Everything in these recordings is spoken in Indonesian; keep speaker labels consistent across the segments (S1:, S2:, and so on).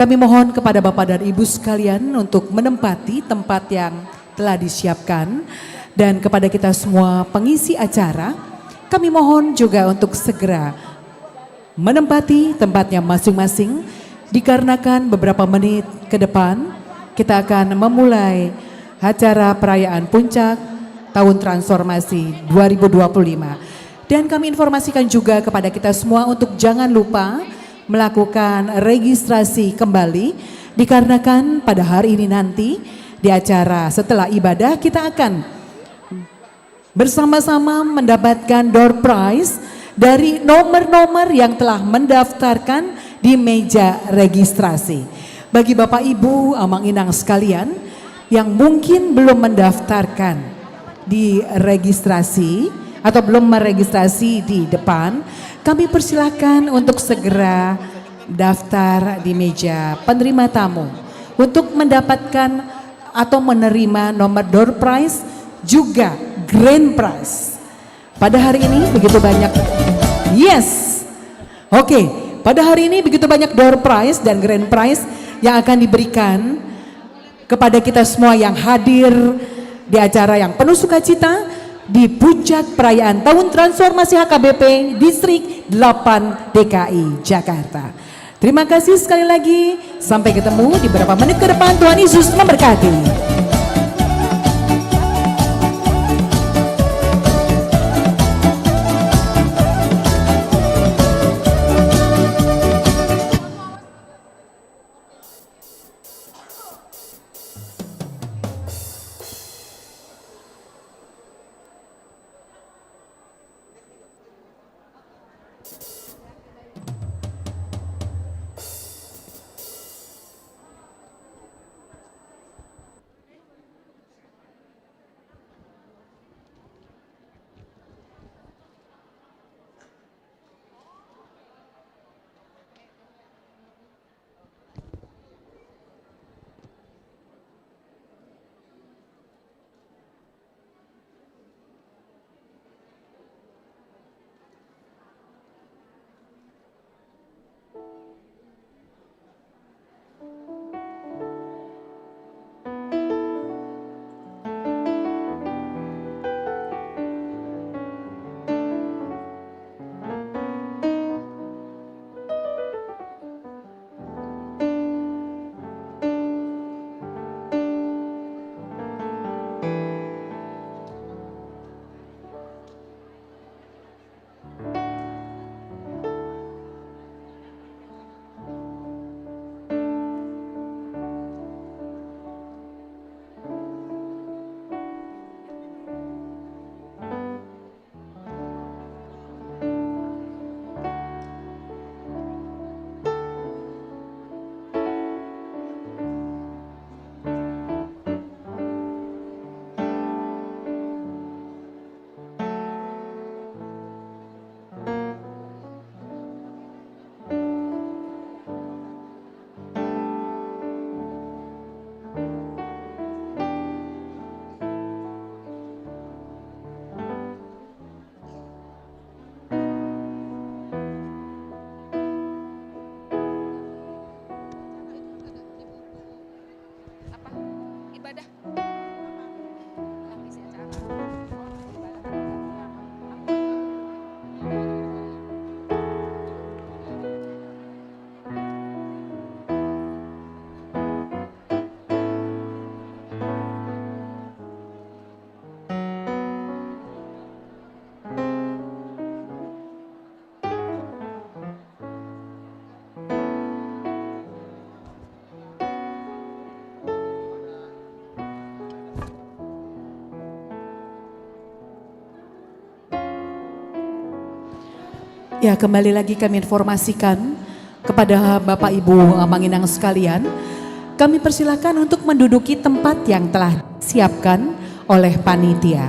S1: Kami mohon kepada Bapak dan Ibu sekalian untuk menempati tempat yang telah disiapkan, dan kepada kita semua pengisi acara, kami mohon juga untuk segera menempati tempatnya masing-masing, dikarenakan beberapa menit ke depan kita akan memulai acara perayaan puncak tahun transformasi 2025. Dan kami informasikan juga kepada kita semua untuk jangan lupa melakukan registrasi kembali, dikarenakan pada hari ini nanti di acara setelah ibadah kita akan bersama-sama mendapatkan door prize dari nomor-nomor yang telah mendaftarkan di meja registrasi. Bagi Bapak Ibu Amang Inang sekalian yang mungkin belum mendaftarkan di registrasi atau belum meregistrasi di depan, kami persilahkan untuk segera daftar di meja penerima tamu untuk mendapatkan atau menerima nomor door prize juga grand prize. Pada hari ini begitu banyak, yes, oke, pada hari ini begitu banyak door prize dan grand prize yang akan diberikan kepada kita semua yang hadir di acara yang penuh sukacita di puncak perayaan tahun transformasi HKBP Distrik 8 DKI Jakarta. Terima kasih sekali lagi, sampai ketemu di beberapa menit ke depan. Tuhan Yesus memberkati. Ya, kembali lagi kami informasikan kepada Bapak Ibu Amang Inang sekalian, kami persilakan untuk menduduki tempat yang telah disiapkan oleh panitia.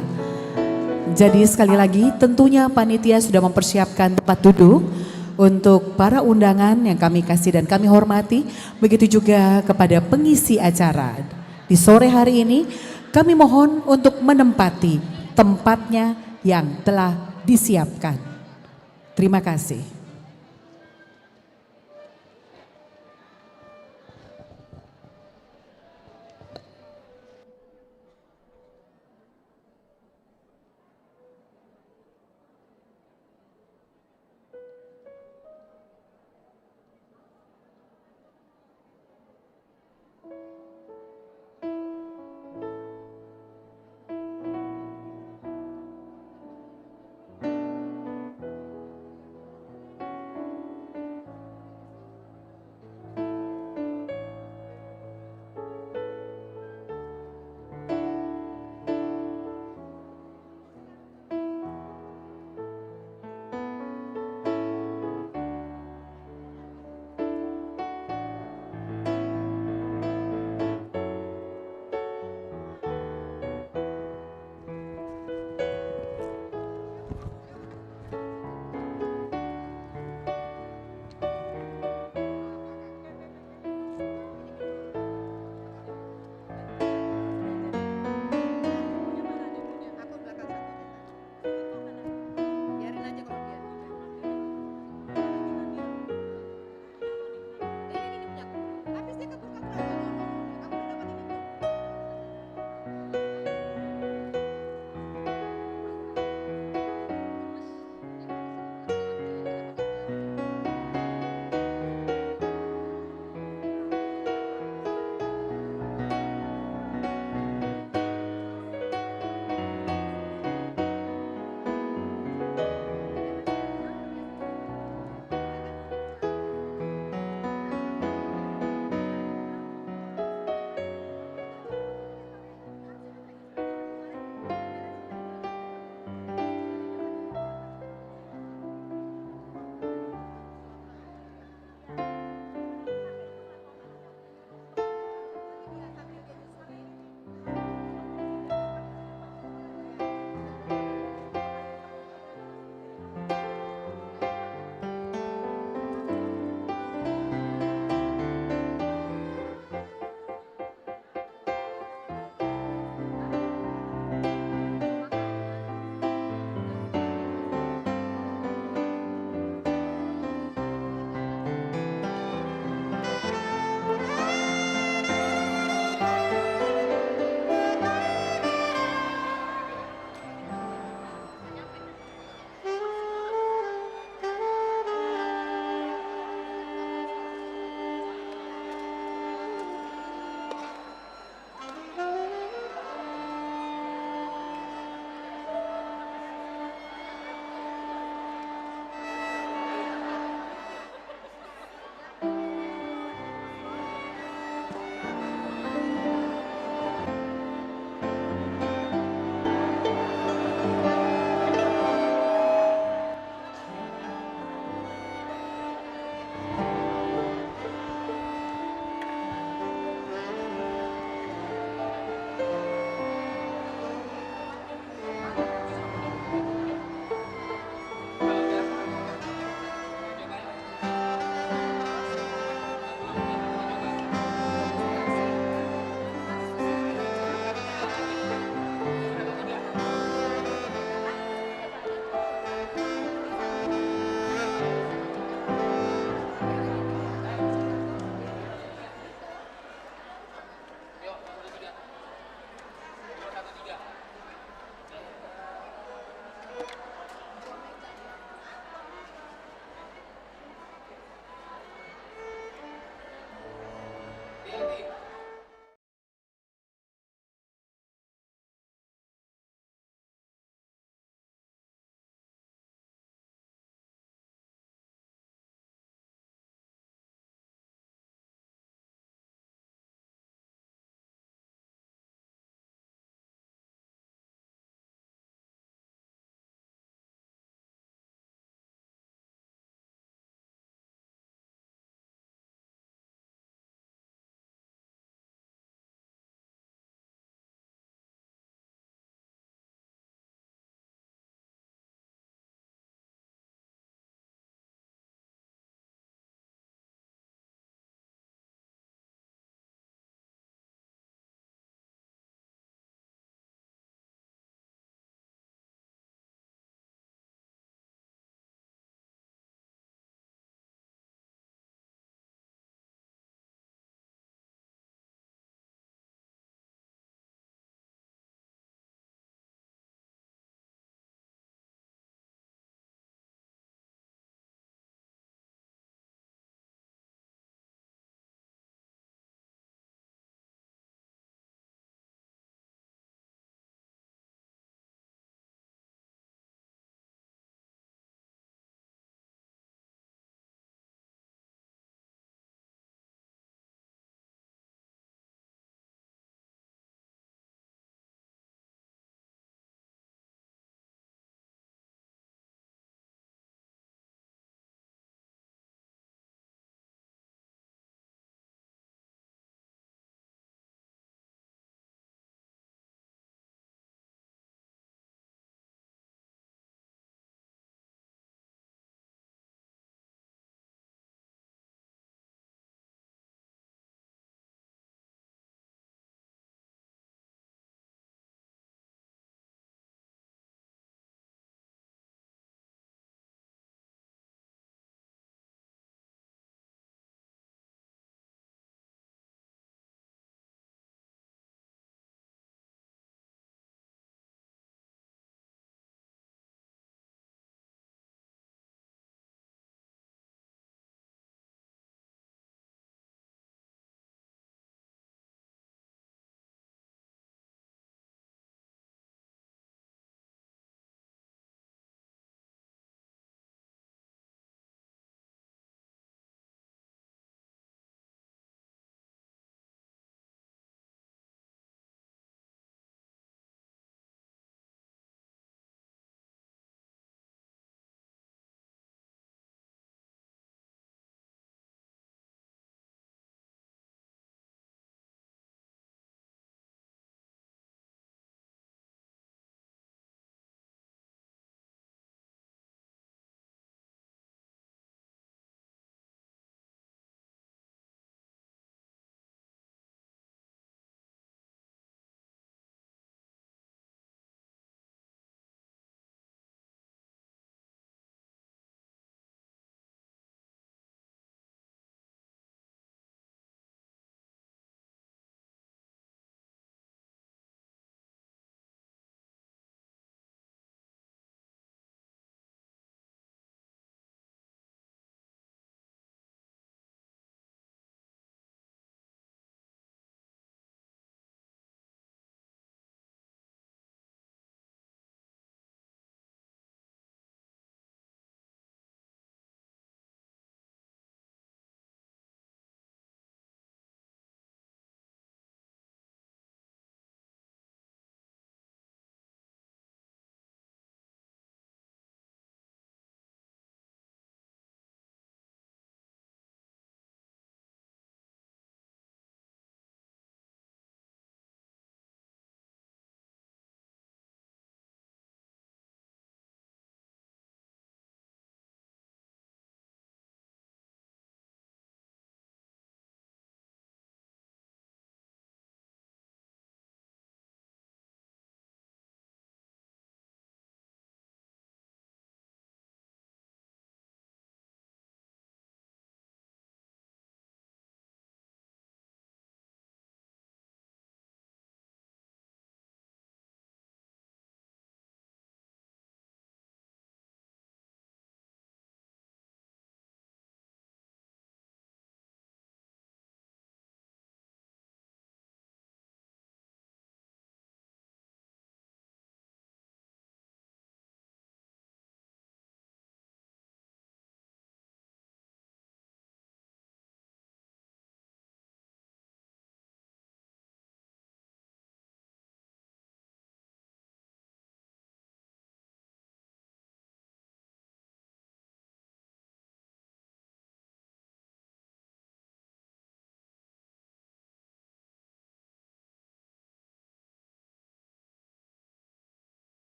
S1: Jadi sekali lagi tentunya panitia sudah mempersiapkan tempat duduk untuk para undangan yang kami kasih dan kami hormati. Begitu juga kepada pengisi acara. Di sore hari ini kami mohon untuk menempati tempatnya yang telah disiapkan. Terima kasih.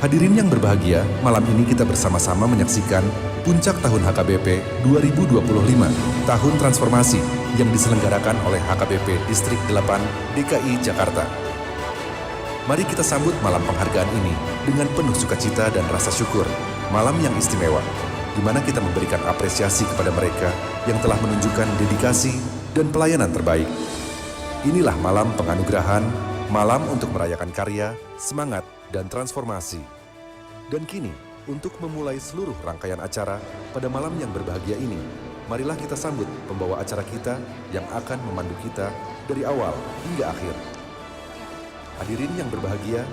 S2: Hadirin yang berbahagia, malam ini kita bersama-sama menyaksikan Puncak Tahun HKBP 2025, Tahun Transformasi yang diselenggarakan oleh HKBP Distrik 8 DKI Jakarta. Mari kita sambut malam penghargaan ini dengan penuh sukacita dan rasa syukur. Malam yang istimewa, di mana kita memberikan apresiasi kepada mereka yang telah menunjukkan dedikasi dan pelayanan terbaik. Inilah malam penganugerahan, malam untuk merayakan karya, semangat, dan transformasi. Dan kini, untuk memulai seluruh rangkaian acara pada malam yang berbahagia ini, marilah kita sambut pembawa acara kita yang akan memandu kita dari awal hingga akhir. Hadirin yang berbahagia,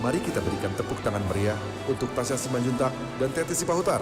S2: mari kita berikan tepuk tangan meriah untuk Tasya Simanjuntak dan Teti Sipahutar.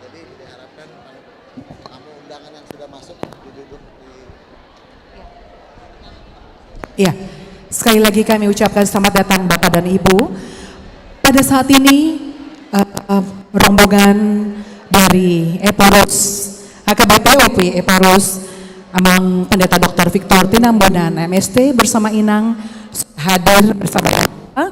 S3: Jadi diharapkan tamu undangan yang sudah masuk duduk di.
S1: Ya, sekali lagi kami ucapkan selamat datang Bapak dan Ibu. Pada saat ini rombongan dari Eparus HKBP OP Eparus Amang Pendeta Dr. Victor Tinambunan MST bersama Inang hadir bersama kita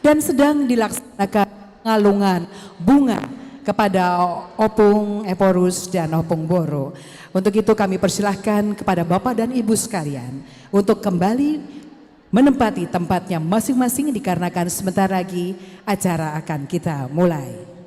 S1: dan sedang dilaksanakan pengalungan bunga kepada Opung Eporus dan Opung Boro. Untuk itu kami persilahkan kepada Bapak dan Ibu sekalian untuk kembali menempati tempatnya masing-masing dikarenakan sebentar lagi acara akan kita mulai.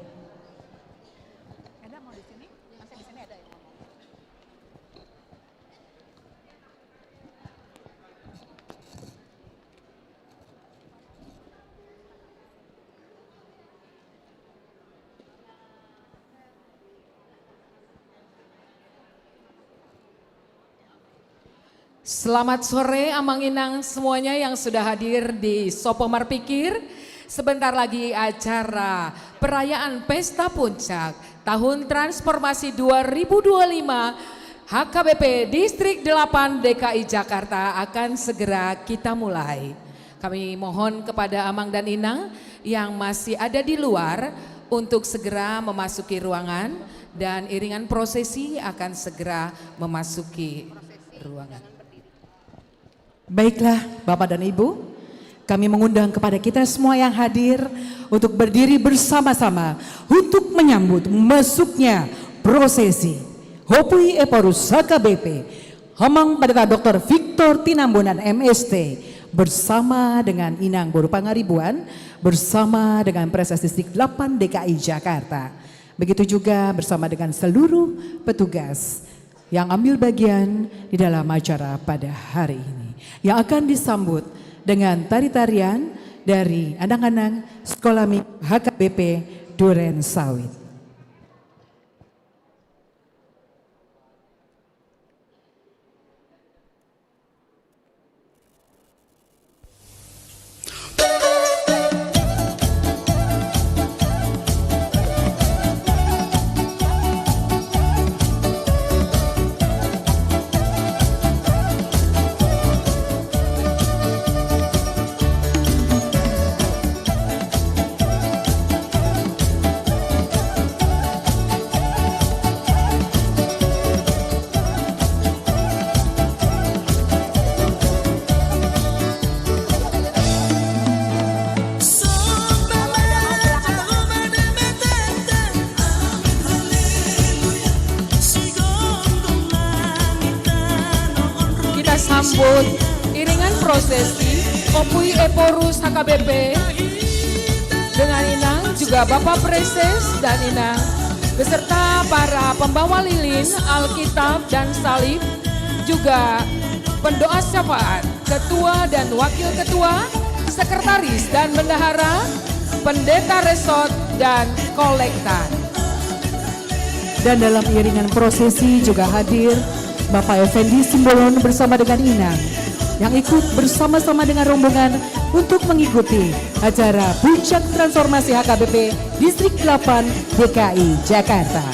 S4: Selamat sore Amang Inang semuanya yang sudah hadir di Sopomar Pikir. Sebentar lagi acara perayaan Pesta Puncak Tahun Transformasi 2025 HKBP Distrik 8 DKI Jakarta akan segera kita mulai. Kami mohon kepada Amang dan Inang yang masih ada di luar untuk segera memasuki ruangan dan iringan prosesi akan segera memasuki ruangan.
S1: Baiklah Bapak dan Ibu, kami mengundang kepada kita semua yang hadir untuk berdiri bersama-sama untuk menyambut masuknya prosesi Hopui Eporus HKBP Hamang Pendeta Dr. Victor Tinambunan MST bersama dengan Inang Boro Pangaribuan bersama dengan Presas Distrik 8 DKI Jakarta. Begitu juga bersama dengan seluruh petugas yang ambil bagian di dalam acara pada hari ini, yang akan disambut dengan tari-tarian dari anak-anak Sekolah Minggu HKBP Duren Sawit.
S4: menyambut iringan prosesi Opui Eporus HKBP dengan Inang, juga Bapak Preses dan Inang, beserta para pembawa lilin, Alkitab dan Salib, juga pendoa syafaat, ketua dan wakil ketua, sekretaris dan bendahara, pendeta resort dan kolektan.
S1: Dan dalam iringan prosesi juga hadir Bapak Effendi Simbolon bersama dengan Inang yang ikut bersama-sama dengan rombongan untuk mengikuti acara Puncak Transformasi HKBP Distrik 8 DKI Jakarta.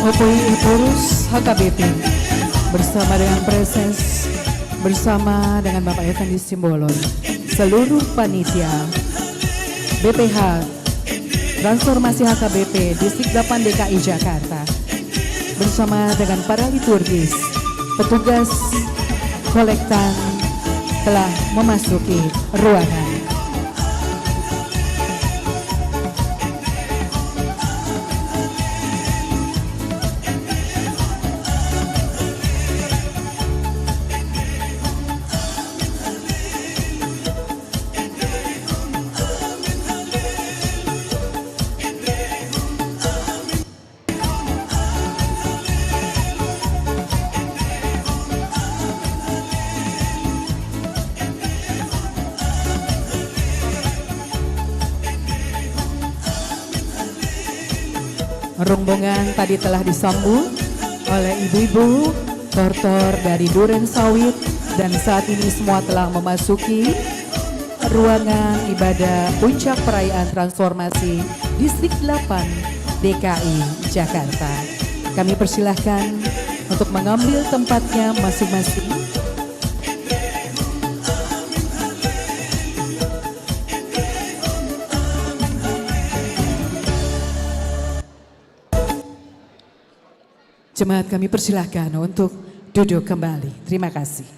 S1: Opui Eporus HKBP bersama dengan Preses, bersama dengan Bapak Effendi Simbolon, seluruh panitia BPH Transformasi HKBP Distrik 8 DKI Jakarta, bersama dengan para liturgis, petugas kolektan telah memasuki ruangan. Rombongan tadi telah disambut oleh ibu-ibu tortor dari duren sawit, dan saat ini semua telah memasuki ruangan ibadah puncak perayaan transformasi Distrik 8 DKI Jakarta. Kami persilahkan untuk mengambil tempatnya masing-masing. Jemaat kami persilahkan untuk duduk kembali. Terima kasih.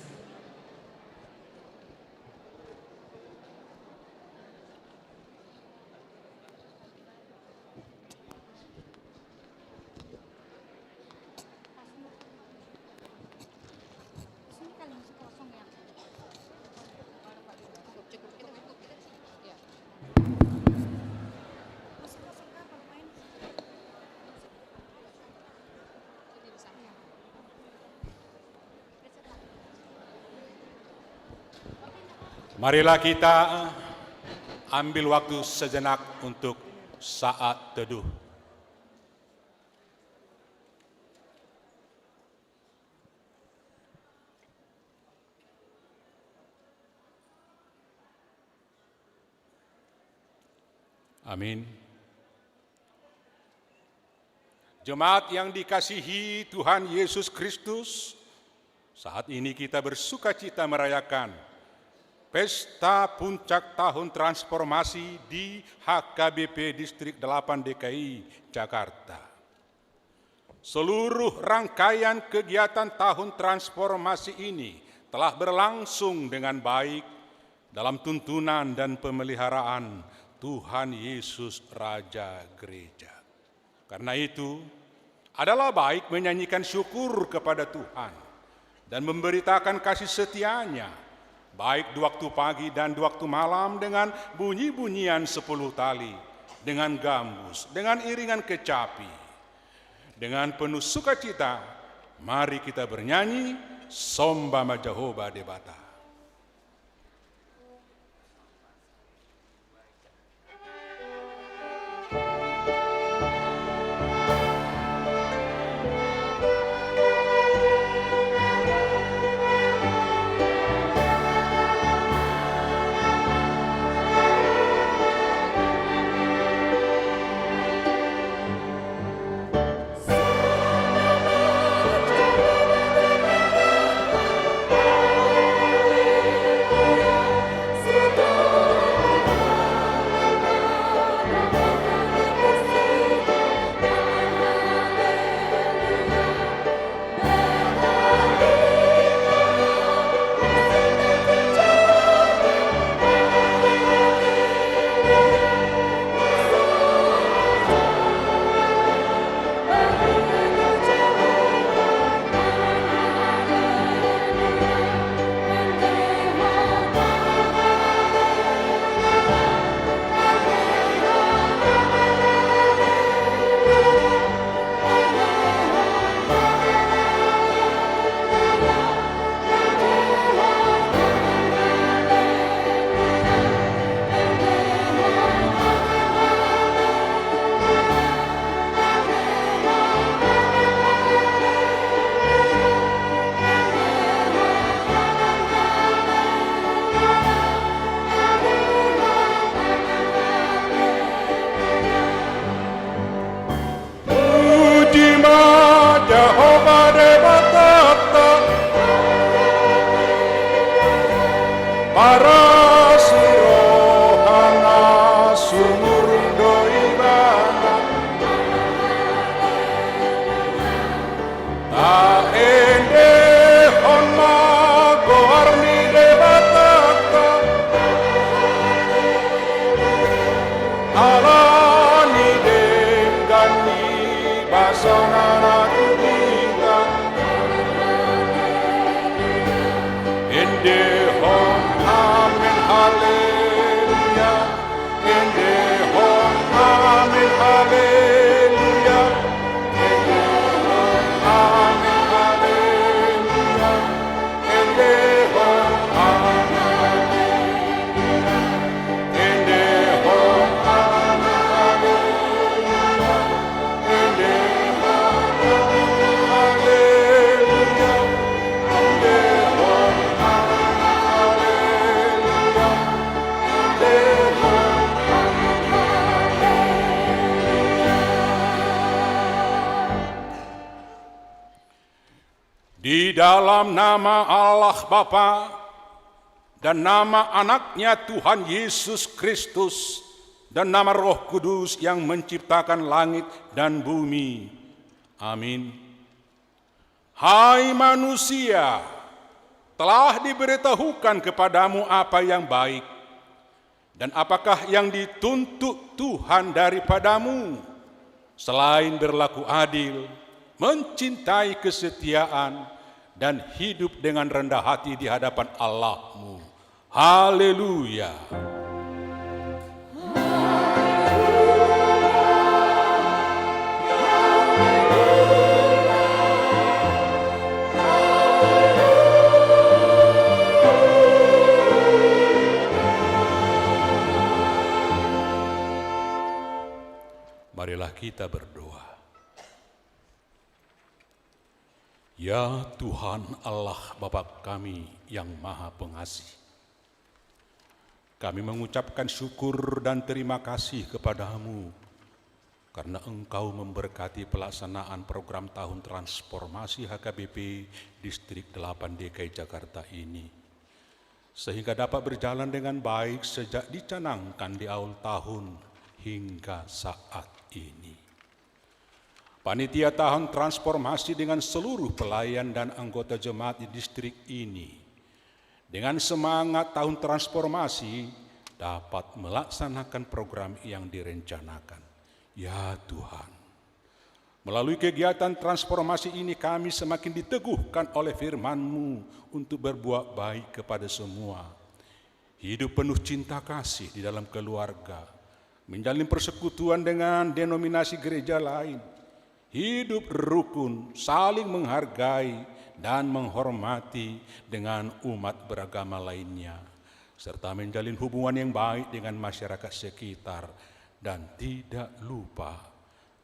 S5: Marilah kita ambil waktu sejenak untuk saat teduh. Amin. Jemaat yang dikasihi Tuhan Yesus Kristus, saat ini kita bersukacita merayakan Pesta Puncak Tahun Transformasi di HKBP Distrik 8 DKI Jakarta. Seluruh rangkaian kegiatan Tahun Transformasi ini telah berlangsung dengan baik dalam tuntunan dan pemeliharaan Tuhan Yesus Raja Gereja. Karena itu, adalah baik menyanyikan syukur kepada Tuhan dan memberitakan kasih setia-Nya baik di waktu pagi dan di waktu malam dengan bunyi-bunyian 10 tali, dengan gambus, dengan iringan kecapi. Dengan penuh sukacita, mari kita bernyanyi Sombama Jehovah Debata. Di dalam nama Allah Bapa dan nama anaknya Tuhan Yesus Kristus dan nama Roh Kudus yang menciptakan langit dan bumi. Amin. Hai manusia, telah diberitahukan kepadamu apa yang baik dan apakah yang dituntut Tuhan daripadamu, selain berlaku adil, mencintai kesetiaan, dan hidup dengan rendah hati di hadapan Allahmu. Haleluya. Marilah kita berdoa. Ya Tuhan Allah Bapa kami yang Maha Pengasih, kami mengucapkan syukur dan terima kasih kepadamu karena Engkau memberkati pelaksanaan program Tahun Transformasi HKBP Distrik 8 DKI Jakarta ini, sehingga dapat berjalan dengan baik sejak dicanangkan di awal tahun hingga saat ini. Panitia Tahun Transformasi dengan seluruh pelayan dan anggota jemaat di distrik ini dengan semangat Tahun Transformasi dapat melaksanakan program yang direncanakan. Ya Tuhan, melalui kegiatan transformasi ini kami semakin diteguhkan oleh firman-Mu untuk berbuat baik kepada semua, hidup penuh cinta kasih di dalam keluarga, menjalin persekutuan dengan denominasi gereja lain, hidup rukun, saling menghargai dan menghormati dengan umat beragama lainnya, serta menjalin hubungan yang baik dengan masyarakat sekitar, dan tidak lupa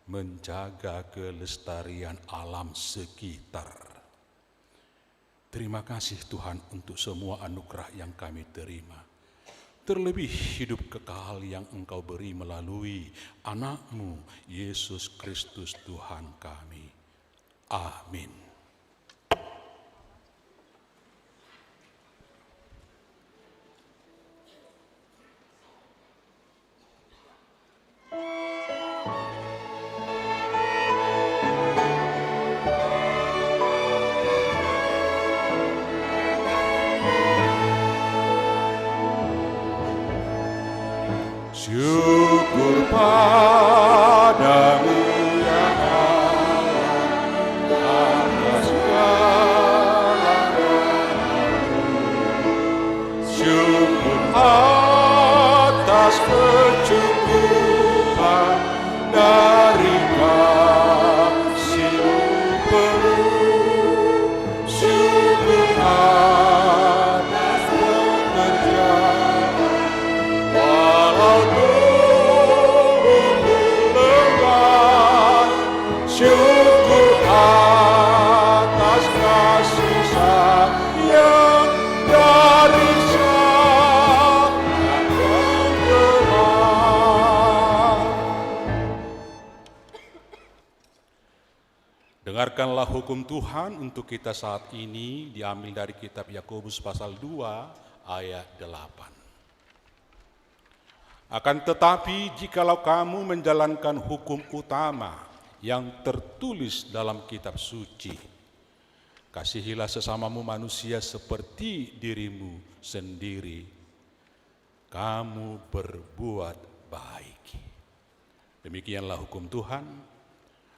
S5: menjaga kelestarian alam sekitar. Terima kasih Tuhan untuk semua anugerah yang kami terima. Terlebih hidup kekal yang Engkau beri melalui anak-Mu, Yesus Kristus Tuhan kami. Amin. Syukur padamu ya Allah atas segala rahmat-Mu. Syukur atas kecukupan dari kasih-Mu penuh. Syukur atas pekerjaan walau syukur atas kasih sayang dari Sang Penggerak. Dengarkanlah hukum Tuhan untuk kita saat ini, diambil dari kitab Yakobus pasal 2 ayat 8. Akan tetapi jikalau kamu menjalankan hukum utama yang tertulis dalam kitab suci, kasihilah sesamamu manusia seperti dirimu sendiri, kamu berbuat baik. Demikianlah hukum Tuhan.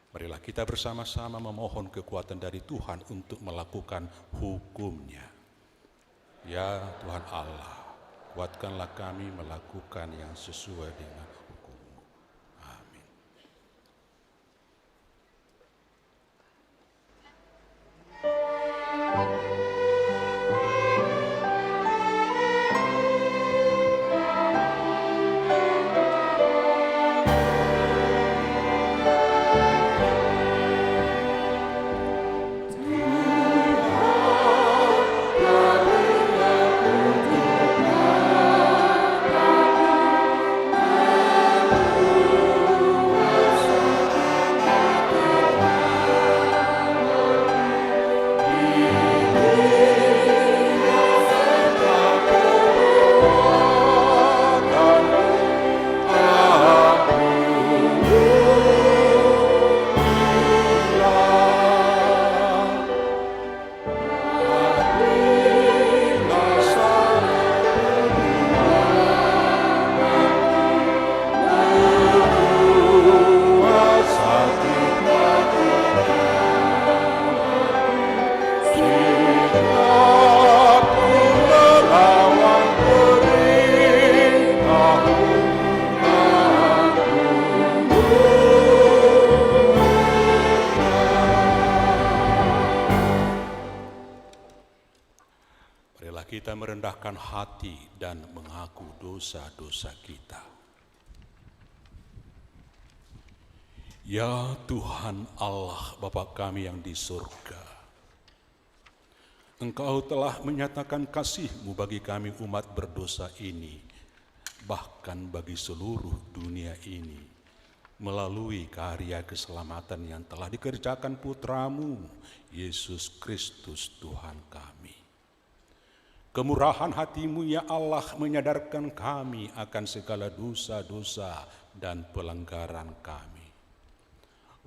S5: Marilah kita bersama-sama memohon kekuatan dari Tuhan untuk melakukan hukum-Nya. Ya Tuhan Allah, kuatkanlah kami melakukan yang sesuai dengan hukum-Mu. Amin. kita merendahkan hati dan mengaku dosa-dosa kita. Ya Tuhan Allah Bapa kami yang di surga, Engkau telah menyatakan kasih-Mu bagi kami umat berdosa ini, bahkan bagi seluruh dunia ini, melalui karya keselamatan yang telah dikerjakan Putra-Mu, Yesus Kristus Tuhan kami. Kemurahan hati-Mu ya Allah menyadarkan kami akan segala dosa-dosa dan pelanggaran kami.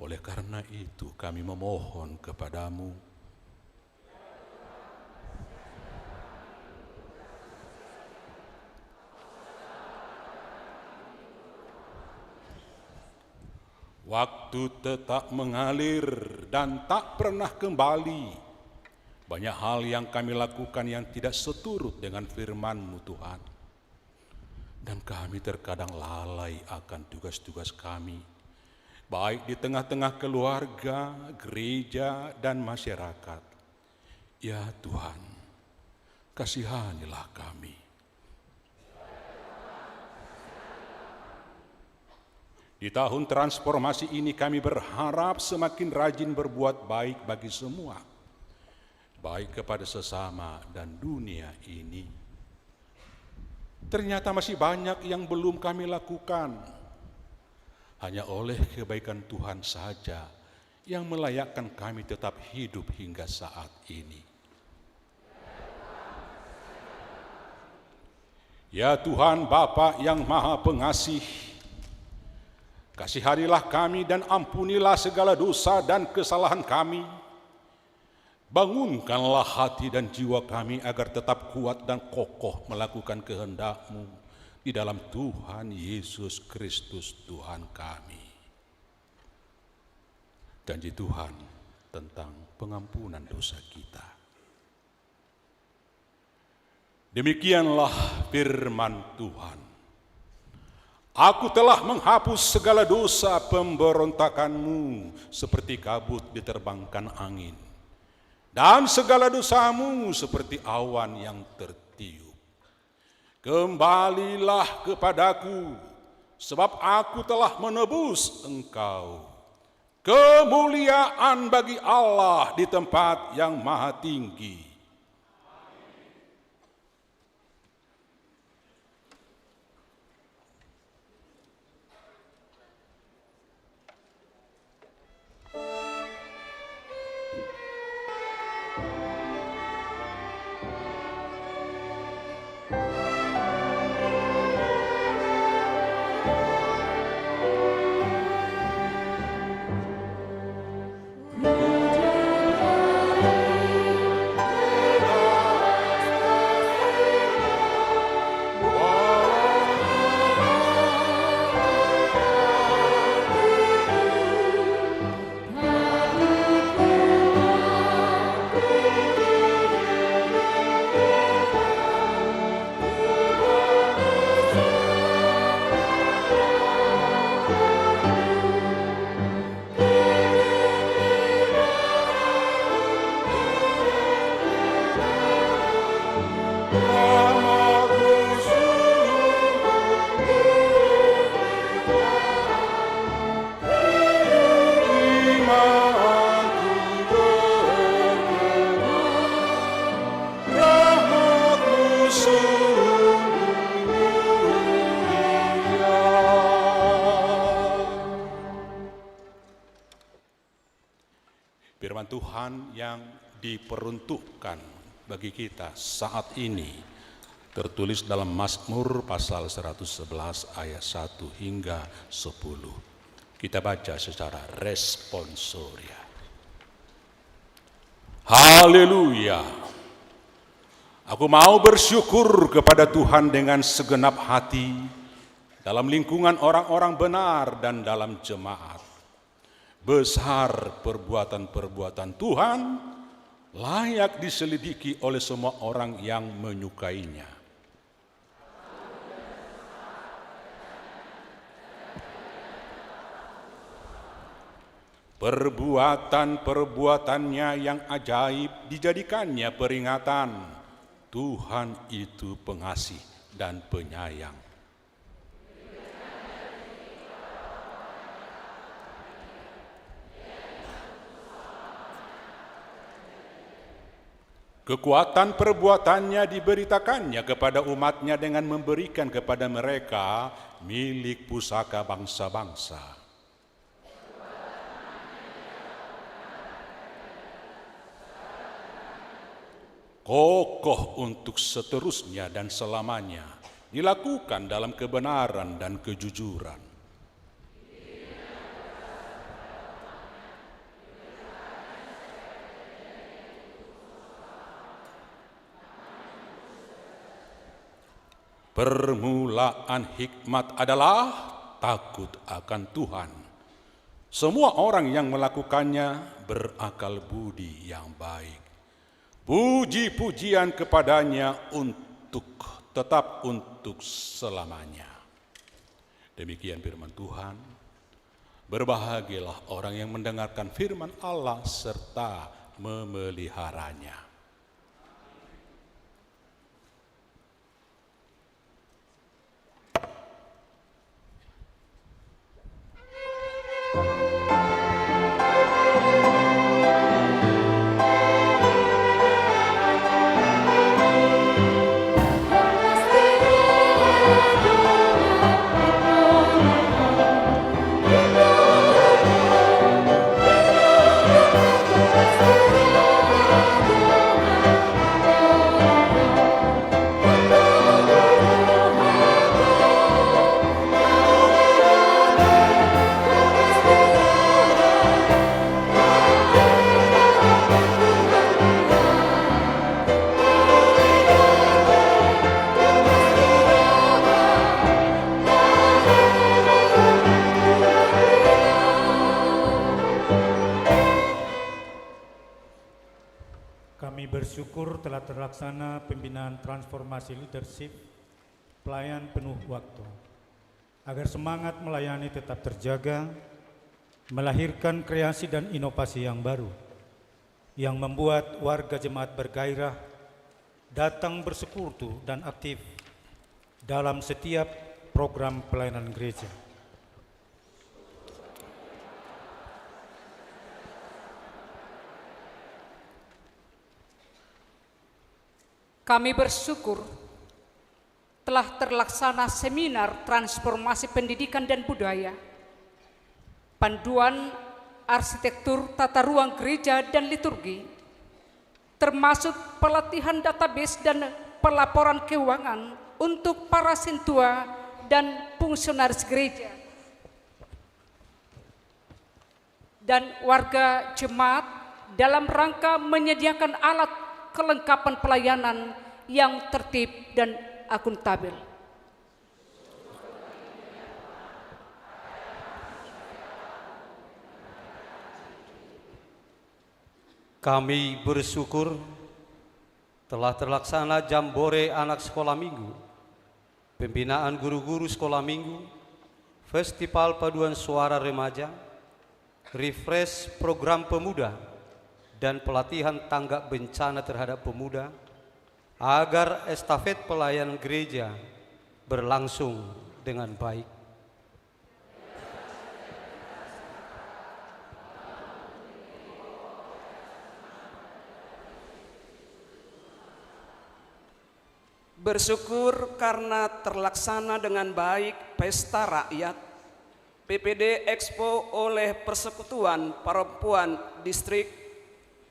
S5: Oleh karena itu kami memohon kepadamu, waktu tetap mengalir dan tak pernah kembali. Banyak hal yang kami lakukan yang tidak seturut dengan firman-Mu Tuhan. Dan kami terkadang lalai akan tugas-tugas kami, baik di tengah-tengah keluarga, gereja, dan masyarakat. Ya Tuhan, kasihanilah kami. Di tahun transformasi ini kami berharap semakin rajin berbuat baik bagi semua, baik kepada sesama dan dunia ini. Ternyata masih banyak yang belum kami lakukan. Hanya oleh kebaikan Tuhan saja yang melayakkan kami tetap hidup hingga saat ini. Ya Tuhan Bapa yang Maha Pengasih, kasihanilah kami dan ampunilah segala dosa dan kesalahan kami. Bangunkanlah hati dan jiwa kami agar tetap kuat dan kokoh melakukan kehendak-Mu di dalam Tuhan Yesus Kristus Tuhan kami. Janji Tuhan tentang pengampunan dosa kita. Demikianlah firman Tuhan. Aku telah menghapus segala dosa pemberontakanmu seperti kabut diterbangkan angin, dan segala dosamu seperti awan yang tertiup. Kembalilah kepadaku, sebab aku telah menebus engkau. Kemuliaan bagi Allah di tempat yang maha tinggi. Firman Tuhan yang diperuntukkan bagi kita saat ini tertulis dalam Mazmur pasal 111 ayat 1 hingga 10. Kita baca secara responsoria. Haleluya. Aku mau bersyukur kepada Tuhan dengan segenap hati dalam lingkungan orang-orang benar dan dalam jemaat. Besar perbuatan-perbuatan Tuhan, layak diselidiki oleh semua orang yang menyukainya. Perbuatan-perbuatannya yang ajaib dijadikannya peringatan, Tuhan itu pengasih dan penyayang. Kekuatan perbuatannya diberitakannya kepada umatnya dengan memberikan kepada mereka milik pusaka bangsa-bangsa. Kokoh untuk seterusnya dan selamanya, dilakukan dalam kebenaran dan kejujuran. Permulaan hikmat adalah takut akan Tuhan. Semua orang yang melakukannya berakal budi yang baik. Puji-pujian kepadanya tetap untuk selamanya. Demikian firman Tuhan. Berbahagialah orang yang mendengarkan firman Allah serta memeliharanya.
S6: Kami bersyukur telah terlaksana pembinaan transformasi leadership pelayan penuh waktu, agar semangat melayani tetap terjaga, melahirkan kreasi dan inovasi yang baru, yang membuat warga jemaat bergairah, datang bersekutu dan aktif dalam setiap program pelayanan gereja.
S7: Kami bersyukur telah terlaksana seminar transformasi pendidikan dan budaya, panduan arsitektur tata ruang gereja dan liturgi, termasuk pelatihan database dan pelaporan keuangan untuk para sintua dan fungsionaris gereja dan warga jemaat dalam rangka menyediakan alat kelengkapan pelayanan yang tertib dan akuntabel.
S8: Kami bersyukur telah terlaksana jambore anak sekolah minggu, pembinaan guru-guru sekolah minggu, festival paduan suara remaja, refresh program pemuda, dan pelatihan tanggap bencana terhadap pemuda, agar estafet pelayanan gereja berlangsung dengan baik.
S9: Bersyukur karena terlaksana dengan baik pesta rakyat PPD Expo oleh Persekutuan Perempuan Distrik,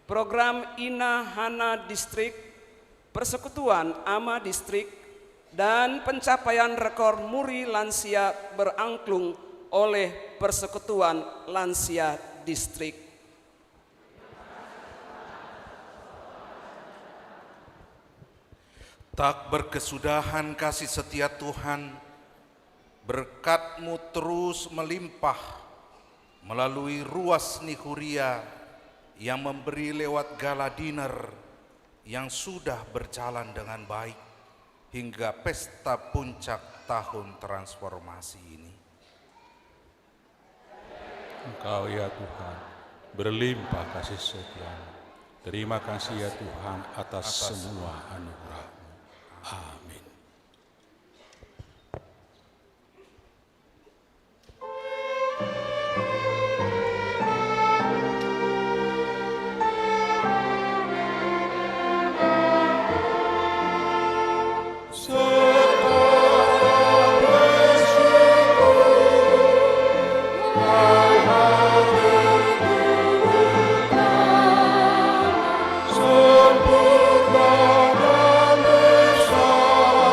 S9: Program Ina Hana Distrik, Persekutuan Ama Distrik, dan pencapaian rekor muri lansia berangklung oleh Persekutuan Lansia Distrik.
S10: Tak berkesudahan kasih setia Tuhan, berkat-Mu terus melimpah melalui ruas Nihuria yang memberi lewat gala dinner yang sudah berjalan dengan baik hingga pesta puncak tahun transformasi ini.
S5: Engkau ya Tuhan, berlimpah kasih setia-Mu. Terima kasih ya Tuhan atas semua anugerah-Mu. Amin.
S11: Sempurna dan besar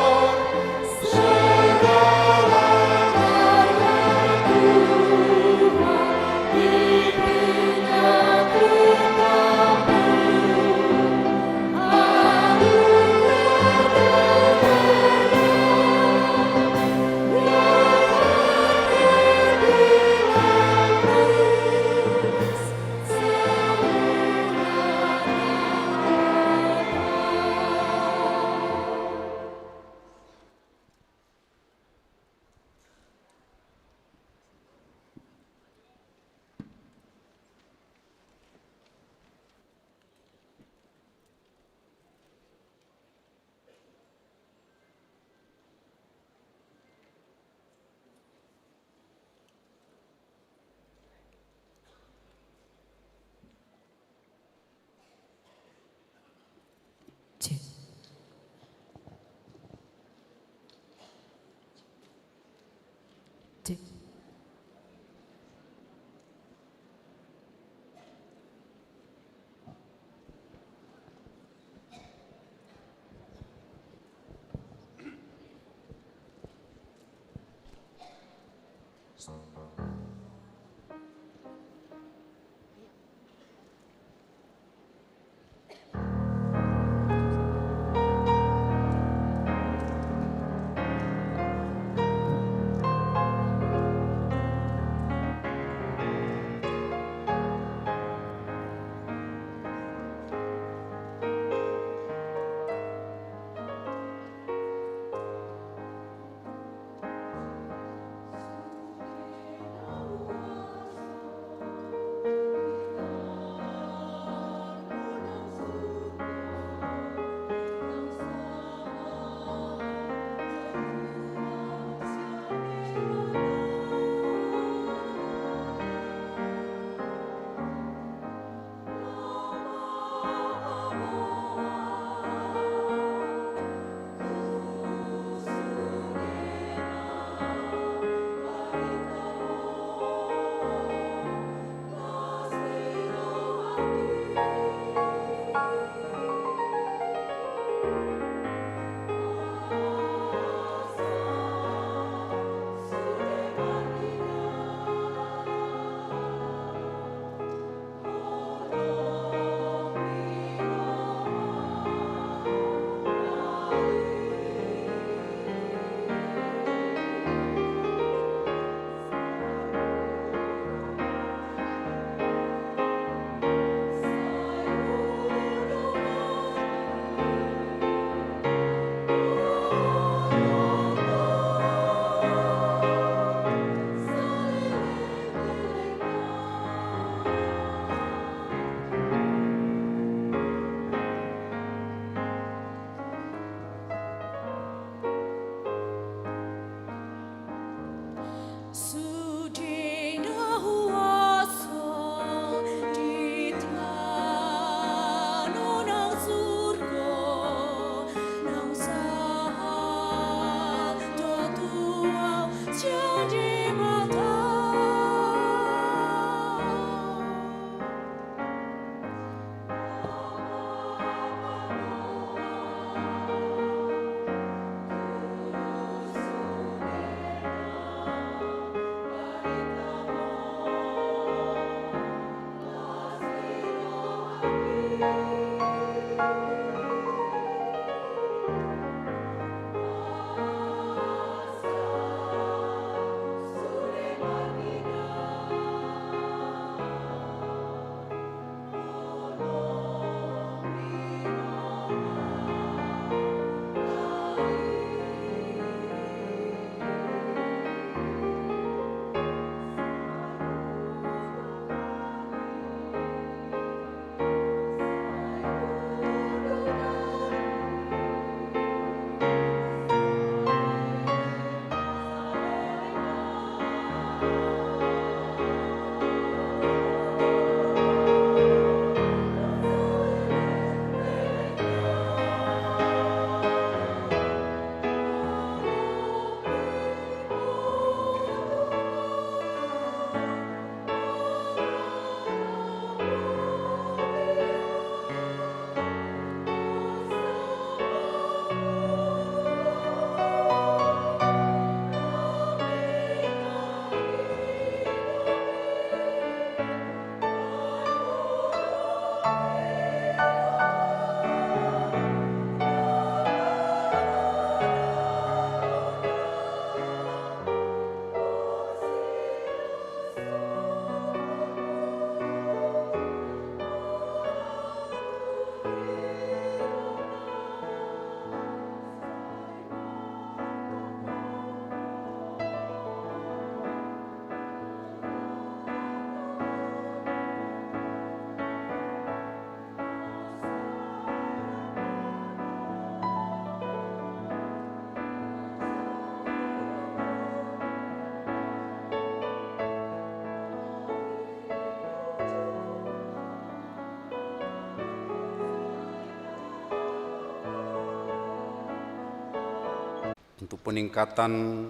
S8: untuk peningkatan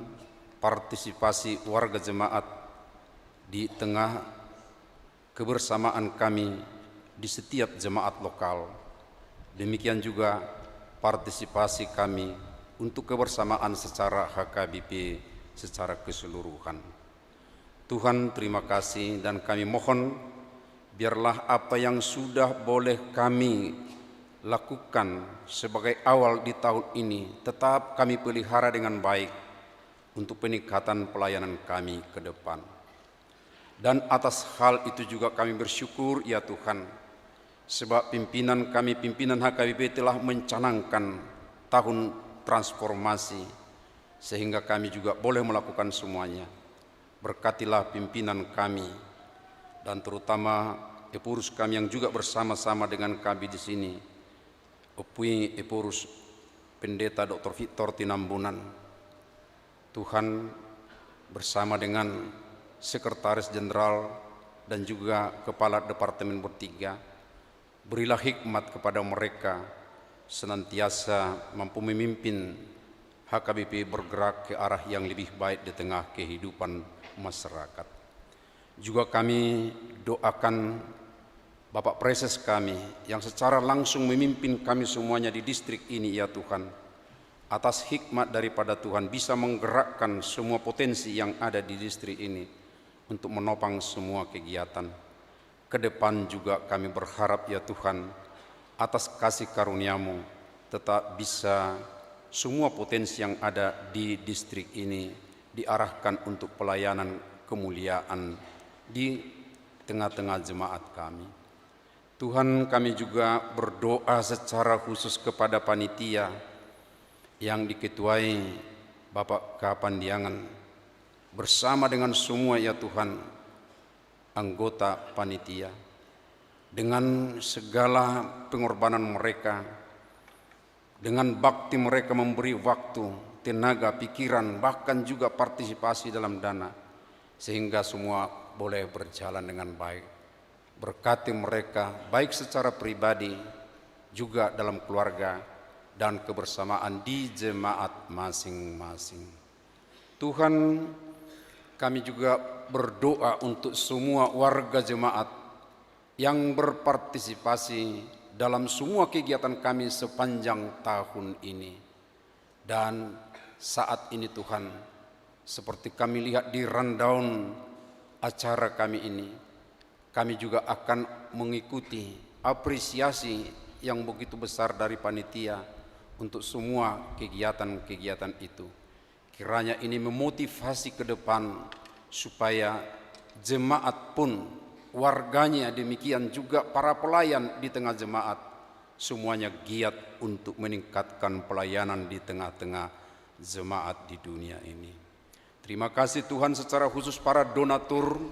S8: partisipasi warga jemaat di tengah kebersamaan kami di setiap jemaat lokal. Demikian juga partisipasi kami untuk kebersamaan secara HKBP secara keseluruhan. Tuhan, terima kasih, dan kami mohon biarlah apa yang sudah boleh kami lakukan sebagai awal di tahun ini tetap kami pelihara dengan baik untuk peningkatan pelayanan kami ke depan. Dan atas hal itu juga kami bersyukur ya Tuhan, sebab pimpinan kami, pimpinan HKBP telah mencanangkan tahun transformasi sehingga kami juga boleh melakukan semuanya. Berkatilah pimpinan kami dan terutama Epurus kami yang juga bersama-sama dengan kami di sini, Opui Epurus Pendeta Dr. Victor Tinambunan. Tuhan bersama dengan Sekretaris Jenderal dan juga Kepala Departemen bertiga, berilah hikmat kepada mereka senantiasa mampu memimpin HKBP bergerak ke arah yang lebih baik di tengah kehidupan masyarakat. Juga kami doakan Bapak Preses kami yang secara langsung memimpin kami semuanya di distrik ini ya Tuhan, atas hikmat daripada Tuhan bisa menggerakkan semua potensi yang ada di distrik ini untuk menopang semua kegiatan. Ke depan juga kami berharap ya Tuhan, atas kasih karunia-Mu tetap bisa semua potensi yang ada di distrik ini diarahkan untuk pelayanan kemuliaan di tengah-tengah jemaat kami. Tuhan, kami juga berdoa secara khusus kepada panitia yang diketuai Bapak Kapandiangan bersama dengan semua ya Tuhan anggota panitia, dengan segala pengorbanan mereka, dengan bakti mereka memberi waktu, tenaga, pikiran, bahkan juga partisipasi dalam dana, sehingga semua boleh berjalan dengan baik. Berkati mereka baik secara pribadi juga dalam keluarga dan kebersamaan di jemaat masing-masing. Tuhan, kami juga berdoa untuk semua warga jemaat yang berpartisipasi dalam semua kegiatan kami sepanjang tahun ini. Dan saat ini Tuhan, seperti kami lihat di rundown acara kami ini, kami juga akan mengikuti apresiasi yang begitu besar dari panitia untuk semua kegiatan-kegiatan itu. Kiranya ini memotivasi ke depan supaya jemaat pun, warganya, demikian juga para pelayan di tengah jemaat semuanya giat untuk meningkatkan pelayanan di tengah-tengah jemaat di dunia ini. Terima kasih Tuhan secara khusus para donatur,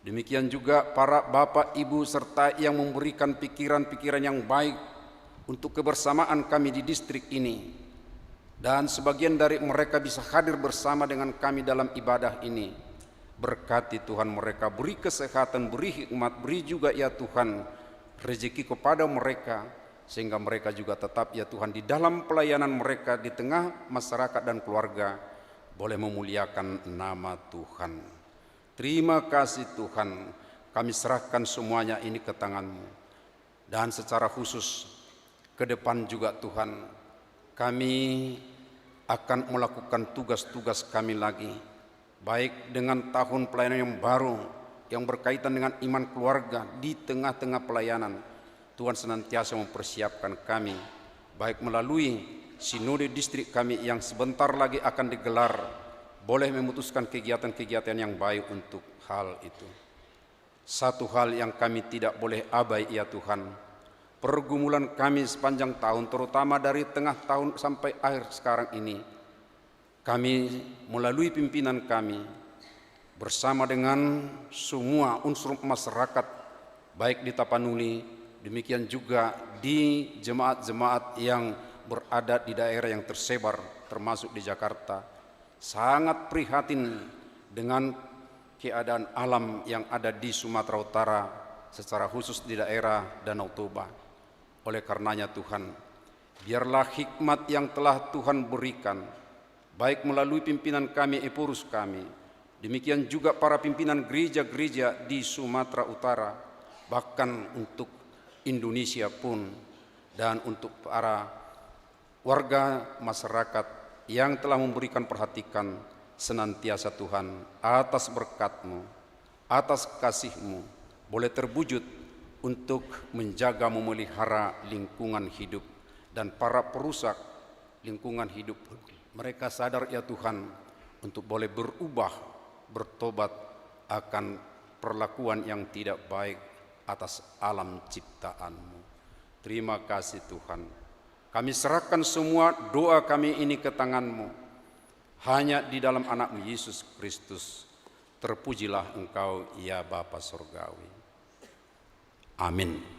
S8: demikian juga para bapak ibu serta yang memberikan pikiran-pikiran yang baik untuk kebersamaan kami di distrik ini. Dan sebagian dari mereka bisa hadir bersama dengan kami dalam ibadah ini. Berkati Tuhan mereka, beri kesehatan, beri hikmat, beri juga ya Tuhan rezeki kepada mereka, sehingga mereka juga tetap ya Tuhan di dalam pelayanan mereka di tengah masyarakat dan keluarga boleh memuliakan nama Tuhan. Terima kasih Tuhan, kami serahkan semuanya ini ke tangan-Mu. Dan secara khusus ke depan juga Tuhan, kami akan melakukan tugas-tugas kami lagi, baik dengan tahun pelayanan yang baru yang berkaitan dengan iman keluarga di tengah-tengah pelayanan. Tuhan senantiasa mempersiapkan kami, baik melalui sinode distrik kami yang sebentar lagi akan digelar, boleh memutuskan kegiatan-kegiatan yang baik untuk hal itu. Satu hal yang kami tidak boleh abai ya Tuhan, pergumulan kami sepanjang tahun, terutama dari tengah tahun sampai akhir sekarang ini, kami melalui pimpinan kami bersama dengan semua unsur masyarakat, baik di Tapanuli, demikian juga di jemaat-jemaat yang berada di daerah yang tersebar, termasuk di Jakarta, sangat prihatin dengan keadaan alam yang ada di Sumatera Utara, secara khusus di daerah Danau Toba. Oleh karenanya Tuhan, biarlah hikmat yang telah Tuhan berikan baik melalui pimpinan kami, Epurus kami, demikian juga para pimpinan gereja-gereja di Sumatera Utara, bahkan untuk Indonesia pun, dan untuk para warga masyarakat yang telah memberikan perhatian senantiasa Tuhan atas berkat-Mu, atas kasih-Mu, boleh terwujud untuk menjaga memelihara lingkungan hidup dan para perusak lingkungan hidup. Mereka sadar ya Tuhan untuk boleh berubah, bertobat akan perlakuan yang tidak baik atas alam ciptaan-Mu. Terima kasih Tuhan. Kami serahkan semua doa kami ini ke tangan-Mu. Hanya di dalam anak-Mu Yesus Kristus. Terpujilah Engkau ya Bapa Surgawi. Amin.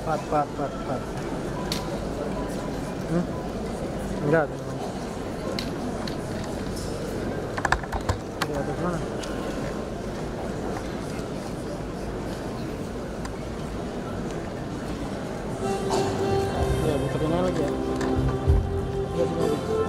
S11: Pat. Enggak. Di atas mana? Ya, puterin aja lagi ya. Udah sini aja.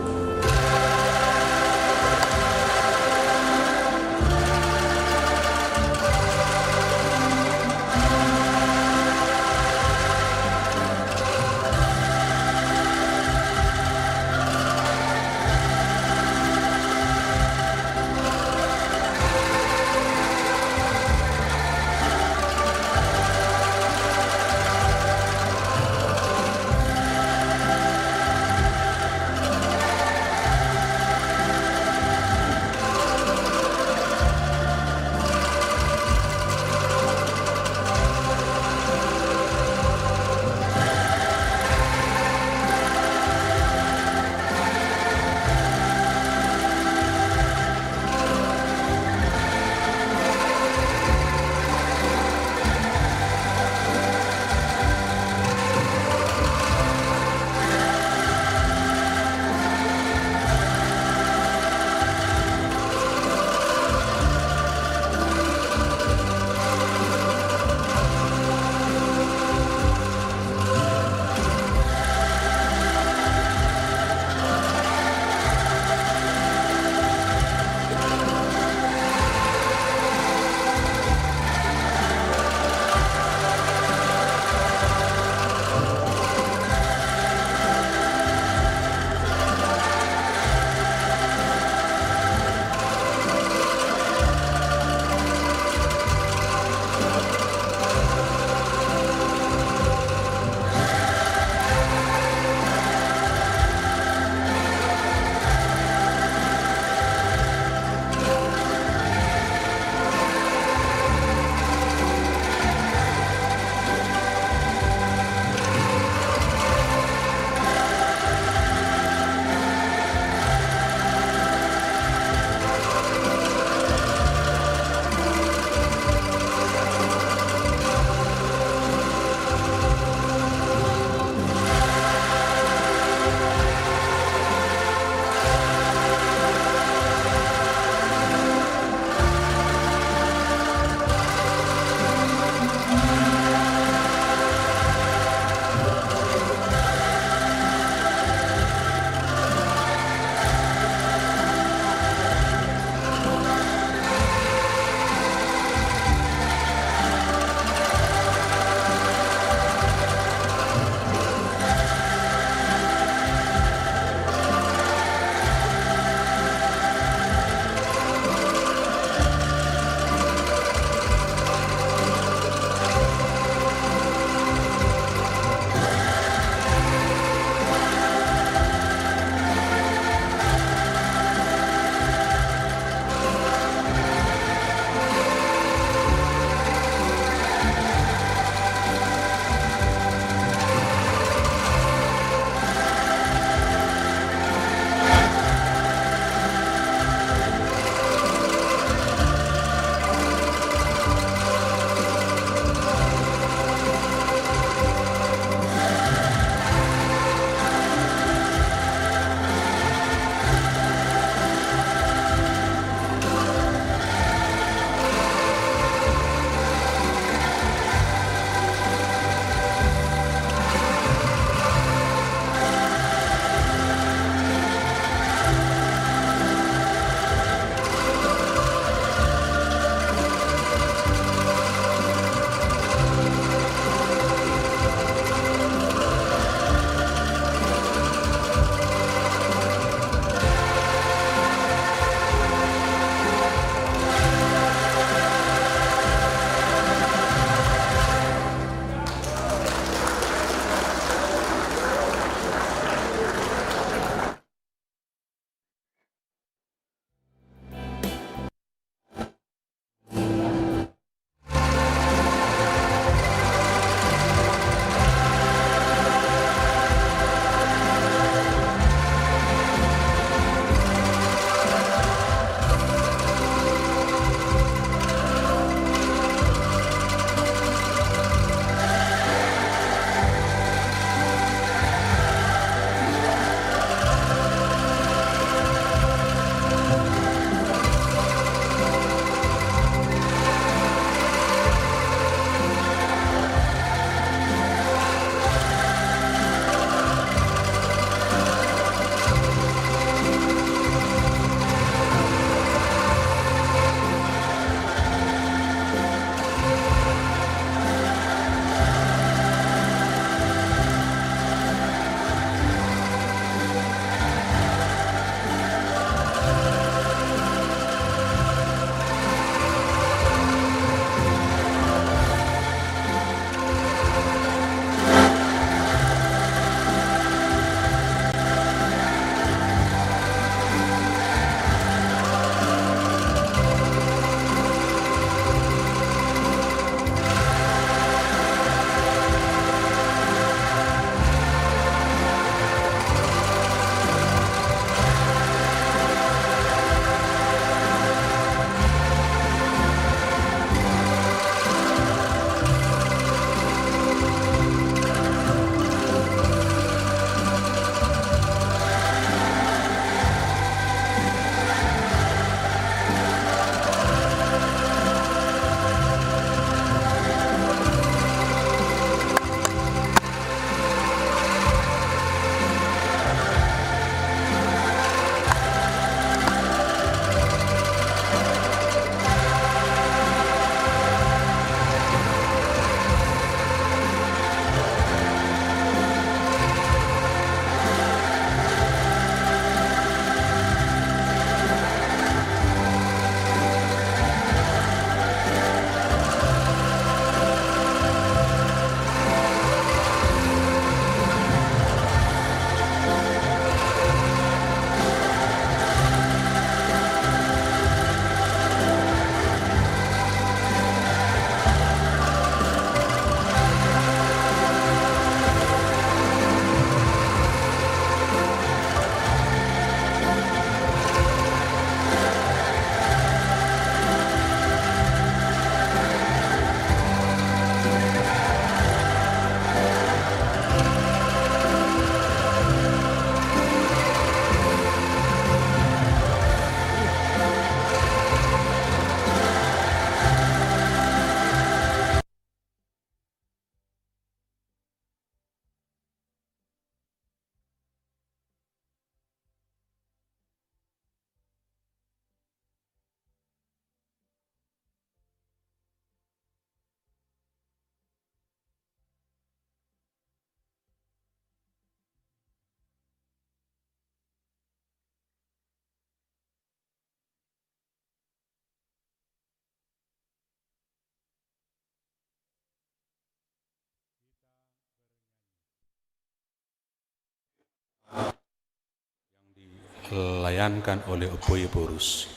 S5: dilayankan oleh Opoye Borus.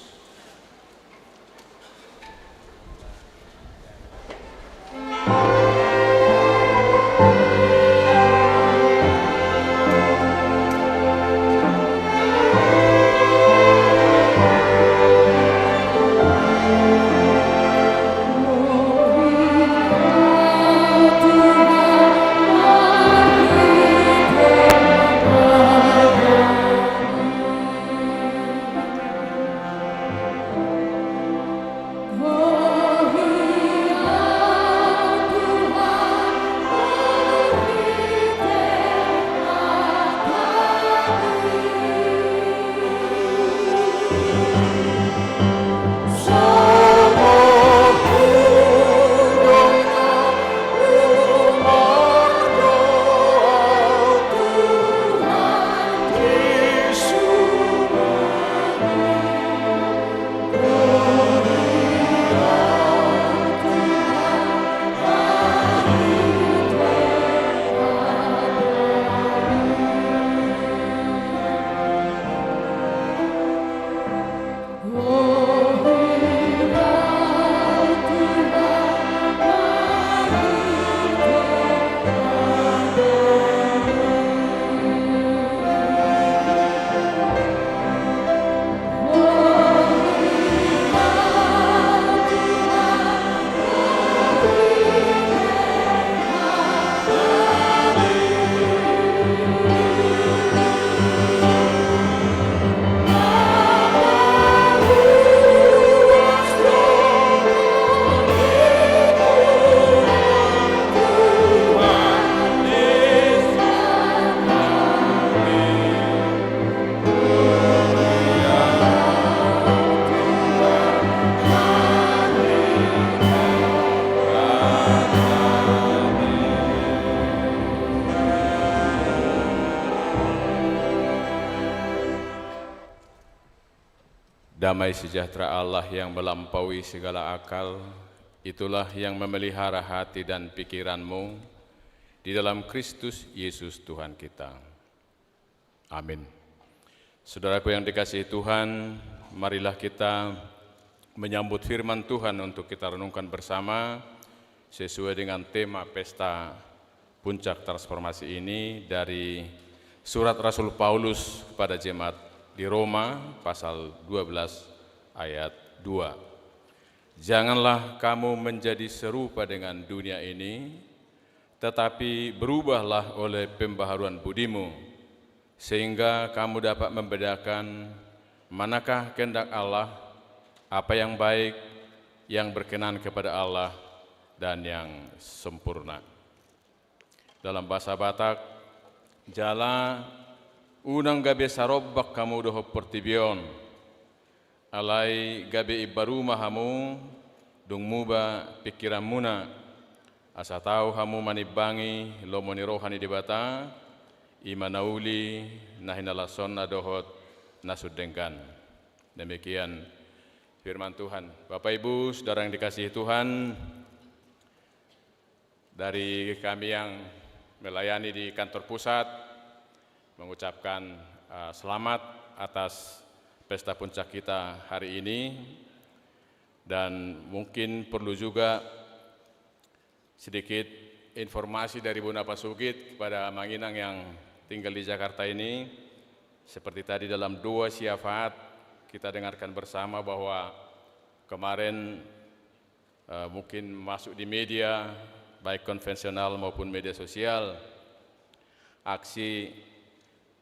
S12: Damai sejahtera Allah yang melampaui segala akal, itulah yang memelihara hati dan pikiranmu di dalam Kristus Yesus Tuhan kita. Amin. Saudaraku yang dikasihi Tuhan, marilah kita menyambut firman Tuhan untuk kita renungkan bersama sesuai dengan tema Pesta Puncak Transformasi ini dari surat Rasul Paulus kepada jemaat di Roma pasal 12 ayat 2. Janganlah kamu menjadi serupa dengan dunia ini, tetapi berubahlah oleh pembaharuan budimu, sehingga kamu dapat membedakan manakah kehendak Allah, apa yang baik, yang berkenan kepada Allah, dan yang sempurna. Dalam bahasa Batak, jala unang gabi sarobak kamu doho portibion, alai gabi ibaru mahamu, dung muba pikiran muna, asa tahu hamu manibangi lomoni rohani di bata, imanauli nahinalason nadohot nasudengkan. Demikian firman Tuhan. Bapak Ibu, saudara yang dikasihi Tuhan, dari kami yang melayani di kantor pusat, mengucapkan selamat atas pesta puncak kita hari ini, dan mungkin perlu juga sedikit informasi dari Bu Napa Sugit kepada Manginang yang tinggal di Jakarta ini. Seperti tadi dalam doa syafaat kita dengarkan bersama bahwa kemarin mungkin masuk di media baik konvensional maupun media sosial, aksi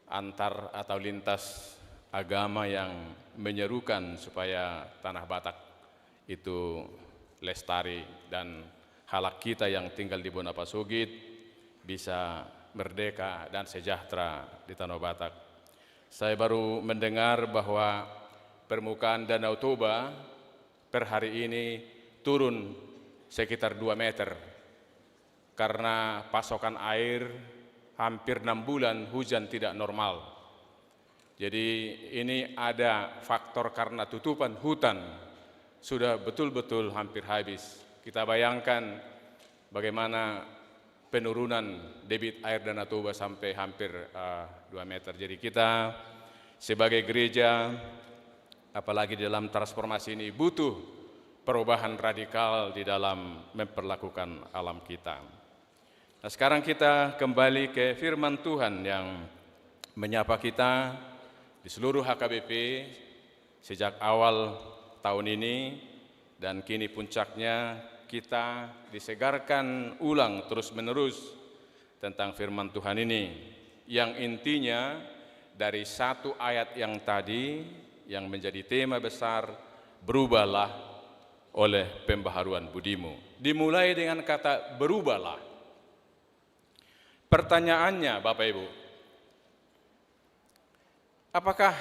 S12: antar atau lintas agama yang menyerukan supaya tanah Batak itu lestari dan halak kita yang tinggal di Bonapa Sugit bisa merdeka dan sejahtera di tanah Batak. Saya baru mendengar bahwa permukaan Danau Toba per hari ini turun sekitar 2 meter karena pasokan air hampir 6 bulan hujan tidak normal. Jadi ini ada faktor karena tutupan hutan sudah betul-betul hampir habis. Kita bayangkan bagaimana penurunan debit air Danau Toba sampai hampir 2 meter. Jadi kita sebagai gereja, apalagi di dalam transformasi ini butuh perubahan radikal di dalam memperlakukan alam kita. Nah, sekarang kita kembali ke firman Tuhan yang menyapa kita di seluruh HKBP sejak awal tahun ini, dan kini puncaknya kita disegarkan ulang terus-menerus tentang firman Tuhan ini, yang intinya dari satu ayat yang tadi yang menjadi tema besar, berubahlah oleh pembaharuan budimu. Dimulai dengan kata berubahlah. Pertanyaannya Bapak Ibu, apakah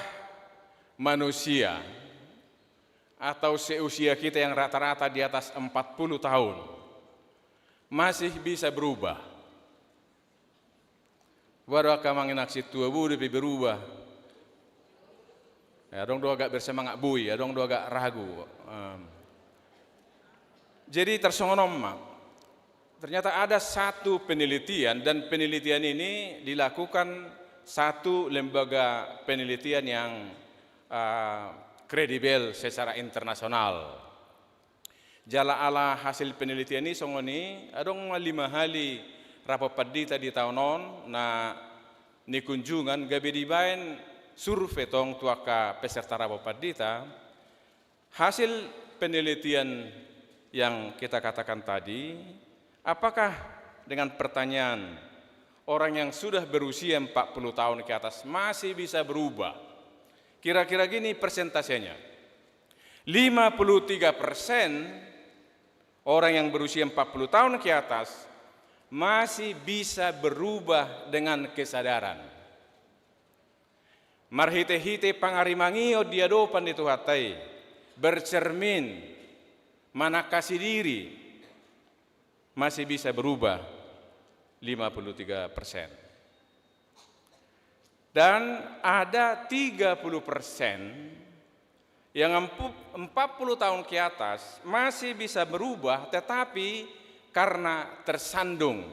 S12: manusia atau seusia kita yang rata-rata di atas 40 tahun masih bisa berubah? Baru akan mengenaksi tua budi berubah. Ya, dong do agak bersemangat bui, ya dong do agak ragu. Jadi tersongonom, ternyata ada satu penelitian, dan penelitian ini dilakukan satu lembaga penelitian yang kredibel secara internasional. Jala ala hasil penelitian ini songoni adong 5 hali rapapadita di tahunon na ni kunjungan gabe dibain survei tong tuaka peserta rapapadita. Hasil penelitian yang kita katakan tadi, apakah dengan pertanyaan orang yang sudah berusia 40 tahun ke atas masih bisa berubah? Kira-kira gini persentasenya, 53% orang yang berusia 40 tahun ke atas masih bisa berubah dengan kesadaran. Marhite-hite pangarimangio diadopan itu hatai, bercermin, manakasi diri, masih bisa berubah 53%. Dan ada 30% yang 40 tahun ke atas masih bisa berubah, tetapi karena tersandung,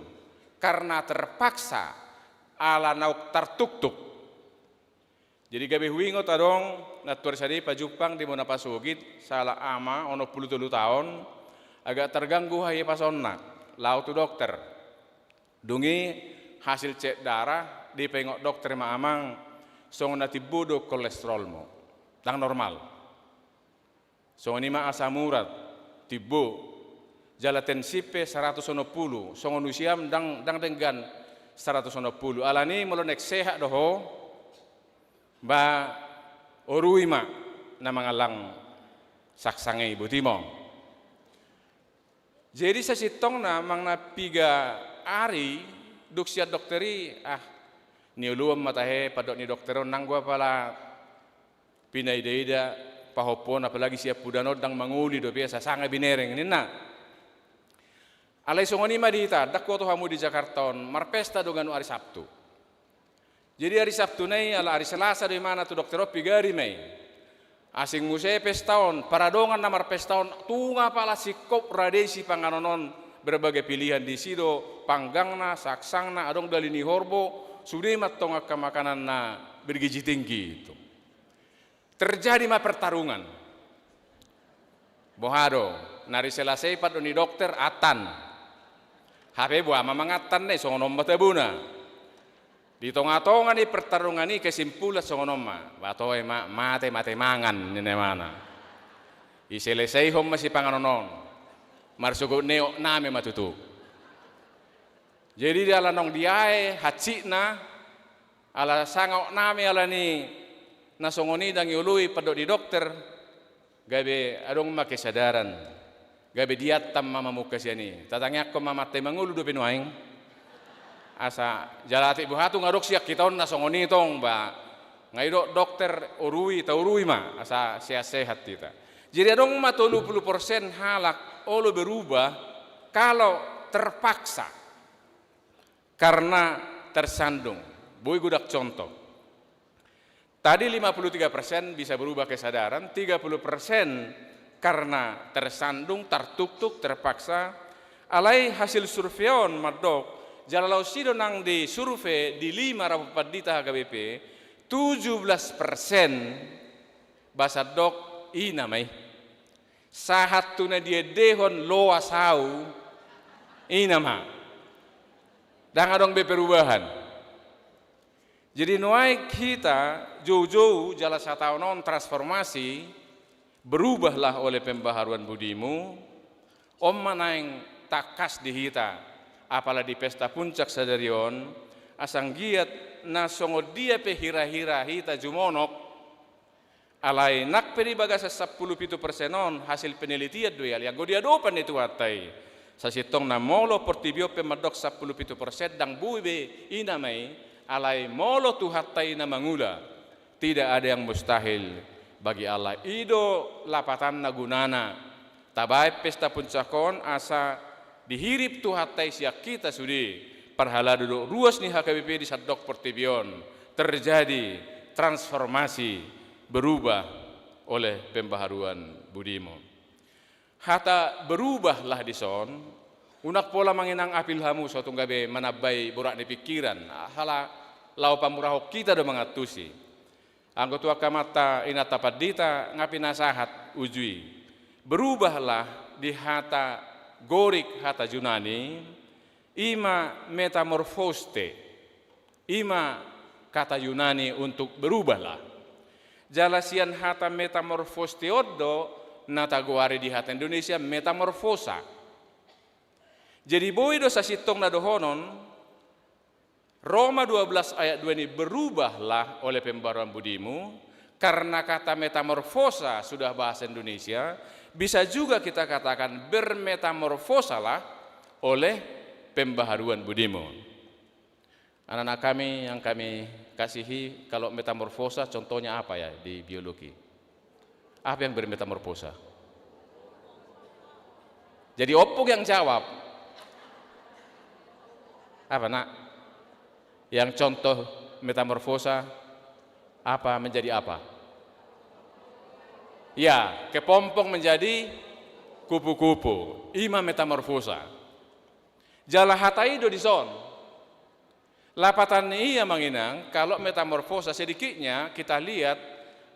S12: karena terpaksa, ala nauk tartuk-tuk. Jadi gabe huingo tadong natur sadi pajupang di mona pasugit salah ama ono 10 tahun agak terganggu hai pasonna lau tu dokter dungi hasil cek darah di pengok dokter maamang song nati bodo kolesterolmu dang normal song ni ma asam urat tibo jala tensipe 110 song usiam dang denggan 110 alani molonek sehat doho ba oruima na mangalang saksangay butimo. Jadi sa sitong na mga piga ari duksia dokteri niuluam matahe padok ni doktero nangwa pala pinaidaida pahopon apalagi siap pudanod dang manguli do biasa sanga binereng nina. Alay songoni madita dakko to hamu di Jakarta marpesta doganu ari Sabtu. Jadi hari Sabtu nai ala hari Selasa di mana tu doktero pigari mai. Asing musai pestaon paradongan namar pestaon tunga pala sikop radesi panganonon berbagai pilihan di sido panggangna saksangna adong dalini horbo sudemat tonga makanan na bergizi tinggi itu. Terjadi ma pertarungan. Bohado nari Selasa pat doni dokter atan. Habe buah mamangatan ne songonom batabuna. Di tonga-tonga ni pertarungan ni kesimpulan songonoma batoy mate mangan nene mana iselesai hom masih panganonon marsugo neo name matutu jadi ala nong diae hacina ala sangok name ala ni nasongoni dang yului padok di dokter gabe adong make sadaran gabe diatam mama mukasiani tatangnya ko mamate mangulu do benuaing asa jalati buhatu ngadok siak kitaon nasongoni tong ba ngaido dokter urui ma asa sehat kita. Jadi adong ma 30% halak olo berubah kalau terpaksa karena tersandung. Boy gudak contoh. Tadi 53% bisa berubah kesadaran, 30% karena tersandung, tertuktuk, terpaksa. Alai hasil surveion madok Jalalau sido nang di survei di 5 rapat dita HKBP, 17% basadok inamay. Sahat tu na dia dehon loa sau inama. Dan adong beperubahan. Jadi nuai kita jauh-jauh jala sataunon transformasi berubahlah oleh pembaharuan budimu. Om manaing takas di hita apalagi di pesta puncak sadarion asang giat na songo dia pe hira-hira hita jumonok alai nak peri bagasa 10% hasil penelitian do ya go dia dopan itu atai sasitong na molo portibio pemadok 17% dang buibe inamai alai molo tu hatai na mangula tidak ada yang mustahil bagi Allah ido lapatan na gunana tabai pesta puncakon asa dihirip tu hatai siak kita sudi parhala duduk ruas nih HKBP di sadok portibion terjadi transformasi berubah oleh pembaharuan budimu. Hata berubahlah di son, unak pola manginang apil hamu suatu gabe manabai borak di pikiran, hala lau pamurahok kita do mengatusi. Anggotua kamata inata padita ngapi nasahat ujui. Berubahlah di hata gorik hata Yunani, ima metamorfoste, ima kata Yunani untuk berubahlah. Jalasian hata metamorfosteodo nataguari di hata Indonesia metamorfosa. Jadi boy dosa sitong na dohonon Roma 12 ayat 2 ini berubahlah oleh pembaruan budimu karena kata metamorfosa sudah bahasa Indonesia bisa juga kita katakan bermetamorfosalah oleh pembaharuan budimu. Anak-anak kami yang kami kasihi, kalau metamorfosa contohnya apa ya di biologi? Apa yang bermetamorfosa? Jadi opuk yang jawab. Apa nak? Yang contoh metamorfosa apa menjadi apa? Ya, kepompong menjadi kupu-kupu. Ima metamorfosa. Jala hataido di son. Lapatan iya manginang, kalau metamorfosa sedikitnya kita lihat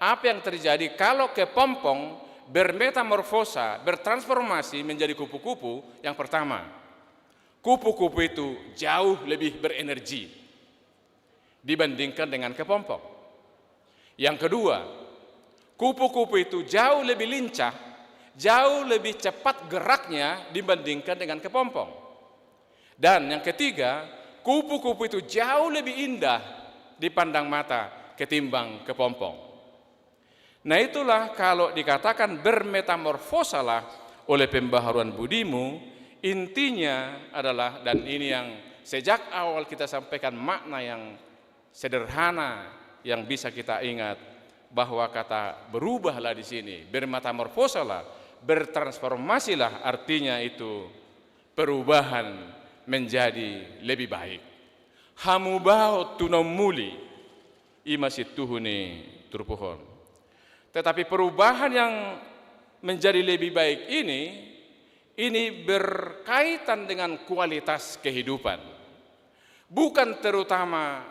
S12: apa yang terjadi kalau kepompong bermetamorfosa, bertransformasi menjadi kupu-kupu. Yang pertama, kupu-kupu itu jauh lebih berenergi dibandingkan dengan kepompong. Yang kedua, kupu-kupu itu jauh lebih lincah, jauh lebih cepat geraknya dibandingkan dengan kepompong. Dan yang ketiga, kupu-kupu itu jauh lebih indah dipandang mata ketimbang kepompong. Nah itulah kalau dikatakan bermetamorfosalah oleh pembaharuan budimu, intinya adalah, dan ini yang sejak awal kita sampaikan makna yang sederhana yang bisa kita ingat, bahwa kata berubahlah di sini, bermetamorfosalah, bertransformasilah, artinya itu perubahan menjadi lebih baik. Hamubao tunomuli imasit tuhuni turpuhon. Tetapi perubahan yang menjadi lebih baik ini berkaitan dengan kualitas kehidupan. Bukan terutama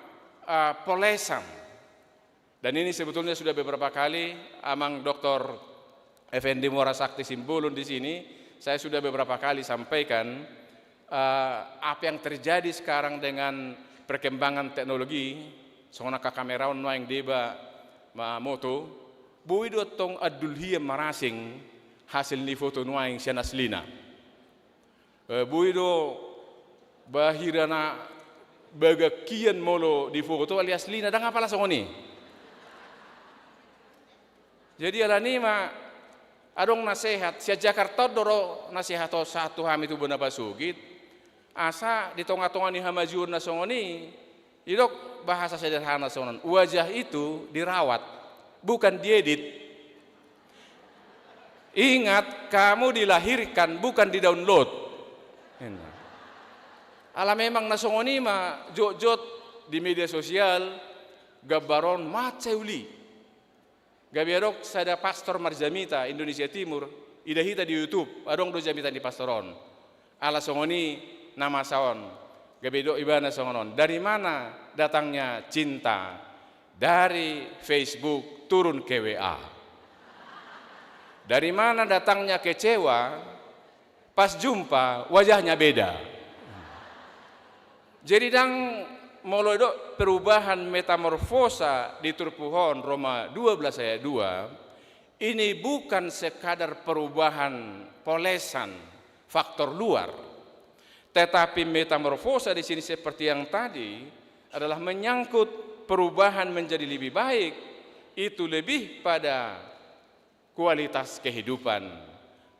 S12: polesan. Dan ini sebetulnya sudah beberapa kali amang Dr. Effendi Muara Sakti Simbolon di sini saya sudah beberapa kali sampaikan apa yang terjadi sekarang dengan perkembangan teknologi. Sona ka kameraon no yang deba ma moto buido tong adulhiya marasing hasil ni foto no yang siya naslina buido bahirana bagakian molo di foto alias lina dang apa langsung ni. Jadi alani ma adong nasihat sia Jakarta doro nasihat satu ham itu beuna basugit asa di tengah-tengah ni hamajur na songoni idok bahasa sederhana songon wajah itu dirawat bukan diedit. Ingat kamu dilahirkan bukan di-download. Ala memang na songoni ma jot-jot di media sosial gabaron maceuli gabiarok sada pastor Marjamita Indonesia Timur idahita di YouTube adong do jamita di pastoron ala songoni nama saon gabedo ibana songonon. Dari mana datangnya cinta? dari Facebook turun ke WA. Dari mana datangnya kecewa, pas jumpa wajahnya beda. Jadi dang mulai do perubahan metamorfosa di turpuhon Roma 12 ayat 2, ini bukan sekadar perubahan polesan faktor luar, tetapi metamorfosa di sini seperti yang tadi adalah menyangkut perubahan menjadi lebih baik, itu lebih pada kualitas kehidupan,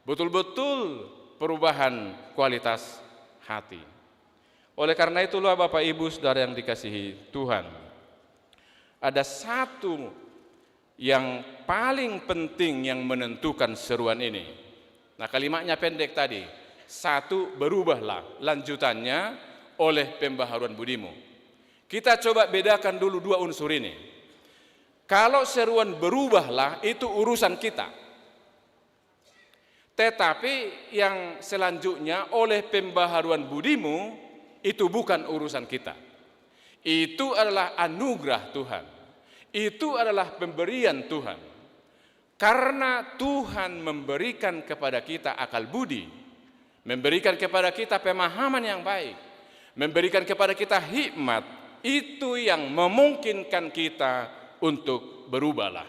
S12: betul-betul perubahan kualitas hati. Oleh karena itulah Bapak Ibu Saudara yang dikasihi Tuhan, ada satu yang paling penting yang menentukan seruan ini. Nah, kalimatnya pendek tadi, satu, berubahlah, lanjutannya oleh pembaharuan budimu. Kita coba bedakan dulu dua unsur ini. Kalau seruan berubahlah itu urusan kita. Tetapi yang selanjutnya oleh pembaharuan budimu itu bukan urusan kita. Itu adalah anugerah Tuhan. Itu adalah pemberian Tuhan. Karena Tuhan memberikan kepada kita akal budi, memberikan kepada kita pemahaman yang baik, memberikan kepada kita hikmat, itu yang memungkinkan kita untuk berubahlah.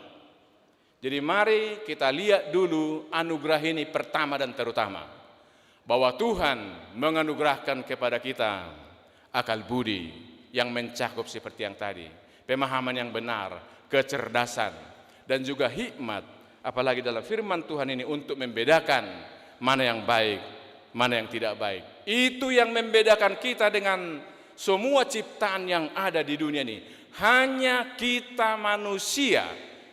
S12: Jadi mari kita lihat dulu anugerah ini pertama dan terutama, bahwa Tuhan menganugerahkan kepada kita akal budi yang mencakup seperti yang tadi, pemahaman yang benar, kecerdasan, dan juga hikmat, apalagi dalam firman Tuhan ini untuk membedakan mana yang baik, mana yang tidak baik. Itu yang membedakan kita dengan semua ciptaan yang ada di dunia ini. Hanya kita manusia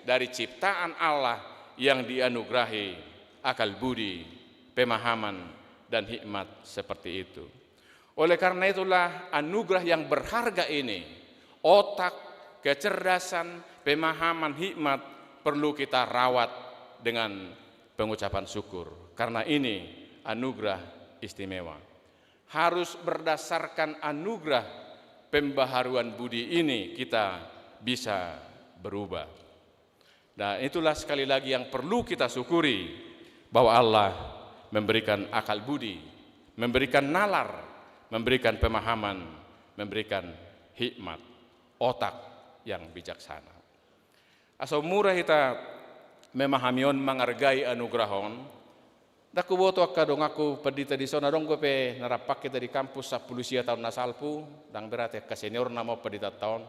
S12: dari ciptaan Allah yang dianugerahi akal budi, pemahaman, dan hikmat seperti itu. Oleh karena itulah anugerah yang berharga ini, otak, kecerdasan, pemahaman, hikmat, perlu kita rawat dengan pengucapan syukur. Karena ini anugerah istimewa. Harus berdasarkan anugerah pembaharuan budi ini kita bisa berubah. Nah, itulah sekali lagi yang perlu kita syukuri, bahwa Allah memberikan akal budi, memberikan nalar, memberikan pemahaman, memberikan hikmat, otak yang bijaksana. Asal murah kita memahamion menghargai anugerahon. Daku boto akadong aku pedita di sana dong pe narapak kita di kampus 10 tahun nasalpu dang berarti ke senior namo pedita tahun.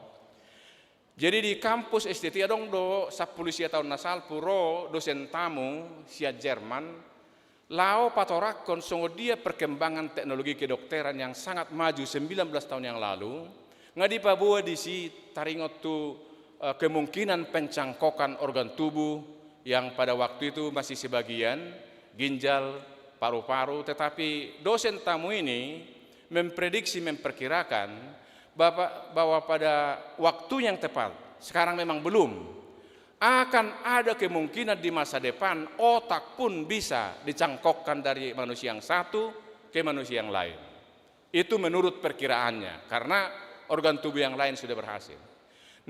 S12: Jadi di kampus STT dong do 10 tahun nasalpu ro dosen tamu sia Jerman lao patorakon songo dia perkembangan teknologi kedokteran yang sangat maju 19 tahun yang lalu ngadi pabuah di si taringot tu kemungkinan pencangkokan organ tubuh yang pada waktu itu masih sebagian ginjal, paru-paru, tetapi dosen tamu ini memprediksi, memperkirakan bahwa pada waktu yang tepat, sekarang memang belum, akan ada kemungkinan di masa depan otak pun bisa dicangkokkan dari manusia yang satu ke manusia yang lain. Itu menurut perkiraannya, karena organ tubuh yang lain sudah berhasil.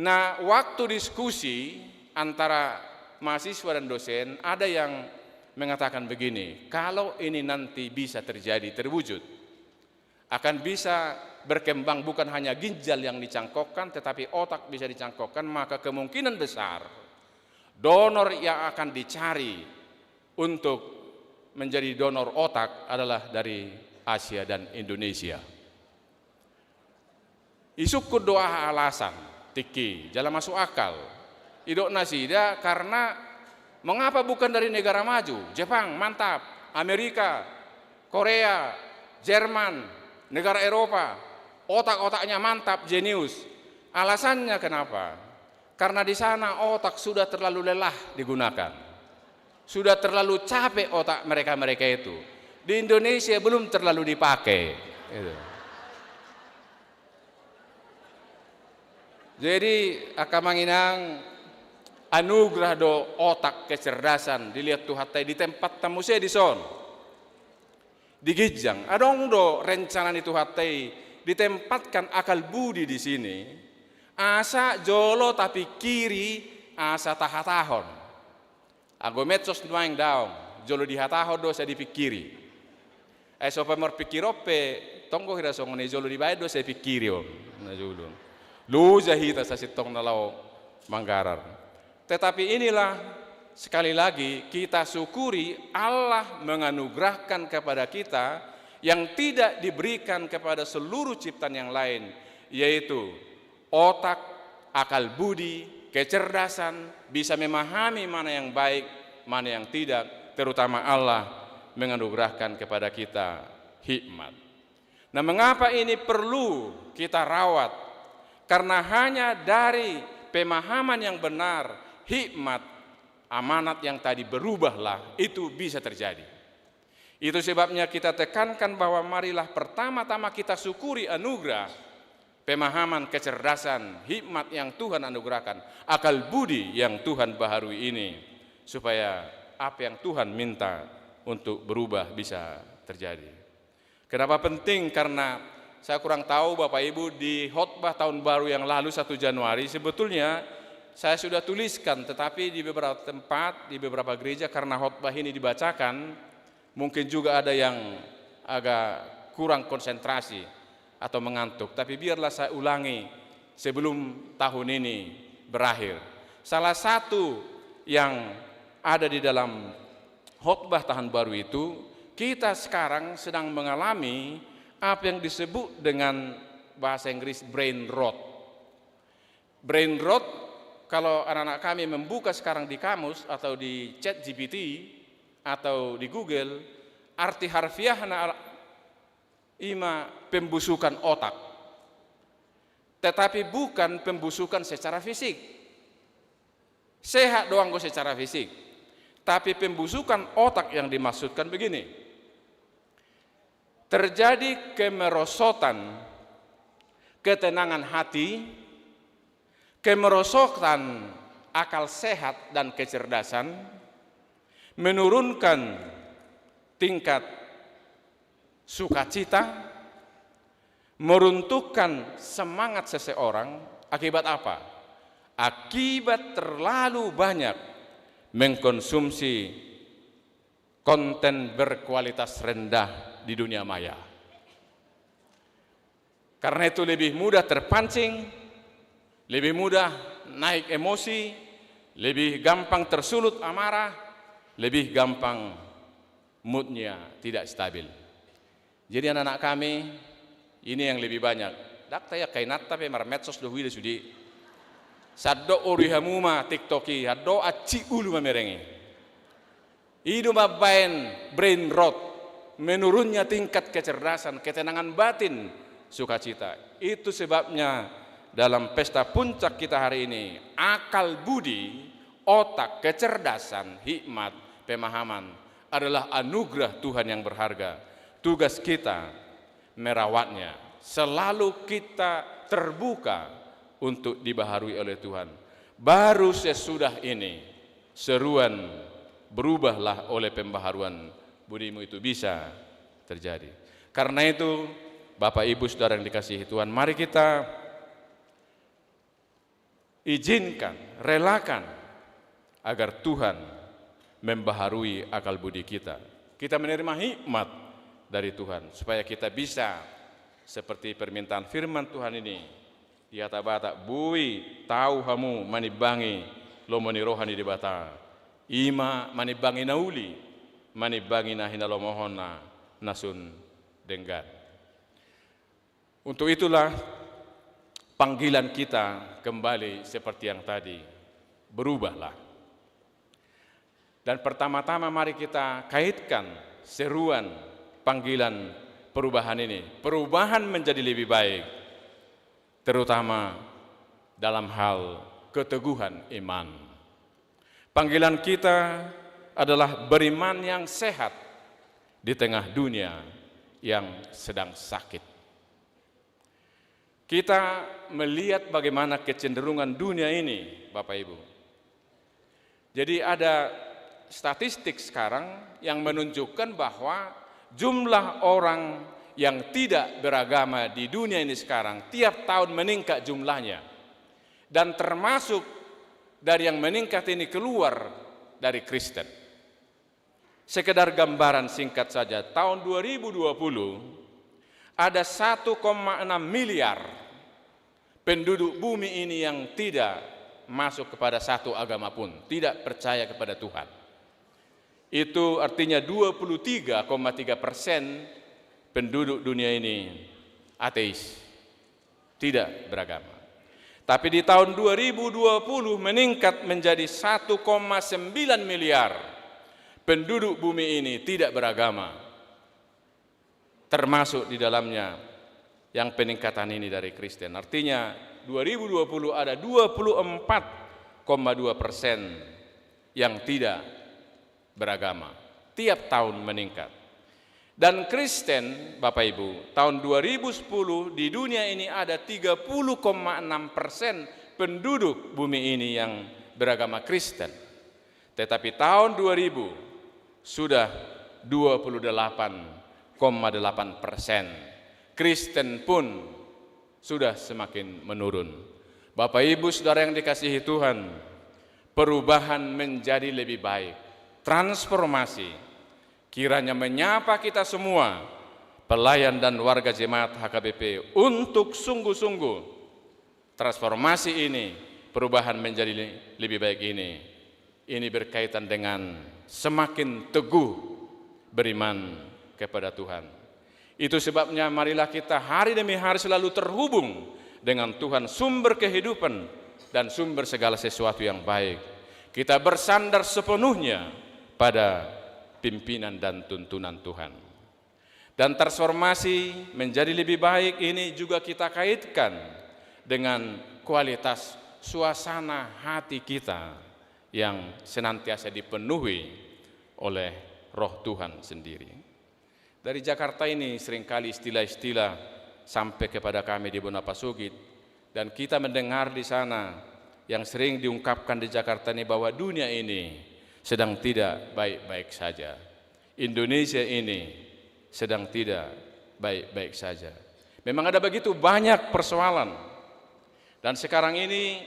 S12: Nah, waktu diskusi antara mahasiswa dan dosen, ada yang mengatakan begini, kalau ini nanti bisa terjadi, terwujud, akan bisa berkembang bukan hanya ginjal yang dicangkokkan, tetapi otak bisa dicangkokkan, maka kemungkinan besar donor yang akan dicari untuk menjadi donor otak adalah dari Asia dan Indonesia. Isuk doa alasan, tiki, jalan masuk akal, idok nasida karena mengapa bukan dari negara maju? Jepang, mantap. Amerika, Korea, Jerman, negara Eropa, otak-otaknya mantap, jenius. Alasannya kenapa? Karena di sana otak sudah terlalu lelah digunakan. Sudah terlalu capek otak mereka-mereka itu. Di Indonesia belum terlalu dipakai. Jadi, akamanginang anugerah do otak kecerdasan dilihat Tuhan di tempat tamu saya di son di Gijang adong do rencana itu Tuhan ditempatkan akal budi di sini Asa jolo tapi kiri asa tahatahon. Ago medsos nuang daong, jolo di hatahon dosa dipikiri. Sopa merpikir ope, tonggo hira songone jolo di bae dosa dipikiri om. Na jolo. Lu jahita sa sitong nalau Manggarar. Tetapi inilah sekali lagi kita syukuri Allah menganugerahkan kepada kita yang tidak diberikan kepada seluruh ciptaan yang lain, yaitu otak, akal budi, kecerdasan, bisa memahami mana yang baik, mana yang tidak, terutama Allah menganugerahkan kepada kita hikmat. Nah, mengapa ini perlu kita rawat? Karena hanya dari pemahaman yang benar, hikmat, amanat yang tadi berubahlah, itu bisa terjadi. Itu sebabnya kita tekankan bahwa marilah pertama-tama kita syukuri anugerah, pemahaman, kecerdasan, hikmat yang Tuhan anugerahkan, akal budi yang Tuhan baharui ini, supaya apa yang Tuhan minta untuk berubah bisa terjadi. Kenapa penting? Karena saya kurang tahu Bapak Ibu, di khotbah tahun baru yang lalu 1 Januari sebetulnya saya sudah tuliskan, tetapi di beberapa tempat, di beberapa gereja karena khotbah ini dibacakan, mungkin juga ada yang agak kurang konsentrasi atau mengantuk. Tapi biarlah saya ulangi sebelum tahun ini berakhir. Salah satu yang ada di dalam khotbah tahun baru itu, kita sekarang sedang mengalami apa yang disebut dengan bahasa Inggris brain rot. Brain rot, kalau anak-anak kami membuka sekarang di kamus atau di ChatGPT atau di Google, arti harfiahna ima pembusukan otak, tetapi bukan pembusukan secara fisik. Sehat doang kok secara fisik, tapi pembusukan otak yang dimaksudkan begini: terjadi kemerosotan ketenangan hati, kemerosotan akal sehat dan kecerdasan, menurunkan tingkat sukacita, meruntuhkan semangat seseorang. Akibat apa? Akibat terlalu banyak mengkonsumsi konten berkualitas rendah di dunia maya. Karena itu lebih mudah terpancing, lebih mudah naik emosi, lebih gampang tersulut amarah, lebih gampang moodnya tidak stabil. Jadi anak-anak kami ini yang lebih banyak. Dakta ya kainat tapi marmetsos do wile sudi. Saddo orihamuma tiktoki, haddo aci ulu mamerengi. Idu mabain brain rot, menurunnya tingkat kecerdasan, ketenangan batin, sukacita. Itu sebabnya dalam pesta puncak kita hari ini, akal budi, otak, kecerdasan, hikmat, pemahaman adalah anugerah Tuhan yang berharga. Tugas kita merawatnya. Selalu kita terbuka untuk dibaharui oleh Tuhan. Baru sesudah ini, seruan berubahlah oleh pembaharuan budimu itu bisa terjadi. Karena itu, Bapak Ibu Saudara yang dikasihi Tuhan, mari kita izinkan, relakan agar Tuhan membaharui akal budi kita. Kita menerima hikmat dari Tuhan supaya kita bisa seperti permintaan firman Tuhan ini. Ya tabata bui tahu hamu manibangi lo mani rohani di bata. Ima manibangi nauli, manibangi nahina lo mohona nasun denggan. Untuk itulah panggilan kita kembali seperti yang tadi, berubahlah. Dan pertama-tama mari kita kaitkan seruan panggilan perubahan ini. Perubahan menjadi lebih baik, terutama dalam hal keteguhan iman. Panggilan kita adalah beriman yang sehat di tengah dunia yang sedang sakit. Kita melihat bagaimana kecenderungan dunia ini, Bapak Ibu. Jadi ada statistik sekarang yang menunjukkan bahwa jumlah orang yang tidak beragama di dunia ini sekarang tiap tahun meningkat jumlahnya. dan termasuk dari yang meningkat ini keluar dari Kristen. Sekedar gambaran singkat saja, tahun 2020 ada 1,6 miliar penduduk bumi ini yang tidak masuk kepada satu agama pun, tidak percaya kepada Tuhan. Itu artinya 23,3% penduduk dunia ini ateis, tidak beragama. Tapi di tahun 2020 meningkat menjadi 1,9 miliar penduduk bumi ini tidak beragama, termasuk di dalamnya yang peningkatan ini dari Kristen. Artinya 2020 ada 24,2% yang tidak beragama, tiap tahun meningkat. Dan Kristen, Bapak Ibu, tahun 2010 di dunia ini ada 30,6% penduduk bumi ini yang beragama Kristen. Tetapi tahun 2000 sudah 28,8%. Kristen pun sudah semakin menurun. Bapak Ibu Saudara yang dikasihi Tuhan, perubahan menjadi lebih baik. Transformasi kiranya menyapa kita semua, pelayan dan warga jemaat HKBP, untuk sungguh-sungguh transformasi ini, perubahan menjadi lebih baik ini. Ini berkaitan dengan semakin teguh beriman kepada Tuhan. Itu sebabnya marilah kita hari demi hari selalu terhubung dengan Tuhan, sumber kehidupan dan sumber segala sesuatu yang baik. Kita bersandar sepenuhnya pada pimpinan dan tuntunan Tuhan. Dan transformasi menjadi lebih baik ini juga kita kaitkan dengan kualitas suasana hati kita yang senantiasa dipenuhi oleh Roh Tuhan sendiri. Dari Jakarta ini seringkali istilah-istilah sampai kepada kami di Bonapasugit, dan kita mendengar di sana yang sering diungkapkan di Jakarta ini bahwa dunia ini sedang tidak baik-baik saja. Indonesia ini sedang tidak baik-baik saja. Memang ada begitu banyak persoalan. Dan sekarang ini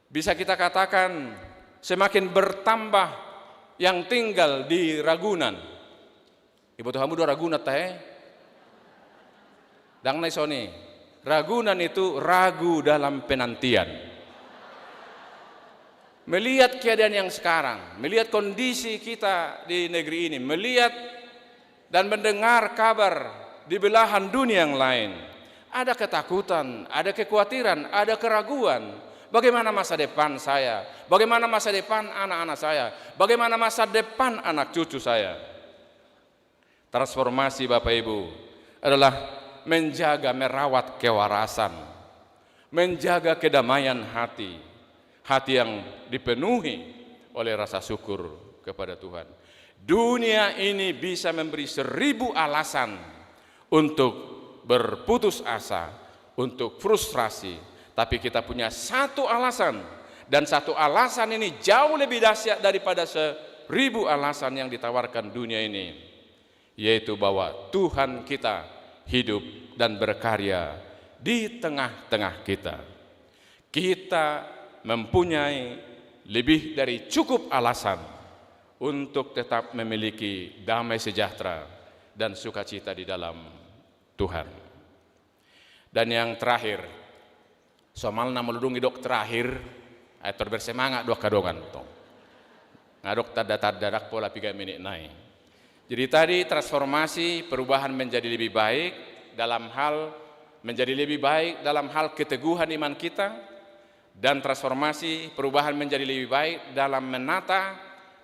S12: bisa kita katakan semakin bertambah yang tinggal di Ragunan. Ibu Tuhan muda Ragunan teh. Dang naisoni. Ragunan itu ragu dalam penantian. Melihat keadaan yang sekarang, melihat kondisi kita di negeri ini, melihat dan mendengar kabar di belahan dunia yang lain, ada ketakutan, ada kekhawatiran, ada keraguan. Bagaimana masa depan saya? Bagaimana masa depan anak-anak saya? Bagaimana masa depan anak cucu saya? Transformasi Bapak Ibu adalah menjaga, merawat kewarasan, menjaga kedamaian hati, hati yang dipenuhi oleh rasa syukur kepada Tuhan. Dunia ini bisa memberi 1000 alasan untuk berputus asa, untuk frustrasi, tapi kita punya satu alasan, dan satu alasan ini jauh lebih dahsyat daripada 1000 alasan yang ditawarkan dunia ini, yaitu bahwa Tuhan kita hidup dan berkarya di tengah-tengah kita. Kita mempunyai lebih dari cukup alasan untuk tetap memiliki damai sejahtera dan sukacita di dalam Tuhan. Dan yang terakhir, somalna meludungi dok terakhir, atau bersemangat dua kadongan tong. Ngadok tada-tada pola 3 menit naik. Jadi tadi transformasi, perubahan menjadi lebih baik dalam hal keteguhan iman kita, dan transformasi perubahan menjadi lebih baik dalam menata,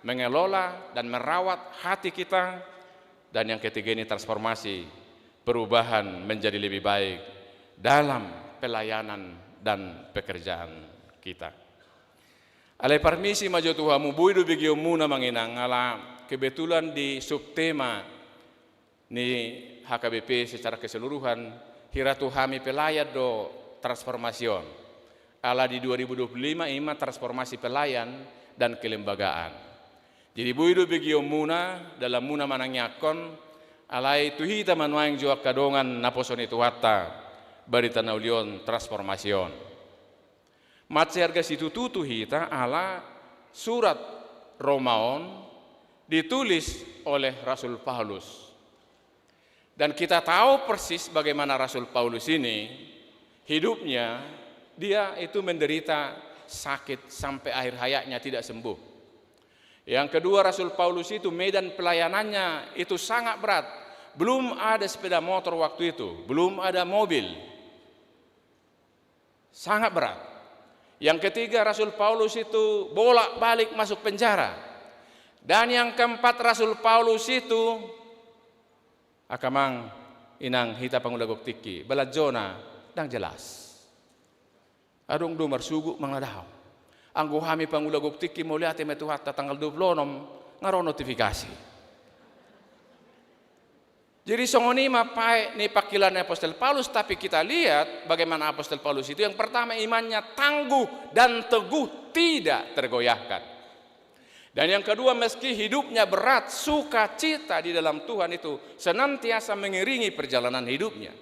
S12: mengelola dan merawat hati kita, dan yang ketiga ini transformasi perubahan menjadi lebih baik dalam pelayanan dan pekerjaan kita. Alai permisi maju Tuhamu buidu bigio muna manginang ala kebetulan di subtema ni HKBP secara keseluruhan hiratu hami pelayat do transformasion. Ala di 2025 ima transformasi pelayan dan kelembagaan. Jadi buidu bigio muna dalam muna manangyakon alai tuhita manuang jua kadongan naposoni tuhatta barita naulion transformasion. Matserga situ tutu hita ala surat Romaon ditulis oleh Rasul Paulus. Dan kita tahu persis bagaimana Rasul Paulus ini hidupnya, dia itu menderita sakit sampai akhir hayatnya tidak sembuh. Yang kedua, Rasul Paulus itu medan pelayanannya itu sangat berat. Belum ada sepeda motor waktu itu, belum ada mobil. Sangat berat. Yang ketiga, Rasul Paulus itu bolak-balik masuk penjara. Dan yang keempat, Rasul Paulus itu akamang inang hita pangulagok tiki balajona dang jelas. Adong dumar sugu mangadaw. Ang guhami pangulagok tiki muliate metuhata tanggal 26 ngaro notifikasi. Jadi songoni mapai ni pakilan Apostol Paulus, tapi kita lihat bagaimana Apostol Paulus itu. Yang pertama, imannya tangguh dan teguh, tidak tergoyahkan. Dan yang kedua, meski hidupnya berat, sukacita di dalam Tuhan itu senantiasa mengiringi perjalanan hidupnya.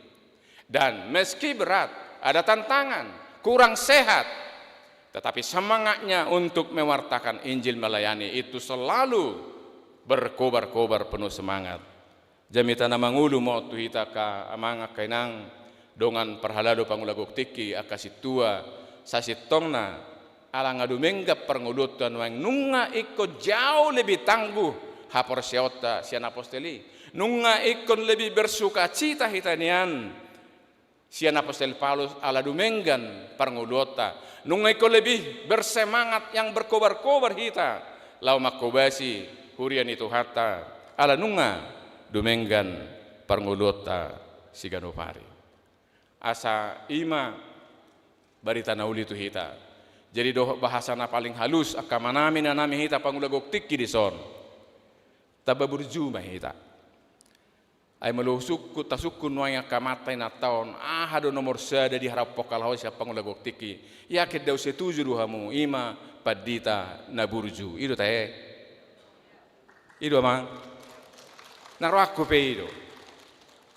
S12: Dan meski berat, ada tantangan, kurang sehat, tetapi semangatnya untuk mewartakan Injil, melayani itu selalu berkobar-kobar penuh semangat. Jamita na mangulu mo tuhita ka amanga kainang dongan perhalado pangulagok tiki akasitua sasitong na alang adumenggap pangulutan wang nunga ikut jauh lebih tangguh hapor siota sian apostoli nunga ikon lebih bersuka cita hitanian sian apostol Paulus ala dumenggan pangulota nunga ikon lebih bersemangat yang berkobar-kobar hita lau makobasi hurian itu hatta ala nunga dumenggan pangulota si ganopari asa ima barita nauli tu hita. Jadi doh bahasana paling halus akamanami nanami hita pangulagok tiki di son tababurju mah hita ay malusuk tasukun waya kamatay na taon ahado nomor sada di harap pokal hawa siya pangulagok tiki yakit daw setuju duhamu ima padita naburju ido tae ido mang naro aku pe ido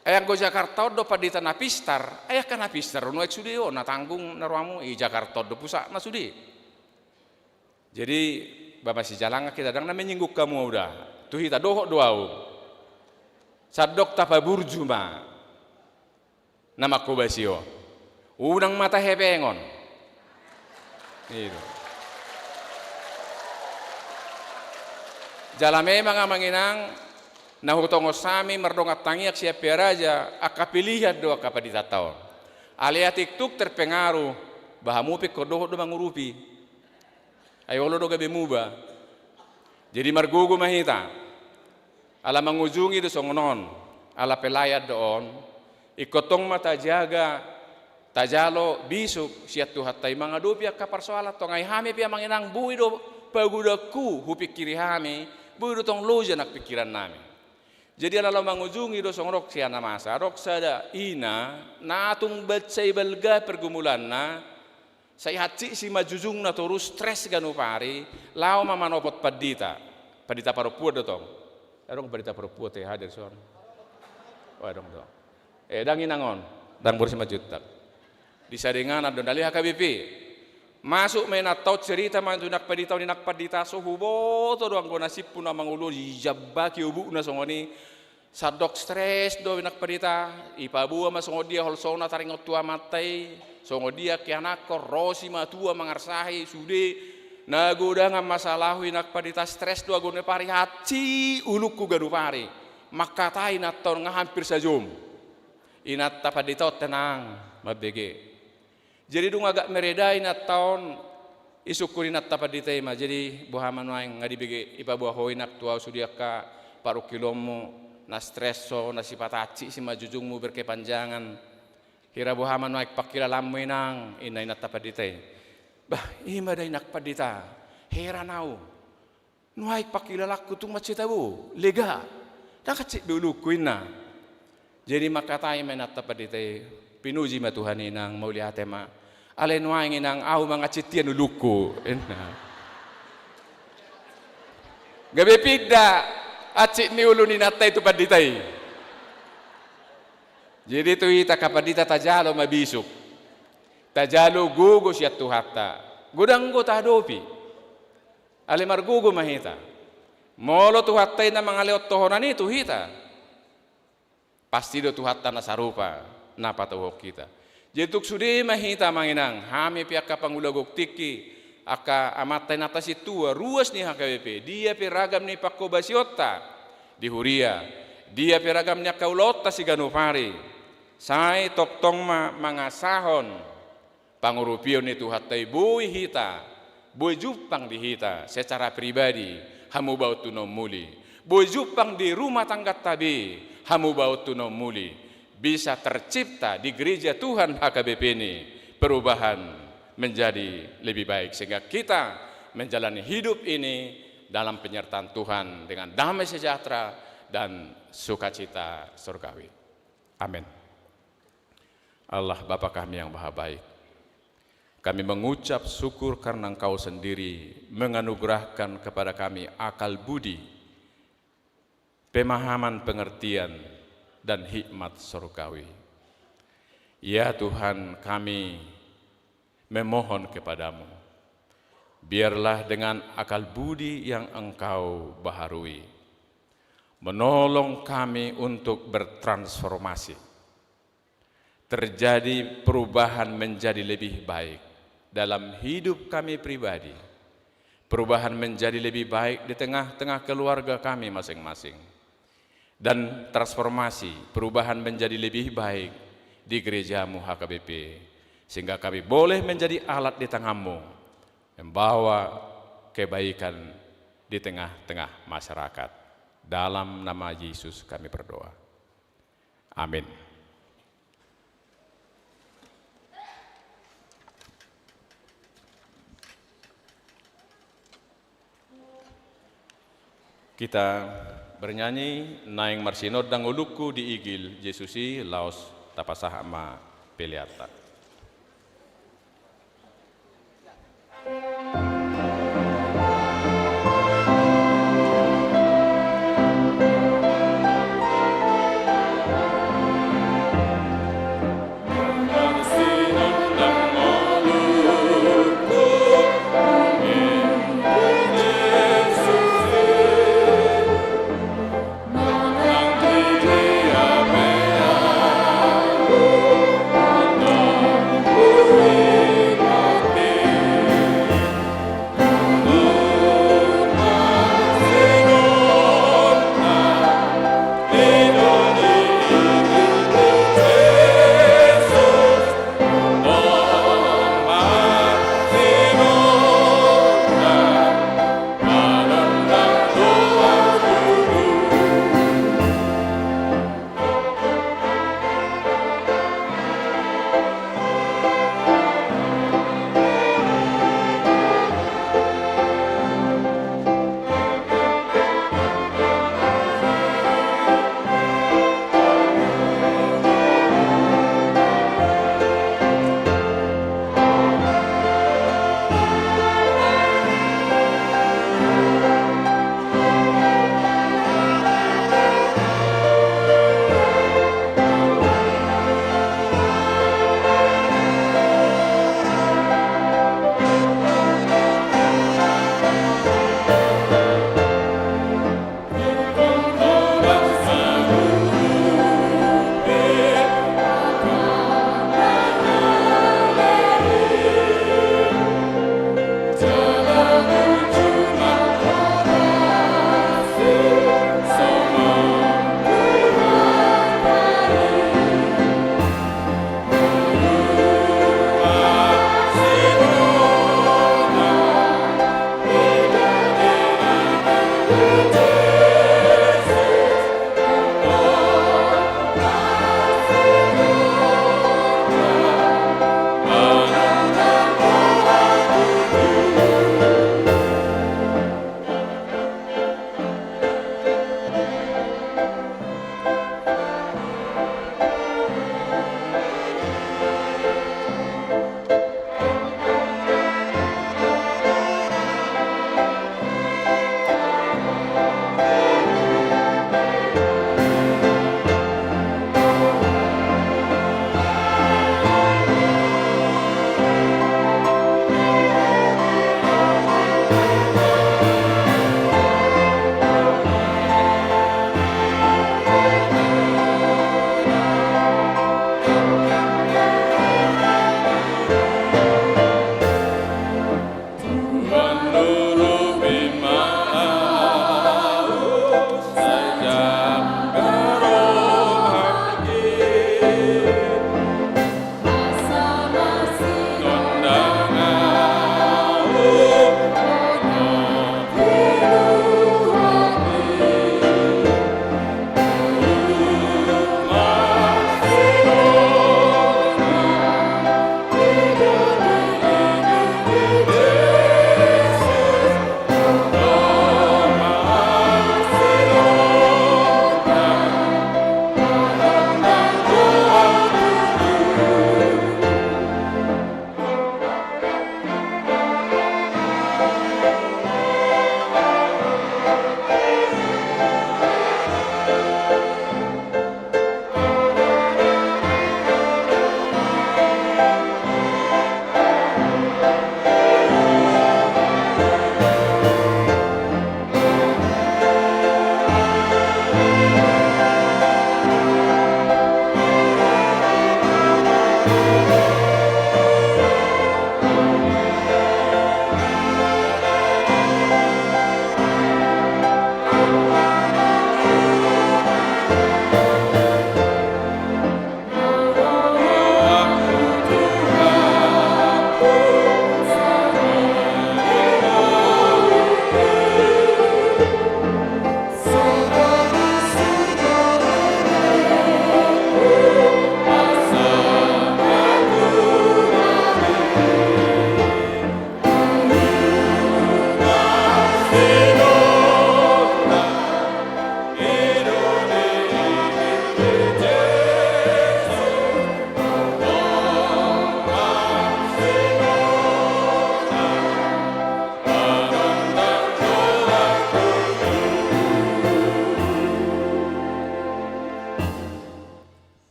S12: ayang go Jakarta do padita napistar ayak kan napistar no eksudio na tanggung naruamu i Jakarta do pusat na sudi. Jadi bapak si jalanga kita dang na menyingguk kamu udah tuh hita dohok doau sadok tapa burjuma nama ko basio udang mata hepengon itu jalame mga manginang nahutongo sami merdongat tangiak siapa raja akapilihat doa kapadita taon alia tiktuk terpengaruh bahamupi kodoh do mangurupi ayo lo do gabe muba jadi margugu mahita ala mangujungi do songonon ala pelayat doon ikotong mata jaga tajalo bisuk siat tuhatai mangadupi akaparsoalat tong ay hami pia manginang bui do pagudaku hupikiri hami bui do tong loja nak pikiran nami. Jadi ala mangujungi do songrok siana masa rok sada ina natung batsay balga pergumulan na say hatsi si majujung na turus stres ganupari lao mamanopot padita parupua do tong erong padita parupua te hadir son wadong do dang inangon dang borsi majutak disadengan adon dali HKBP masuk menatau cerita mantunak padita so hubo to doang gona sipun amang ulo jabaki ubu na songoni sadok stres do nak padita ipabua masongodia holsona taringot tua matai songodia kianak rosi matua mangarsahi sude nagoda ngam masalahu nak padita stres do agone pari haci ulukku gadu pari makatai naton ngahampir sajum inat tapadita tenang mabege. Jadi dung agak meredai na tahun isukuri na tapadita ima. Jadi buhaman waing ngadibige ipabuah hoi nak tua sudiaka paru kilomu na streso na sipataci si majujungmu berkepanjangan. Hira buhaman waing pakila lamoy nang inay na tapadita. Bah ima day nakpadita. Hera nau. Nuhay pakila laku tung macitabu lega. Nakacik dulu kuina. Jadi makatay may na tapadita. Pinuji ma Tuhan inang mauliate ma alen waing inang au mga citian uluku gabe pigda acik ni ulu ni natai tu paditai jadi tu ita kapadita tajalo mabisuk Tajalu gugu siya tuhata. Gudang go tahdopi. Alimar gugu mahita. Molo tuhatay na mga leot tohonan itu hita. Pasti do tuhatta na sarupa na patuhok kita. Jituk sudi mahita manginang hami pihak kapangulagok tiki aka amatay natasi tua ruas ni HKBP. Dia piragam ni pakobasiota di Huria. Dia piragam ni kaulota si Ganupari. Sai toktong mga sahon pangurupio ni tuhatay buhi hita. Buhi jupang di hita secara pribadi hamu bau tunom muli. Buhi jupang di rumah tangga tabi hamu bau tunom muli. Bisa tercipta di gereja Tuhan HKBP ini perubahan menjadi lebih baik sehingga kita menjalani hidup ini dalam penyertaan Tuhan dengan damai sejahtera dan sukacita surgawi. Amin. Allah Bapa kami yang Maha Baik, kami mengucap syukur karena Engkau sendiri menganugerahkan kepada kami akal budi, pemahaman pengertian, dan hikmat surgawi. Ya Tuhan, kami memohon kepadamu, biarlah dengan akal budi yang Engkau baharui, menolong kami untuk bertransformasi, terjadi perubahan menjadi lebih baik dalam hidup kami pribadi, perubahan menjadi lebih baik di tengah-tengah keluarga kami masing-masing, dan transformasi perubahan menjadi lebih baik di gerejamu HKBP, sehingga kami boleh menjadi alat di tanganmu membawa kebaikan di tengah-tengah masyarakat. Dalam nama Yesus kami berdoa. Amin. Kita bernyanyi naing marsinod dang uluku di igil Yesusi laos tapasah ama peliata.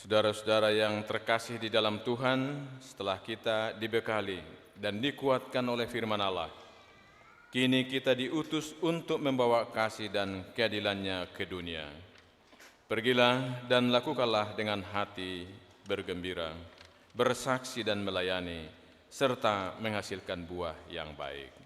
S12: Saudara-saudara yang terkasih di dalam Tuhan, setelah kita dibekali dan dikuatkan oleh firman Allah, kini kita diutus untuk membawa kasih dan keadilannya ke dunia. Pergilah dan lakukanlah dengan hati bergembira, bersaksi dan melayani, serta menghasilkan buah yang baik.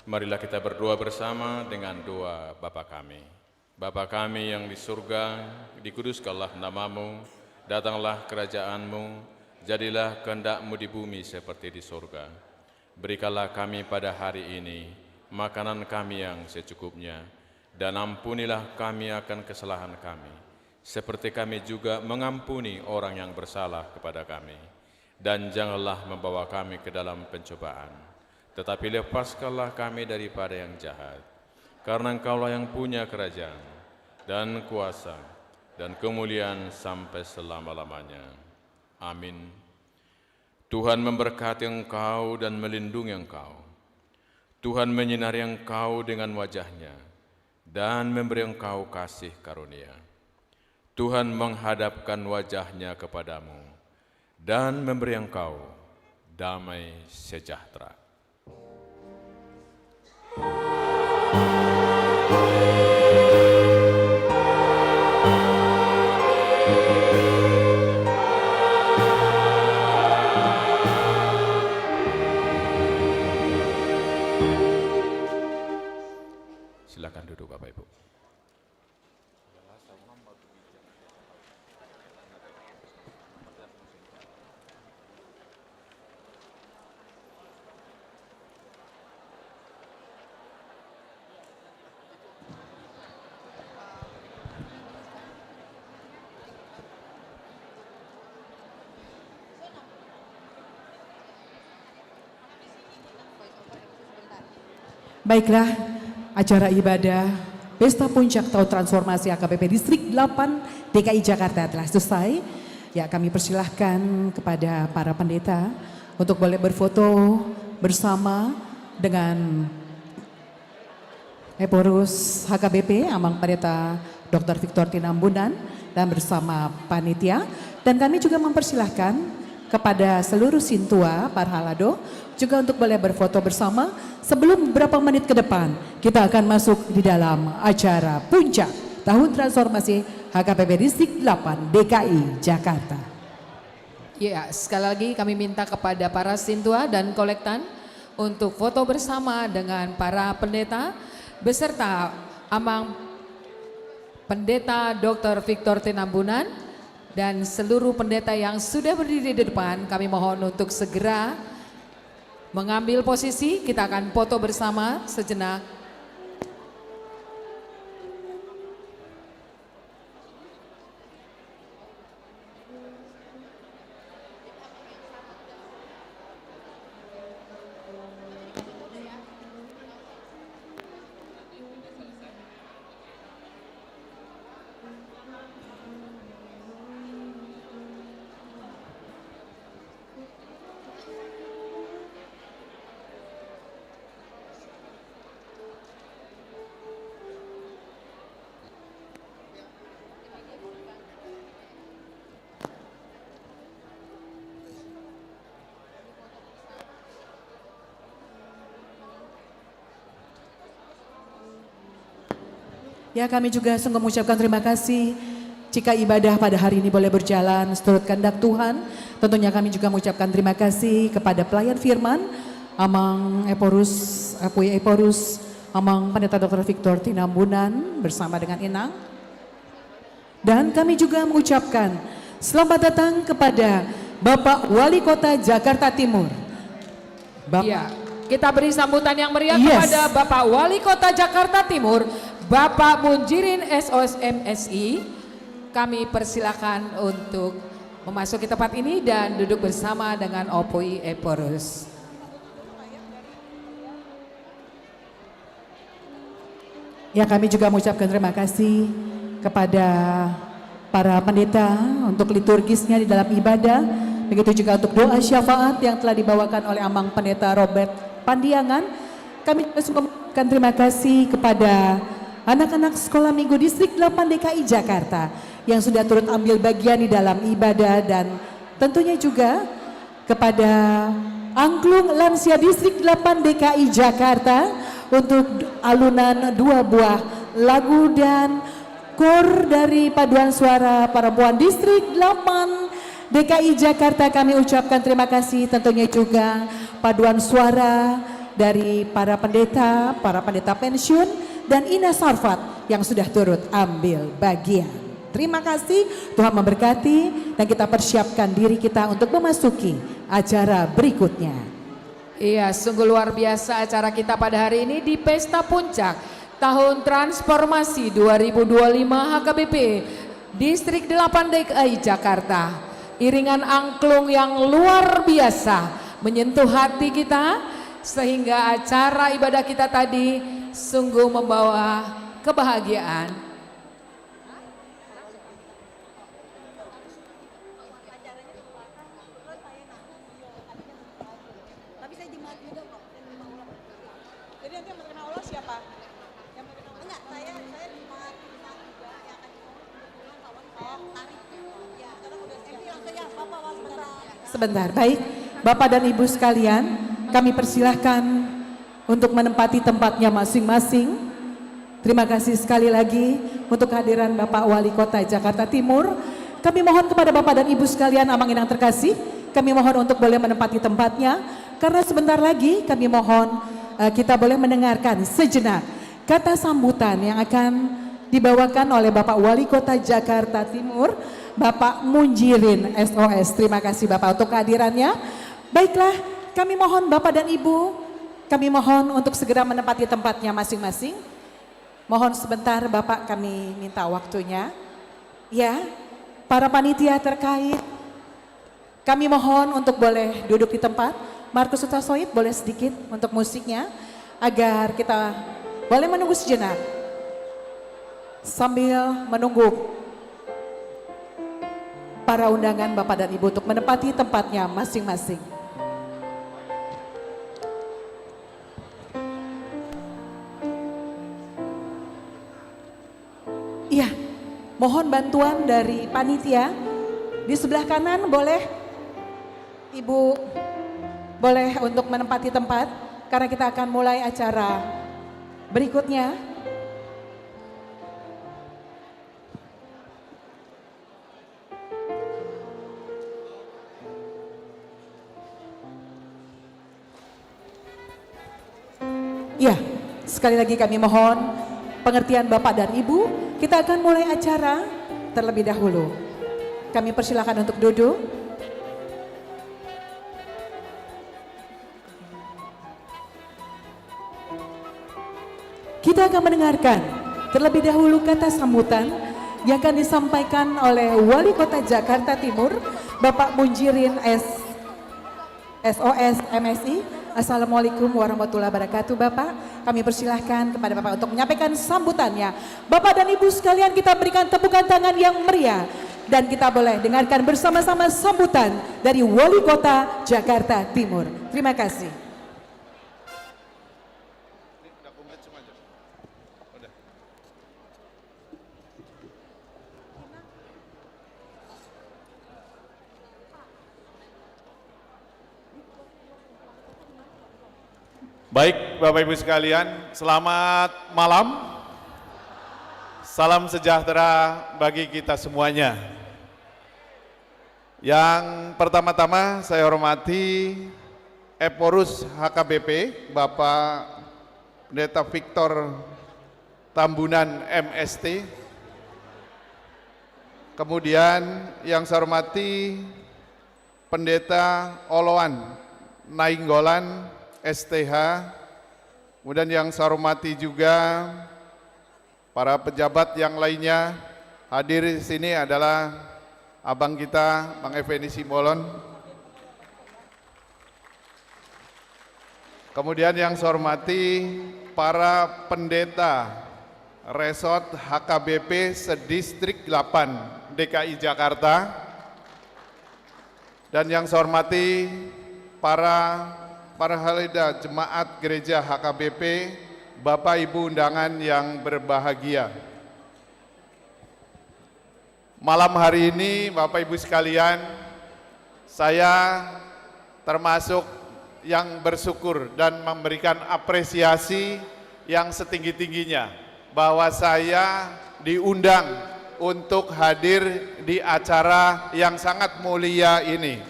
S12: Marilah kita berdoa bersama dengan doa Bapa kami. Bapa kami yang di surga, dikuduskanlah namamu, datanglah kerajaanmu, jadilah kehendak-mu di bumi seperti di surga. Berikanlah kami pada hari ini makanan kami yang secukupnya, dan ampunilah kami akan kesalahan kami, seperti kami juga mengampuni orang yang bersalah kepada kami. Dan janganlah membawa kami ke dalam pencobaan, tetapi lepaskanlah kami daripada yang jahat. Karena Engkaulah yang punya kerajaan, dan kuasa, dan kemuliaan sampai selama-lamanya. Amin. Tuhan memberkati engkau dan melindungi engkau. Tuhan menyinari engkau dengan wajah-Nya, dan memberi engkau kasih karunia. Tuhan menghadapkan wajah-Nya kepadamu, dan memberi engkau damai sejahtera. Silakan duduk Bapak Ibu.
S1: Baiklah, acara ibadah Pesta Puncak Tahun Transformasi HKBP Distrik 8 DKI Jakarta telah selesai. Ya, kami persilahkan kepada para pendeta untuk boleh berfoto bersama dengan Eporus HKBP, Amang Pendeta Dr. Victor Tinambunan, dan bersama panitia. Dan kami juga mempersilahkan kepada seluruh Sintua Parhalado juga untuk boleh berfoto bersama. Sebelum beberapa menit ke depan kita akan masuk di dalam acara Puncak Tahun Transformasi HKBP Distrik 8 DKI Jakarta.
S4: Ya, sekali lagi kami minta kepada para Sintua dan kolektan untuk foto bersama dengan para pendeta beserta Amang Pendeta Dr. Victor Tinambunan dan seluruh pendeta yang sudah berdiri di depan. Kami mohon untuk segera mengambil posisi. Kita akan foto bersama sejenak.
S1: Ya, kami juga sungguh mengucapkan terima kasih jika ibadah pada hari ini boleh berjalan seturut kehendak Tuhan. Tentunya kami juga mengucapkan terima kasih kepada pelayan firman, Amang Eporus, Puyi Eporus, Amang Pendeta Dr. Victor Tinambunan bersama dengan Inang. Dan kami juga mengucapkan selamat datang kepada Bapak Wali Kota Jakarta Timur.
S4: Iya, kita beri sambutan yang meriah
S1: Yes.
S4: kepada Bapak Wali Kota Jakarta Timur, Bapak Munjirin SOS MSI. Kami persilakan untuk memasuki tempat ini dan duduk bersama dengan Opui Eporus.
S1: Ya, kami juga mengucapkan terima kasih kepada para pendeta untuk liturgisnya di dalam ibadah. Begitu juga untuk doa syafaat yang telah dibawakan oleh Amang Pendeta Robert Pandiangan. Kami juga mengucapkan terima kasih kepada anak-anak sekolah minggu distrik 8 DKI Jakarta yang sudah turut ambil bagian di dalam ibadah, dan tentunya juga kepada Angklung Lansia distrik 8 DKI Jakarta untuk alunan 2 buah lagu dan kor dari paduan suara perempuan distrik 8 DKI Jakarta. Kami ucapkan terima kasih, tentunya juga paduan suara dari para pendeta pensiun dan Ina Sarfat yang sudah turut ambil bagian. Terima kasih, Tuhan memberkati, dan kita persiapkan diri kita untuk memasuki acara berikutnya.
S4: Iya, sungguh luar biasa acara kita pada hari ini di Pesta Puncak Tahun Transformasi 2025 HKBP Distrik 8 DKI Jakarta. Iringan angklung yang luar biasa menyentuh hati kita, sehingga acara ibadah kita tadi sungguh membawa kebahagiaan.
S1: Sebentar, baik Bapak dan Ibu sekalian, kami persilahkan untuk menempati tempatnya masing-masing. Terima kasih sekali lagi untuk kehadiran Bapak Wali Kota Jakarta Timur. Kami mohon kepada Bapak dan Ibu sekalian, Amang Inang terkasih, kami mohon untuk boleh menempati tempatnya, karena sebentar lagi kami mohon kita boleh mendengarkan sejenak kata sambutan yang akan dibawakan oleh Bapak Wali Kota Jakarta Timur, Bapak Munjirin SOS. Terima kasih Bapak untuk kehadirannya. Baiklah, kami mohon Bapak dan Ibu, kami mohon untuk segera menempati tempatnya masing-masing. Mohon sebentar Bapak, kami minta waktunya. Ya, para panitia terkait, kami mohon untuk boleh duduk di tempat. Markus Utasoid boleh sedikit untuk musiknya, agar kita boleh menunggu sejenak. Sambil menunggu para undangan Bapak dan Ibu untuk menempati tempatnya masing-masing. Iya, mohon bantuan dari panitia. Di sebelah kanan boleh Ibu boleh untuk menempati tempat, karena kita akan mulai acara berikutnya. Ya, sekali lagi kami mohon pengertian Bapak dan Ibu. Kita akan mulai acara terlebih dahulu. Kami persilakan untuk duduk. Kita akan mendengarkan terlebih dahulu kata sambutan yang akan disampaikan oleh Wali Kota Jakarta Timur, Bapak Munjirin SOS MSI. Assalamualaikum warahmatullahi wabarakatuh. Bapak, kami persilahkan kepada Bapak untuk menyampaikan sambutannya. Bapak dan Ibu sekalian, kita berikan tepukan tangan yang meriah, dan kita boleh dengarkan bersama-sama sambutan dari Wali Kota Jakarta Timur. Terima kasih.
S13: Baik Bapak Ibu sekalian, selamat malam. Salam sejahtera bagi kita semuanya. Yang pertama-tama saya hormati Eporus HKBP, Bapak Pendeta Victor Tambunan MST. Kemudian yang saya hormati Pendeta Oloan Nainggolan STH. Kemudian yang saya hormati juga para pejabat yang lainnya. Hadir di sini adalah abang kita, Bang Effendi Simbolon. Kemudian yang saya hormati para pendeta resort HKBP sedistrik 8 DKI Jakarta. Dan yang saya hormati para halida jemaat gereja HKBP, Bapak Ibu undangan yang berbahagia. Malam hari ini Bapak Ibu sekalian, saya termasuk yang bersyukur dan memberikan apresiasi yang setinggi-tingginya bahwa saya diundang untuk hadir di acara yang sangat mulia ini.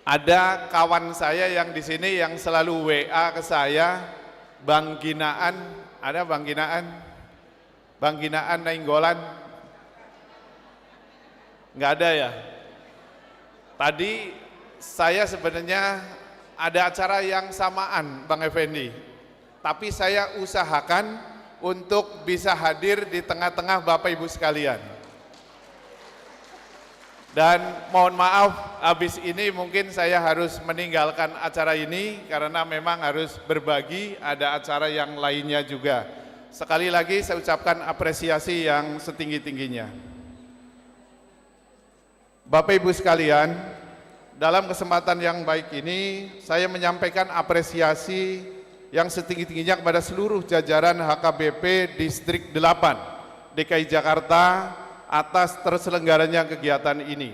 S13: Ada kawan saya yang di sini yang selalu WA ke saya, Bang Ginaan, ada Bang Ginaan? Bang Ginaan Nainggolan? Nggak ada ya? Tadi saya sebenarnya ada acara yang samaan Bang Effendi, tapi saya usahakan untuk bisa hadir di tengah-tengah Bapak Ibu sekalian. Dan mohon maaf, habis ini mungkin saya harus meninggalkan acara ini karena memang harus berbagi, ada acara yang lainnya juga. Sekali lagi saya ucapkan apresiasi yang setinggi-tingginya. Bapak Ibu sekalian, dalam kesempatan yang baik ini saya menyampaikan apresiasi yang setinggi-tingginya kepada seluruh jajaran HKBP Distrik 8 DKI Jakarta atas terselenggaranya kegiatan ini,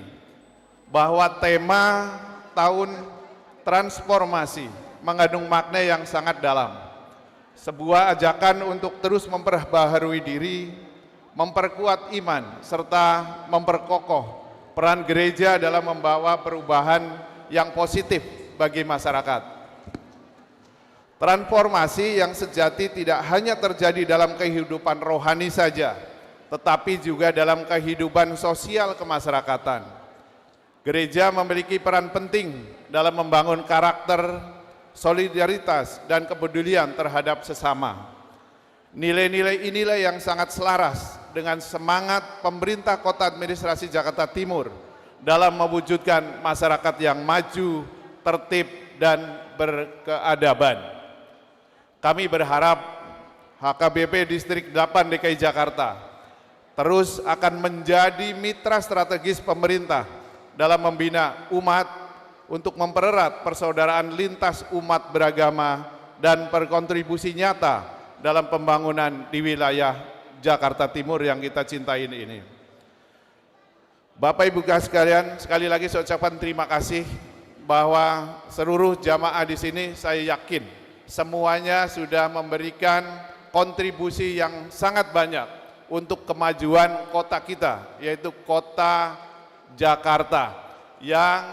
S13: bahwa tema tahun transformasi mengandung makna yang sangat dalam, sebuah ajakan untuk terus memperbaharui diri, memperkuat iman, serta memperkokoh peran gereja dalam membawa perubahan yang positif bagi masyarakat. Transformasi yang sejati tidak hanya terjadi dalam kehidupan rohani saja, tetapi juga dalam kehidupan sosial kemasyarakatan. Gereja memiliki peran penting dalam membangun karakter, solidaritas, dan kepedulian terhadap sesama. Nilai-nilai inilah yang sangat selaras dengan semangat pemerintah Kota Administrasi Jakarta Timur dalam mewujudkan masyarakat yang maju, tertib, dan berkeadaban. Kami berharap HKBP Distrik 8 DKI Jakarta terus akan menjadi mitra strategis pemerintah dalam membina umat untuk mempererat persaudaraan lintas umat beragama dan berkontribusi nyata dalam pembangunan di wilayah Jakarta Timur yang kita cintai ini. Bapak Ibu sekalian, sekali lagi saya ucapkan terima kasih bahwa seluruh jamaah di sini saya yakin semuanya sudah memberikan kontribusi yang sangat banyak untuk kemajuan kota kita, yaitu kota Jakarta, yang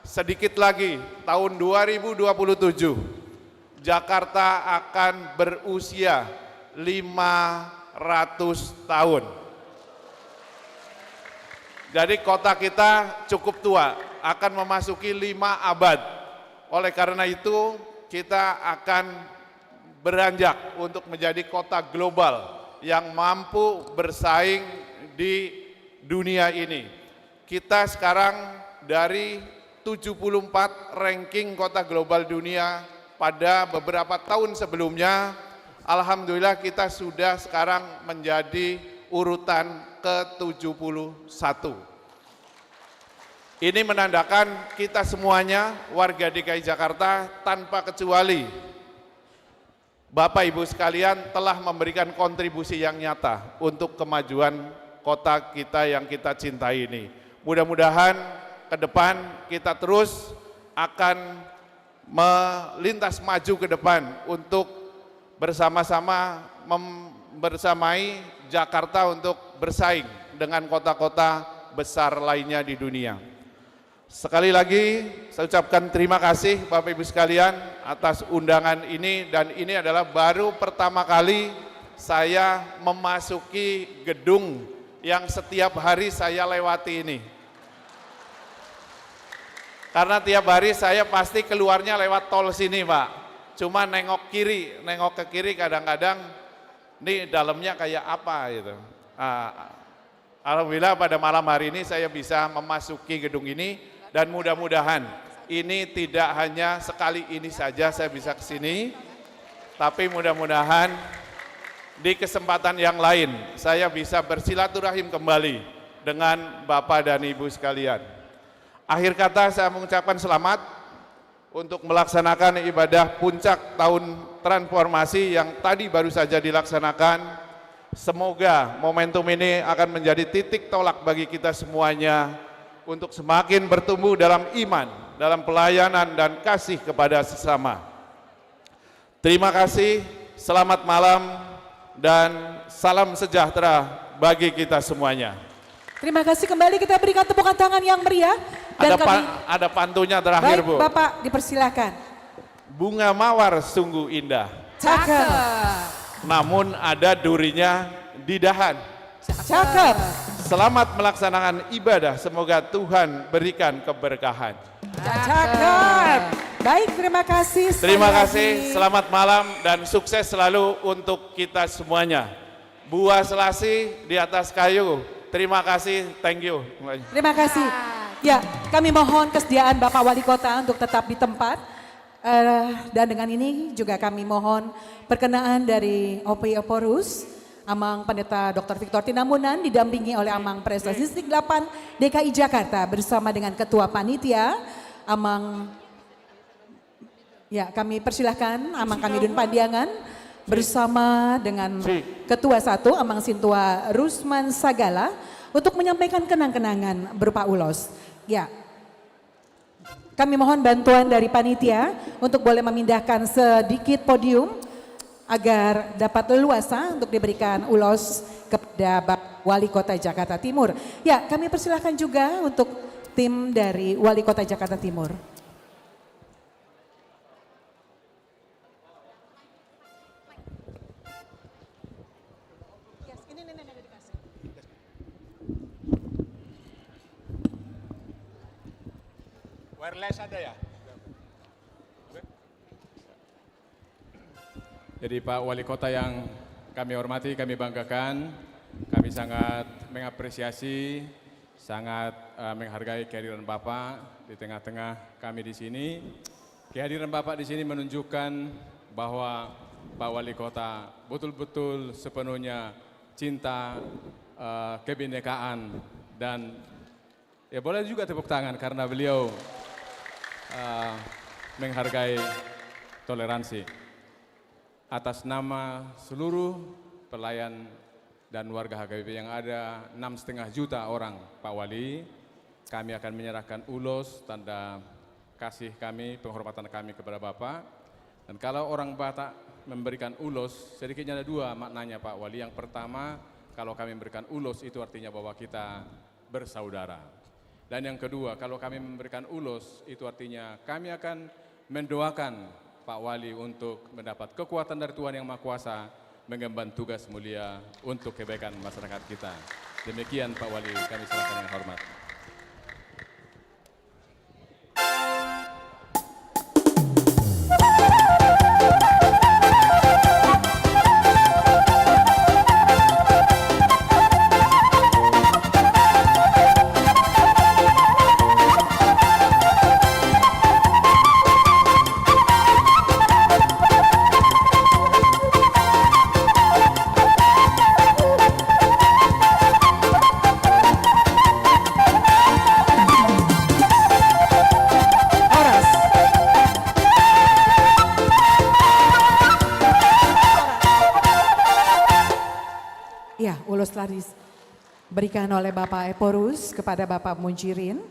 S13: sedikit lagi tahun 2027 Jakarta akan berusia 500 tahun. Jadi kota kita cukup tua, akan memasuki 5 abad. Oleh karena itu kita akan beranjak untuk menjadi kota global yang mampu bersaing di dunia ini. Kita sekarang dari 74 ranking kota global dunia pada beberapa tahun sebelumnya, alhamdulillah kita sudah sekarang menjadi urutan ke-71. Ini menandakan kita semuanya warga DKI Jakarta tanpa kecuali Bapak Ibu sekalian telah memberikan kontribusi yang nyata untuk kemajuan kota kita yang kita cintai ini. Mudah-mudahan ke depan kita terus akan melintas maju ke depan untuk bersama-sama bersamai Jakarta untuk bersaing dengan kota-kota besar lainnya di dunia. Sekali lagi saya ucapkan terima kasih Bapak Ibu sekalian atas undangan ini, dan ini adalah baru pertama kali saya memasuki gedung yang setiap hari saya lewati ini. Karena tiap hari saya pasti keluarnya lewat tol sini Pak. Cuma nengok ke kiri kadang-kadang ini dalamnya kayak apa gitu. Alhamdulillah pada malam hari ini saya bisa memasuki gedung ini. Dan mudah-mudahan ini tidak hanya sekali ini saja saya bisa ke sini, tapi mudah-mudahan di kesempatan yang lain saya bisa bersilaturahim kembali dengan Bapak dan Ibu sekalian. Akhir kata saya mengucapkan selamat untuk melaksanakan ibadah puncak tahun transformasi yang tadi baru saja dilaksanakan. Semoga momentum ini akan menjadi titik tolak bagi kita semuanya untuk semakin bertumbuh dalam iman, dalam pelayanan dan kasih kepada sesama. Terima kasih, selamat malam, dan salam sejahtera bagi kita semuanya.
S1: Terima kasih, kembali kita berikan tepukan tangan yang meriah. Dan
S13: Ada pantunya terakhir
S1: baik,
S13: Bu.
S1: Bapak dipersilakan.
S13: Bunga mawar sungguh indah,
S1: Cakep.
S13: namun ada durinya di dahan.
S1: Cakep.
S13: Selamat melaksanakan ibadah, semoga Tuhan berikan keberkahan.
S1: Cakep. Baik, terima kasih.
S13: Terima
S1: sekali
S13: kasih,
S1: lagi.
S13: selamat malam dan sukses selalu untuk kita semuanya. Buah selasi di atas kayu, terima kasih, thank you.
S1: Terima kasih. Ya, kami mohon kesediaan Bapak Wali Kota untuk tetap di tempat. Dan dengan ini juga kami mohon perkenaan dari OPI Eporus, Amang Pendeta Dr. Victor Tinamunan didampingi oleh Amang Presiden Distrik 8 DKI Jakarta bersama dengan Ketua Panitia Amang. Ya, kami persilahkan Amang Kamidun Pandiangan bersama dengan Ketua 1 Amang Sintua Rusman Sagala untuk menyampaikan kenang-kenangan berupa ulos. Ya. Kami mohon bantuan dari panitia untuk boleh memindahkan sedikit podium agar dapat leluasa untuk diberikan ulos kepada Bapak Wali Kota Jakarta Timur. Ya, kami persilahkan juga untuk tim dari Wali Kota Jakarta Timur.
S5: Wireless ada ya?
S12: Jadi Pak Wali Kota yang kami hormati, kami banggakan, kami sangat mengapresiasi, sangat menghargai kehadiran Bapak di tengah-tengah kami di sini. Kehadiran Bapak di sini menunjukkan bahwa Pak Wali Kota betul-betul sepenuhnya cinta kebinekaan, dan ya boleh juga tepuk tangan karena beliau menghargai toleransi. Atas nama seluruh pelayan dan warga HKBP yang ada 6,5 juta orang Pak Wali, kami akan menyerahkan ulos tanda kasih kami, penghormatan kami kepada Bapak. Dan kalau orang Batak memberikan ulos, sedikitnya ada dua maknanya Pak Wali. Yang pertama, kalau kami memberikan ulos itu artinya bahwa kita bersaudara. Dan yang kedua, kalau kami memberikan ulos itu artinya kami akan mendoakan Pak Wali untuk mendapat kekuatan dari Tuhan Yang Maha Kuasa mengemban tugas mulia untuk kebaikan masyarakat kita. Demikian Pak Wali, kami silakan yang hormat.
S1: Ya, ulos telah diberikan oleh Bapak Eporus kepada Bapak Munjirin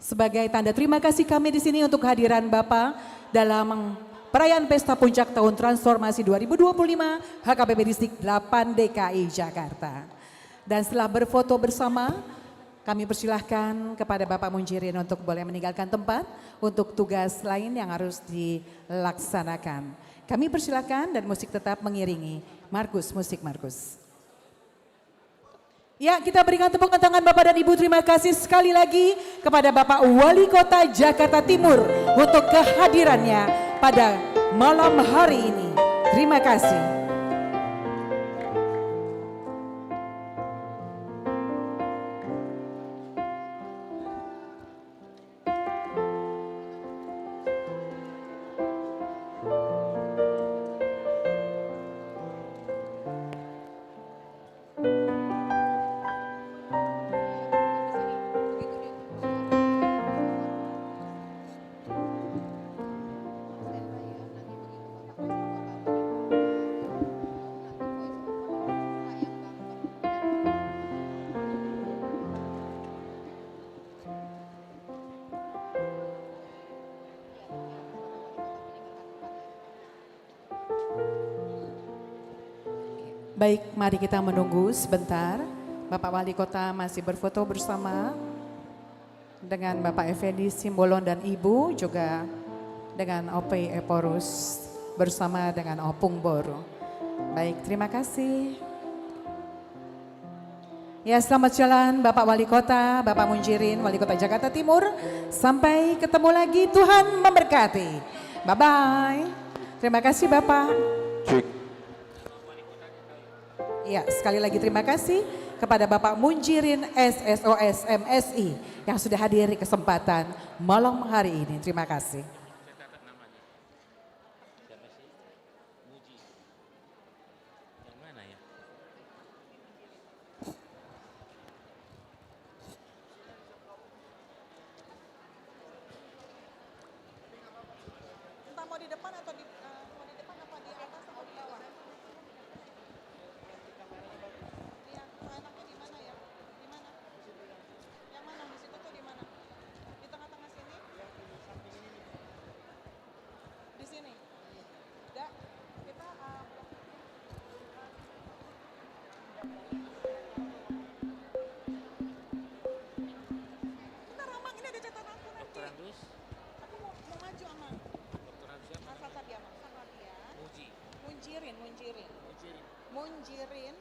S1: sebagai tanda terima kasih kami di sini untuk kehadiran Bapak dalam perayaan Pesta Puncak Tahun Transformasi 2025 HKBP Distrik 8 DKI Jakarta. Dan setelah berfoto bersama, kami persilahkan kepada Bapak Munjirin untuk boleh meninggalkan tempat untuk tugas lain yang harus dilaksanakan. Kami persilahkan dan musik tetap mengiringi. Markus, musik Markus. Ya, kita berikan tepuk tangan Bapak dan Ibu. Terima kasih sekali lagi kepada Bapak Wali Kota Jakarta Timur untuk kehadirannya pada malam hari ini. Terima kasih. Baik, mari kita menunggu sebentar. Bapak Wali Kota masih berfoto bersama dengan Bapak Effendi Simbolon dan Ibu, juga dengan Ope Eporus bersama dengan Opung Boro. Baik, terima kasih. Ya, selamat jalan Bapak Wali Kota, Bapak Munjirin, Wali Kota Jakarta Timur. Sampai ketemu lagi, Tuhan memberkati. Bye-bye. Terima kasih Bapak. Ya, sekali lagi terima kasih kepada Bapak Munjirin SSOS MSI yang sudah hadir di kesempatan malam hari ini. Terima kasih.
S14: Entah mau di depan atau di apa di atas atau di bawah. Iya, enaknya di mana ya? Di mana? Yang mana? Di situ tuh di mana? Di tengah-tengah sini? Di sini. Enggak, kita bentar, Amang, ini ada catatanku nanti. Aku mau maju, Amang. Munjirin.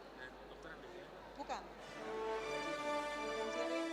S14: Bukan. Munjirin.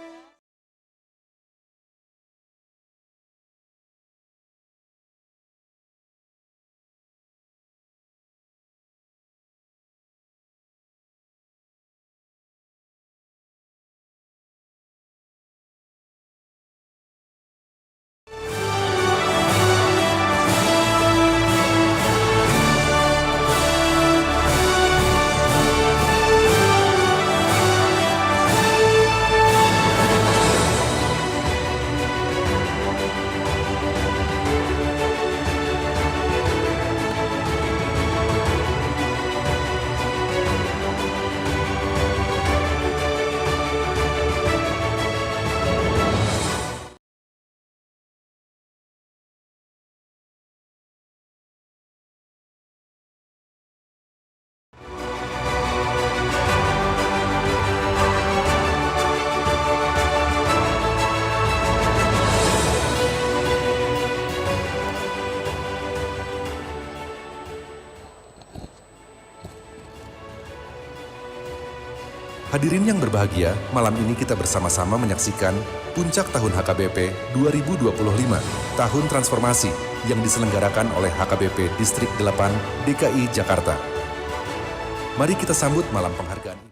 S2: Hadirin yang berbahagia, malam ini kita bersama-sama menyaksikan Puncak Tahun HKBP 2025, Tahun Transformasi yang diselenggarakan oleh HKBP Distrik 8 DKI Jakarta. Mari kita sambut malam penghargaan.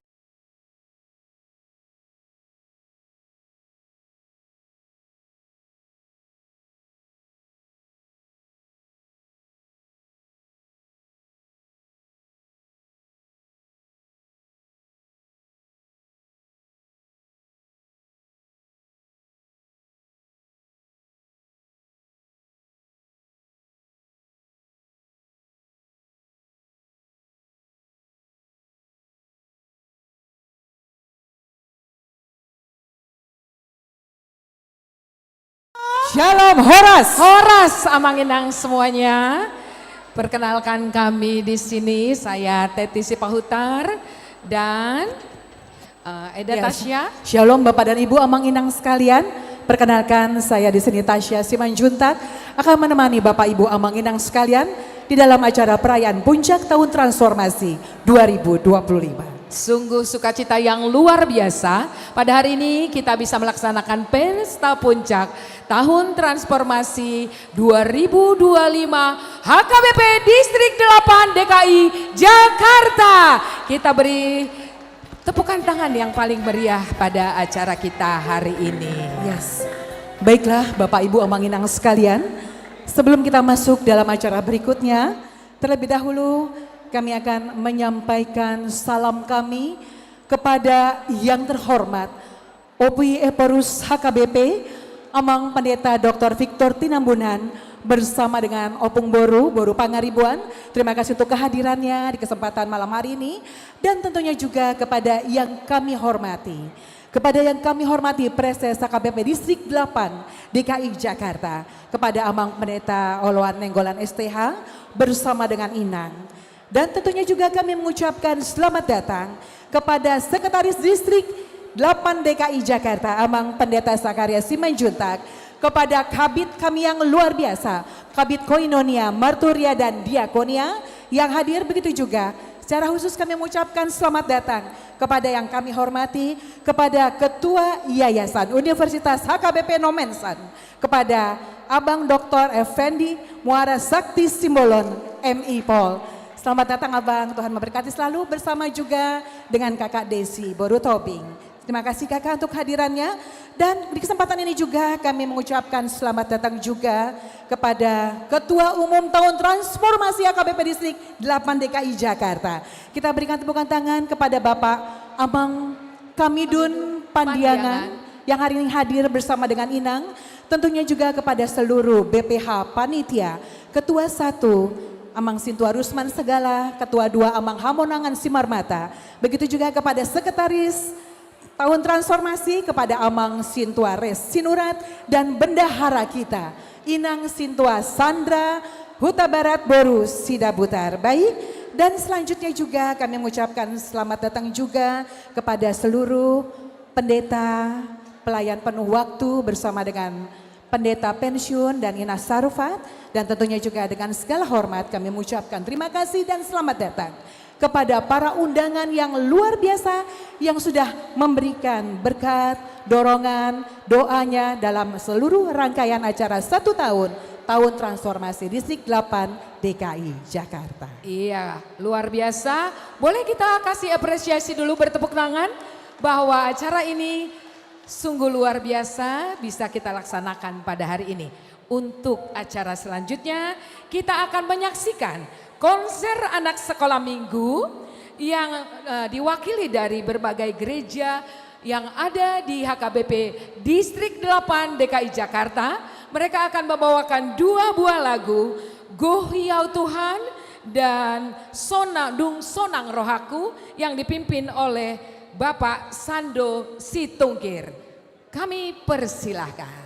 S1: Shalom Horas.
S4: Horas Amanginang semuanya. Perkenalkan kami di sini, saya Teti Sipahutar dan Eda Tasya.
S1: Shalom Bapak dan Ibu Amang Inang sekalian. Perkenalkan saya di sini Tasya Simanjuntak akan menemani Bapak Ibu Amang Inang sekalian di dalam acara perayaan Puncak Tahun Transformasi 2025.
S4: Sungguh sukacita yang luar biasa. Pada hari ini kita bisa melaksanakan Pesta Puncak Tahun Transformasi 2025 HKBP Distrik 8 DKI Jakarta. Kita beri tepukan tangan yang paling meriah pada acara kita hari ini.
S1: Yes. Baiklah Bapak Ibu Amang Inang sekalian, sebelum kita masuk dalam acara berikutnya, terlebih dahulu kami akan menyampaikan salam kami kepada yang terhormat OPI Eporus HKBP Amang Pendeta Dr. Victor Tinambunan bersama dengan Opung Boru Pangaribuan. Terima kasih untuk kehadirannya di kesempatan malam hari ini, dan tentunya juga kepada yang kami hormati. Kepada yang kami hormati Preses HKBP Distrik 8 DKI Jakarta, kepada Amang Pendeta Oloan Nenggolan STH bersama dengan Inang. Dan tentunya juga kami mengucapkan selamat datang kepada Sekretaris Distrik 8 DKI Jakarta Amang Pendeta Sakaria Simanjuntak, kepada kabit kami yang luar biasa, Kabit Koinonia, Marturia dan Diakonia yang hadir, begitu juga secara khusus kami mengucapkan selamat datang kepada yang kami hormati, kepada Ketua Yayasan Universitas HKBP Nomensan, kepada Abang Dr. Effendi Muara Sakti Simbolon MI Pol. Selamat datang Abang, Tuhan memberkati selalu, bersama juga dengan Kakak Desi Boru Tobing. Terima kasih Kakak untuk hadirannya, dan di kesempatan ini juga kami mengucapkan selamat datang juga kepada Ketua Umum Tahun Transformasi HKBP Distrik 8 DKI Jakarta. Kita berikan tepukan tangan kepada Bapak Amang Kamidun Pandiangan yang hari ini hadir bersama dengan Inang. Tentunya juga kepada seluruh BPH Panitia, Ketua 1 Amang Sintua Rusman Segala, Ketua 2 Amang Hamonangan Simarmata. Begitu juga kepada Sekretaris Tahun Transformasi, kepada Amang Sintua Res Sinurat dan bendahara kita Inang Sintua Sandra Huta Barat Boru Sidabutar. Baik, dan selanjutnya juga kami mengucapkan selamat datang juga kepada seluruh pendeta pelayan penuh waktu bersama dengan Pendeta Pensiun dan Inas Sarufat, dan tentunya juga dengan segala hormat kami mengucapkan terima kasih dan selamat datang kepada para undangan yang luar biasa yang sudah memberikan berkat, dorongan, doanya dalam seluruh rangkaian acara 1 tahun Transformasi Distrik 8 DKI Jakarta.
S4: Iya, luar biasa. Boleh kita kasih apresiasi dulu, bertepuk tangan bahwa acara ini sungguh luar biasa bisa kita laksanakan pada hari ini. Untuk acara selanjutnya kita akan menyaksikan konser anak sekolah minggu yang diwakili dari berbagai gereja yang ada di HKBP Distrik 8 DKI Jakarta. Mereka akan membawakan 2 buah lagu, Go Hiau Tuhan dan Dung Sonang Rohaku, yang dipimpin oleh Bapak Sando Situngkir. Kami persilahkan.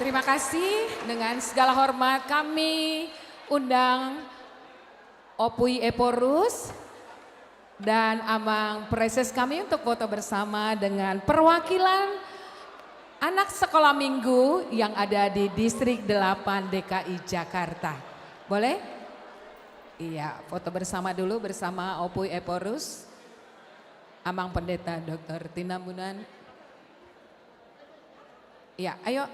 S4: Terima kasih, dengan segala hormat kami undang Opui Eporus dan Amang Preses kami untuk foto bersama dengan perwakilan anak sekolah minggu yang ada di Distrik 8 DKI Jakarta. Boleh? Iya, foto bersama dulu bersama Opui Eporus. Amang Pendeta Dr. Tinambunan. Iya, ayo.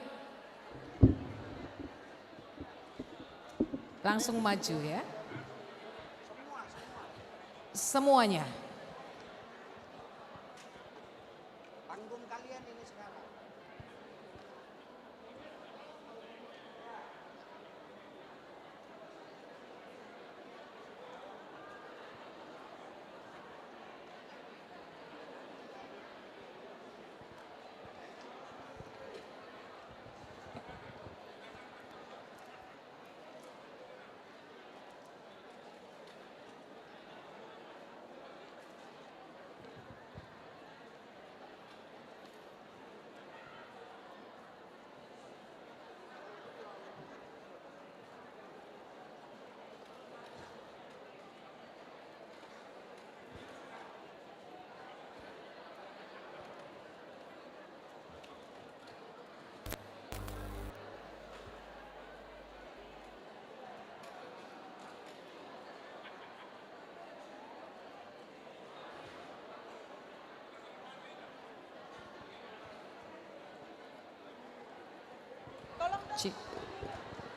S4: Langsung maju ya. Semuanya.
S9: Panggung kalian ini sekarang.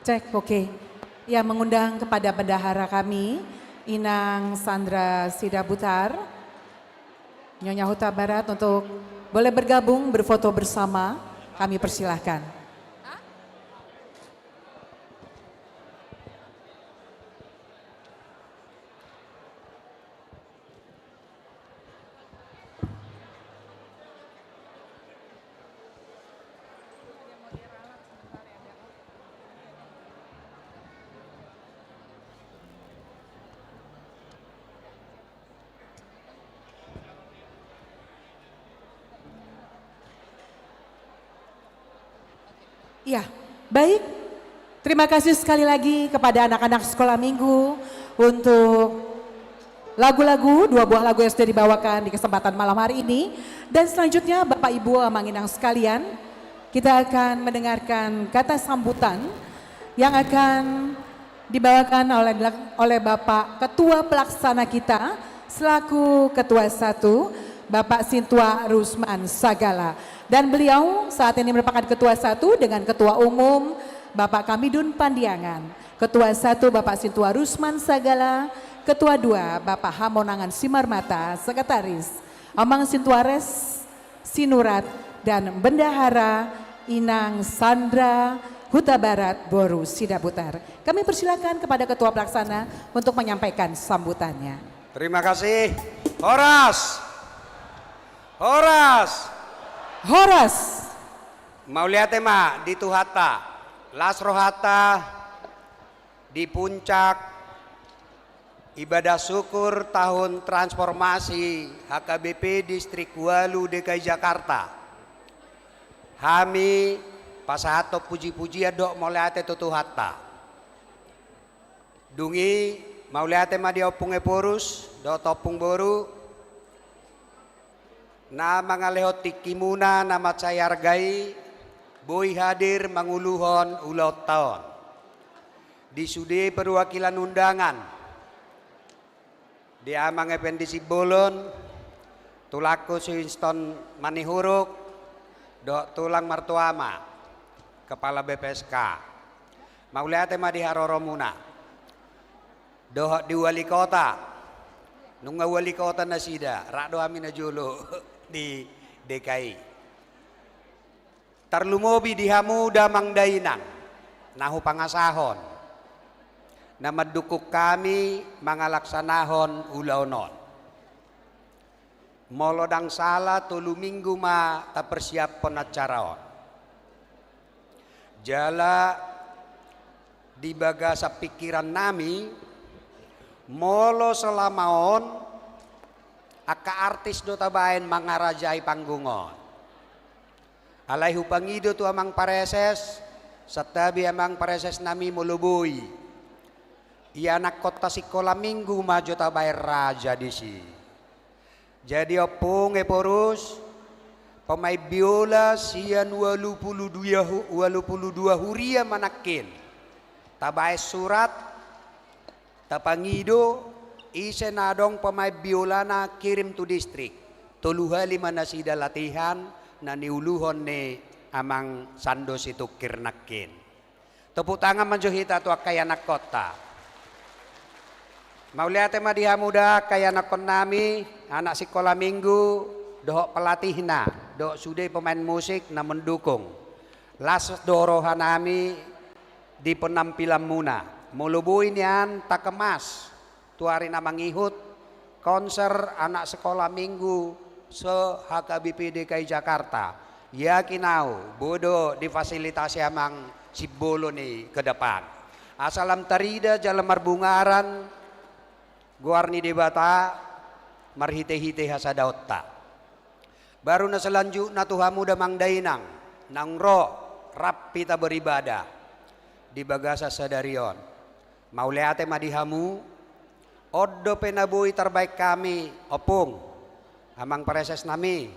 S1: Cek, oke. Ya, mengundang kepada bendahara kami, Inang Sandra Sidabutar, Nyonya Huta Barat untuk boleh bergabung berfoto bersama. Kami persilahkan. Ya, baik. Terima kasih sekali lagi kepada anak-anak sekolah minggu untuk lagu-lagu, 2 buah lagu yang sudah dibawakan di kesempatan malam hari ini. Dan selanjutnya Bapak Ibu Amanginang sekalian, kita akan mendengarkan kata sambutan yang akan dibawakan oleh Bapak Ketua Pelaksana kita selaku Ketua 1, Bapak Sintua Rusman Sagala. Dan beliau saat ini merupakan Ketua 1 dengan Ketua Umum Bapak Kamidun Pandiangan. Ketua 1 Bapak Sintua Rusman Sagala, Ketua 2 Bapak Hamonangan Simarmata, Sekretaris Amang Sintuares Sinurat, dan Bendahara Inang Sandra Huta Barat Boru Sidabutar. Kami persilakan kepada Ketua Pelaksana untuk menyampaikan sambutannya.
S15: Terima kasih. Horas. Horas.
S1: Horas.
S15: Mau lihat tema di Tuhata, Lasrohata, di puncak ibadah syukur tahun transformasi HKBP Distrik Walu DKI Jakarta. Kami pasahato puji-puji dok mau lihat itu Tuhata. Dungi mau lihat tema di opung eporus, dok topung boru. Nama ngalehot tikimuna nama saya hargai boy hadir manguluhon ulot tahun di sudi perwakilan undangan di amang Effendi Sibolon tulaku Winston Manihuruk dok tulang martuama kepala BPSK mau lihat tema di Haroromuna doh di wali kota nunggu wali kota nasida rakdo amina julu di DKI. Tarlumobi di Hamuda Mangdainang, nahu pangasahon. Nama dukuk kami mangalaksanahon ulaunon. Molodang salah tulu minggu ma ta persiapon acaraon. Jala di bagasa pikiran nami molo selamaon aka artis do tabaen mangarajai panggungon. Alaihu pangido tu amang pareses Setabi amang pareses nami mulubui. Ia anak kota sekolah minggu maju tabai raja disi. Jadi opung porus pemain biola sian 22 huria manakin. Tabai surat tapangido isen adong pemain biola na kirim tu distrik. Toluhali mana sida latihan na niuluhon ne amang sandos itu kirnakin. Tepuk tangan manjuhita tu kaya anak kota. Mauliate madiha muda kaya anak nami anak sekolah minggu dohok pelatihna dohok sudah pemain musik na mendukung. Las dorohan nami di penampilan muna. Mulubuin yan tak kemas. Tuari na mangihut konser anak sekolah minggu se HKBP DKI Jakarta. Yakinau bodo difasilitasi amang si bolo nih ke depan. Asalam tarida jalan marbungaran guarni debata marhite-hite hasadaotta. Baru na selanjutnya tuhamu damang dainang nang ro rap pita beribadah di bagasa sadarion. Mauleate madihamu oddo penabui terbaik kami opung amang pareses nami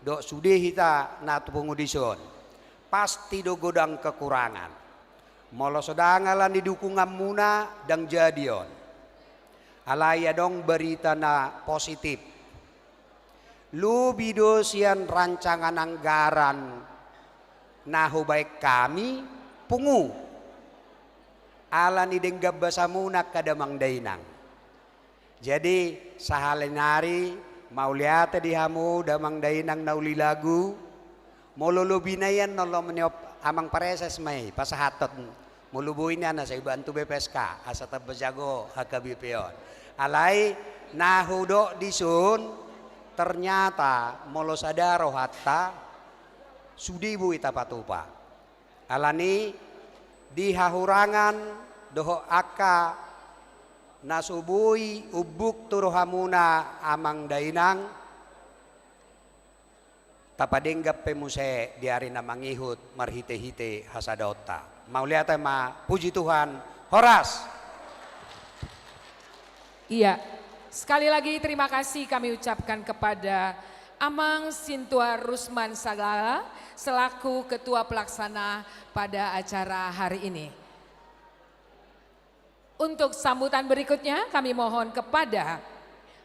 S15: dok sudih hita na tupungudison. Pasti do godang kekurangan. Molo sodangalan didukungan muna dang jadion. Alaya dong berita na positif. Lu bido sian rancangan anggaran nahu baik kami pungu. Ala ni denggab basa muna kadamang dainang. Jadi sahalenari mauliate dihamu damang dainang nauli lagu. Mololo binayan nolo menyop amang pareses may pasahatot. Mulubuin na sa ibantu BPSK asa tabajago HKBP-on. Alai nahudo disun ternyata molo sadaro hatta sudibu itapatupa. Alani dihahurangan doho aka nasubui ubuk turohamuna amang dainang tapadenggap pemuse diari na mangihut marhite-hite hasadota. Mauliata ma puji Tuhan horas.
S4: Iya, sekali lagi terima kasih kami ucapkan kepada Amang Sintua Rusman Sagala selaku Ketua Pelaksana pada acara hari ini. Untuk sambutan berikutnya kami mohon kepada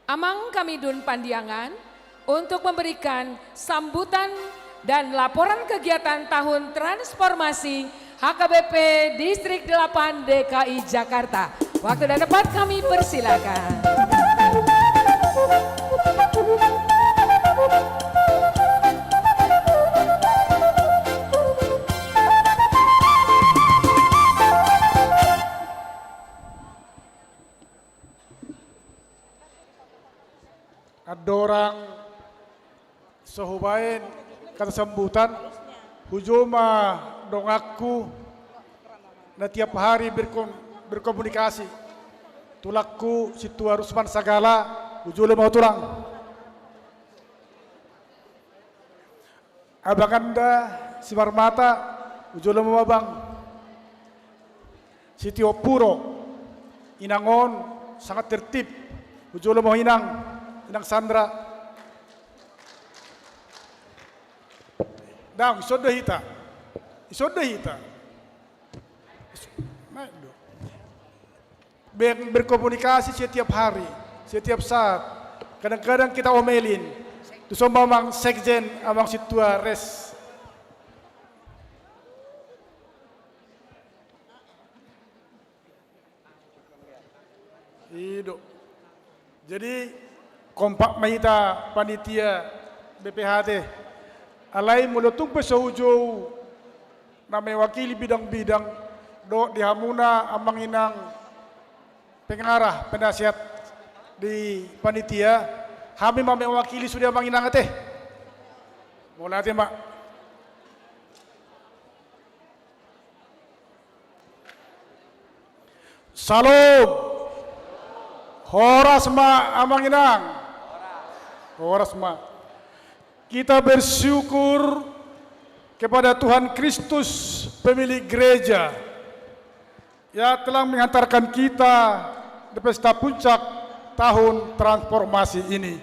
S4: Amang Kamidun Pandiangan untuk memberikan sambutan dan laporan kegiatan tahun transformasi HKBP Distrik 8 DKI Jakarta. Waktu dan tempat kami persilakan.
S16: Ada orang sehubain kata sambutan hujuma dongaku na tiap hari berkomunikasi tulakku Situa Rusman Sagala ujule mau tulang abang anda si Marmata ujule mau abang Sitio Puro inangon sangat tertib ujule mau inang Sandra dang isoda hita berkomunikasi setiap hari, setiap saat. Kadang-kadang kita omelin. Terus amang sekjen, amang Situa res. Hidup. Jadi kompak mahita panitia BPHT. Alai mulutung pesaujo na may wakili bidang-bidang do di hamuna amang inang pengarah penasihat di panitia kami mewakili sudah manginang teh mau nanti mak salam horas ma amanginang horas ma kita bersyukur kepada Tuhan Kristus pemilik gereja yang telah mengantarkan kita di pesta puncak tahun transformasi ini.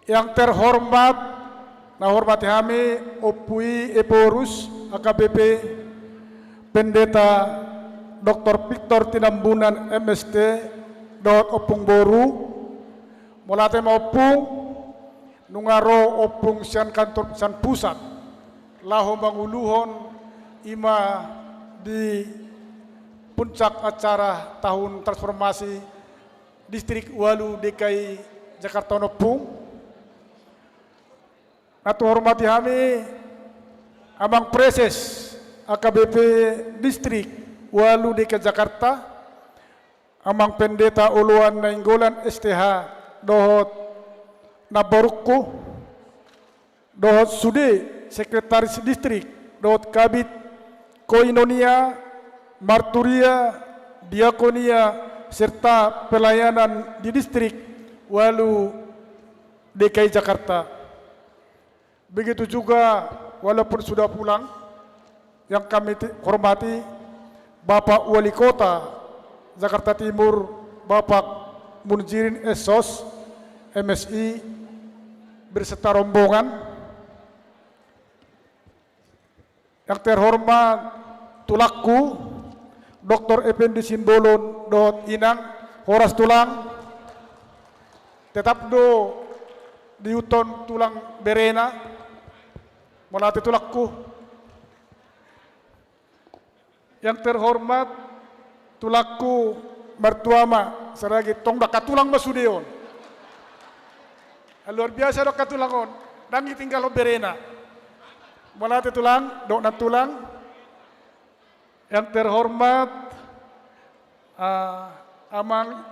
S16: Yang terhormat, hormati kami Opui Eporus AKBP Pendeta Dr. Victor Tinambunan MST Dot Opung Boru Molate Opung Nungaro Opung Sian Kantor Sian Pusat Laho Manguluhon Ima di puncak acara tahun transformasi Distrik Walu DKI Jakarta Opung. Natu hormati kami Amang Preses AKBP Distrik Walu DKI Jakarta, Amang Pendeta Uluan Nainggolan STH Dohot Nabarukku, Dohot Sude Sekretaris Distrik, Dohot Kabit Koinonia, Marturia, Diakonia, serta pelayanan di Distrik Walu DKI Jakarta. Begitu juga walaupun sudah pulang, yang kami hormati Bapak Wali Kota Jakarta Timur, Bapak Munjirin Esos, MSI, berserta rombongan. Yang terhormat Tulaku, Dr. Effendi Simbolon, Dot Inang, Horas Tulang, tetap do diuton tulang berena, Molate Tulaku. Yang terhormat Tulaku Martuama saragi tong dakatulang masudeon. Luar biasa dakatulangon, dangi tinggal berena. Molate tulang, dok na tulang. Yang terhormat Amang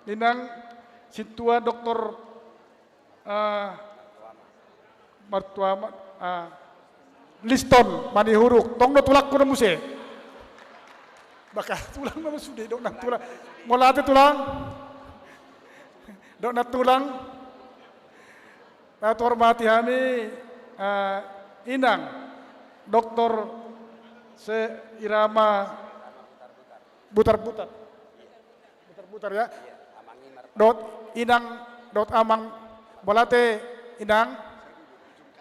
S16: Ninang Situa Dr. Martuama Liston Manihuruk tong no tulak ko na muse baka tulang na masude dok na tulang molate tulang dok na tulang. Natu hormati kami Inang Dr. Irama Butar-butar ya dot Inang dot Amang molate Inang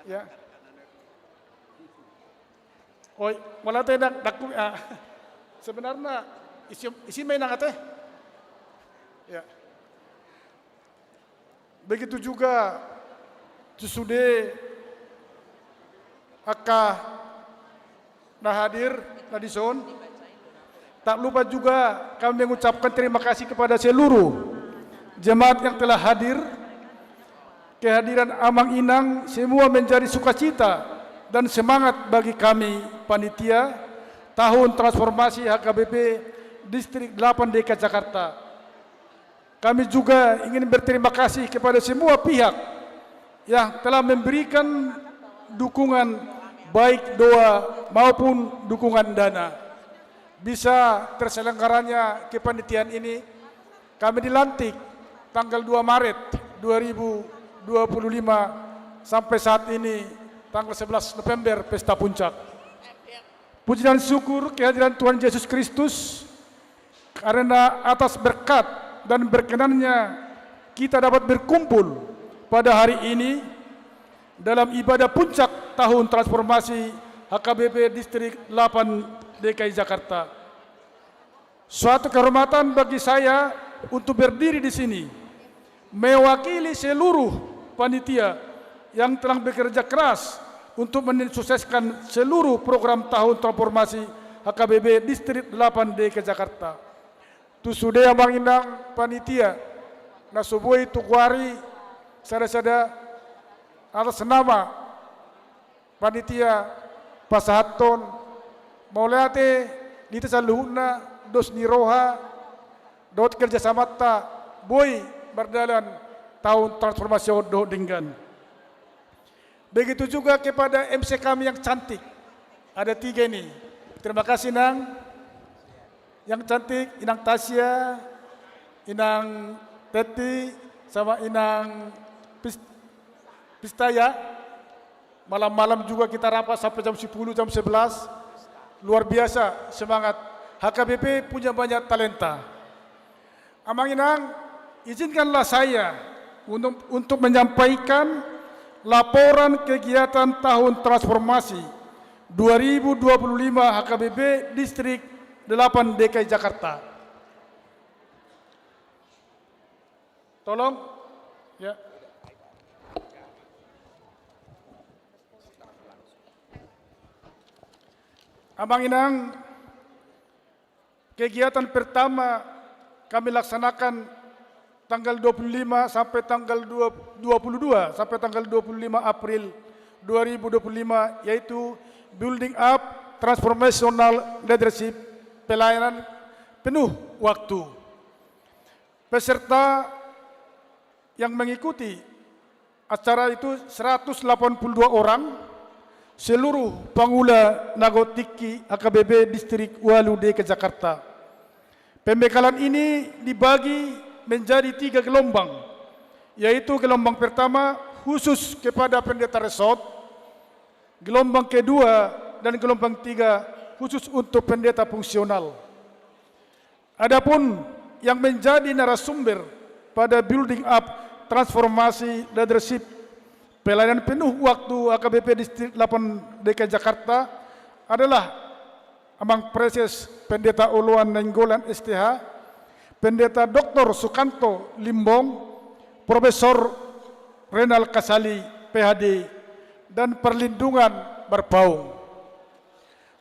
S16: ya. Oi, molate Inang dakku sebenarnya isi mainang ate. Ya. Begitu juga sesudah Aka nah hadir Nadison. Tak lupa juga kami mengucapkan terima kasih kepada seluruh jemaat yang telah hadir. Kehadiran Amang Inang semua menjadi sukacita dan semangat bagi kami panitia tahun transformasi HKBP Distrik 8 DKI Jakarta. Kami juga ingin berterima kasih kepada semua pihak yang telah memberikan dukungan baik doa maupun dukungan dana. Bisa terselenggaranya kepanitiaan ini, kami dilantik tanggal 2 Maret 2025 sampai saat ini tanggal 11 November Pesta Puncak. Puji dan syukur kehadiran Tuhan Yesus Kristus karena atas berkat dan berkenannya kita dapat berkumpul pada hari ini dalam ibadah puncak tahun transformasi HKBP Distrik 8 DKI Jakarta. Suatu kehormatan bagi saya untuk berdiri di sini mewakili seluruh panitia yang telah bekerja keras untuk mensukseskan seluruh program tahun transformasi HKBP Distrik 8 DKI Jakarta. Tusude Amang Inang panitia nasubui tukwari sada-sada atas nama panitia pasahaton maulate dita saluhuna dos niroha dot kerjasamata boy berdalan tahun transformasi do dinggan. Begitu juga kepada MC kami yang cantik. Ada 3 ini. Terima kasih Nang. Yang cantik Inang Tasya, Inang Teti, sama Inang Pistaya. Malam-malam juga kita rapat sampai jam 10, jam 11. Luar biasa semangat. HKBP punya banyak talenta. Amang Inang, izinkanlah saya untuk menyampaikan laporan kegiatan tahun transformasi 2025 HKBP Distrik 8 DKI Jakarta. Tolong, ya. Amang Inang, kegiatan pertama kami laksanakan tanggal 25 sampai tanggal 22 sampai tanggal 25 April 2025, yaitu Building Up Transformational Leadership, pelayanan penuh waktu. Peserta yang mengikuti acara itu 182 orang, seluruh Pangula Nagotiki HKBP Distrik Walu DKI Jakarta. Pembekalan ini dibagi menjadi 3 gelombang, yaitu gelombang pertama khusus kepada pendeta resort, gelombang kedua dan gelombang 3 khusus untuk pendeta fungsional. Adapun yang menjadi narasumber pada Building Up Transformasi Leadership, pelayanan penuh waktu HKBP Distrik 8 DKI Jakarta adalah Amang Preses Pendeta Uluan Nainggolan STH, Pendeta Dr. Sukanto Limbong, Profesor Renal Kasali PhD, dan Perlindungan Berpaung.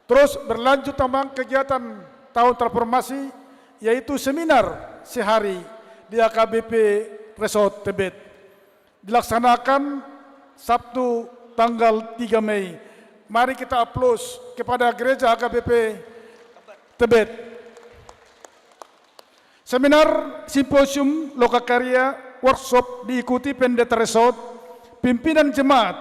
S16: Terus berlanjut Amang kegiatan tahun transformasi, yaitu seminar sehari di HKBP Resort Tebet. Dilaksanakan Sabtu tanggal 3 Mei. Mari kita aplaus kepada gereja HKBP Tebet. Seminar simposium lokakarya workshop diikuti pendeta resort, pimpinan jemaat,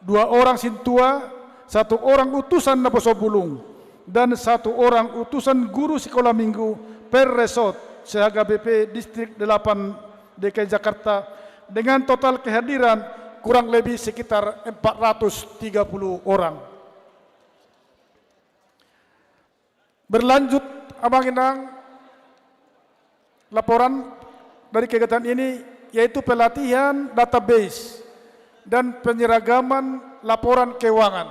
S16: 2 orang sintua, 1 orang utusan Naposobulung, dan 1 orang utusan guru sekolah minggu per resort se-HKBP Distrik 8 DKI Jakarta, dengan total kehadiran kurang lebih sekitar 430 orang. Berlanjut Amang Inang, laporan dari kegiatan ini yaitu pelatihan database dan penyeragaman laporan keuangan.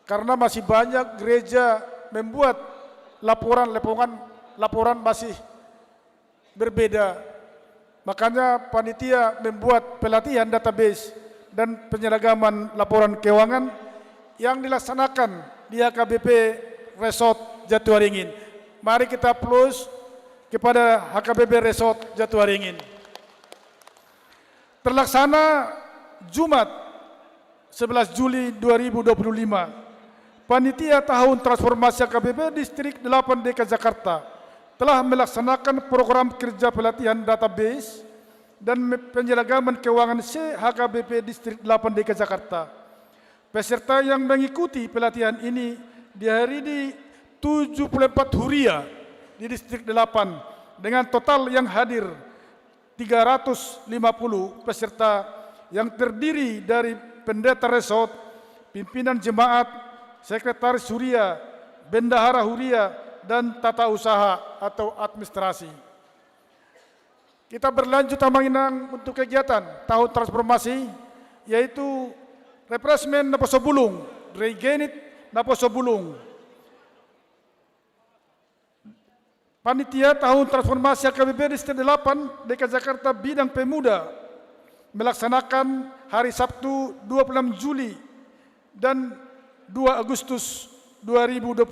S16: Karena masih banyak gereja membuat laporan masih berbeda. Makanya panitia membuat pelatihan database dan penyeragaman laporan keuangan yang dilaksanakan di HKBP Resort Jatiwaringin. Mari kita aplaus kepada HKBP Resort Jatiwaringin. Terlaksana Jumat 11 Juli 2025, panitia tahun transformasi HKBP Distrik 8 DKI Jakarta telah melaksanakan program kerja pelatihan database dan penyeragaman keuangan HKBP Distrik 8 DKI Jakarta. Peserta yang mengikuti pelatihan ini dihadiri 74 huria di Distrik 8 dengan total yang hadir 350 peserta yang terdiri dari pendeta resort, pimpinan jemaat, sekretaris huria, bendahara huria, dan tata usaha atau administrasi. Kita berlanjut Amang Inang untuk kegiatan tahun transformasi, yaitu refreshment Naposobulung, Regenit Naposobulung. Panitia tahun transformasi HKBP Distrik 8 DKI Jakarta bidang pemuda melaksanakan hari Sabtu 26 Juli dan 2 Agustus 2025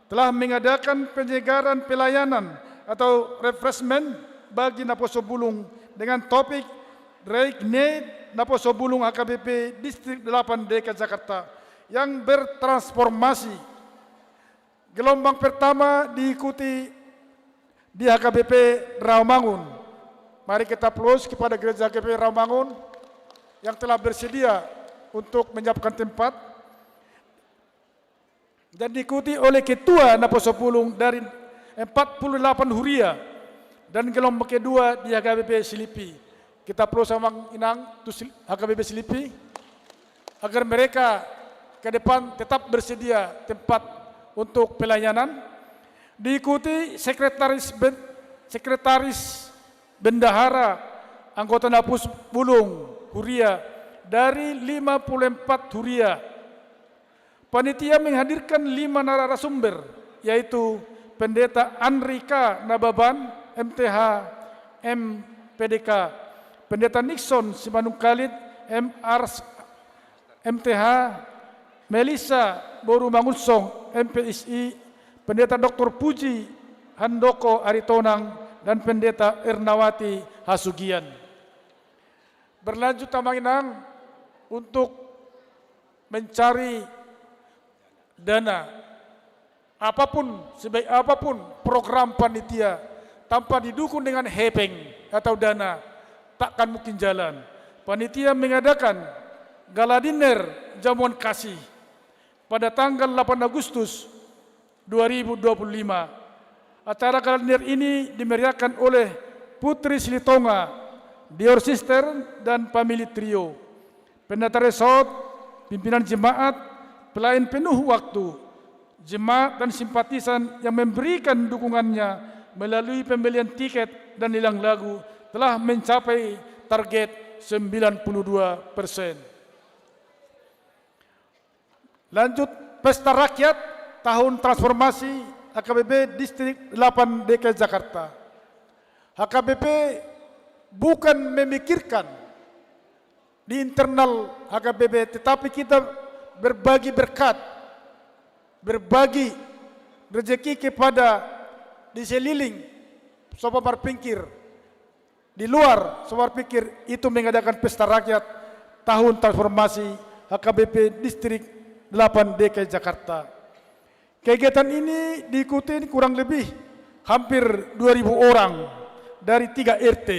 S16: telah mengadakan penyegaran pelayanan atau refreshment bagi Naposobulung dengan topik Reignite Naposobulung HKBP Distrik 8 DKI Jakarta yang bertransformasi. Gelombang pertama diikuti di HKBP Rawamangun. Mari kita aplaus kepada gereja HKBP Rawamangun yang telah bersedia untuk menyiapkan tempat, dan diikuti oleh ketua Naposobulung dari 48 huria, dan gelombang kedua di HKBP Silipi. Kita aplaus Amang Inang untuk HKBP Silipi. agar mereka ke depan tetap bersedia tempat untuk pelayanan. Diikuti sekretaris bendahara anggota Napus Bulung Huria dari 54 Huria. Panitia menghadirkan 5 narasumber, yaitu Pendeta Anrika Nababan, MTH, MPDK, Pendeta Nixon Simanung Khalid, MArs, MTH, Melissa Boru Mangunsong, MPSI, Pendeta Dr. Puji Handoko Aritonang, dan Pendeta Ernawati Hasugian. Berlanjut Tamanginang untuk mencari dana. Apapun, sebaik apapun program panitia, tanpa didukung dengan hepeng atau dana, takkan mungkin jalan. Panitia mengadakan gala dinner jamuan kasih pada tanggal 8 Agustus 2025. Acara gala dinner ini dimeriahkan oleh Putri Silitonga, Dior Sister, dan Family Trio. Pendeta Resort, pimpinan jemaat, pelayan penuh waktu, jemaat dan simpatisan yang memberikan dukungannya melalui pembelian tiket dan lelang lagu telah mencapai target 92%. Lanjut, Pesta Rakyat Tahun Transformasi HKBP Distrik 8 DKI Jakarta. HKBP bukan memikirkan di internal HKBP, tetapi kita berbagi berkat, berbagi rezeki kepada di seliling Sopo Marpingkir, di luar Sopo Marpingkir, itu mengadakan Pesta Rakyat Tahun Transformasi HKBP Distrik 8 DKI Jakarta. Kegiatan ini diikuti kurang lebih hampir 2.000 orang dari 3 RT,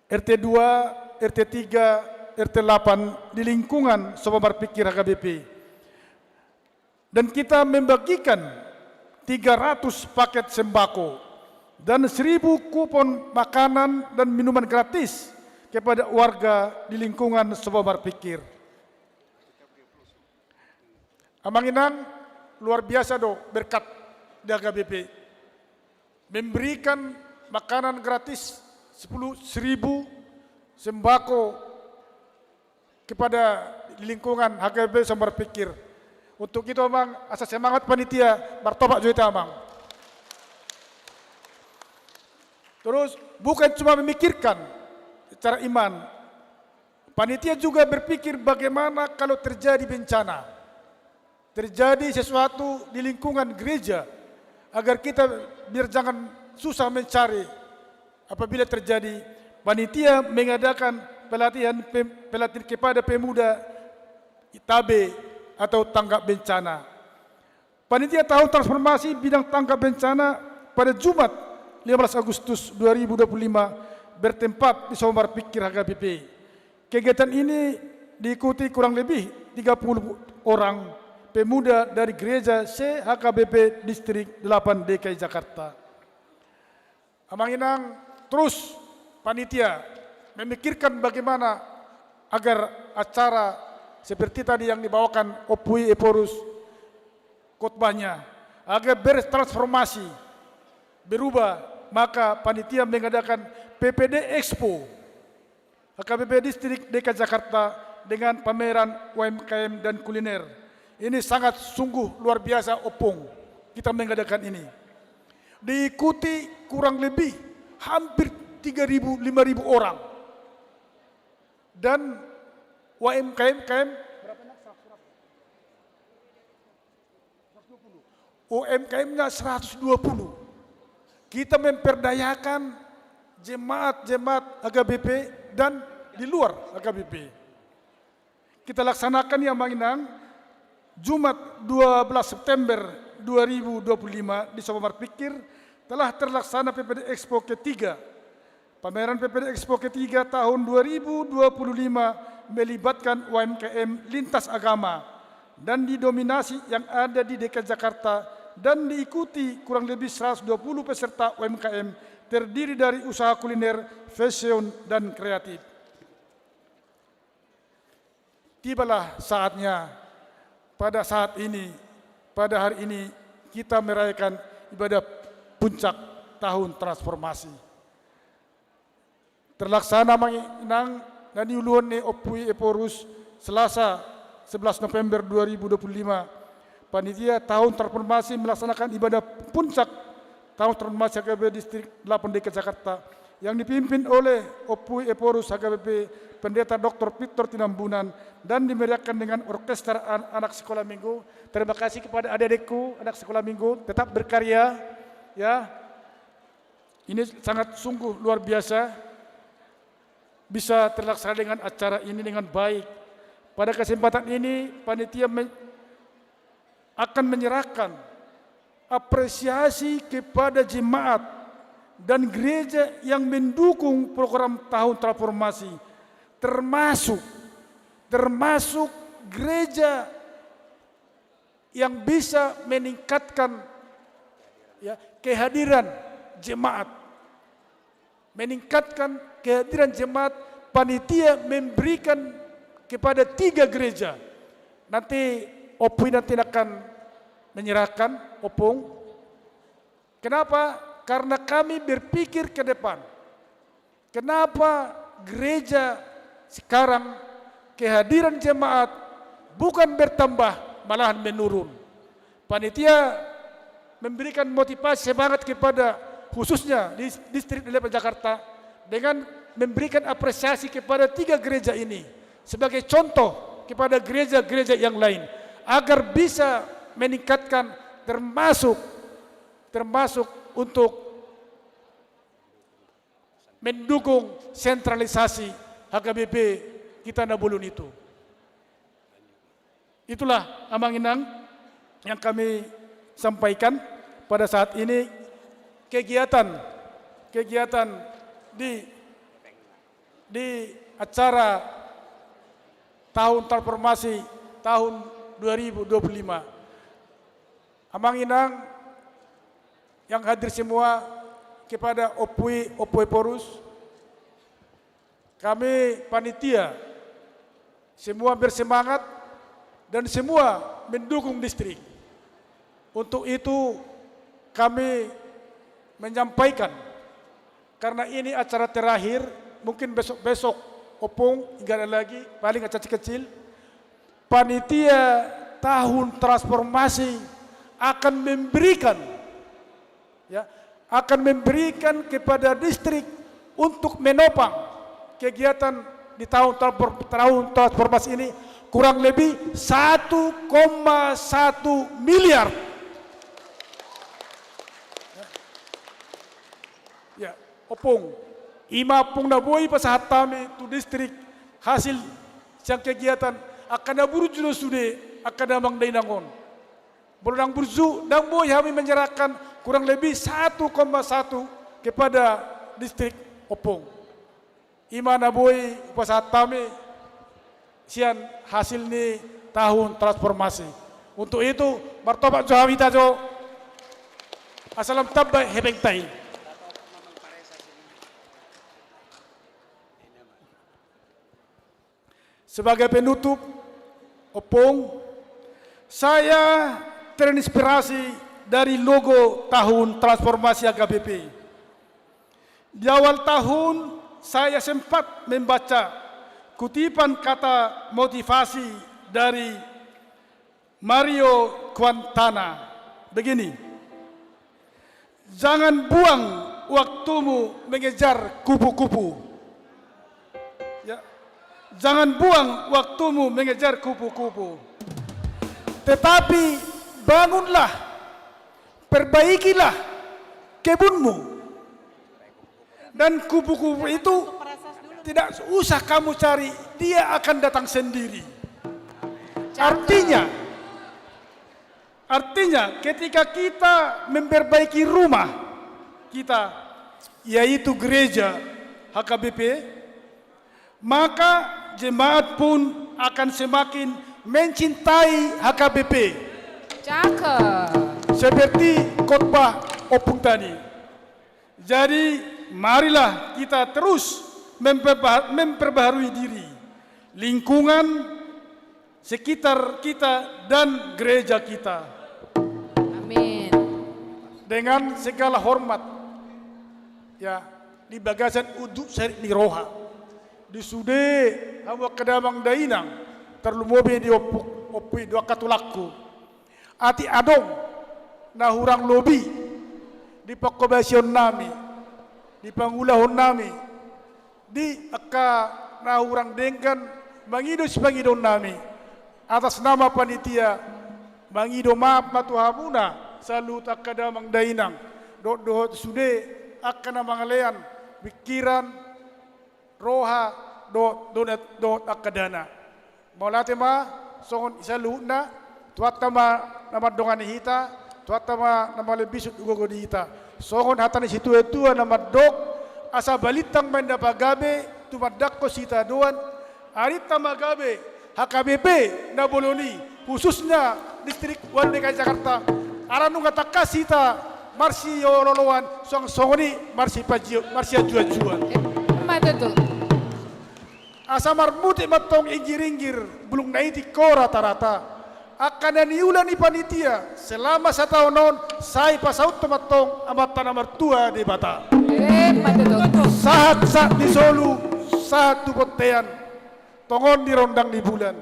S16: RT 2, RT 3, RT 8 di lingkungan Sopo Marpingkir HKBP. Dan kita membagikan 300 paket sembako dan 1.000 kupon makanan dan minuman gratis kepada warga di lingkungan Sopo Marpingkir. Amanginang luar biasa berkat di HKBP. Memberikan makanan gratis 10.000 sembako kepada lingkungan HKBP Sopo Marpingkir. Untuk itu Amang, asa semangat panitia, martobat juga Amang. Terus bukan cuma memikirkan secara iman, panitia juga berpikir bagaimana kalau terjadi bencana, terjadi sesuatu di lingkungan gereja, agar kita biar jangan susah mencari. Apabila terjadi, panitia mengadakan pelatihan kepada pemuda ITAB atau tanggap bencana. Panitia Tahun Transformasi bidang tanggap bencana pada Jumat 15 Agustus 2025 bertempat di Sopo Marpingkir HKBP. Kegiatan ini diikuti kurang lebih 30 orang pemuda dari gereja CHKBP Distrik 8 DKI Jakarta. Amanginang terus panitia memikirkan bagaimana agar acara seperti tadi yang dibawakan Opui Eporus khotbahnya agar bertransformasi, berubah, maka panitia mengadakan PPD Expo HKBP Distrik DKI Jakarta dengan pameran UMKM dan kuliner. Ini sangat sungguh luar biasa opung kita mengadakan ini. Diikuti kurang lebih hampir 3.000-5.000 orang. Dan UMKM UMKM-nya 120. Kita memperdayakan jemaat-jemaat HKBP dan di luar HKBP. Kita laksanakan yang Manginang Jumat 12 September 2025 di Sopo Marpingkir telah terlaksana PPD Expo ketiga. Pameran PPD Expo ketiga tahun 2025 melibatkan UMKM lintas agama dan didominasi yang ada di DKI Jakarta dan diikuti kurang lebih 120 peserta UMKM terdiri dari usaha kuliner, fashion, dan kreatif. tibalah saatnya pada saat ini, pada hari ini kita merayakan ibadah puncak tahun transformasi. Terlaksana menginang dan diuluan Opui Eporus Selasa 11 November 2025. Panitia tahun transformasi melaksanakan ibadah puncak tahun transformasi HKBP Distrik 8 DKI Jakarta yang dipimpin oleh Opui Eporus HKBP Pendeta Dr. Victor Tinambunan dan dimeriahkan dengan orkestra anak sekolah minggu. Terima kasih kepada adik-adikku anak sekolah minggu, tetap berkarya ya. Ini sangat sungguh luar biasa bisa terlaksana dengan acara ini dengan baik. Pada kesempatan ini panitia akan menyerahkan apresiasi kepada jemaat dan gereja yang mendukung program tahun transformasi, termasuk gereja yang bisa meningkatkan ya, kehadiran jemaat. Meningkatkan kehadiran jemaat, panitia memberikan kepada 3 gereja. Nanti Opui nanti akan menyerahkan opung. Kenapa? Karena kami berpikir ke depan. Kenapa gereja sekarang kehadiran jemaat bukan bertambah, malahan menurun. Panitia memberikan motivasi semangat kepada khususnya di Distrik 8 Jakarta dengan memberikan apresiasi kepada 3 gereja ini sebagai contoh kepada gereja-gereja yang lain agar bisa meningkatkan termasuk untuk mendukung sentralisasi HKBP kita Nabulun itu. Itulah amang-inang yang kami sampaikan pada saat ini. Kegiatan di acara tahun transformasi tahun 2025. Amang-inang yang hadir semua kepada Opui Porus, kami panitia semua bersemangat dan semua mendukung distrik. Untuk itu kami menyampaikan, karena ini acara terakhir, mungkin besok opung, enggak ada lagi, paling acara kecil. Panitia tahun transformasi akan memberikan kepada distrik untuk menopang kegiatan di tahun transformasi ini kurang lebih 1,1 miliar. Ya, opung, imapung na boy pasahat tami tu distrik hasil yang kegiatan akan naburju no sude akan namang dainangon. Berenang burju dan boy kami menyerahkan kurang lebih 1,1 kepada distrik opung. Ima na boy pasahat tami sian hasil ni tahun transformasi. Untuk itu martobat Johawita Jo. Asalam tabay hebeng tay. Sebagai penutup, opung, saya terinspirasi dari logo tahun transformasi HKBP. Di awal tahun, saya sempat membaca kutipan kata motivasi dari Mario Quintana. Begini, jangan buang waktumu mengejar kupu-kupu. Jangan buang waktumu mengejar kupu-kupu. Tetapi bangunlah, perbaikilah kebunmu. Dan kupu-kupu itu tidak usah kamu cari, dia akan datang sendiri. Artinya ketika kita memperbaiki rumah kita, yaitu gereja HKBP, maka jemaat pun akan semakin mencintai HKBP.
S4: Cakep.
S16: Seperti khotbah opung tadi. Jadi marilah kita terus memperbaharui diri, lingkungan, sekitar kita dan gereja kita.
S4: Amin.
S16: Dengan segala hormat, ya, di bagasan uduk seri di roha, di sude hawa kedamang dainang, terlumobe di opui dua katulaku, ati adong, na hurang lobi, di pakobasion nami, di pangulahon nami, di aka na hurang dengkan, mangido pangidon nami, atas nama panitia, mangido maaf matuhamuna, salut akadamang dainang, dohot sude akan mangalean pikiran roha dot akadana. Maulate ma songon isaluna tuatama nama dongan hita, tuatama nama lebisut ugogo hita. Songon hatani situ itu nama dok asa balitang menda pagabe tumadakko sita doan arita magabe HKBP na Boloni khususnya distrik Wal DKI Jakarta. Aranu ngata kasita marsi yololowan songoni marsi pajio marsi jual-jual.
S4: Betul.
S16: Asa marmuti matong inggir-inggir belum naiti ko rata-rata. Akan niulan ni panitia selama 1 tahun non saya pasaut matong amat tanah mertua di bata.
S4: Betul.
S16: Saat di Solu satu potean tongon di rondang di bulan.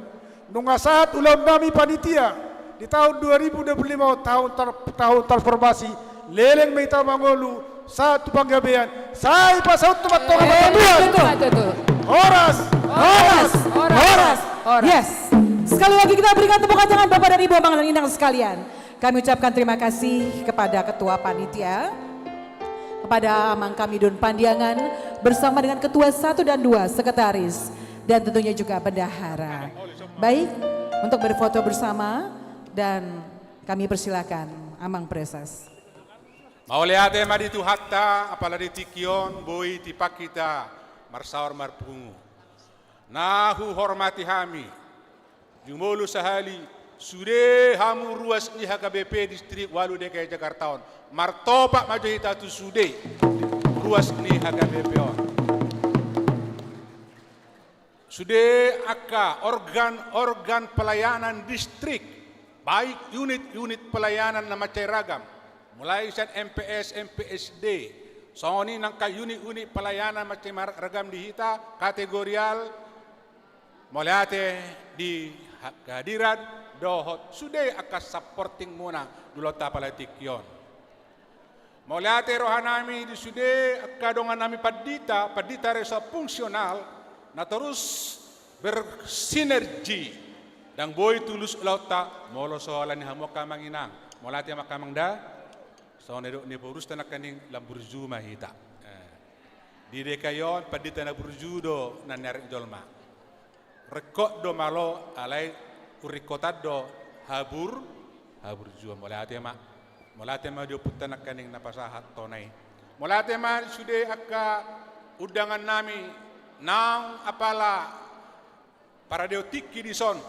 S16: Nunga saat ulang nami panitia di tahun 2025 tahun transformasi leleng meita mangolu satu panggabean saya pasaut matong amat
S4: Betul.
S16: Horas.
S1: Yes. Sekali lagi kita berikan tepuk tangan Bapak dan Ibu Amang dan Inang sekalian. Kami ucapkan terima kasih kepada Ketua Panitia, kepada Amang kami Don Pandiangan bersama dengan Ketua 1 dan 2 Sekretaris dan tentunya juga Bendahara. Baik, untuk berfoto bersama dan kami persilakan Amang Presas.
S5: Mauliate maditu hatta apalagi tikion boi tipakita marsaur marpungu. Nahu hormati hami. Jumolu sahali sude hamu ruas ni HKBP distrik Walu DKI Jakarta on. Martopak maju hita tu sude ruas ni HKBP on. Sude aka organ pelayanan distrik baik unit pelayanan nama ragam. Mulai saat MPS, MPSD, soni nangka unit pelayanan macam ragam di hita, kategorial, mulai di kehadiran dohot sudah akan supporting muna dulu tapalatikyon. Mulai rohanami di sudah kadongan nami padita resa fungsional, na terus bersinergi dan boy tulus lauta molo soalan hamo kamang inang, mulai makamang da. So nedok ni porus tanak kaning lamburju mahita. Di dekayon padita na burju do naner jolma. Rekok do malo alai urikotat do haburju molate ma dio putanak kaning napasahat tonai. Molate ma sude akka udangan nami nang apala para dio tikki di son.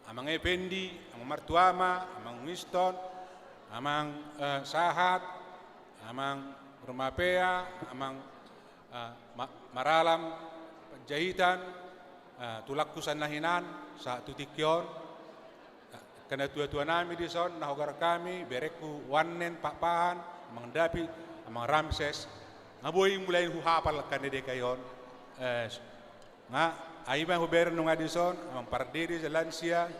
S5: Amang Effendi, amang Martuama, amang Winston, amang Sahat, amang Rumapea, amang Maralam, Jahitan, Tulakkusan nahinan, sa tutikyon, kana tua-tua nami di son, nahogar kami, bereku wanen papahan, amang Dapi, amang Ramses, ngaboy mulai huhapal kanede kayon, nga aiba huber nung adison, amang Pardiri Zelansia,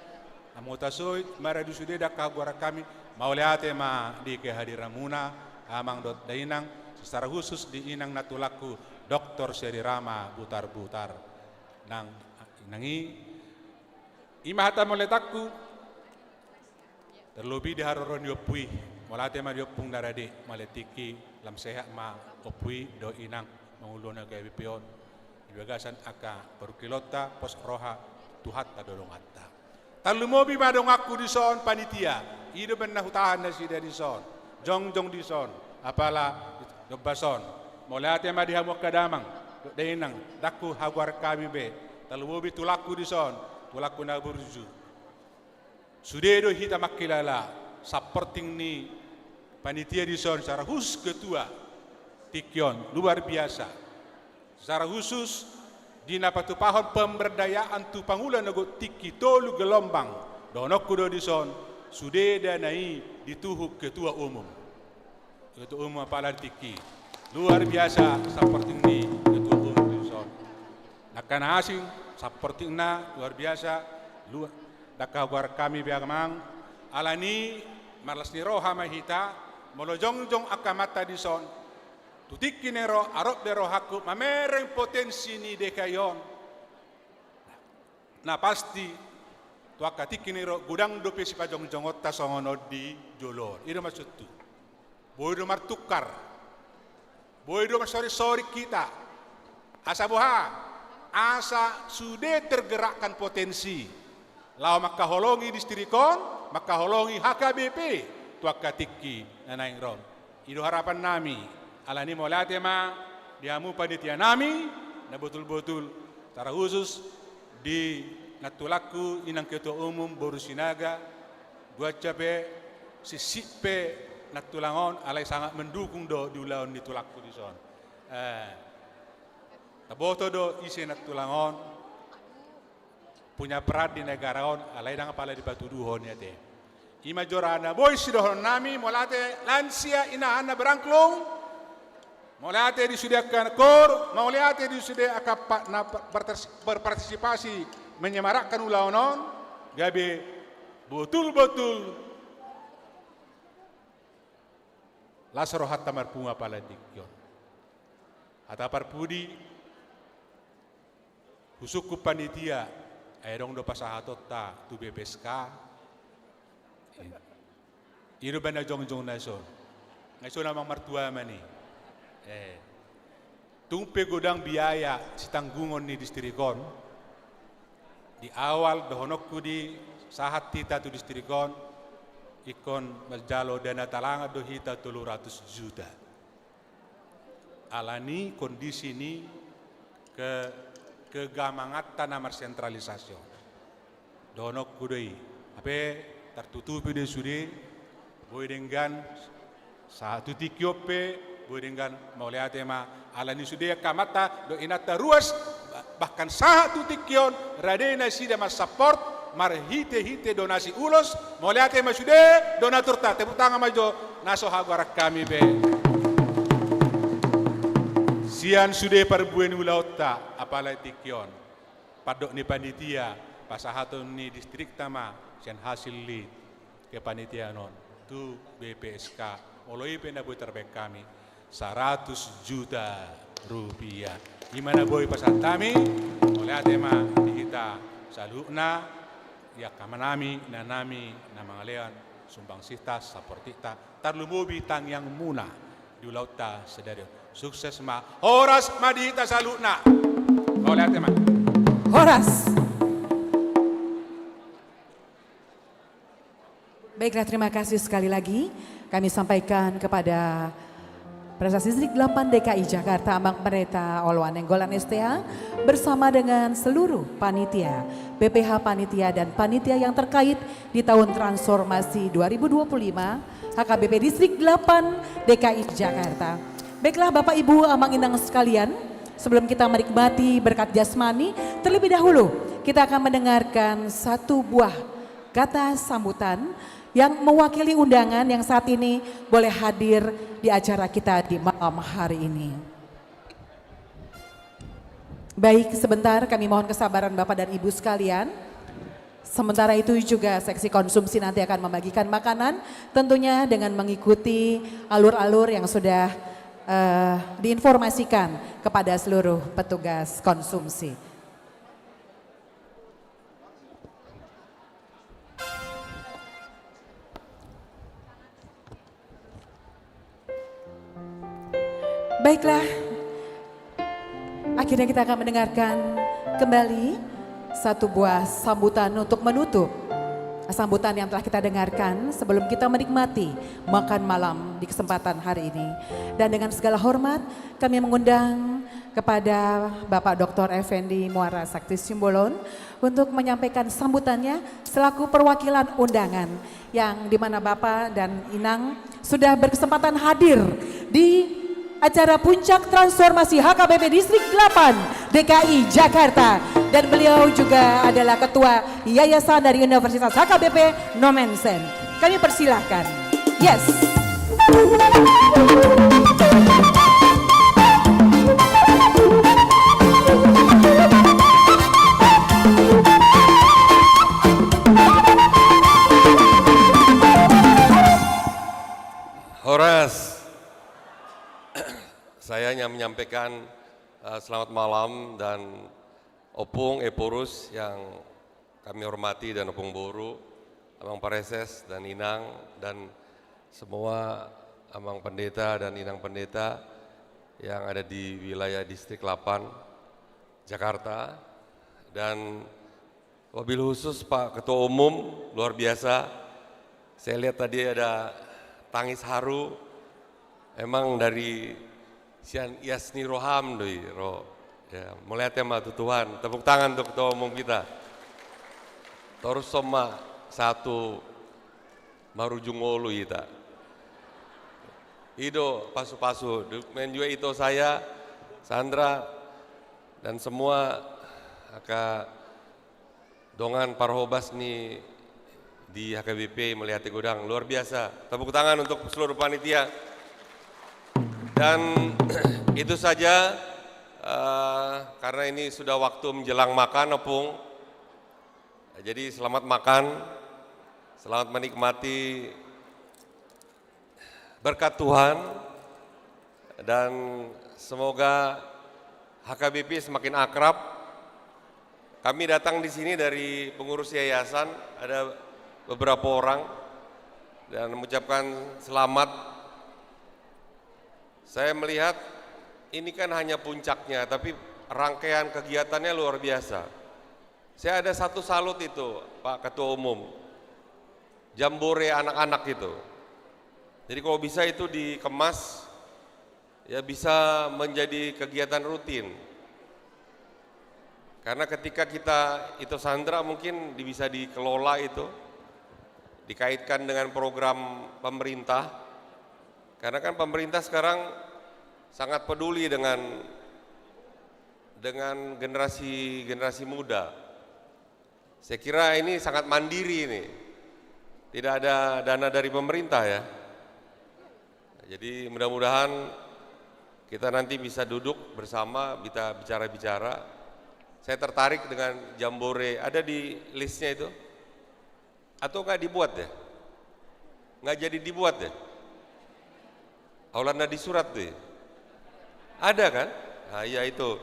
S5: amang Utasoy, maradu sude dakagwara kami, mauliate ma di kehadiran muna amang dot dainang secara khusus di inang natulaku Dr. Seri Rama butar-butar nang nangi imahata moletakku terlebih di haroron yopui molate ma diopung darade maletiki lam sehat ma opui do inang mangulona ke bipion ibagasan aka perkilota pos roha tuhat tadolong hatta talumobi madong aku di son panitia ido ben nahutahan na si dari son jong di son apala dobason molate ma di hamok kadamang dainang daku hagwar kami be talumobi tulaku di son tulaku na burju sudedo hita makilala supporting ni panitia di son secara khusus ketua tikyon luar biasa secara khusus di napatu pahon pemberdayaan tu pangula nago tiki tolu gelombang donok kudo dison sude danai dituhuk ketua umum apalah tiki luar biasa seperti ini ketua umum dison nakkan asing seperti na luar biasa luar dakawar kami biagamang alani malas ni roha mahita molojong-jong akamata dison tutik kinero arop dero haku mamereng potensi ni dekayon na pasti tuaka tikinero gudang dope si pajong jongotta songono di jolor itu maksud tu boy do martukar boy do sori kita asa boha asa sudah tergerakkan potensi lau maka holongi distrikon maka holongi HKBP tuaka tiki nanaing ron itu harapan nami alani molate ma diamu panitia nami na betul-betul secara khusus di natulaku inang ketua umum Boru Sinaga gua cape sisipe natulangon alai sangat mendukung do diulaun ditulaku di son taboto do isi natulangon punya peran di negaraon alai dang pala di batu duhon ya teh ima jorana boy sidohon nami molate lansia inahana berangklung molate disediakan kor molate disediakan berpartisipasi menyemarakkan ulaonon gabe betul-betul lasaro hatta marpunga pala dikyon hata parpudi husuku panitia ayrong do pasahatotta tu BPSK iru bana jong-jong nason nason namang martua mani tumpe godang biaya si tanggungon ni distrikon di awal dohonokku di sahat tita tu distrikon ikon berjalo dana talanga do hita 300 juta alani kondisi ini kegamangatan namar sentralisasi dohonokku doi ape tertutupi de sude boy dengan satu tikiope boy dengan mauliate ma alani sude kamata do inata ruas bahkan satu tikion radena sida mas support mar hite donasi ulos mauliate ma sude donatur ta tepuk tangan majo naso hagwarak kami be sian sude parbuen ulautta apalai tikion padok ni panitia pasahaton ni distrik tama sian hasil lead ke panitia non tu BPSK oloi pena boy terbaik kami 100 juta rupiah gimana boy pasal kami oleh atema di kita salukna ya kamanami nanami namangalean sumbang sita saportita tarlumubi tang yang muna di lauta sedario sukses ma horas madita salukna oleh atema
S1: horas. Baiklah, terima kasih sekali lagi kami sampaikan kepada Prestasi Distrik 8 DKI Jakarta Ambang Mereta Oluan Nenggolan STA bersama dengan seluruh panitia, BPH panitia dan panitia yang terkait di tahun transformasi 2025 HKBP Distrik 8 DKI Jakarta. Baiklah Bapak Ibu Amang Inang sekalian, sebelum kita menikmati berkat jasmani, terlebih dahulu kita akan mendengarkan satu buah kata sambutan yang mewakili undangan yang saat ini boleh hadir di acara kita di malam hari ini. Baik, sebentar kami mohon kesabaran Bapak dan Ibu sekalian. Sementara itu juga seksi konsumsi nanti akan membagikan makanan, tentunya dengan mengikuti alur-alur yang sudah diinformasikan kepada seluruh petugas konsumsi. Baiklah, akhirnya kita akan mendengarkan kembali satu buah sambutan untuk menutup sambutan yang telah kita dengarkan sebelum kita menikmati makan malam di kesempatan hari ini. Dan dengan segala hormat kami mengundang kepada Bapak Dr. Effendi Muara Sakti Simbolon untuk menyampaikan sambutannya selaku perwakilan undangan yang dimana Bapak dan Inang sudah berkesempatan hadir di acara Puncak Transformasi HKBP Distrik 8 DKI Jakarta. Dan beliau juga adalah Ketua Yayasan dari Universitas HKBP Nomensen. Kami persilahkan. Yes.
S17: Horas, saya hanya menyampaikan selamat malam dan Opung Eporus yang kami hormati dan Opung Boru, Amang Pareses dan Inang dan semua Amang Pendeta dan Inang Pendeta yang ada di wilayah Distrik 8 Jakarta, dan wabil khusus Pak Ketua Umum luar biasa. Saya lihat tadi ada tangis haru, emang dari Sian Yasni Roham doi, ya, melihatnya mah Tuhan, tepuk tangan untuk Ketua Umum kita. Terus sama satu marujungolu kita. Ido pasu-pasu, men juga itu saya, Sandra dan semua aka dongan parhobas nih di HKBP melihat Godang, luar biasa. Tepuk tangan untuk seluruh panitia. Dan itu saja, karena ini sudah waktu menjelang makan, Opung. Jadi selamat makan, selamat menikmati berkat Tuhan, dan semoga HKBP semakin akrab. Kami datang di sini dari pengurus yayasan, ada beberapa orang, dan mengucapkan selamat. Saya melihat ini kan hanya puncaknya, tapi rangkaian kegiatannya luar biasa. Saya ada satu salut itu, Pak Ketua Umum, jambore anak-anak itu. Jadi kalau bisa itu dikemas, ya bisa menjadi kegiatan rutin. Karena ketika kita itu Sandra mungkin bisa dikelola itu, dikaitkan dengan program pemerintah, karena kan pemerintah sekarang sangat peduli dengan generasi muda. Saya kira ini sangat mandiri ini, tidak ada dana dari pemerintah ya. Jadi mudah-mudahan kita nanti bisa duduk bersama, bisa bicara-bicara. Saya tertarik dengan jambore, ada di listnya itu? Atau nggak dibuat ya? Nggak jadi dibuat ya? Aulana di surat tuh ya? Ada kan? Nah iya itu.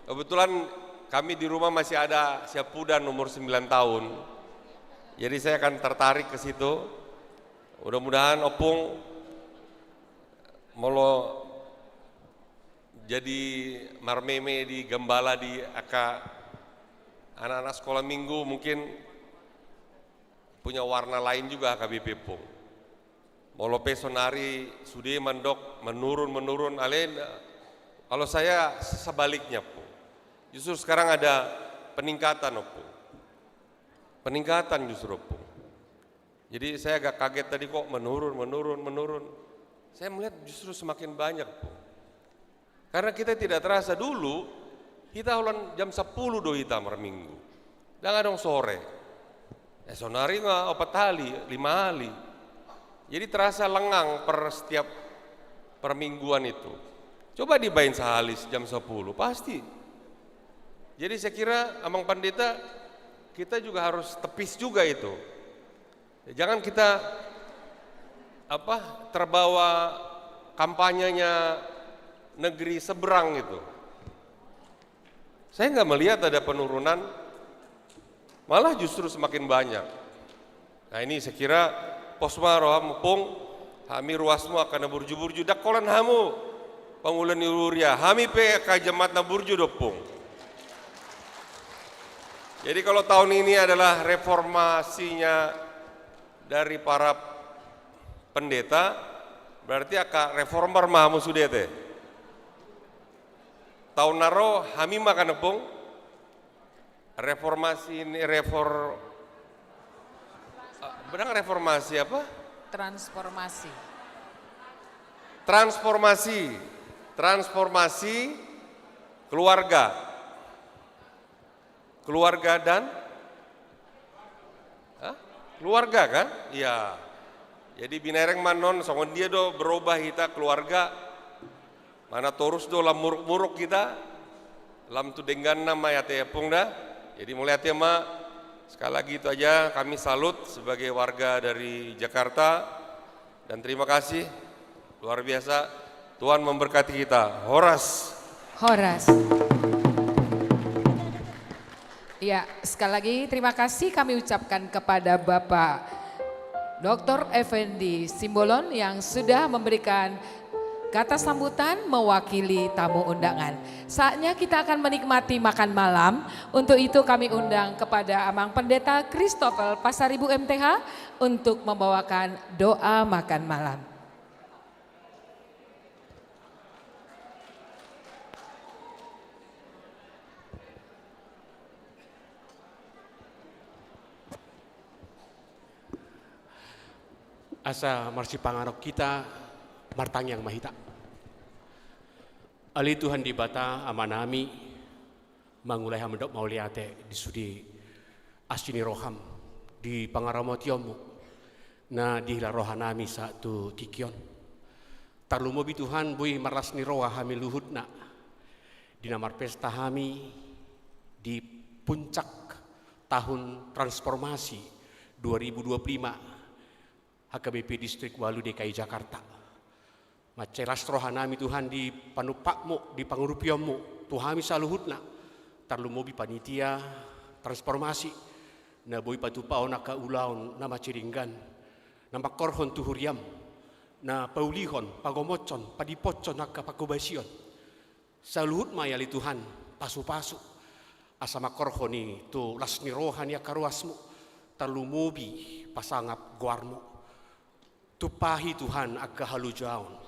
S17: Kebetulan kami di rumah masih ada Siapudan umur 9 tahun. Jadi saya akan tertarik ke situ. Mudah-mudahan Opung molo jadi marmeme di gembala di anak-anak sekolah minggu, mungkin punya warna lain juga HKBP Pung. Molo pesonari sudah mendok menurun alen. Kalau saya sebaliknya Pung. Justru sekarang ada peningkatan Pung. Peningkatan justru Pung. Jadi saya agak kaget tadi kok menurun. Saya melihat justru semakin banyak Pung. Karena kita tidak terasa dulu, kita ulang jam 10 do kita per minggu. Dan kadang sore. Sonari nggak 4 kali, 5 kali. Jadi terasa lengang per mingguan itu. Coba dibayin sehali jam 10, pasti. Jadi saya kira Amang Pendeta, kita juga harus tepis juga itu. Jangan kita terbawa kampanyenya negeri seberang itu. Saya nggak melihat ada penurunan, malah justru semakin banyak. Nah ini saya kira posma roham pung, kami ruasmu akan burju-burju dakolan hamu, pengulan iluria, kami pe kajemat na burju dopung. Jadi kalau tahun ini adalah reformasinya dari para pendeta, berarti akan reformer mahamu sudah teh. Tahun naro kami makan nepung reformasi ini benang reformasi apa?
S4: Transformasi.
S17: transformasi keluarga. Keluarga dan keluarga kan? Iya. Jadi binereng manon songon dia do berubah kita keluarga. Mana torus do lam muruk-muruk kita. Lam tu dengan nama ya tepung dah. Jadi mulai hati ma sekali lagi itu aja, kami salut sebagai warga dari Jakarta dan terima kasih luar biasa. Tuhan memberkati kita. Horas.
S4: Horas. Ya, sekali lagi terima kasih kami ucapkan kepada Bapak Dr. Effendi Simbolon yang sudah memberikan kata sambutan mewakili tamu undangan. Saatnya kita akan menikmati makan malam. Untuk itu kami undang kepada Amang Pendeta Christopher Pasaribu MTH untuk membawakan doa makan malam.
S18: Asa marsi pangarok kita martang yang mahita. Ali Tuhan di bata amanami mangulai hamdok mauliate di sudi asini roham di pangaramotiomu na di rohanami satu tikion. Tarlumo bi Tuhan bui marlasni roha hami luhutna di namar pesta hami di puncak tahun transformasi 2025 HKBP Distrik Walu DKI Jakarta. Maceras rohanami Tuhan di panupakmu, di pangurupiomu, Tuhami saluhutna, tarlumobi panitia, transformasi, na boy patupao na kaulaon na maciringgan, na makorhon tuhuriam, na paulihon, pagomotson, padipotson na kapakubasion. Saluhut mayali Tuhan, pasu-pasu, asa makorhon ni tu lasni rohan ya karuasmu, tarlumobi pasangap guarmu. Tupahi Tuhan aga halujaon.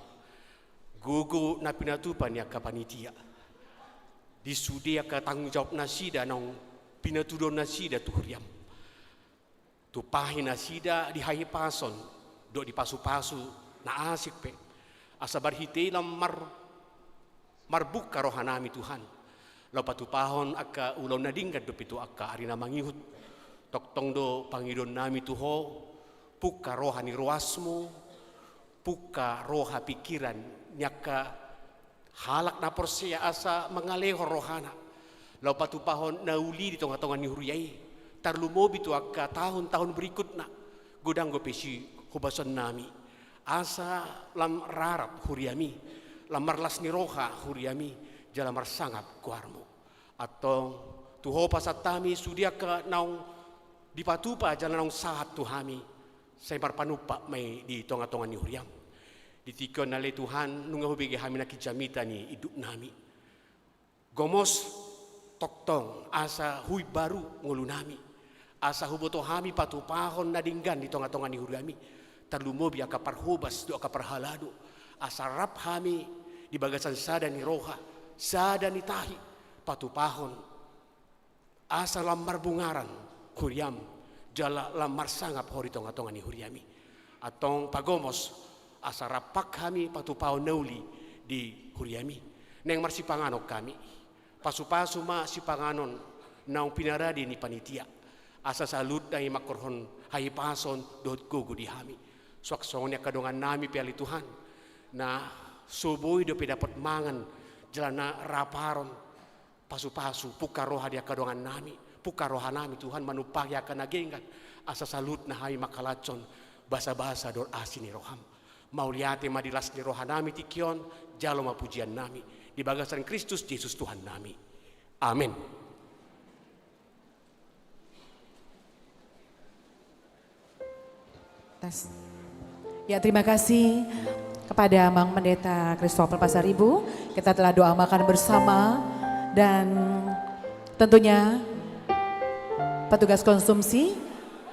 S18: Gugu na pinatupan ya kapanitia. Disudi aga tanggung jawab nasida nong pinatudon nasida tuhuriam. Tupahi nasida di hayi pason. Do di pasu-pasu na asik pe. Asabar hite lam marbuk rohanami Tuhan. Lau patupahon aga ulaw nadinggan do pitu aga arina mangihut. Toktong do pangidon nami tuho. Puka rohani ruasmu, puka roha pikiran, nyaka halak na porsia asa mengaleho rohana. Lau patupahon nauli di tonga-tonga ni huriyai, tarlumobi tu akka tahun-tahun berikutna, godang gopesi hubason nami. Asa lam rarap huriyami, lam marlas ni roha huriyami, jala marsangap kuarmu. Atau tuho pasatami sudia ke naung dipatupa jala naung sahat tuhami. Saya parpanupa may di tonga-tonga ni huriam. Ditikon nalay Tuhan nung hubigi kami nakijamita ni iduk nami. Gomos toktong asa huy baru ngulu nami. Asa huboto kami patupahon nadinggan di tonga-tonga ni huriami. Tarlumobi akaparhubas do akaparhalado. Asa rap kami di bagasan sada ni roha, sada ni tahi patupahon. Asa lamar bungaran huriam. Jala lamar sangap hori tonga-tonga ni huriami. Atong pagomos asa rapak kami patupao nauli di huriami. Neng marsi panganok kami. Pasu-pasu ma si panganon naung pinaradi ni panitia. Asa salut na imakorhon hayi pason dot gugu di hami. Suaksongnya kadongan nami piali Tuhan. Na subuhi do dapat mangan jalana raparon. Pasu-pasu puka roha dia kadongan nami. Puka rohanami Tuhan manupagi akan nagenggan asa salut na hai makalacon basa-basa dor asini roham mauliate madilas ni rohanami tikion jalo mapujian nami di bagasan Kristus Yesus Tuhan nami. Amin.
S1: Ya, terima kasih kepada Mang Pendeta Christopher Pasaribu. Kita telah doa makan bersama dan tentunya petugas konsumsi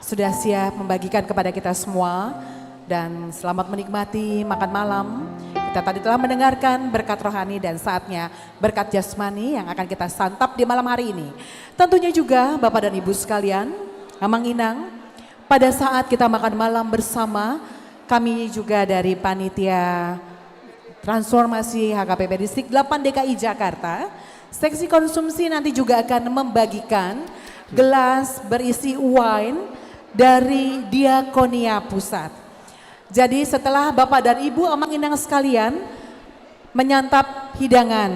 S1: sudah siap membagikan kepada kita semua dan selamat menikmati makan malam. Kita tadi telah mendengarkan berkat rohani dan saatnya berkat jasmani yang akan kita santap di malam hari ini. Tentunya juga Bapak dan Ibu sekalian, Amang Inang, pada saat kita makan malam bersama, kami juga dari panitia Transformasi HKBP Distrik 8 DKI Jakarta, seksi konsumsi nanti juga akan membagikan gelas berisi wine dari Diakonia Pusat. Jadi setelah Bapak dan Ibu Amang Inang sekalian menyantap hidangan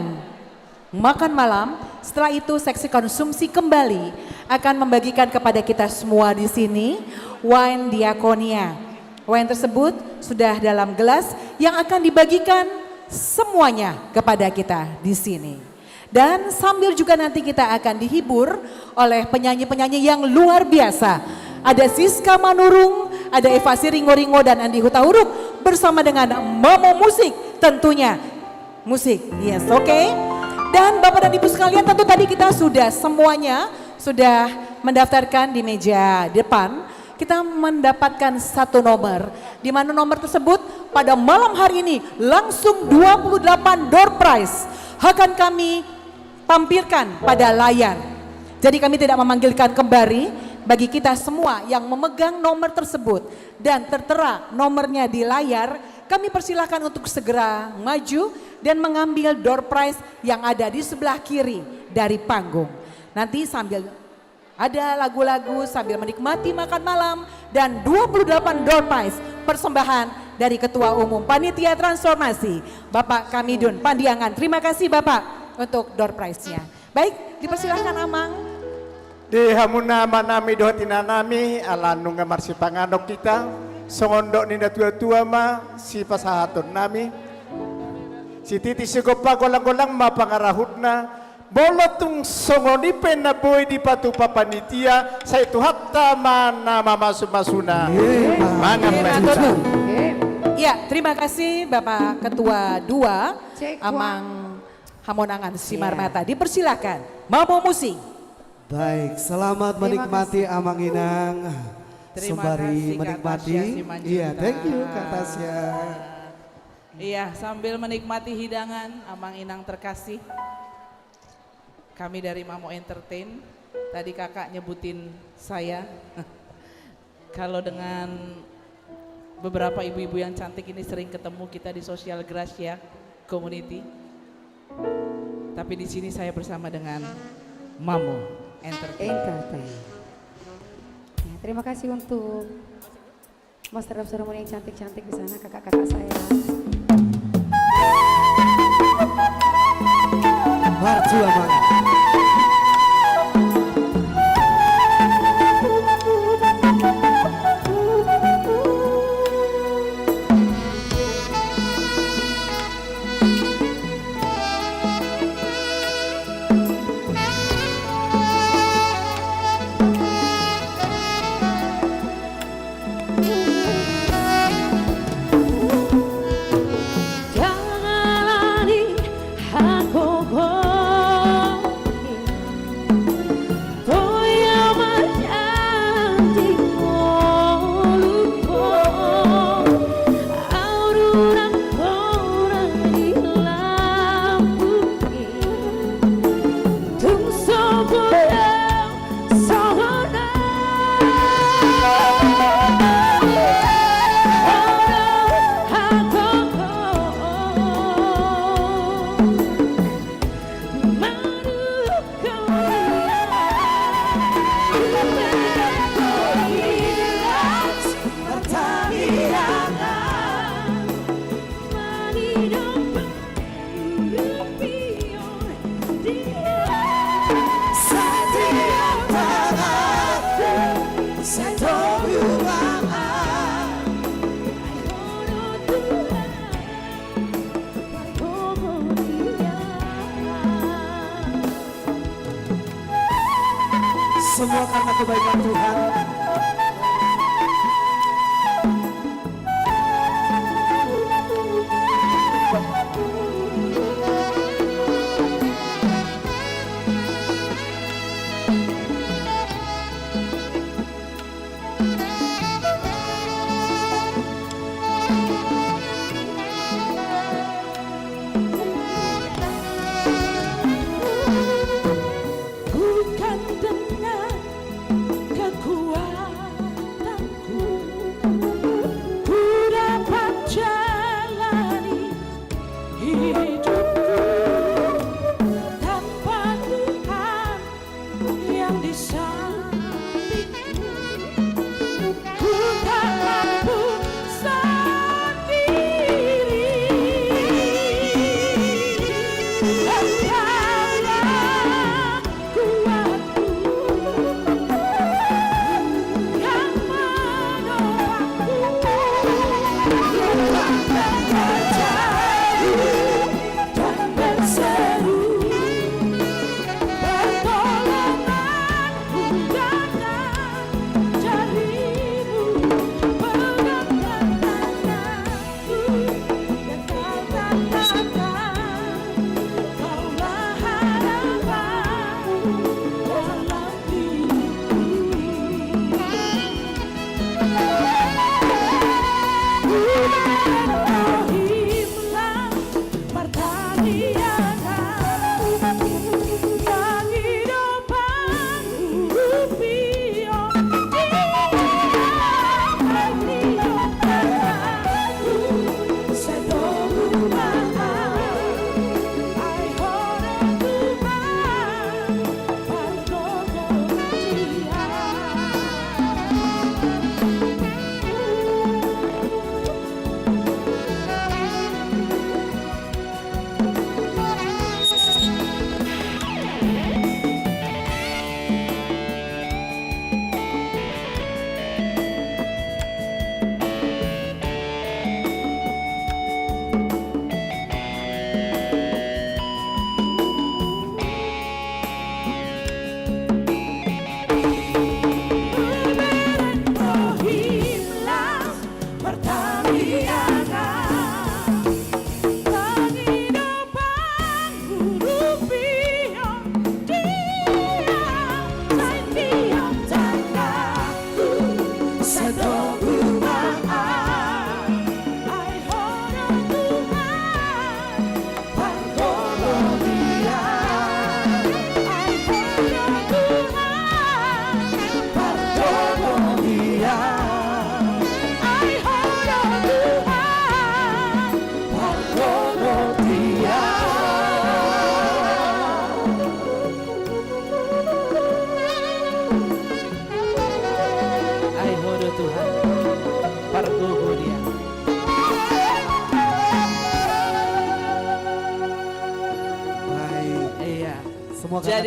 S1: makan malam, setelah itu seksi konsumsi kembali akan membagikan kepada kita semua di sini wine Diakonia. Wine tersebut sudah dalam gelas yang akan dibagikan semuanya kepada kita di sini. Dan sambil juga nanti kita akan dihibur oleh penyanyi-penyanyi yang luar biasa. Ada Siska Manurung, ada Eva Siringo-Ringo dan Andi Hutahuruk bersama dengan Mamo Musik tentunya. Musik, yes, oke. Dan Bapak dan Ibu sekalian, tentu tadi kita sudah semuanya sudah mendaftarkan di meja depan. Kita mendapatkan satu nomor, di mana nomor tersebut pada malam hari ini langsung 28 door prize akan kami tampilkan pada layar. Jadi kami tidak memanggilkan kembali, bagi kita semua yang memegang nomor tersebut dan tertera nomornya di layar, kami persilahkan untuk segera maju dan mengambil door prize yang ada di sebelah kiri dari panggung. Nanti sambil ada lagu-lagu sambil menikmati makan malam dan 28 door prize persembahan dari Ketua Umum Panitia Transformasi Bapak Kamidun Pandiangan. Terima kasih Bapak untuk door prize-nya. Baik, dipersilahkan Amang.
S19: Di hamuna manami dohatina nami ala nunga marsi panganok kita songondok ninda tua-tua ma si pasahatun nami si titi sigopa golang-golang ma pangarahutna bolotung songoni pena boy di patu papanitia saya itu hatta mana mama sumasuna mana pecah.
S1: Ya, terima kasih Bapak Ketua 2 Amang Hamonangan Simarmata. Dipersilakan Mamo Musik.
S20: Baik, selamat menikmati Amang Inang. Sembari menikmati. Iya, thank you Kak Tasya.
S21: Iya, sambil menikmati hidangan Amang Inang terkasih. Kami dari Mamo Entertain, tadi kakak nyebutin saya. Kalau dengan beberapa ibu-ibu yang cantik ini sering ketemu kita di Social Gracia Community. Tapi di sini saya bersama dengan Mamo Entertain.
S22: Ya, terima kasih untuk Master of Ceremony yang cantik-cantik di sana, kakak-kakak saya.
S20: Marju Amang. Semua karena kebaikan Tuhan.
S21: Bukan dengan kekuatan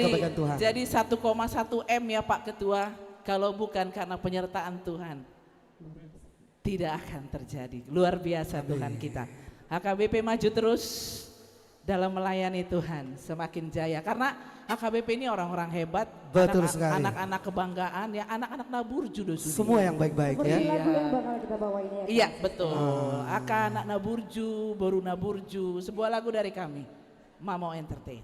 S20: kebaikan Tuhan.
S21: Jadi 1,1 M ya Pak Ketua, kalau bukan karena penyertaan Tuhan tidak akan terjadi. Luar biasa Tuhan kita. HKBP maju terus dalam melayani Tuhan, semakin jaya. Karena HKBP ini orang-orang hebat,
S20: Betul sekali.
S21: anak-anak kebanggaan, ya anak-anak Naburju doh.
S20: Semua yang baik-baik ya.
S22: Lagu yang bakal kita bawa ini ya.
S21: Iya betul. Anak Naburju, Boru Naburju, sebuah lagu dari kami, Mamo Entertain.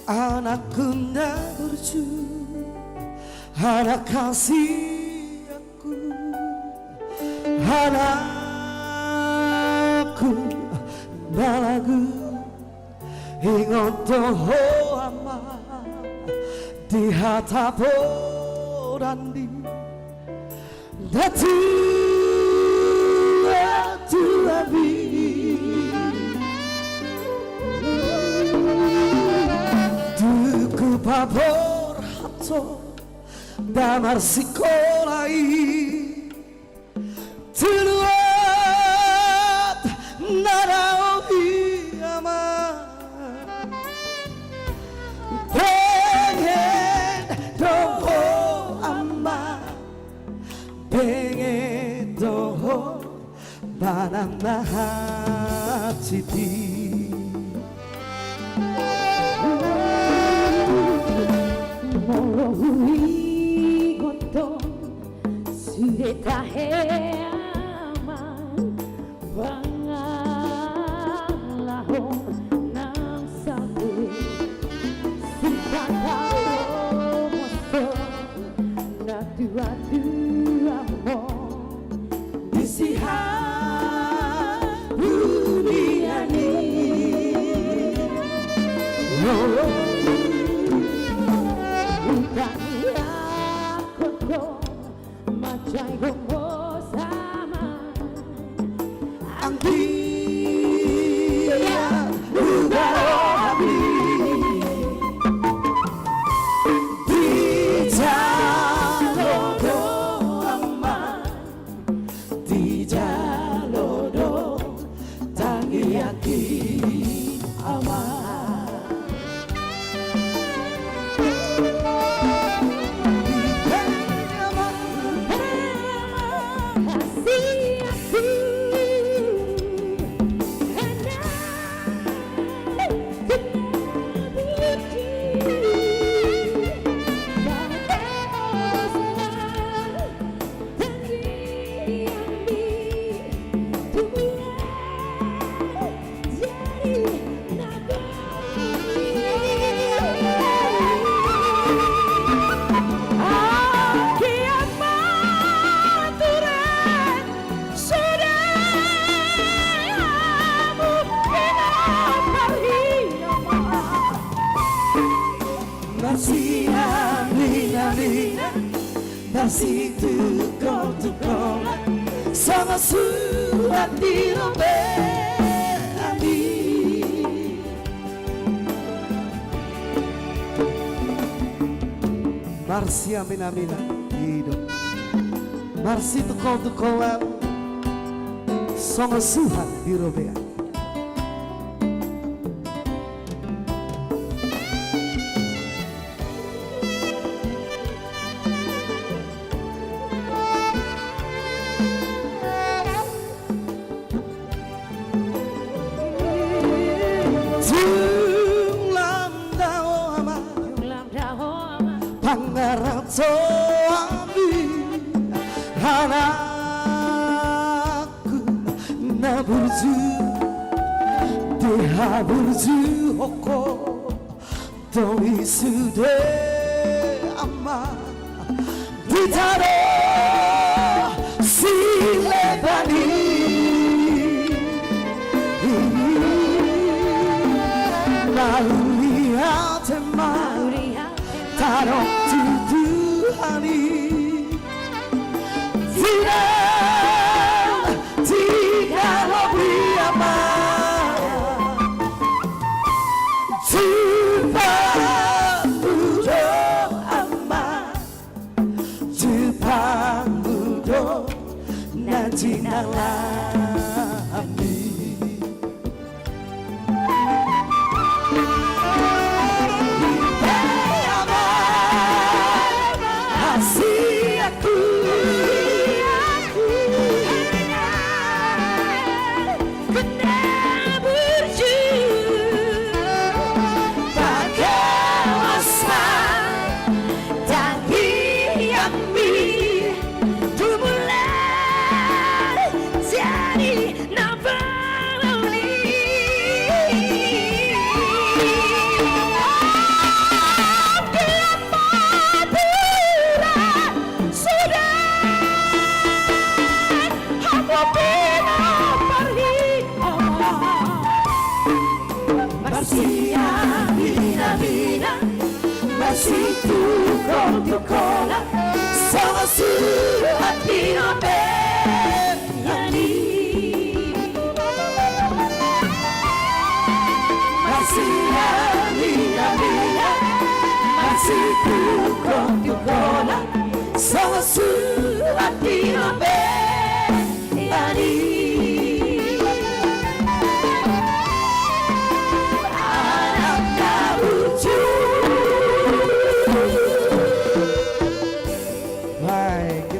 S20: Anakku Naburju, anak kasih aku, anakku Nalagu, ingat toho ama di hataporandi, datu abi. Duku pabor hato damar sikolai Tuluat narao ama pengen doho ama pengen doho banana hati
S22: Hui gotong sudeta hema bangalah nang sabu sipata moso na dua mo disihan dunia ni Macai gombo sama Angkia Ubabi Di jalodo aman Di jalodo tangi yakin aman Nasi tukong sama surat di Robeani Marsi amin amin hidup Marsi tukong sama surat di Robeani Anakku Naburju Deha burju hoko
S20: Doi sudah aman Ditaro silebani Lalu lihat teman Taruh tuduhani Tidak lebih aman Cepat udah aman Cepat udah nanti nalami Kasih aku kena berjuang pakai masa dan diambil mulai jadi nafali masih tukol-tukola sama surat pinobeni masih amina-mina masih tukol-tukola sama surat pinobeni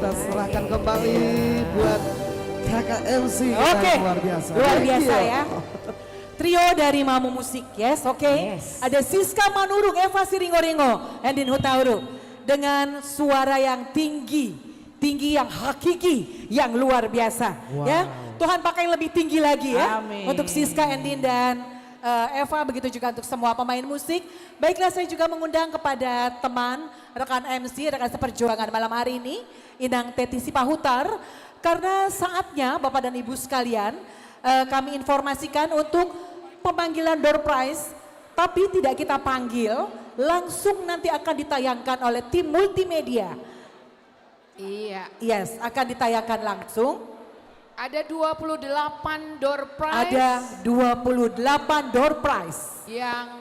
S20: serahkan kembali buat kakak MC
S1: Oke,
S20: luar biasa.
S1: Luar biasa ya. Trio dari Mamu Musik, yes, oke. Ada Siska Manurung, Eva Siringo-Ringo, Endin Hutauru. Dengan suara yang tinggi yang hakiki, yang luar biasa.
S21: Wow.
S1: Ya, Tuhan pakai lebih tinggi lagi ya.
S21: Amin.
S1: Untuk Siska, Endin dan Eva, begitu juga untuk semua pemain musik. Baiklah, saya juga mengundang kepada teman, rekan MC, rekan seperjuangan malam hari ini, Inang Teti Sipahutar, karena saatnya Bapak dan Ibu sekalian kami informasikan untuk pemanggilan door prize, tapi tidak kita panggil, langsung nanti akan ditayangkan oleh tim multimedia.
S4: Iya.
S1: Yes, akan ditayangkan langsung.
S4: Ada 28 door prize.
S1: Ada 28 door prize.
S4: Yang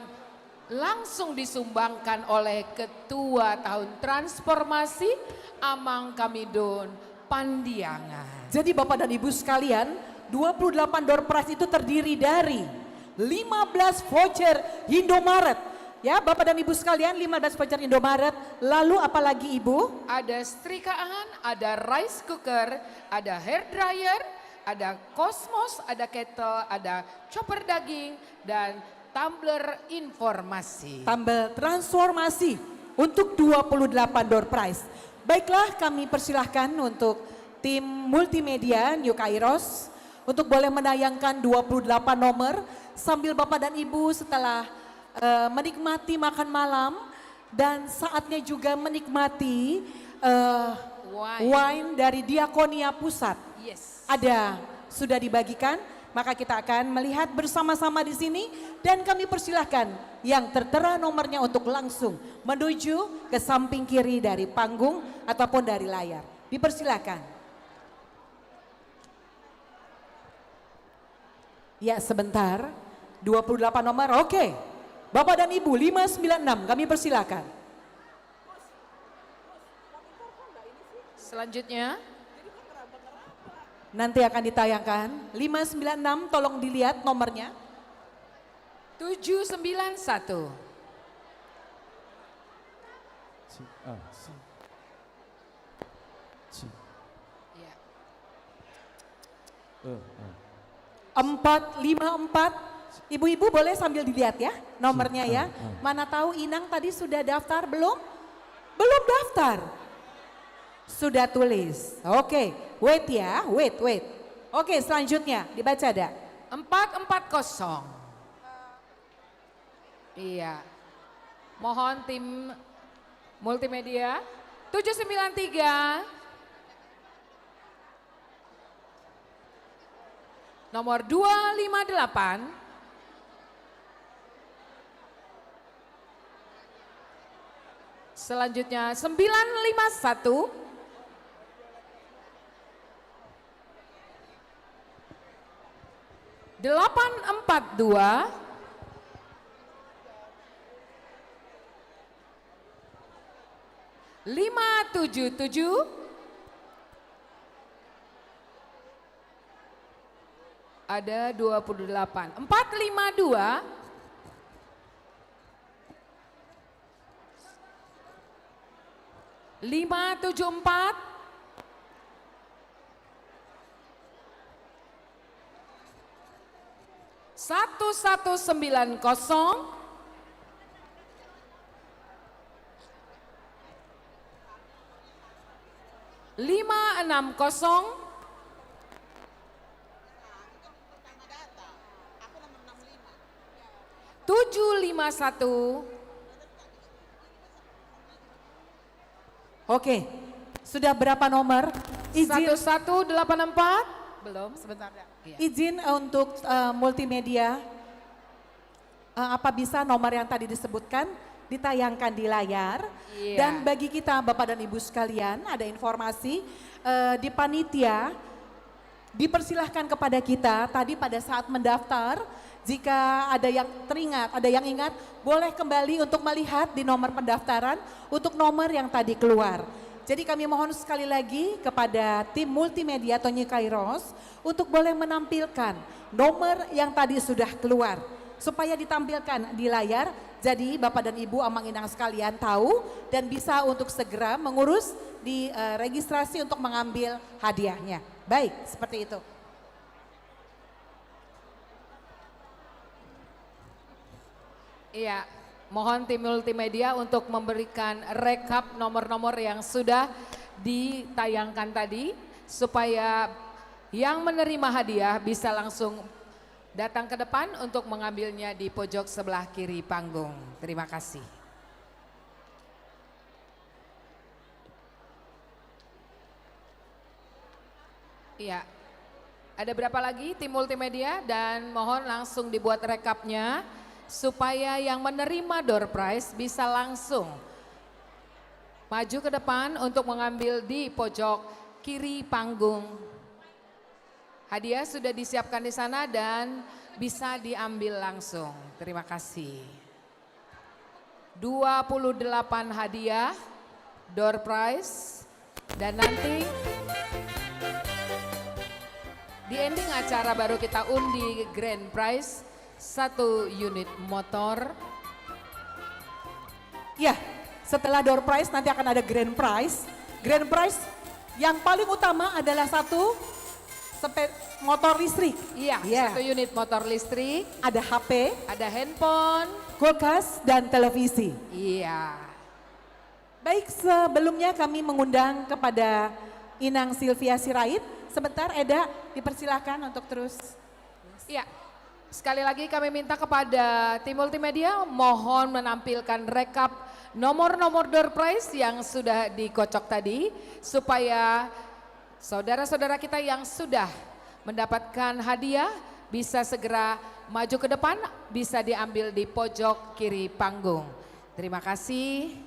S4: langsung disumbangkan oleh Ketua Tahun Transformasi Amang Kamidon Pandiangan.
S1: Jadi Bapak dan Ibu sekalian, 28 door prize itu terdiri dari 15 voucher Indomaret. Ya, Bapak dan Ibu sekalian, 15 voucher Indomaret. Lalu apalagi Ibu?
S4: Ada setrikaan, ada rice cooker, ada hair dryer, ada kosmos, ada kettle, ada chopper daging, dan tumbler informasi.
S1: Tumbler transformasi untuk 28 door prize. Baiklah, kami persilahkan untuk tim multimedia New Kairos untuk boleh menayangkan 28 nomor sambil Bapak dan Ibu setelah menikmati makan malam dan saatnya juga menikmati wine dari Diakonia Pusat.
S4: Yes.
S1: Sudah dibagikan, maka kita akan melihat bersama-sama di sini dan kami persilahkan yang tertera nomornya untuk langsung menuju ke samping kiri dari panggung ataupun dari layar. Dipersilahkan. Ya, sebentar. 28 nomor, oke. Bapak dan Ibu 596 kami persilakan.
S4: Selanjutnya
S1: nanti akan ditayangkan 596, tolong dilihat nomornya.
S4: 791.
S11: Ya.
S1: 454. Ibu-ibu boleh sambil dilihat ya nomornya ya. Mana tahu Inang tadi sudah daftar belum? Belum daftar. Sudah tulis. Oke, wait ya, wait. Oke, selanjutnya dibaca ada.
S4: 440. Iya. Mohon tim multimedia 793 nomor 258 selanjutnya 951 842 577 ada 28 452 574 1190 560 751.
S1: Oke, sudah berapa nomor? Izin
S4: 1184 belum sebentar ya.
S1: Izin untuk multimedia, apa bisa nomor yang tadi disebutkan ditayangkan di layar.
S4: Iya.
S1: Dan bagi kita Bapak dan Ibu sekalian, ada informasi di panitia dipersilahkan kepada kita tadi pada saat mendaftar, jika ada yang teringat, ada yang ingat, boleh kembali untuk melihat di nomor pendaftaran untuk nomor yang tadi keluar. Jadi kami mohon sekali lagi kepada tim multimedia Tonyi Kairos untuk boleh menampilkan nomor yang tadi sudah keluar supaya ditampilkan di layar. Jadi Bapak dan Ibu Amang Inang sekalian tahu dan bisa untuk segera mengurus di registrasi untuk mengambil hadiahnya. Baik, seperti itu.
S4: Iya, mohon tim multimedia untuk memberikan rekap nomor-nomor yang sudah ditayangkan tadi supaya yang menerima hadiah bisa langsung datang ke depan untuk mengambilnya di pojok sebelah kiri panggung. Terima kasih. Iya, ada berapa lagi tim multimedia dan mohon langsung dibuat rekapnya supaya yang menerima door prize bisa langsung maju ke depan untuk mengambil di pojok kiri panggung. Hadiah sudah disiapkan di sana dan bisa diambil langsung. Terima kasih. 28 hadiah door prize dan nanti di ending acara baru kita undi grand prize 1 unit motor.
S1: Ya, setelah door prize nanti akan ada grand prize. Grand prize yang paling utama adalah 1 motor listrik.
S4: Iya, 1 unit motor listrik.
S1: Ada HP,
S4: ada handphone,
S1: kulkas, dan televisi.
S4: Iya.
S1: Baik, sebelumnya kami mengundang kepada Inang Sylvia Sirait. Sebentar Eda, dipersilahkan untuk terus.
S4: Iya, sekali lagi kami minta kepada tim multimedia mohon menampilkan rekap nomor-nomor door prize yang sudah dikocok tadi supaya saudara-saudara kita yang sudah mendapatkan hadiah bisa segera maju ke depan, bisa diambil di pojok kiri panggung. Terima kasih.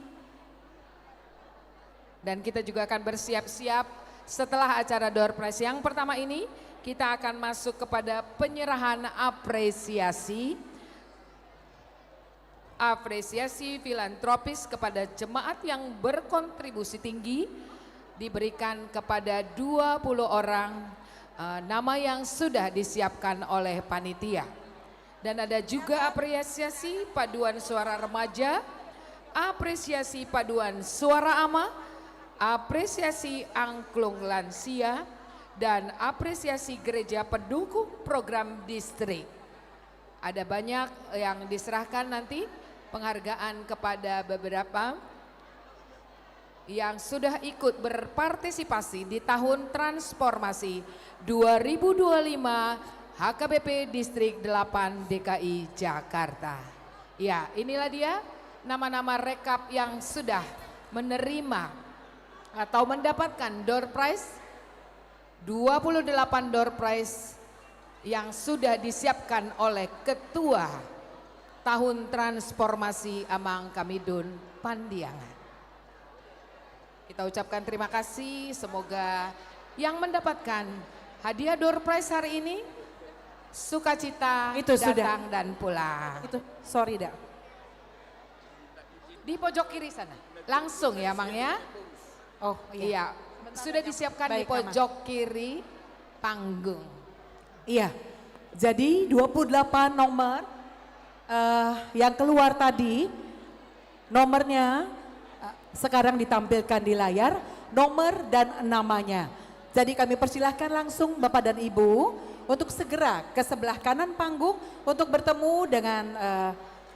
S4: Dan kita juga akan bersiap-siap setelah acara door prize yang pertama ini, kita akan masuk kepada penyerahan apresiasi filantropis kepada jemaat yang berkontribusi tinggi, diberikan kepada 20 orang nama yang sudah disiapkan oleh panitia. Dan ada juga apresiasi paduan suara remaja, apresiasi paduan suara ama, apresiasi angklung lansia, dan apresiasi gereja pendukung program distrik. Ada banyak yang diserahkan nanti penghargaan kepada beberapa yang sudah ikut berpartisipasi di tahun transformasi 2025 HKBP Distrik 8 DKI Jakarta. Ya, inilah dia nama-nama rekap yang sudah menerima atau mendapatkan door prize, 28 door prize yang sudah disiapkan oleh Ketua Tahun Transformasi Amang Kamidun Pandiangan. Kita ucapkan terima kasih, semoga yang mendapatkan hadiah door prize hari ini sukacita
S1: Itu
S4: datang
S1: sudah.
S4: dan pulang.
S1: Itu, sorry dah.
S4: Di pojok kiri sana, langsung ya Mang ya.
S1: Oh
S4: iya, sudah disiapkan di
S1: Baik, Mama.
S4: pojok kiri panggung.
S1: Iya, jadi 28 nomor yang keluar tadi, nomornya sekarang ditampilkan di layar, nomor dan namanya. Jadi kami persilahkan langsung Bapak dan Ibu untuk segera ke sebelah kanan panggung untuk bertemu dengan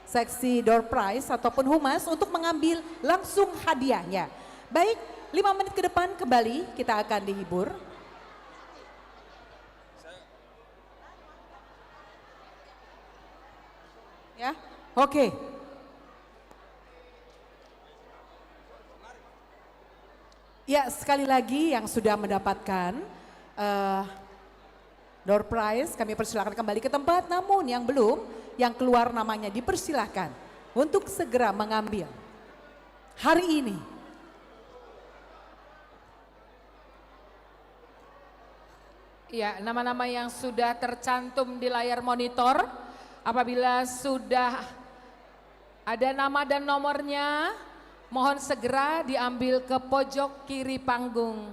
S1: seksi door prize ataupun humas untuk mengambil langsung hadiahnya. Baik, 5 menit ke depan kembali kita akan dihibur. Ya, oke. Ya, sekali lagi yang sudah mendapatkan door prize kami persilakan kembali ke tempat, namun yang belum, yang keluar namanya dipersilahkan untuk segera mengambil hari ini.
S4: Ya, nama-nama yang sudah tercantum di layar monitor, apabila sudah ada nama dan nomornya, mohon segera diambil ke pojok kiri panggung.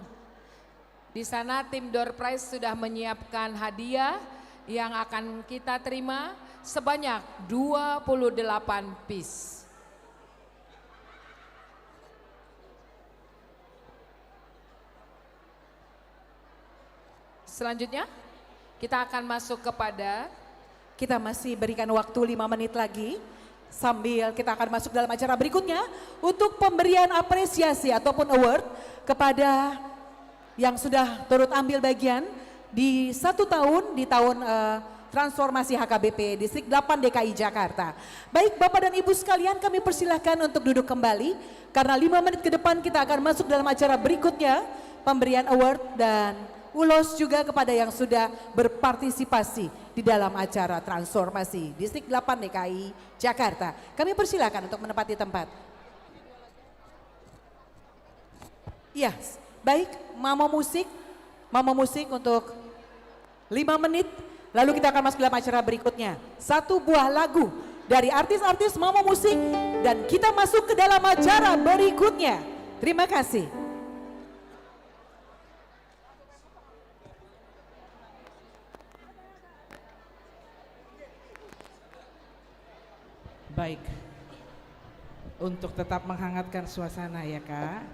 S4: Di sana tim door prize sudah menyiapkan hadiah yang akan kita terima sebanyak 28 piece. Selanjutnya kita akan masuk kepada,
S1: kita masih berikan waktu 5 menit lagi sambil kita akan masuk dalam acara berikutnya untuk pemberian apresiasi ataupun award kepada yang sudah turut ambil bagian di 1 tahun di tahun transformasi HKBP Distrik 8 DKI Jakarta. Baik Bapak dan Ibu sekalian, kami persilahkan untuk duduk kembali karena 5 menit ke depan kita akan masuk dalam acara berikutnya, pemberian award dan ulos juga kepada yang sudah berpartisipasi di dalam acara transformasi Distrik 8 DKI Jakarta. Kami persilakan untuk menempati tempat. Iya, baik, Mama Musik untuk 5 menit, lalu kita akan masuk dalam acara berikutnya. 1 buah lagu dari artis-artis Mama Musik dan kita masuk ke dalam acara berikutnya. Terima kasih.
S21: Baik, untuk tetap menghangatkan suasana ya Kak.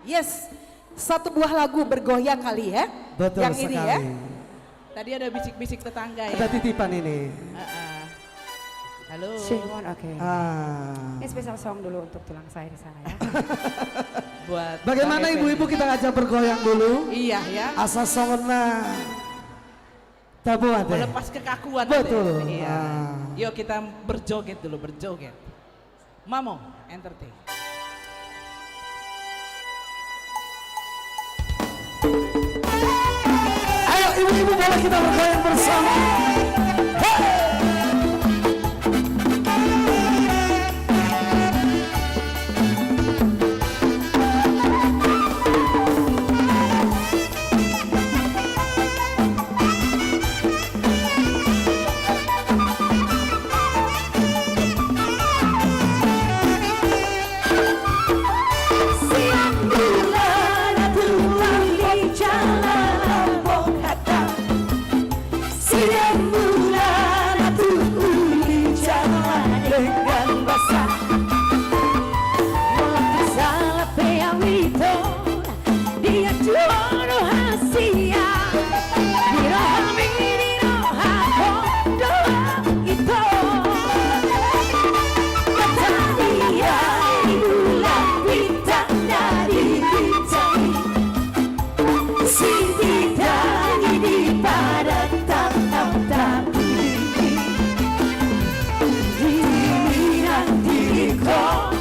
S1: Yes, 1 buah lagu bergoyang kali ya.
S20: Betul
S1: yang
S20: sekali.
S1: ini ya.
S21: Tadi ada bisik-bisik tetangga ya.
S20: Ada titipan ini.
S21: Halo.
S22: Shimon, oke.
S20: Ah.
S22: Ini spesial song dulu untuk tulang saya di sana ya.
S21: Buat
S20: Bagaimana ibu-ibu kita ngajak bergoyang dulu?
S21: Iya ya.
S20: Asa songona. Tabuat ya.
S21: Melepas kekakuan.
S20: Betul.
S21: Iya. Yuk kita berjoget dulu, berjoget. Mamo Entertain.
S20: Ayo ibu-ibu boleh kita bergoyang bersama.
S3: Diriku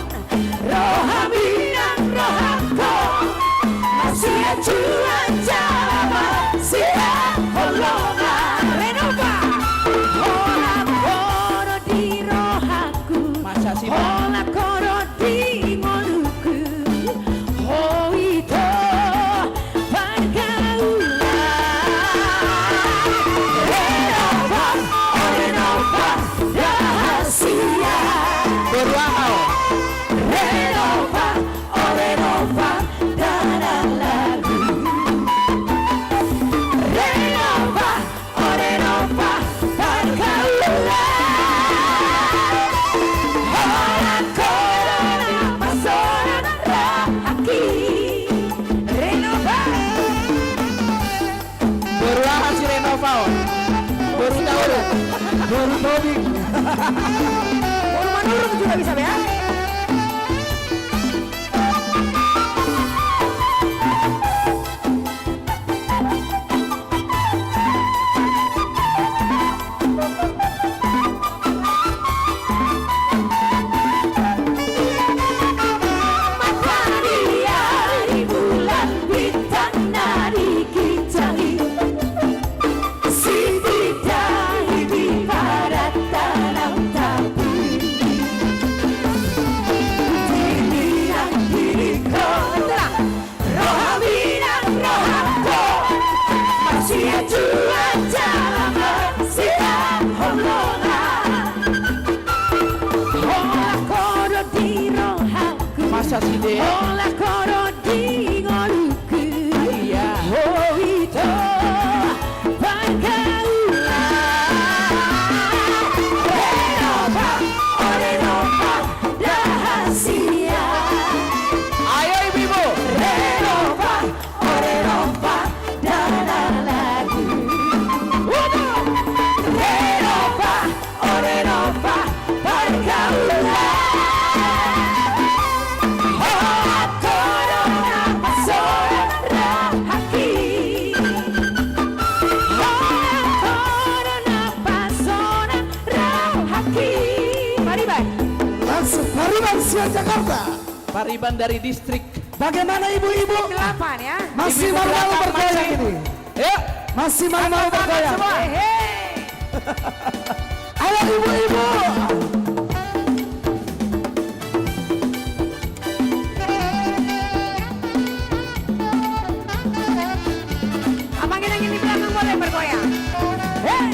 S21: Nur Tobing.
S3: Urman juga bisa ya.
S21: Masa sih deh.
S3: Olah koro di ngoluku.
S21: Iya.
S3: Oh itu pangkalan. Renova rahasia.
S21: Ayo ibu-ibu.
S3: Renova dana lagu. Renova pergaulan.
S21: Pariban Jakarta. Pariban dari distrik.
S20: Bagaimana ibu-ibu?
S3: 8 ya.
S20: Masih mau bergoyang ini?
S21: Ya.
S20: Masih mau bergoyang? Ayo ibu-ibu.
S3: Abang yang di belakang boleh bergoyang. Hey.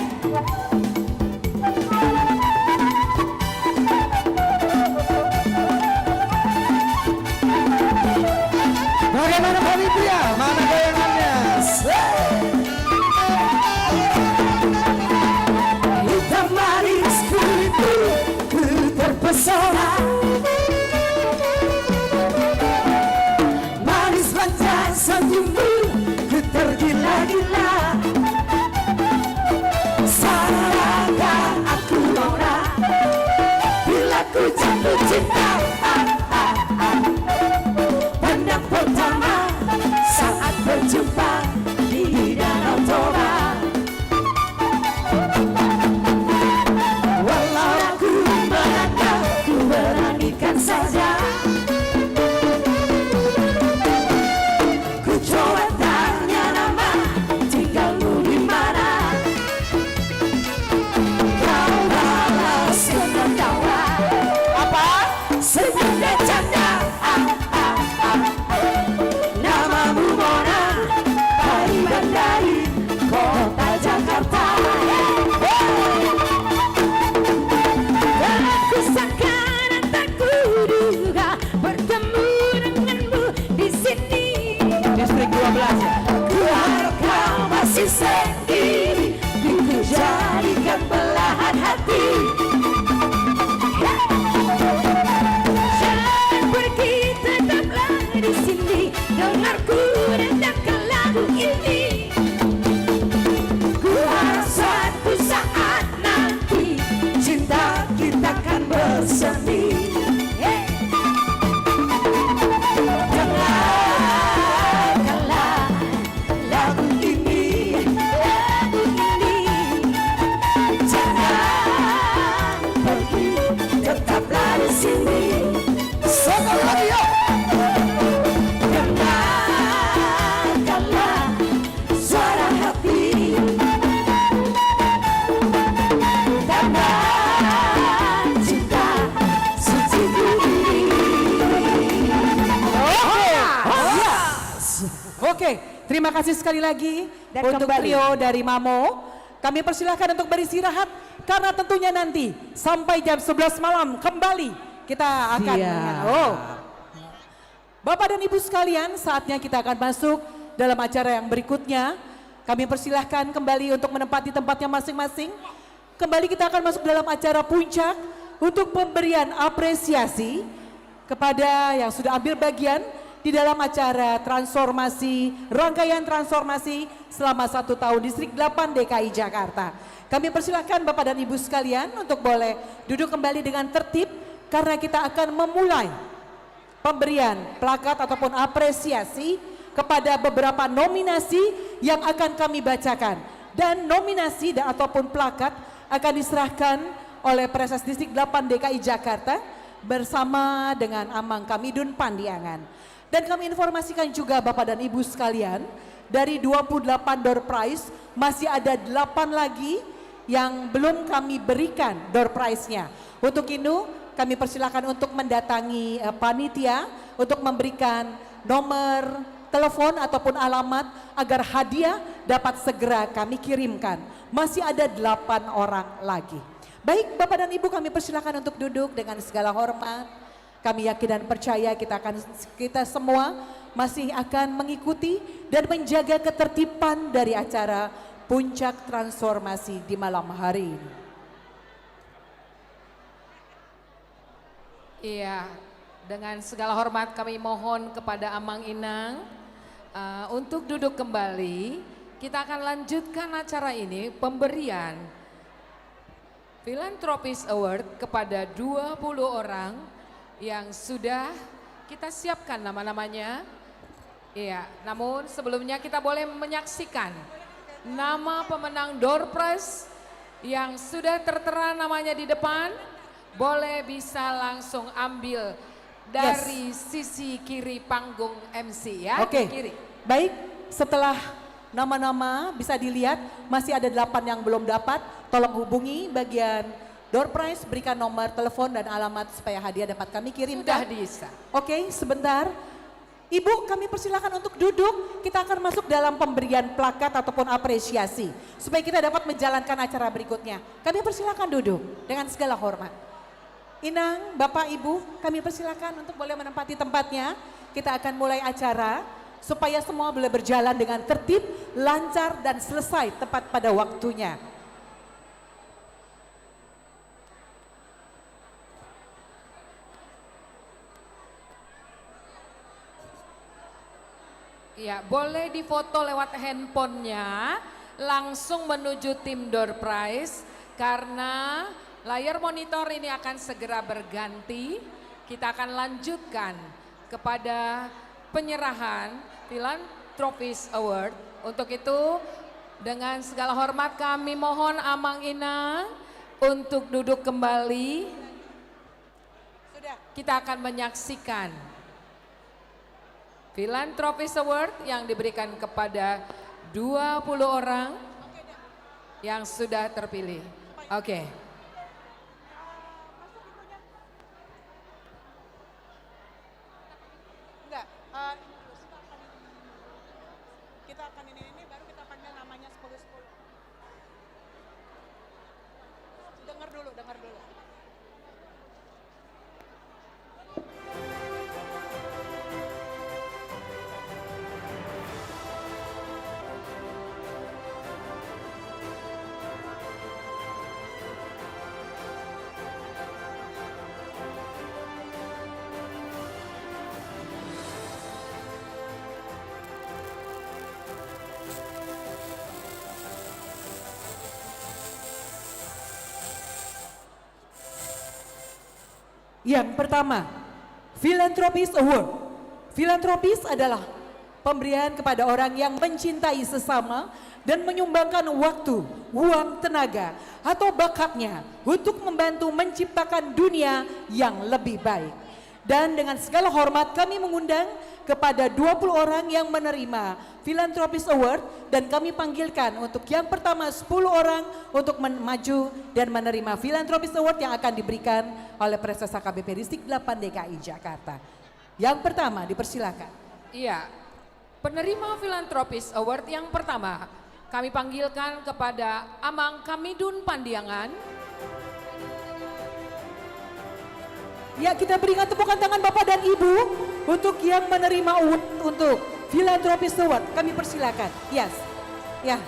S20: Bagaimana kami pria? Mana goyangannya?
S3: Hitam manis kulitmu, ku terpesona. Manis wajah senyummu, ku tergila-gila. Sadarkah aku nona, bila ku jatuh cinta. Pandang pertama saat berjumpa di Danau Toba. Walau aku melangkah, ku beranikan saja. Ku coba tanya nama, tinggalmu di mana? Kau balas dengan tawa. Apa? Senyum dan canda. Namamu Mona, Pariban dari kota Jakarta. Aku sangka dan tak kuduga bertemu denganmu di sini.
S21: Distrik 12 ya.
S3: Ku harap kau masih sendiri, ku jadikan belahan hati. Jangan pergi, tetaplah di sini, dengarku dengarkan lagu ini. Ku harap suatu saat nanti cinta kita akan bersemi. Dengarkanlah lagu ini, jangan pergi, tetaplah di sini. Sekali lagi yuk. Dengarkanlah suara hati, tanda cinta suci ini.
S1: Oke, terima kasih sekali lagi
S3: Dan
S1: untuk
S3: kembali.
S1: trio dari Mamo. Kami persilahkan untuk beristirahat karena tentunya nanti sampai jam 11 malam kembali kita akan Bapak dan Ibu sekalian, saatnya kita akan masuk dalam acara yang berikutnya. Kami persilahkan kembali untuk menempati tempatnya masing-masing. Kembali kita akan masuk dalam acara puncak untuk pemberian apresiasi kepada yang sudah ambil bagian di dalam acara transformasi, rangkaian transformasi selama 1 tahun Distrik 8 DKI Jakarta. Kami persilahkan Bapak dan Ibu sekalian untuk boleh duduk kembali dengan tertib karena kita akan memulai pemberian plakat ataupun apresiasi kepada beberapa nominasi yang akan kami bacakan. Dan nominasi dan ataupun plakat akan diserahkan oleh Presas Distrik 8 DKI Jakarta bersama dengan Amang Kamidun Pandiangan. Dan kami informasikan juga Bapak dan Ibu sekalian, dari 28 door prize masih ada 8 lagi yang belum kami berikan door prize-nya. Untuk itu kami persilakan untuk mendatangi panitia untuk memberikan nomor telepon ataupun alamat agar hadiah dapat segera kami kirimkan. Masih ada 8 orang lagi. Baik Bapak dan Ibu, kami persilakan untuk duduk dengan segala hormat. Kami yakin dan percaya kita semua masih akan mengikuti dan menjaga ketertiban dari acara Puncak Transformasi di malam hari ini.
S4: Iya, dengan segala hormat kami mohon kepada Amang Inang untuk duduk kembali. Kita akan lanjutkan acara ini, pemberian Philanthropist Award kepada 20 orang yang sudah kita siapkan nama-namanya. Iya, namun sebelumnya kita boleh menyaksikan nama pemenang door prize yang sudah tertera namanya di depan. Boleh bisa langsung ambil dari sisi kiri panggung MC ya.
S1: Oke,
S4: kiri.
S1: Baik, setelah nama-nama bisa dilihat masih ada 8 yang belum dapat. Tolong hubungi bagian door prize, berikan nomor telepon dan alamat supaya hadiah dapat kami kirimkan.
S4: Sudah bisa.
S1: Oke, sebentar. Ibu, kami persilakan untuk duduk. Kita akan masuk dalam pemberian plakat ataupun apresiasi supaya kita dapat menjalankan acara berikutnya. Kami persilakan duduk dengan segala hormat. Inang, Bapak, Ibu, kami persilakan untuk boleh menempati tempatnya. Kita akan mulai acara supaya semua boleh berjalan dengan tertib, lancar dan selesai tepat pada waktunya.
S4: Ya, boleh difoto lewat handphonenya, langsung menuju tim door prize karena layar monitor ini akan segera berganti. Kita akan lanjutkan kepada penyerahan Philanthropist Award. Untuk itu dengan segala hormat kami mohon Amang Inang untuk duduk kembali. Kita akan menyaksikan Philanthropist Award yang diberikan kepada 20 orang yang sudah terpilih. Oke.
S14: Enggak, kita akan ini baru kita panggil namanya 10-10. Dengar dulu.
S1: Yang pertama, Philanthropist Award. Philanthropist adalah pemberian kepada orang yang mencintai sesama dan menyumbangkan waktu, uang, tenaga, atau bakatnya untuk membantu menciptakan dunia yang lebih baik. Dan dengan segala hormat kami mengundang kepada 20 orang yang menerima Philanthropist Award dan kami panggilkan untuk yang pertama 10 orang untuk maju dan menerima Philanthropist Award yang akan diberikan oleh Presas HKBP Distrik 8 DKI Jakarta. Yang pertama dipersilakan.
S4: Iya, penerima Philanthropist Award yang pertama kami panggilkan kepada Amang Kamidun Pandiangan.
S1: Ya, kita berikan tepukan tangan Bapak dan Ibu untuk yang menerima untuk Philanthropist Award. Kami persilakan. Yes. Ya.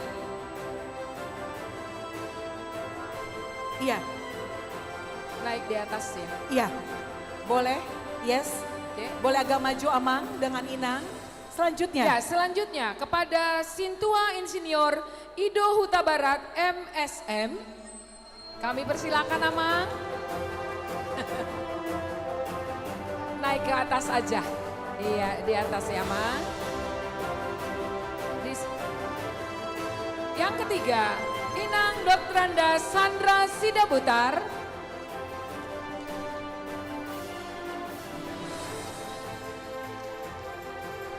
S1: Iya.
S4: Naik di atas ya.
S1: Iya. Boleh? Yes. Boleh agak maju Amang dengan Inang. Selanjutnya.
S4: Ya, selanjutnya kepada Sintua Insinyur Ido Huta Barat MSM. Kami persilakan Amang. Naik ke atas aja. Iya, di atas ya Amang. Yang ketiga, Inang Doktranda Sandra Sidabutar.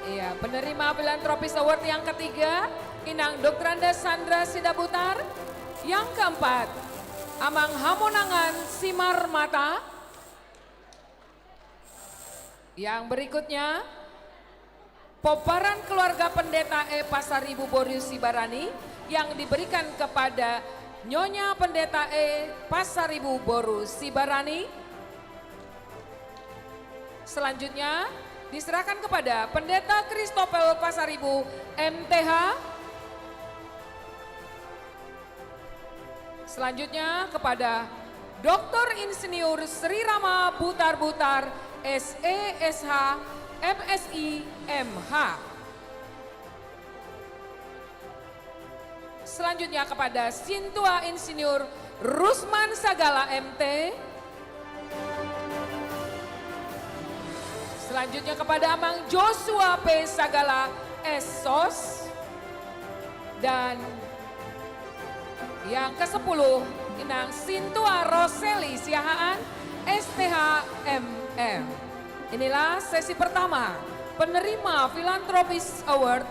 S4: Iya, penerima Philanthropist Award yang ketiga, Inang Doktranda Sandra Sidabutar. Yang keempat, Amang Hamonangan Simar Mata. Yang berikutnya, Poparan Keluarga Pendeta E Pasaribu Boru Sibarani yang diberikan kepada Nyonya Pendeta E Pasaribu Boru Sibarani. Selanjutnya diserahkan kepada Pendeta Kristopel Pasaribu MTH. Selanjutnya kepada Dr. Insinyur Sri Rama Butar-Butar SESH MSI MH. Selanjutnya kepada Sintua Insinyur Rusman Sagala MT. Selanjutnya kepada Amang Joshua P. Sagala SOS. Dan yang ke-10 Inang Sintua Roseli Siahaan STHMM. Inilah sesi pertama penerima Philanthropist Award.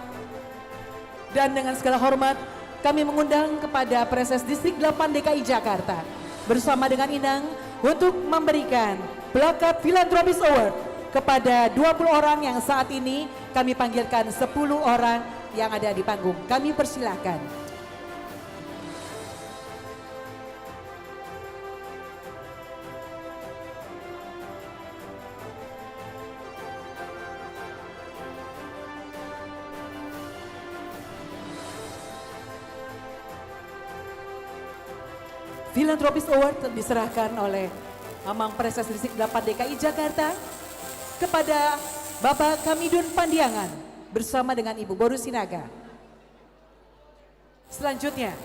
S1: Dan dengan segala hormat kami mengundang kepada Preses Distrik 8 DKI Jakarta bersama dengan Inang untuk memberikan plakat Philanthropist Award kepada 20 orang yang saat ini kami panggilkan 10 orang yang ada di panggung. Kami persilahkan. Philanthropist Award diserahkan oleh Amang Preses Distrik 8 DKI Jakarta kepada Bapak Kamidun Pandiangan bersama dengan Ibu Boru Sinaga. Selanjutnya,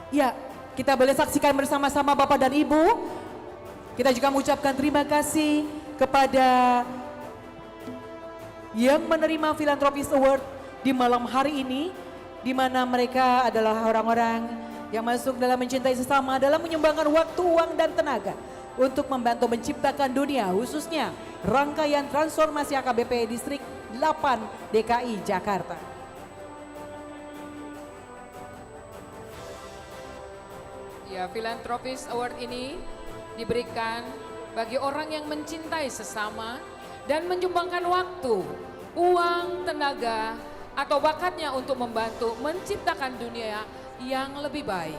S1: ya, kita boleh saksikan bersama-sama Bapak dan Ibu. Kita juga mengucapkan terima kasih kepada yang menerima Philanthropist Award di malam hari ini, di mana mereka adalah orang-orang yang masuk dalam mencintai sesama, dalam menyumbangkan waktu, uang, dan tenaga untuk membantu menciptakan dunia, khususnya rangkaian transformasi HKBP Distrik 8 DKI Jakarta.
S4: Ya, Philanthropist Award ini diberikan bagi orang yang mencintai sesama dan menyumbangkan waktu, uang, tenaga, atau bakatnya untuk membantu menciptakan dunia yang lebih baik.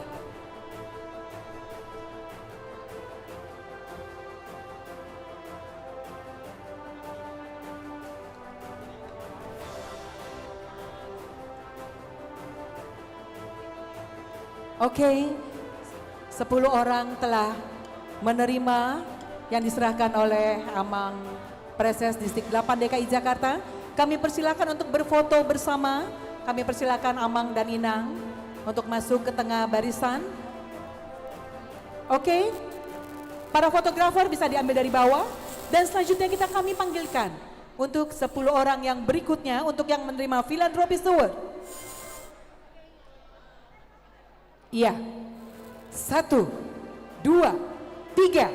S1: Oke, 10 orang telah menerima yang diserahkan oleh Amang Preses Distrik 8 DKI Jakarta. Kami persilakan untuk berfoto bersama. Kami persilakan Amang dan Inang untuk masuk ke tengah barisan. Oke, para fotografer bisa diambil dari bawah. Dan selanjutnya kami panggilkan untuk 10 orang yang berikutnya untuk yang menerima Philanthropist Award. Iya, 1, 2, 3.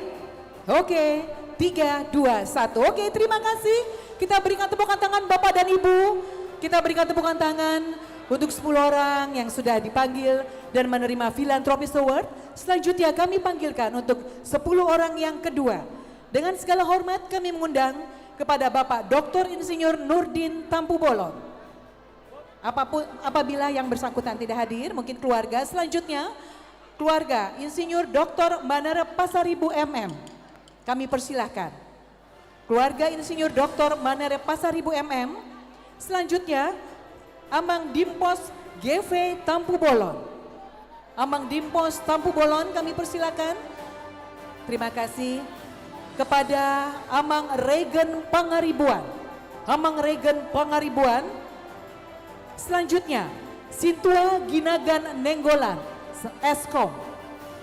S1: Oke, 3, 2, 1. Oke, terima kasih. Kita berikan tepukan tangan Bapak dan Ibu. Kita berikan tepukan tangan untuk 10 orang yang sudah dipanggil dan menerima Philanthropist Award. Selanjutnya kami panggilkan untuk 10 orang yang kedua. Dengan segala hormat kami mengundang kepada Bapak Dr. Insinyur Nurdin Tampu Bolon. Apabila yang bersangkutan tidak hadir, mungkin keluarga. Selanjutnya keluarga Insinyur Dr. Manara Pasaribu MM. Kami persilahkan keluarga Insinyur Dr. Manere Pasaribu MM. Selanjutnya Amang Dimpos GV Tampu Bolon. Amang Dimpos Tampu Bolon kami persilakan. Terima kasih kepada Amang Regen Pangaribuan. Amang Regen Pangaribuan. Selanjutnya Sintua Ginagan Nenggolan Eskom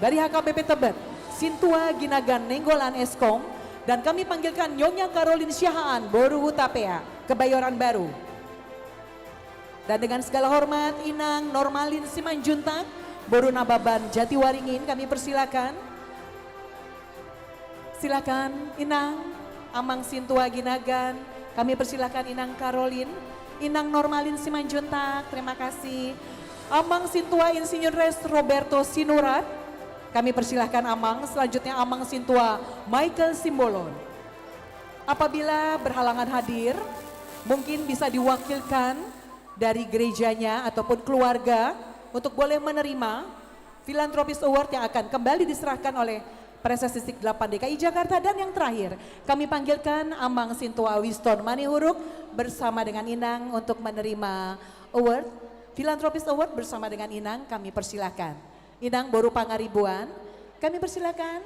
S1: dari HKBP Tebet. Sintua Ginagan Nenggolan Eskom, dan kami panggilkan Nyonya Karolin Syahaan Boru Hutapea Kebayoran Baru. Dan dengan segala hormat Inang Normalin Simanjuntak Boru Nababan Jatiwaringin kami persilakan. Silakan Inang Amang Sintua Ginagan, kami persilakan Inang Karolin, Inang Normalin Simanjuntak, terima kasih. Amang Sintua Insinyur Res Roberto Sinurat, kami persilahkan Amang. Selanjutnya Amang Sintua Michael Simbolon. Apabila berhalangan hadir, mungkin bisa diwakilkan dari gerejanya ataupun keluarga untuk boleh menerima Philanthropist Award yang akan kembali diserahkan oleh Presesi Distrik 8 DKI Jakarta. Dan yang terakhir, kami panggilkan Amang Sintua Winston Manihuruk bersama dengan Inang untuk menerima award Philanthropist Award bersama dengan Inang. Kami persilahkan. Inang Boru Pangaribuan, kami persilakan.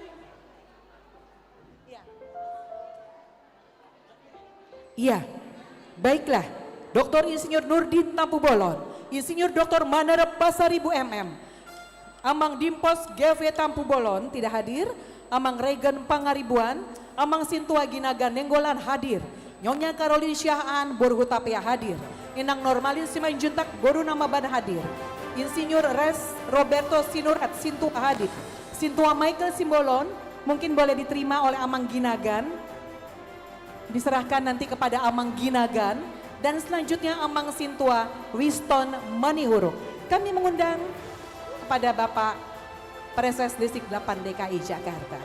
S1: Iya, baiklah. Dr. Insinyur Nurdin Tampu Bolon, Insinyur Dr. Manere Pasaribu MM, Amang Dimpos GV Tampu Bolon tidak hadir, Amang Regen Pangaribuan, Amang Sintua Ginagan Nenggolan hadir, Nyonya Karolin Syahaan Boru Hutapea hadir, Inang Normalin Simanjuntak Boru Namaban hadir, Insinyur Res Roberto Sinurat Sintua hadir, Sintua Michael Simbolon mungkin boleh diterima oleh Amang Ginagan, diserahkan nanti kepada Amang Ginagan, dan selanjutnya Amang Sintua Winston Manihuruk. Kami mengundang kepada Bapak Preses Distrik 8 DKI Jakarta.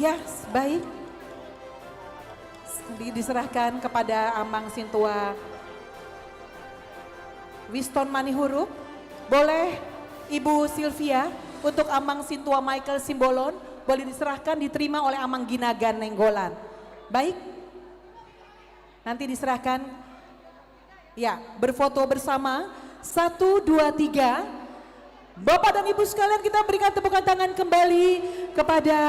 S1: Ya, baik. Diserahkan kepada Amang Sintua Winston Manihuruk. Boleh Ibu Sylvia untuk Amang Sintua Michael Simbolon boleh diserahkan, diterima oleh Amang Ginagan Nenggolan. Baik. Nanti diserahkan. Ya, berfoto bersama. 1, 2, 3. Bapak dan Ibu sekalian, kita berikan tepukan tangan kembali kepada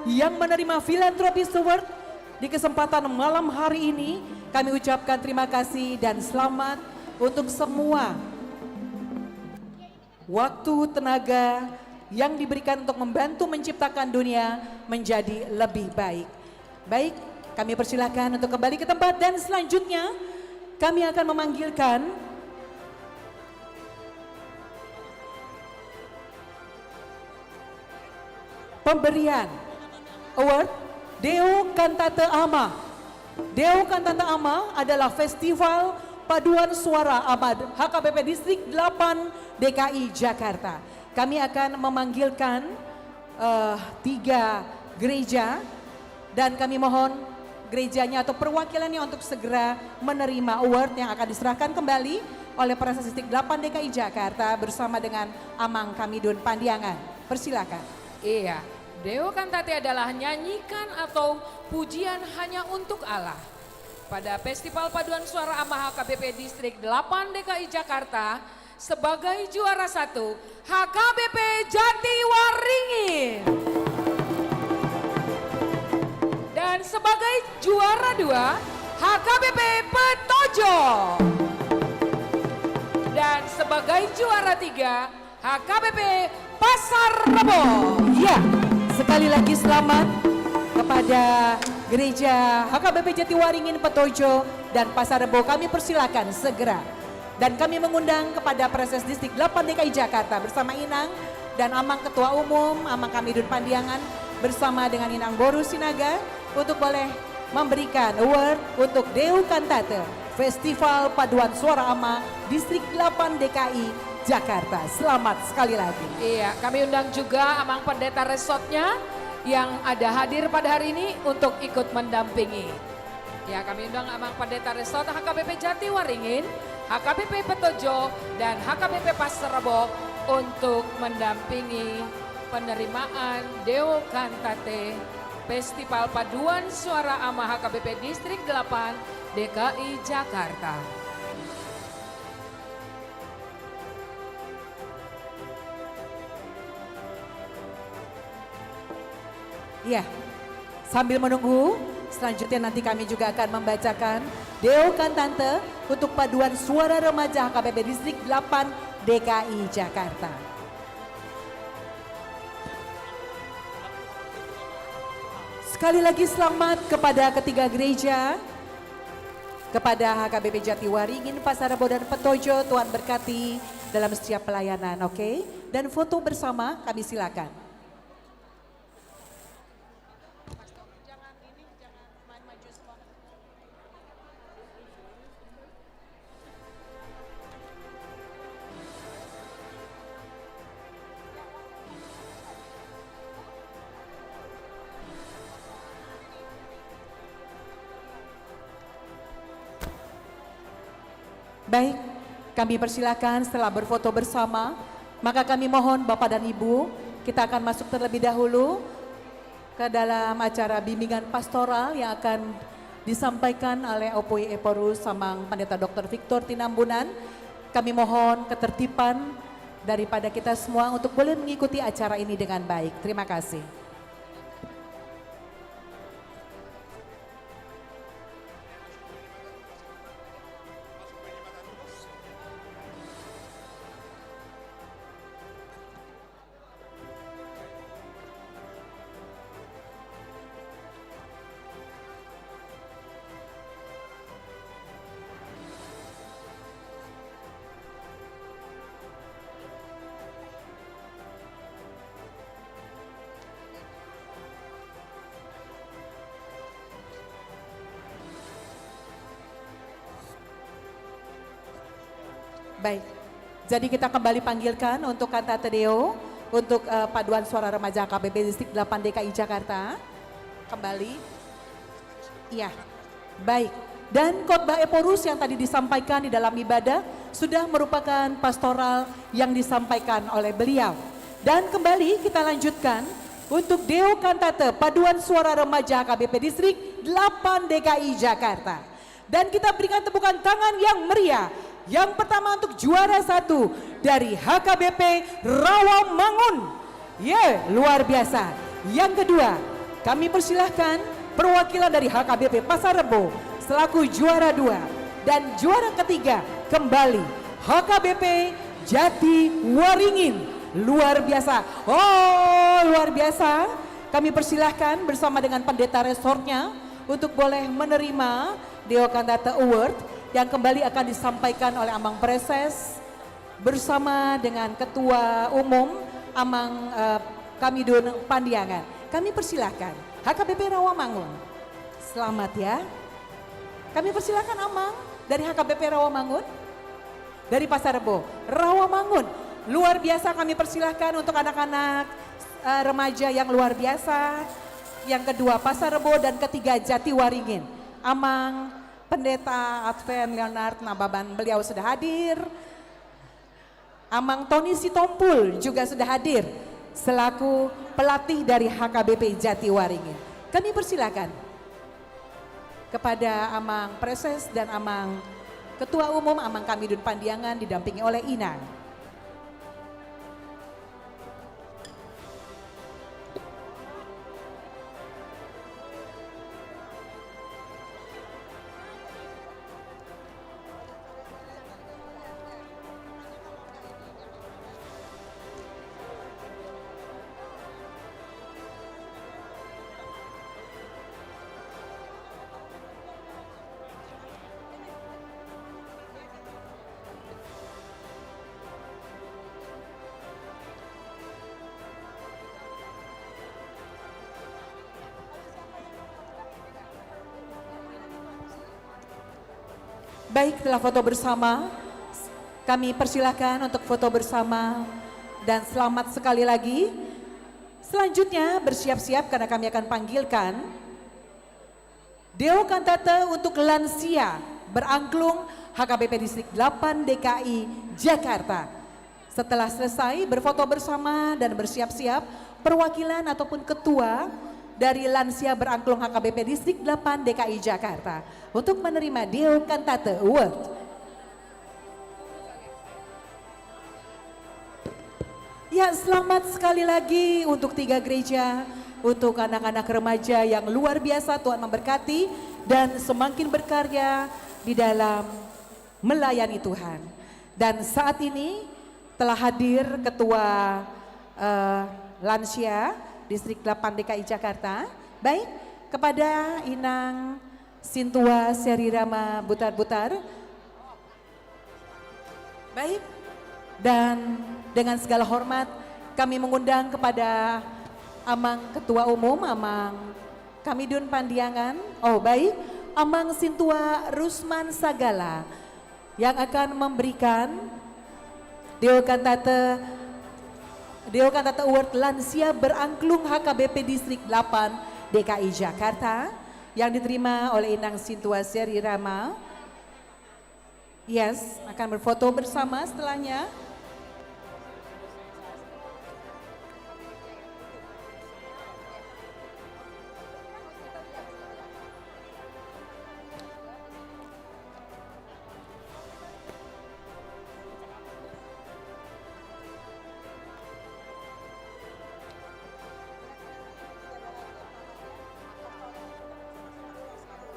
S1: yang menerima Philanthropist Award di kesempatan malam hari ini. Kami ucapkan terima kasih dan selamat untuk semua waktu tenaga yang diberikan untuk membantu menciptakan dunia menjadi lebih baik. Baik, kami persilakan untuk kembali ke tempat, dan selanjutnya kami akan memanggilkan pemberian award Deo Kantate Ama. Deo Kantate Ama adalah festival paduan suara Amad HKBP Distrik 8 DKI Jakarta. Kami akan memanggilkan 3 gereja, dan kami mohon gerejanya atau perwakilannya untuk segera menerima award yang akan diserahkan kembali oleh Presesi Distrik 8 DKI Jakarta bersama dengan Amang Kamidun Pandiangan. Persilakan.
S4: Iya, Deo Kantate adalah nyanyikan atau pujian hanya untuk Allah. Pada Festival Paduan Suara AMA HKBP Distrik 8 DKI Jakarta, sebagai juara 1 HKBP Jatiwaringin. Dan sebagai juara 2 HKBP Petojo. Dan sebagai juara 3 HKBP Pasar Rebo.
S1: Ya, sekali lagi selamat kepada Gereja HKBP Jatiwaringin Petojo dan Pasar Rebo. Kami persilakan segera. Dan kami mengundang kepada Preses Distrik 8 DKI Jakarta bersama Inang dan Amang Ketua Umum, Amang Kamidun Pandiangan bersama dengan Inang Boru Sinaga untuk boleh memberikan award untuk Deo Kantate Festival Paduan Suara Amang Distrik 8 DKI Jakarta. Selamat sekali lagi.
S4: Iya, kami undang juga Amang Pendeta Resortnya yang ada hadir pada hari ini untuk ikut mendampingi. Ya, kami undang Amang Pendeta Resort HKBP Jatiwaringin, HKBP Petojo, dan HKBP Pasar Rebo untuk mendampingi penerimaan Deo Kantate Festival Paduan Suara Ama HKBP Distrik 8 DKI Jakarta.
S1: Ya, sambil menunggu, selanjutnya nanti kami juga akan membacakan Deo Kantate untuk Paduan Suara Remaja HKBP Distrik 8 DKI Jakarta. Sekali lagi selamat kepada ketiga gereja, kepada HKBP Jatiwaringin, Pasar Rebo, dan Petojo. Tuhan berkati dalam setiap pelayanan, oke? Dan foto bersama kami silakan. Baik, kami persilakan setelah berfoto bersama, maka kami mohon Bapak dan Ibu, kita akan masuk terlebih dahulu ke dalam acara bimbingan pastoral yang akan disampaikan oleh Opui Eporus Samang Pendeta Dr. Victor Tinambunan. Kami mohon ketertiban daripada kita semua untuk boleh mengikuti acara ini dengan baik. Terima kasih. Baik, jadi kita kembali panggilkan untuk Kantate Deo untuk Paduan Suara Remaja HKBP Distrik 8 DKI Jakarta. Kembali. Iya, baik. Dan khotbah Eporus yang tadi disampaikan di dalam ibadah sudah merupakan pastoral yang disampaikan oleh beliau. Dan kembali kita lanjutkan untuk Deo Kantate Paduan Suara Remaja HKBP Distrik 8 DKI Jakarta. Dan kita berikan tepukan tangan yang meriah. Yang pertama untuk juara 1 dari HKBP Rawamangun. Luar biasa. Yang kedua, kami persilahkan perwakilan dari HKBP Pasar Rebo selaku juara 2. Dan juara ketiga kembali HKBP Jatiwaringin. Luar biasa. Oh, luar biasa. Kami persilahkan bersama dengan pendeta resortnya untuk boleh menerima Deo Kantate Award yang kembali akan disampaikan oleh Amang Preses bersama dengan Ketua Umum Amang Kamidun Pandiangan. Kami persilahkan HKBP Rawamangun. Selamat ya. Kami persilahkan Amang dari HKBP Rawamangun. Dari Pasar Rebo, Rawamangun. Luar biasa, kami persilahkan untuk anak-anak remaja yang luar biasa. Yang kedua Pasar Rebo dan ketiga Jatiwaringin. Amang Pendeta Advent Leonard Nababan, beliau sudah hadir. Amang Tony Sitompul juga sudah hadir selaku pelatih dari HKBP Jatiwaringin. Kami persilakan kepada Amang Preses dan Amang Ketua Umum Amang Kamidun Pandiangan didampingi oleh Inang. Baik, telah foto bersama. Kami persilahkan untuk foto bersama dan selamat sekali lagi. Selanjutnya bersiap-siap karena kami akan panggilkan Deo Kantate untuk lansia berangklung HKBP Distrik 8 DKI Jakarta. Setelah selesai berfoto bersama dan bersiap-siap, perwakilan ataupun ketua dari lansia berangklung HKBP Distrik 8 DKI Jakarta untuk menerima Deo Kantate Award. Ya, selamat sekali lagi untuk 3 gereja, untuk anak-anak remaja yang luar biasa. Tuhan memberkati dan semakin berkarya di dalam melayani Tuhan. Dan saat ini telah hadir Ketua Lansia Distrik 8 DKI Jakarta. Baik, kepada Inang Sintua Serirama Butar-Butar. Baik, dan dengan segala hormat kami mengundang kepada Amang Ketua Umum, Amang Kamidun Pandiangan. Oh baik, Amang Sintua Rusman Sagala yang akan memberikan Deo Kantate Award Lansia Berangklung HKBP Distrik 8 DKI Jakarta yang diterima oleh Inang Sintua Serirama. Yes, akan berfoto bersama setelahnya.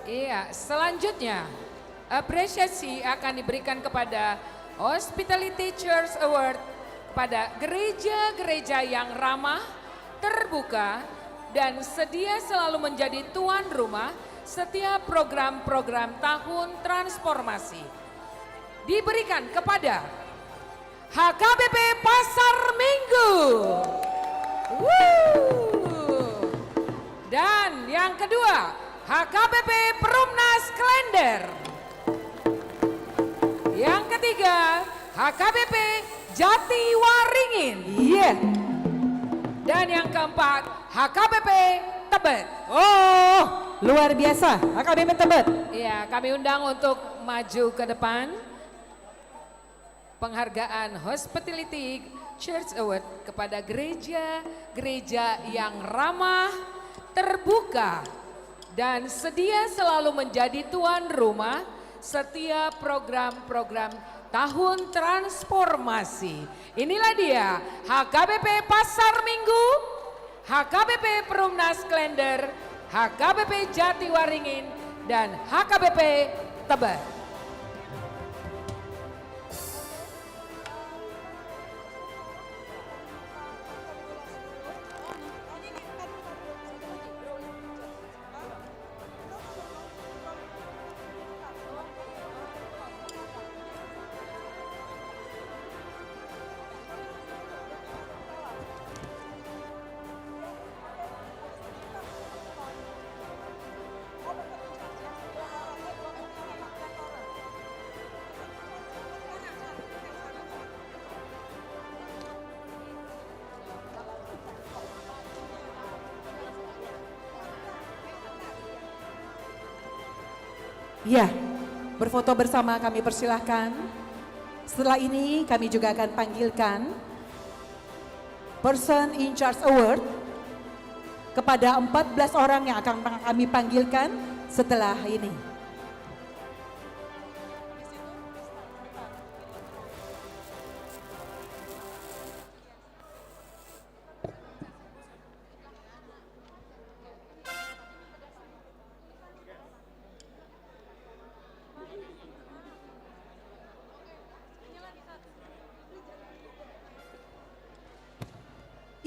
S4: Iya, selanjutnya apresiasi akan diberikan kepada Hospitality Church Award pada gereja-gereja yang ramah, terbuka, dan sedia selalu menjadi tuan rumah setiap program-program tahun transformasi. Diberikan kepada HKBP Pasar Minggu. Dan yang kedua, HKBP Perumnas Klender. Yang ketiga, HKBP Jatiwaringin.
S1: Iya.
S4: Dan yang keempat, HKBP Tebet.
S1: Oh, luar biasa, HKBP Tebet.
S4: Iya, kami undang untuk maju ke depan. Penghargaan Hospitality Church Award kepada gereja-gereja yang ramah, terbuka, dan sedia selalu menjadi tuan rumah setiap program-program tahun transformasi. Inilah dia HKBP Pasar Minggu, HKBP Perumnas Klender, HKBP Jatiwaringin, dan HKBP Tebet.
S1: Ya, berfoto bersama kami persilahkan. Setelah ini kami juga akan panggilkan Person in Charge Award kepada 14 orang yang akan kami panggilkan setelah ini.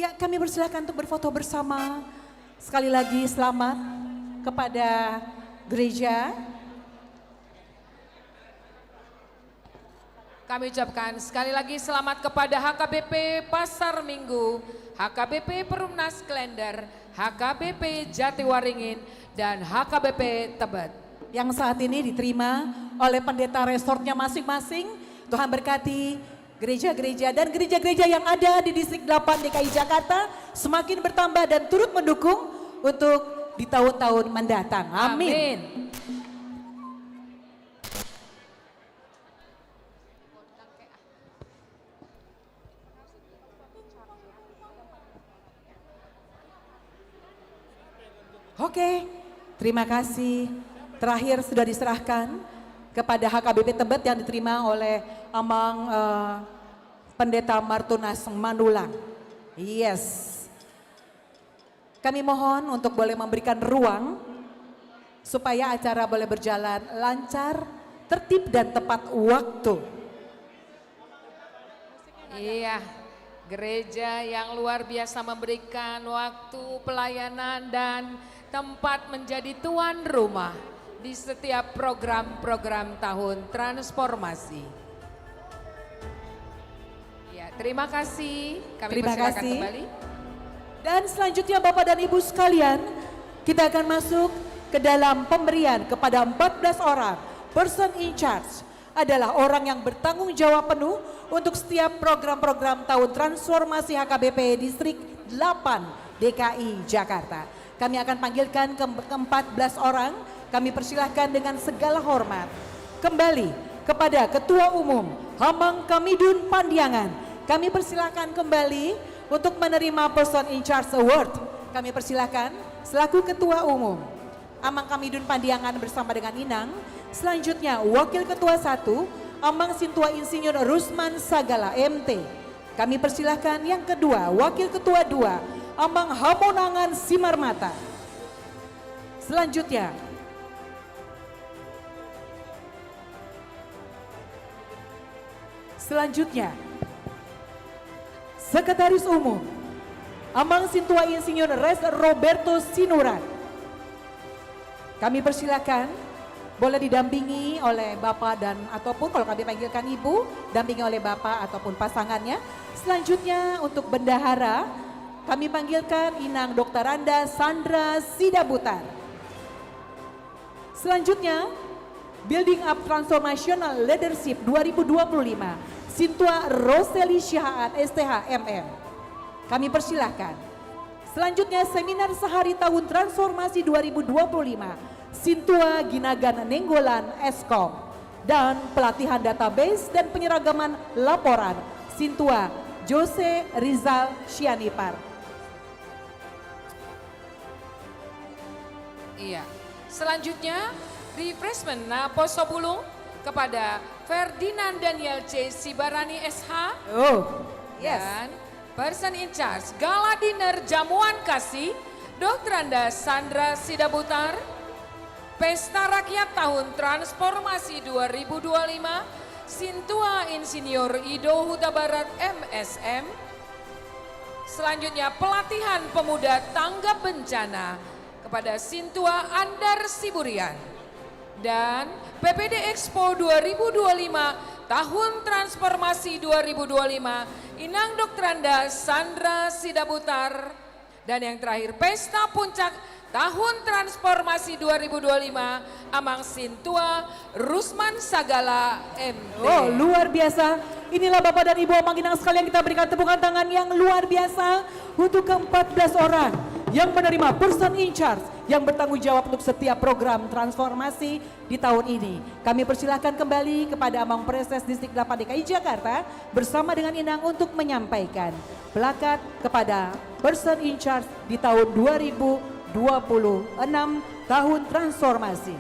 S1: Ya, kami persilahkan untuk berfoto bersama. Sekali lagi selamat kepada gereja.
S4: Kami ucapkan sekali lagi selamat kepada HKBP Pasar Minggu, HKBP Perumnas Klender, HKBP Jatiwaringin, dan HKBP Tebet.
S1: yang saat ini diterima oleh pendeta resortnya masing-masing. Tuhan berkati gereja-gereja dan gereja-gereja yang ada di distrik 8 DKI Jakarta semakin bertambah dan turut mendukung untuk di tahun-tahun mendatang. Amin. Oke, terima kasih. Terakhir sudah diserahkan kepada HKBP Tebet yang diterima oleh Amang Pendeta Martunas Manulang. Yes. Kami mohon untuk boleh memberikan ruang supaya acara boleh berjalan lancar, tertib dan tepat waktu.
S4: Iya, gereja yang luar biasa memberikan waktu pelayanan dan tempat menjadi tuan rumah di setiap program-program tahun transformasi. Ya, terima kasih. Kami
S1: Terima
S4: persilakan
S1: kasih.
S4: kembali.
S1: Dan selanjutnya Bapak dan Ibu sekalian, kita akan masuk ke dalam pemberian kepada 14 orang. Person in charge adalah orang yang bertanggung jawab penuh untuk setiap program-program tahun transformasi HKBP Distrik 8 DKI Jakarta. Kami akan panggilkan ke-14 orang, kami persilahkan dengan segala hormat. Kembali kepada Ketua Umum Hamang Kamidun Pandiangan, kami persilahkan kembali untuk menerima Person in Charge Award. Kami persilahkan selaku Ketua Umum Amang Kamidun Pandiangan bersama dengan Inang. Selanjutnya Wakil Ketua 1 Amang Sintua Insinyur Rusman Sagala MT. Kami persilahkan yang kedua Wakil Ketua 2 Amang Hamonangan Simarmata. Selanjutnya Sekretaris Umum Amang Sintua Insinyur Res Roberto Sinurat. Kami persilakan boleh didampingi oleh Bapak dan ataupun kalau kami panggilkan Ibu, dampingi oleh Bapak ataupun pasangannya. Selanjutnya untuk bendahara kami panggilkan Inang Dr. Randa Sandra Sidabutar. Selanjutnya Building Up Transformational Leadership 2025 Sintua Roseli Syahaat STH MM. Kami persilahkan. Selanjutnya Seminar Sehari Tahun Transformasi 2025 Sintua Ginagan Nenggolan Eskom. Dan pelatihan database dan penyeragaman laporan Sintua Jose Rizal Sianipar.
S4: Iya. Selanjutnya refreshment Naposo Bulung kepada Ferdinand Daniel C. Sibarani SH.
S1: Oh, yes.
S4: Dan person in charge Gala Dinner Jamuan Kasih Dr. Anda Sandra Sidabutar. Pesta Rakyat Tahun Transformasi 2025 Sintua Insinyur Ido Huta Barat MSM. Selanjutnya pelatihan pemuda tanggap bencana kepada Sintua Andar Siburian. Dan PPD Expo 2025 Tahun Transformasi 2025 Inang Doktranda Sandra Sidabutar. Dan yang terakhir Pesta Puncak Tahun Transformasi 2025 Amang Sintua Rusman Sagala MT.
S1: Oh, luar biasa. Inilah Bapak dan Ibu Amang Inang sekalian, kita berikan tepukan tangan yang luar biasa untuk ke-14 orang yang menerima person in charge yang bertanggung jawab untuk setiap program transformasi di tahun ini. Kami persilahkan kembali kepada Amang Preses Distrik 8 DKI Jakarta bersama dengan Inang untuk menyampaikan plakat kepada person in charge di tahun 2026 tahun transformasi.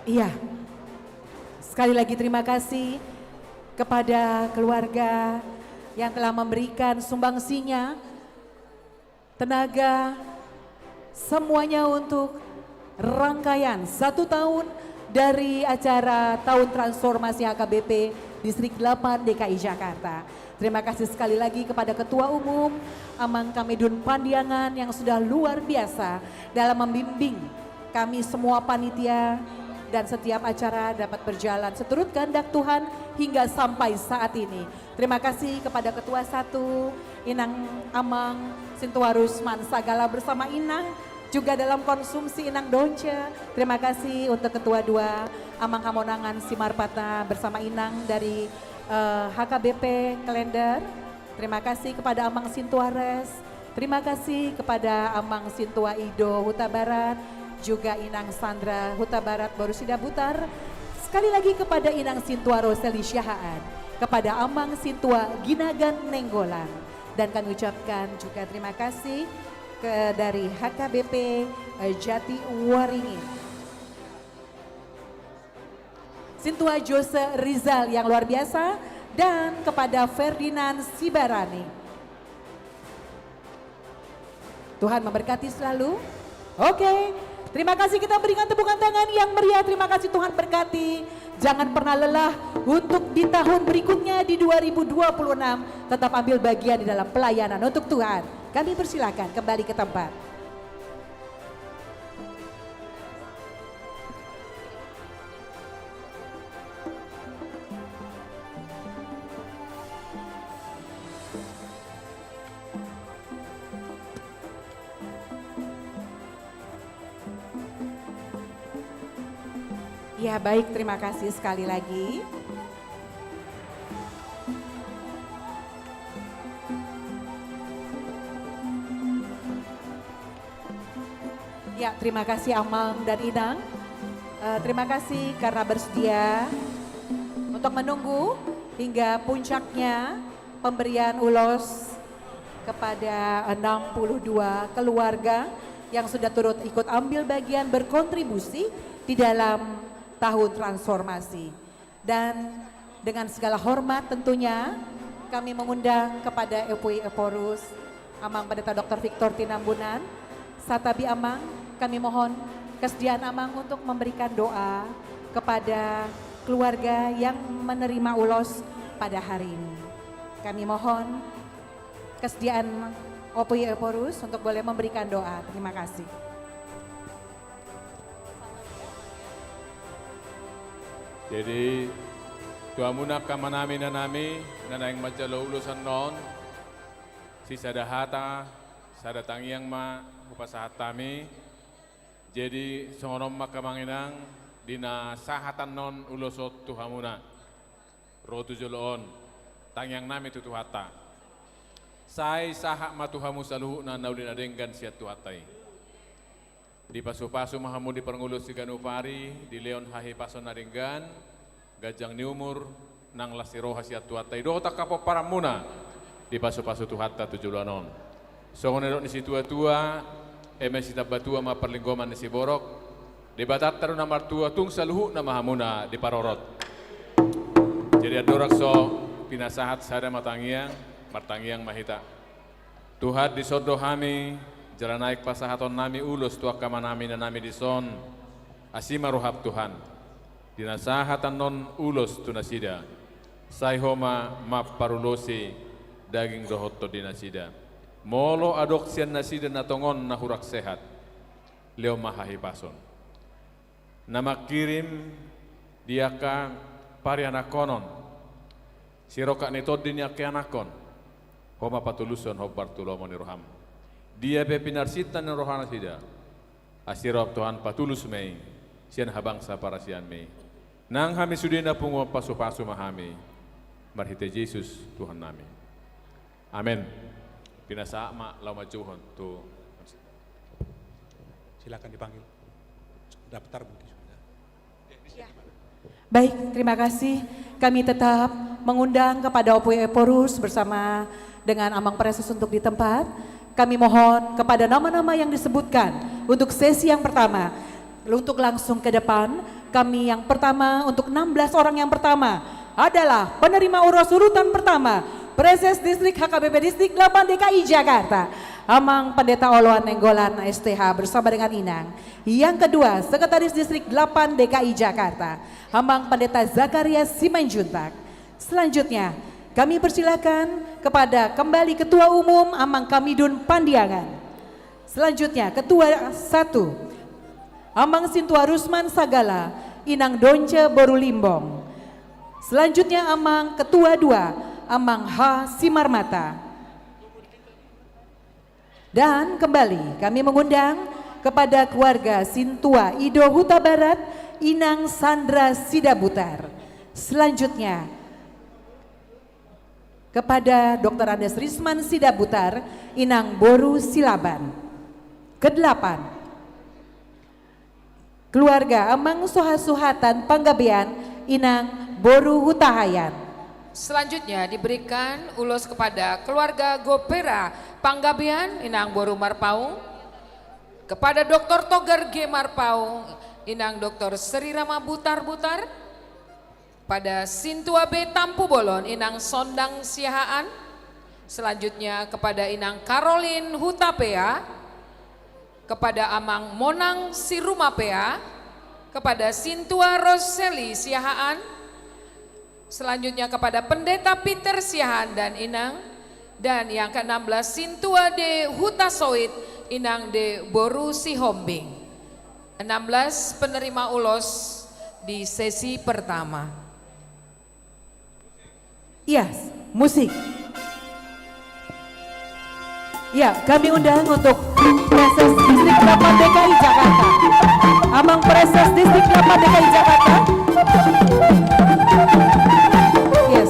S1: Iya. Sekali lagi terima kasih kepada keluarga yang telah memberikan sumbangsinya, tenaga, semuanya untuk rangkaian 1 tahun dari acara Tahun Transformasi HKBP Distrik 8 DKI Jakarta. Terima kasih sekali lagi kepada Ketua Umum Amang Kamedun Pandiangan yang sudah luar biasa dalam membimbing kami semua panitia dan setiap acara dapat berjalan seturut kehendak Tuhan hingga sampai saat ini. Terima kasih kepada Ketua 1 Inang Amang Sintuarus Mansagala bersama Inang juga dalam konsumsi Inang Donce. Terima kasih untuk Ketua 2 Amang Hamonangan Simarpata bersama Inang dari HKBP Kalender. Terima kasih kepada Amang Sintuares. Terima kasih kepada Amang Sintua Ido Huta Barat, juga Inang Sandra Huta Barat Borusida Butar. Sekali lagi kepada Inang Sintua Roseli Syahaan, kepada Amang Sintua Ginagan Nenggolan. Dan kami ucapkan juga terima kasih dari HKBP Jati Waringin. Sintua Jose Rizal yang luar biasa dan kepada Ferdinand Sibarani. Tuhan memberkati selalu. Oke, terima kasih, kita berikan tepukan tangan yang meriah. Terima kasih, Tuhan berkati. Jangan pernah lelah untuk di tahun berikutnya di 2026 tetap ambil bagian di dalam pelayanan untuk Tuhan. Kami persilakan kembali ke tempat. Ya baik, terima kasih sekali lagi. Ya, terima kasih Amang dan Inang. Terima kasih karena bersedia untuk menunggu hingga puncaknya pemberian ulos kepada 62 keluarga yang sudah turut ikut ambil bagian berkontribusi di dalam tahun transformasi. Dan dengan segala hormat tentunya kami mengundang kepada Epui Eporus Amang Pendeta Dr. Victor Tinambunan, Satabi Amang, kami mohon kesediaan Amang untuk memberikan doa kepada keluarga yang menerima ulos pada hari ini. Kami mohon kesediaan Epui Eporus untuk boleh memberikan doa. Terima kasih.
S12: Jadi Tuhan muna kamanami na nami na naing majalo ulusan non si sadahata sadatang yang ma upasahat tami. Jadi songonom makamanginang dina sahatan non ulusot Tuhan muna rotu joloon tangyang nami tutuhata. Sai sahak matuhamu saluhu na naulin adenggan siat tuhatai. Di pasu-pasu mahamu di perngulus si Ganupari, di Leon Hahi Paso Naringgan, Gajang Niumur, nang lasiroha siat tuhatai. Doho tak kapo paramuna, di pasu-pasu tuhatta tujulanon. Songonedok ni si tua-tua, si tabatua ma perlinggoman ni si borok, di batat taru namar tua tung saluhu na mahamuna di parorot. Jadi adorak so pinasahat sada matangiang, martangiang mahita. Tuhan di sodo hami, jalan naik pasahaton nami ulus tuak kamanami na nami dison asima rohab Tuhan dinasahatan non ulus tunasida sayhoma map parulosi daging dohotto dinasida molo adoksian nasida natongon nahurak sehat leo mahahi pason nama kirim diaka parianakonon siroka nitodin yake anakon homa patuluson hobar tulomoni roham. Dia pepinarsitan ng rohana sida. Asirop Tuhan patulus may siyan habang sa parasian may. Nang kami sudin na pungo paso-paso mahami. Marhite Jesus Tuhan namin. Amen. Pinasama laumajuhon to.
S5: Silakan dipanggil. Daftar mungkin sudah.
S1: Baik, terima kasih. Kami tetap mengundang kepada Opui Eporus bersama dengan Amang Preses untuk di tempat. Kami mohon kepada nama-nama yang disebutkan untuk sesi yang pertama untuk langsung ke depan kami yang pertama untuk 16 orang yang pertama adalah penerima urus urutan pertama Preses Distrik HKBP Distrik 8 DKI Jakarta, Amang Pendeta Oloan Nenggolan STH bersama dengan Inang. Yang kedua, Sekretaris Distrik 8 DKI Jakarta, Amang Pendeta Zakaria Simanjuntak. Selanjutnya, kami persilakan kepada kembali Ketua Umum Amang Kamidun Pandiangan. Selanjutnya, Ketua 1, Amang Sintua Rusman Sagala, Inang Donce Borulimbong. Selanjutnya, Amang Ketua 2, Amang H. Simarmata. Dan kembali kami mengundang kepada keluarga Sintua Ido Huta Barat, Inang Sandra Sidabutar. Selanjutnya kepada Dr. Andes Risman Sidabutar, Inang Boru Silaban. Kedelapan, keluarga Amang Sohasuhatan Panggabean, Inang Boru Hutahayan.
S4: Selanjutnya diberikan ulos kepada keluarga Gopera Panggabean, Inang Boru Marpaung. Kepada Dr. Togar G. Marpaung, Inang Dr. Sri Rama Butar-Butar. Pada Sintua B. Tampu Bolon, Inang Sondang Siahaan. Selanjutnya kepada Inang Caroline Hutapea. Kepada Amang Monang Sirumapea. Kepada Sintua Roseli Siahaan. Selanjutnya kepada Pendeta Peter Siahan dan Inang. Dan yang ke-16 Sintua D. Hutasoit, Inang D. Boru Sihombing. 16 penerima ulos di sesi pertama.
S1: Iya, musik. Ya, kami undang untuk Preses Distrik 8 DKI Jakarta. Amang Preses Distrik 8 DKI Jakarta. Yes.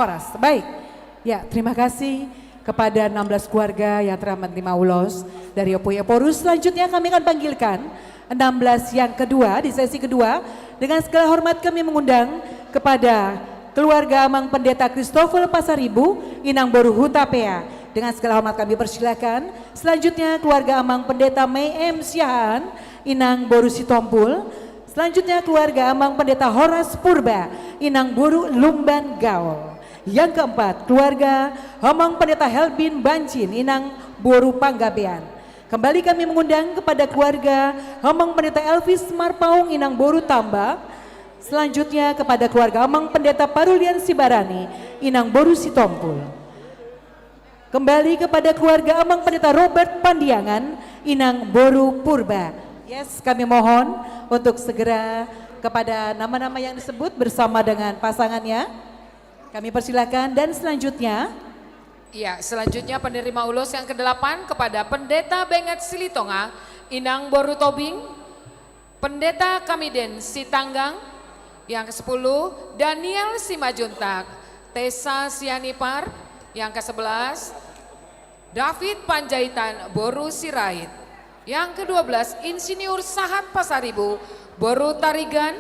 S1: Horas. Baik. Ya, terima kasih kepada 16 keluarga yang telah menerima ulos dari Opoe Porus. Selanjutnya kami akan panggilkan 16 yang kedua di sesi kedua. Dengan segala hormat kami mengundang kepada keluarga Amang Pendeta Christopher Pasaribu, Inang Boru Hutapea. Dengan segala hormat kami persilakan. Selanjutnya keluarga Amang Pendeta Mei M. Siahaan, Inang Boru Sitompul. Selanjutnya keluarga Amang Pendeta Horas Purba, Inang Boru Lumban Gaul. Yang keempat keluarga Amang Pendeta Helbin Bancin, Inang Boru Panggabean. Kembali kami mengundang kepada keluarga Amang Pendeta Elvis Marpaung, Inang Boru Tamba. Selanjutnya kepada keluarga Amang Pendeta Parulian Sibarani, Inang Boru Sitompul. Kembali kepada keluarga Amang Pendeta Robert Pandiangan, Inang Boru Purba. Yes, kami mohon untuk segera kepada nama-nama yang disebut bersama dengan pasangannya. Kami persilakan dan selanjutnya.
S4: Ya, selanjutnya penerima ulos yang ke-8 kepada Pendeta Benget Silitonga, Inang Boru Tobing, Pendeta Kamiden Sitanggang, yang ke-10 Daniel Simajuntak, Tessa Sianipar, yang ke-11 David Panjaitan Boru Sirait, yang ke-12 Insinyur Sahat Pasaribu Boru Tarigan,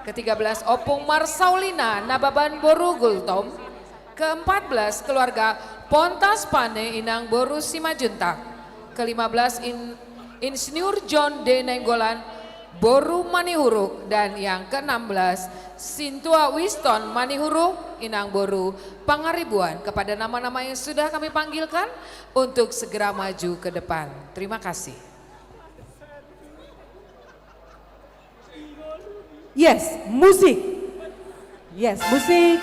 S4: ke-13 Opung Marsaulina Nababan Boru Gultom, ke-14 keluarga Pontas Pane Inang Boru Simajuntak, ke-15 Insinyur John D. Nenggolan Boru Manihuruk, dan yang ke-16 Sintua Winston Manihuruk Inang Boru Pangaribuan. Kepada nama-nama yang sudah kami panggilkan untuk segera maju ke depan. Terima kasih.
S1: Yes, musik. Yes, musik.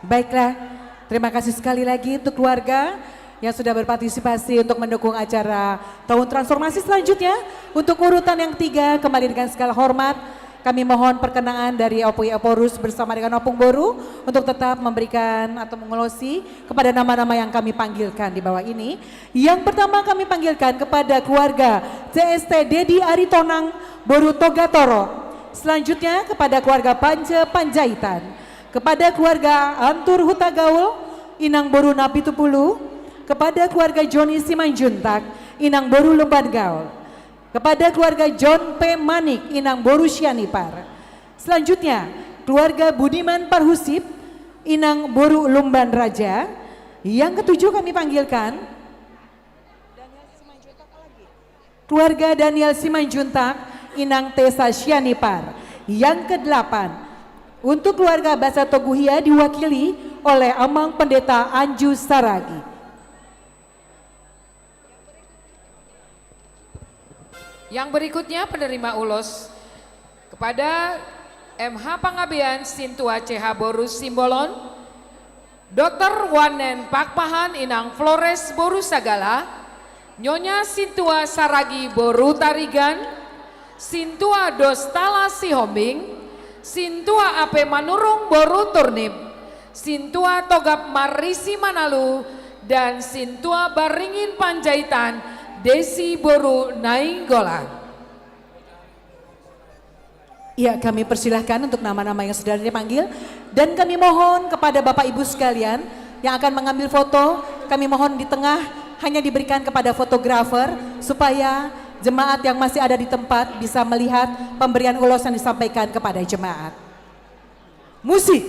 S1: Baiklah, terima kasih sekali lagi untuk keluarga yang sudah berpartisipasi untuk mendukung acara Tahun Transformasi selanjutnya. Untuk urutan yang 3, kembali dengan segala hormat, kami mohon perkenaan dari Opui Oporus bersama dengan Opung Boru untuk tetap memberikan atau mengelosi kepada nama-nama yang kami panggilkan di bawah ini. Yang pertama kami panggilkan kepada keluarga CST Dedi Aritonang Boru Togatoro. Selanjutnya kepada keluarga Panje Panjaitan. Kepada keluarga Antur Hutagaul Inang Boru Napitupulu. Kepada keluarga Joni Simanjuntak, Inang Boru Lumban Gaul. Kepada keluarga John P. Manik, Inang Boru Sianipar. Selanjutnya, keluarga Budiman Parhusip, Inang Boru Lumban Raja. Yang ketujuh kami panggilkan, keluarga Daniel Simanjuntak, Inang Tesa Sianipar. Yang kedelapan, untuk keluarga Basa Toguhia diwakili oleh Amang Pendeta Anju Saragi.
S4: Yang berikutnya penerima ulos kepada MH Pangabean Sintua CH Boru Simbolon, Dr. Wanen Pakpahan Inang Flores Boru Sagala, Nyonya Sintua Saragi Boru Tarigan, Sintua Dostala Sihombing, Sintua Ape Manurung Boru Turnip, Sintua Togap Marisi Manalu, dan Sintua Baringin Panjaitan Desi Boru Nainggolan.
S1: Ya, kami persilahkan untuk nama-nama yang sudah dipanggil dan kami mohon kepada Bapak Ibu sekalian yang akan mengambil foto, kami mohon di tengah hanya diberikan kepada fotografer supaya jemaat yang masih ada di tempat bisa melihat pemberian ulos yang disampaikan kepada jemaat. Musik.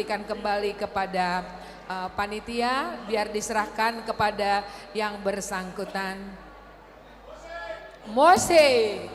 S4: berikan kembali kepada panitia, biar diserahkan kepada yang bersangkutan. Mose.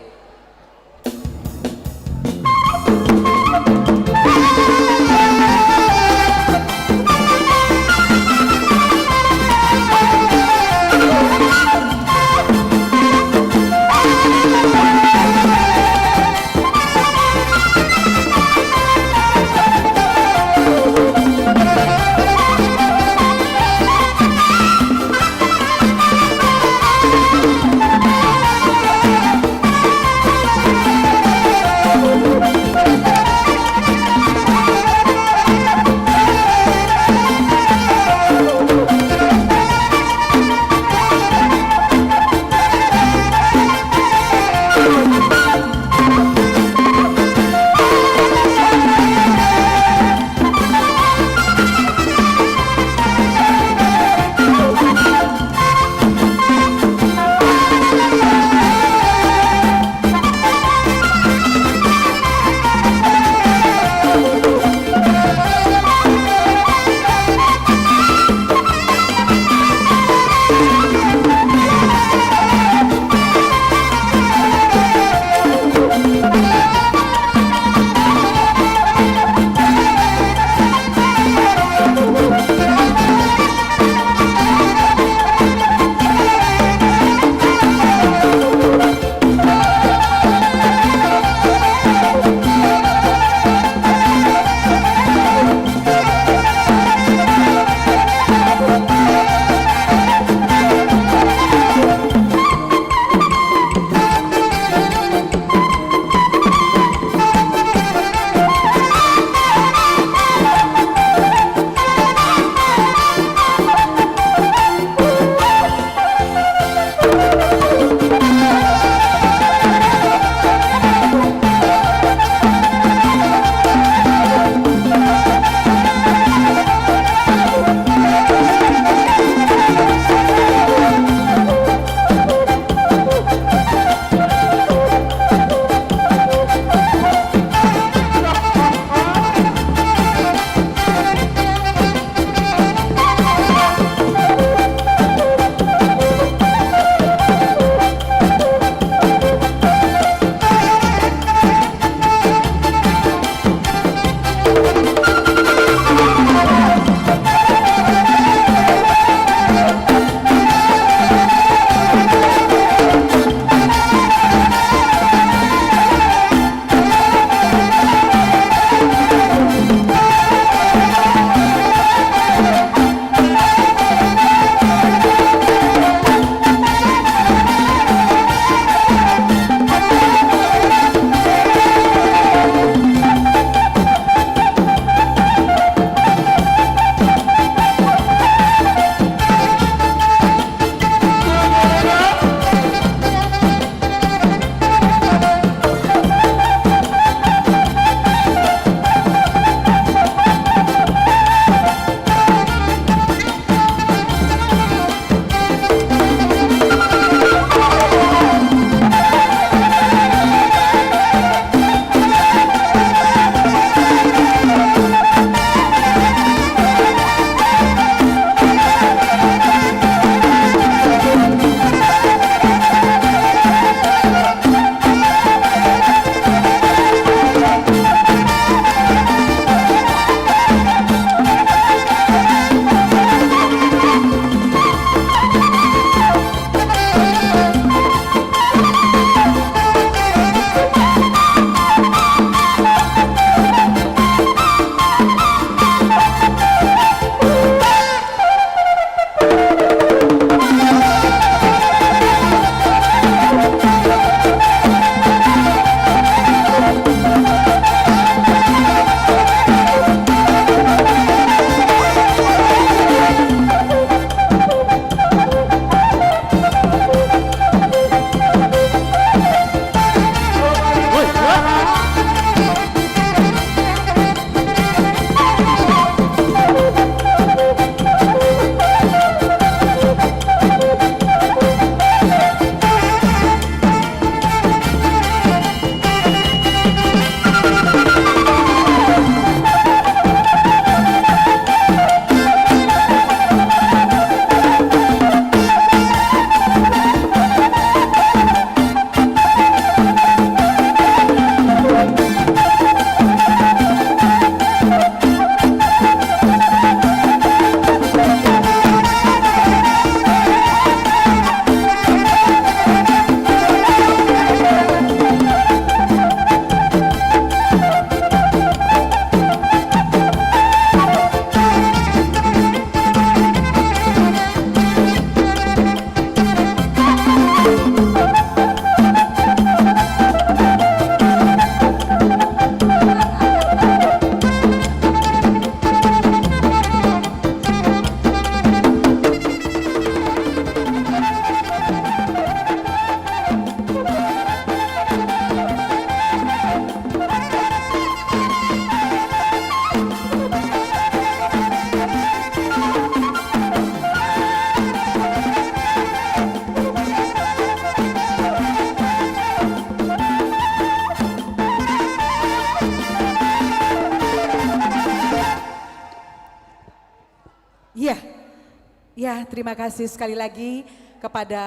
S1: Ya, terima kasih sekali lagi kepada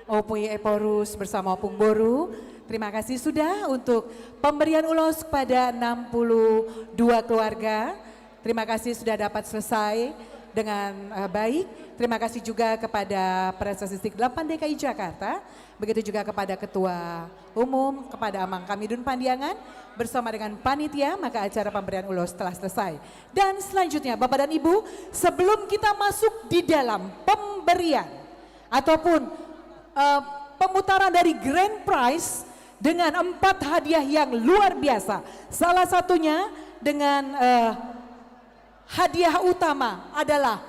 S1: Opui Eporus bersama Opung Boru. Terima kasih sudah untuk pemberian ulos kepada 62 keluarga. Terima kasih sudah dapat selesai dengan baik. Terima kasih juga kepada Presiden Distrik 8 DKI Jakarta. Begitu juga kepada Ketua Umum, kepada Amang Kamidun Pandiangan. Bersama dengan panitia, maka acara pemberian ulos telah selesai. Dan selanjutnya Bapak dan Ibu, sebelum kita masuk di dalam pemberian ataupun pemutaran dari Grand Prize dengan 4 hadiah yang luar biasa. Salah satunya dengan hadiah utama adalah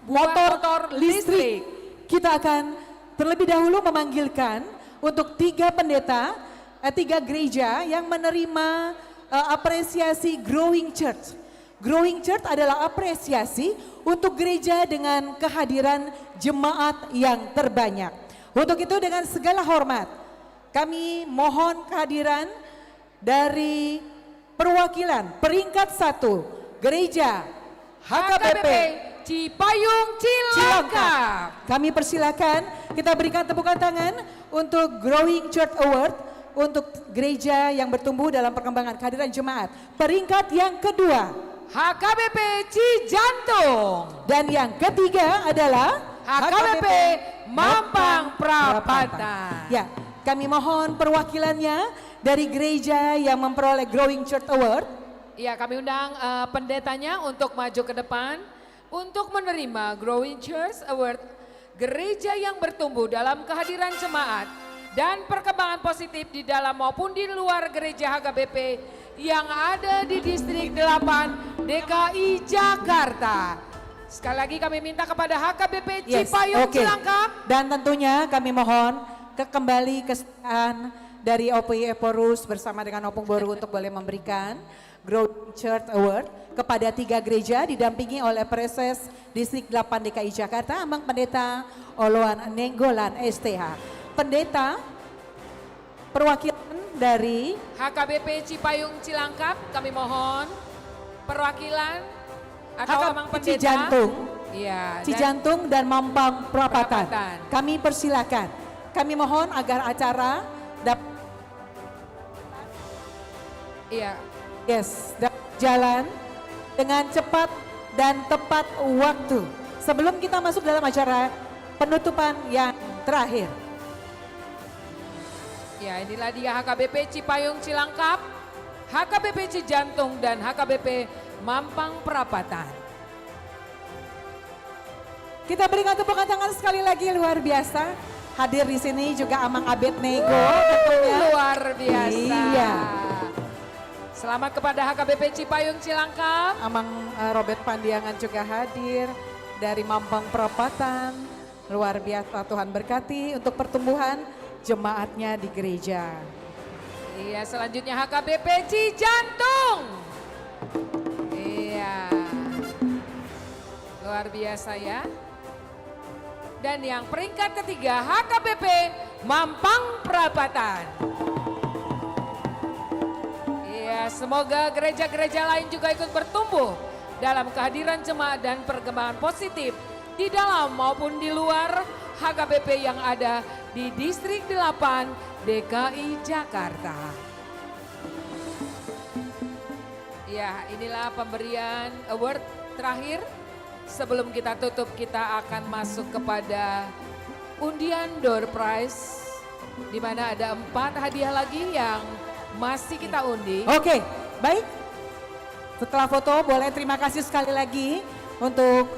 S1: motor listrik. Kita akan terlebih dahulu memanggilkan untuk 3 pendeta, 3 gereja yang menerima apresiasi Growing Church. Growing Church adalah apresiasi untuk gereja dengan kehadiran jemaat yang terbanyak. Untuk itu dengan segala hormat, kami mohon kehadiran dari perwakilan peringkat 1 Gereja HKBP
S4: Cipayung Cilangkap.
S1: Kami persilakan, kita berikan tepukan tangan untuk Growing Church Award untuk gereja yang bertumbuh dalam perkembangan kehadiran jemaat. Peringkat yang kedua
S4: HKBP Cijantung.
S1: Dan yang ketiga adalah
S4: HKBP Mampang Prapatan.
S1: Ya, kami mohon perwakilannya dari gereja yang memperoleh Growing Church Award.
S4: Ya, kami undang pendetanya untuk maju ke depan untuk menerima Growing Church Award, gereja yang bertumbuh dalam kehadiran jemaat dan perkembangan positif di dalam maupun di luar gereja HKBP yang ada di Distrik 8 DKI Jakarta. Sekali lagi kami minta kepada HKBP Cipayung Cilangkap.
S1: Dan tentunya kami mohon kembali kesediaan dari Opui Eporus bersama dengan Opung Boru untuk boleh memberikan Growing Church Award kepada 3 gereja didampingi oleh Preses Distrik 8 DKI Jakarta, Amang Pendeta Oloan Nenggolan STH. Pendeta perwakilan dari
S4: HKBP Cipayung Cilangkap, kami mohon perwakilan atau Amang Pendeta
S1: Cijantung,
S4: ya,
S1: Cijantung dan Mampang Prapatan. Kami persilakan, kami mohon agar acara dapat jalan dengan cepat dan tepat waktu. Sebelum kita masuk dalam acara penutupan yang terakhir.
S4: Ya, inilah dia HKBP Cipayung Cilangkap, HKBP Cijantung dan HKBP Mampang Perapatan.
S1: Kita berikan tepuk tangan sekali lagi, luar biasa. Hadir di sini juga Amang Abednego tentunya.
S4: Luar biasa.
S1: Iya.
S4: Selamat kepada HKBP Cipayung Cilangkap.
S1: Amang Robert Pandiangan juga hadir dari Mampang Perapatan. Luar biasa, Tuhan berkati untuk pertumbuhan jemaatnya di gereja.
S4: Iya, selanjutnya HKBP Cijantung. Iya. Luar biasa ya. Dan yang peringkat ketiga HKBP Mampang Perapatan. Iya, semoga gereja-gereja lain juga ikut bertumbuh dalam kehadiran jemaat dan perkembangan positif di dalam maupun di luar HKBP yang ada di Distrik 8 DKI Jakarta. Ya, inilah pemberian award terakhir. Sebelum kita tutup, kita akan masuk kepada undian door prize, di mana ada 4 hadiah lagi yang masih kita undi.
S1: Oke, baik. Setelah foto, boleh terima kasih sekali lagi untuk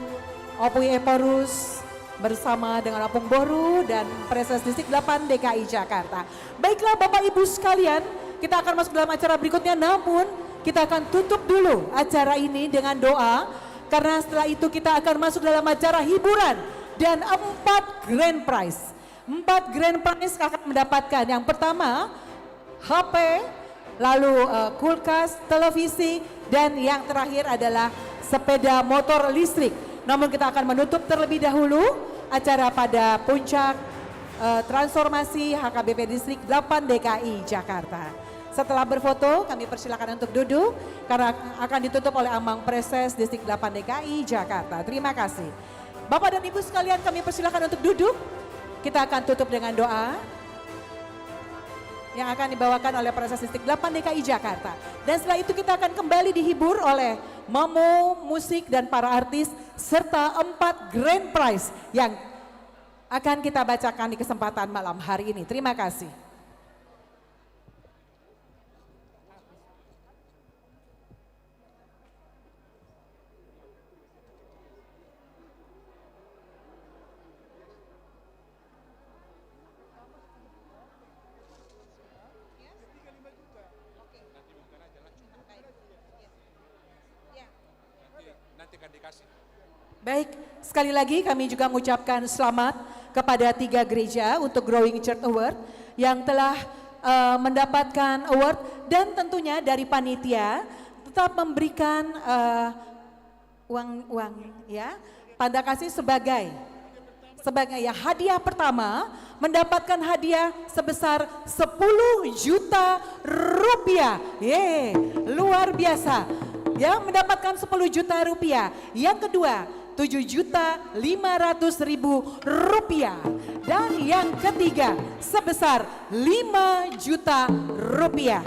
S1: Opui Eporus bersama dengan Opung Boru dan Preses Distrik 8 DKI Jakarta. Baiklah Bapak Ibu sekalian, kita akan masuk dalam acara berikutnya, namun kita akan tutup dulu acara ini dengan doa. Karena setelah itu kita akan masuk dalam acara hiburan dan 4 grand prize. 4 grand prize akan mendapatkan yang pertama HP, lalu kulkas, televisi, dan yang terakhir adalah sepeda motor listrik. Namun kita akan menutup terlebih dahulu acara pada puncak transformasi HKBP Distrik 8 DKI Jakarta. Setelah berfoto, kami persilakan untuk duduk karena akan ditutup oleh Amang Preses Distrik 8 DKI Jakarta. Terima kasih. Bapak dan Ibu sekalian, kami persilakan untuk duduk. Kita akan tutup dengan doa yang akan dibawakan oleh Preses Distrik 8 DKI Jakarta. Dan setelah itu kita akan kembali dihibur oleh Mamo, musik, dan para artis serta 4 grand prize yang akan kita bacakan di kesempatan malam hari ini. Terima kasih. Baik, sekali lagi kami juga mengucapkan selamat kepada 3 gereja untuk Growing Church Award yang telah mendapatkan award, dan tentunya dari panitia tetap memberikan uang ya, tanda kasih sebagai ya hadiah pertama mendapatkan hadiah sebesar 10 juta rupiah. Luar biasa. Ya, mendapatkan 10 juta rupiah. Yang kedua, 7.500.000 rupiah. Dan yang ketiga, sebesar 5 juta rupiah.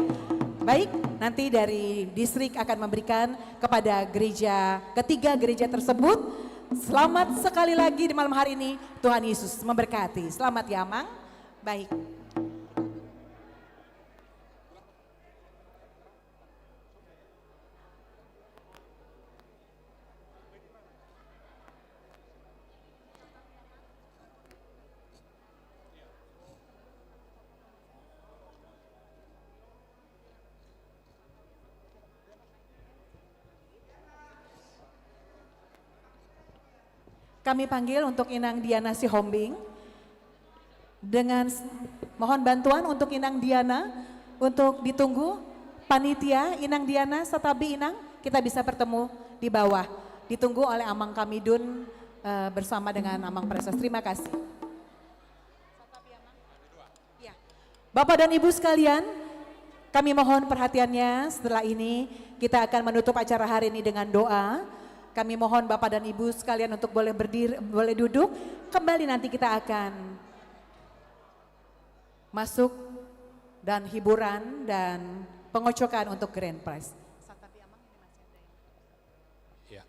S1: Baik, nanti dari distrik akan memberikan kepada ketiga gereja tersebut. Selamat sekali lagi di malam hari ini. Tuhan Yesus memberkati. Selamat ya, Amang. Baik. Kami panggil untuk Inang Diana Sihombing. Dengan mohon bantuan untuk Inang Diana untuk ditunggu panitia Inang Diana Satabi Inang, kita bisa bertemu di bawah. Ditunggu oleh Amang Kamidun bersama dengan Amang Preses. Terima kasih. Bapak dan Ibu sekalian, kami mohon perhatiannya. Setelah ini kita akan menutup acara hari ini dengan doa. Kami mohon Bapak dan Ibu sekalian untuk boleh berdiri, boleh duduk. Kembali nanti kita akan masuk dan hiburan dan pengocokan untuk Grand Prize.
S5: Ya.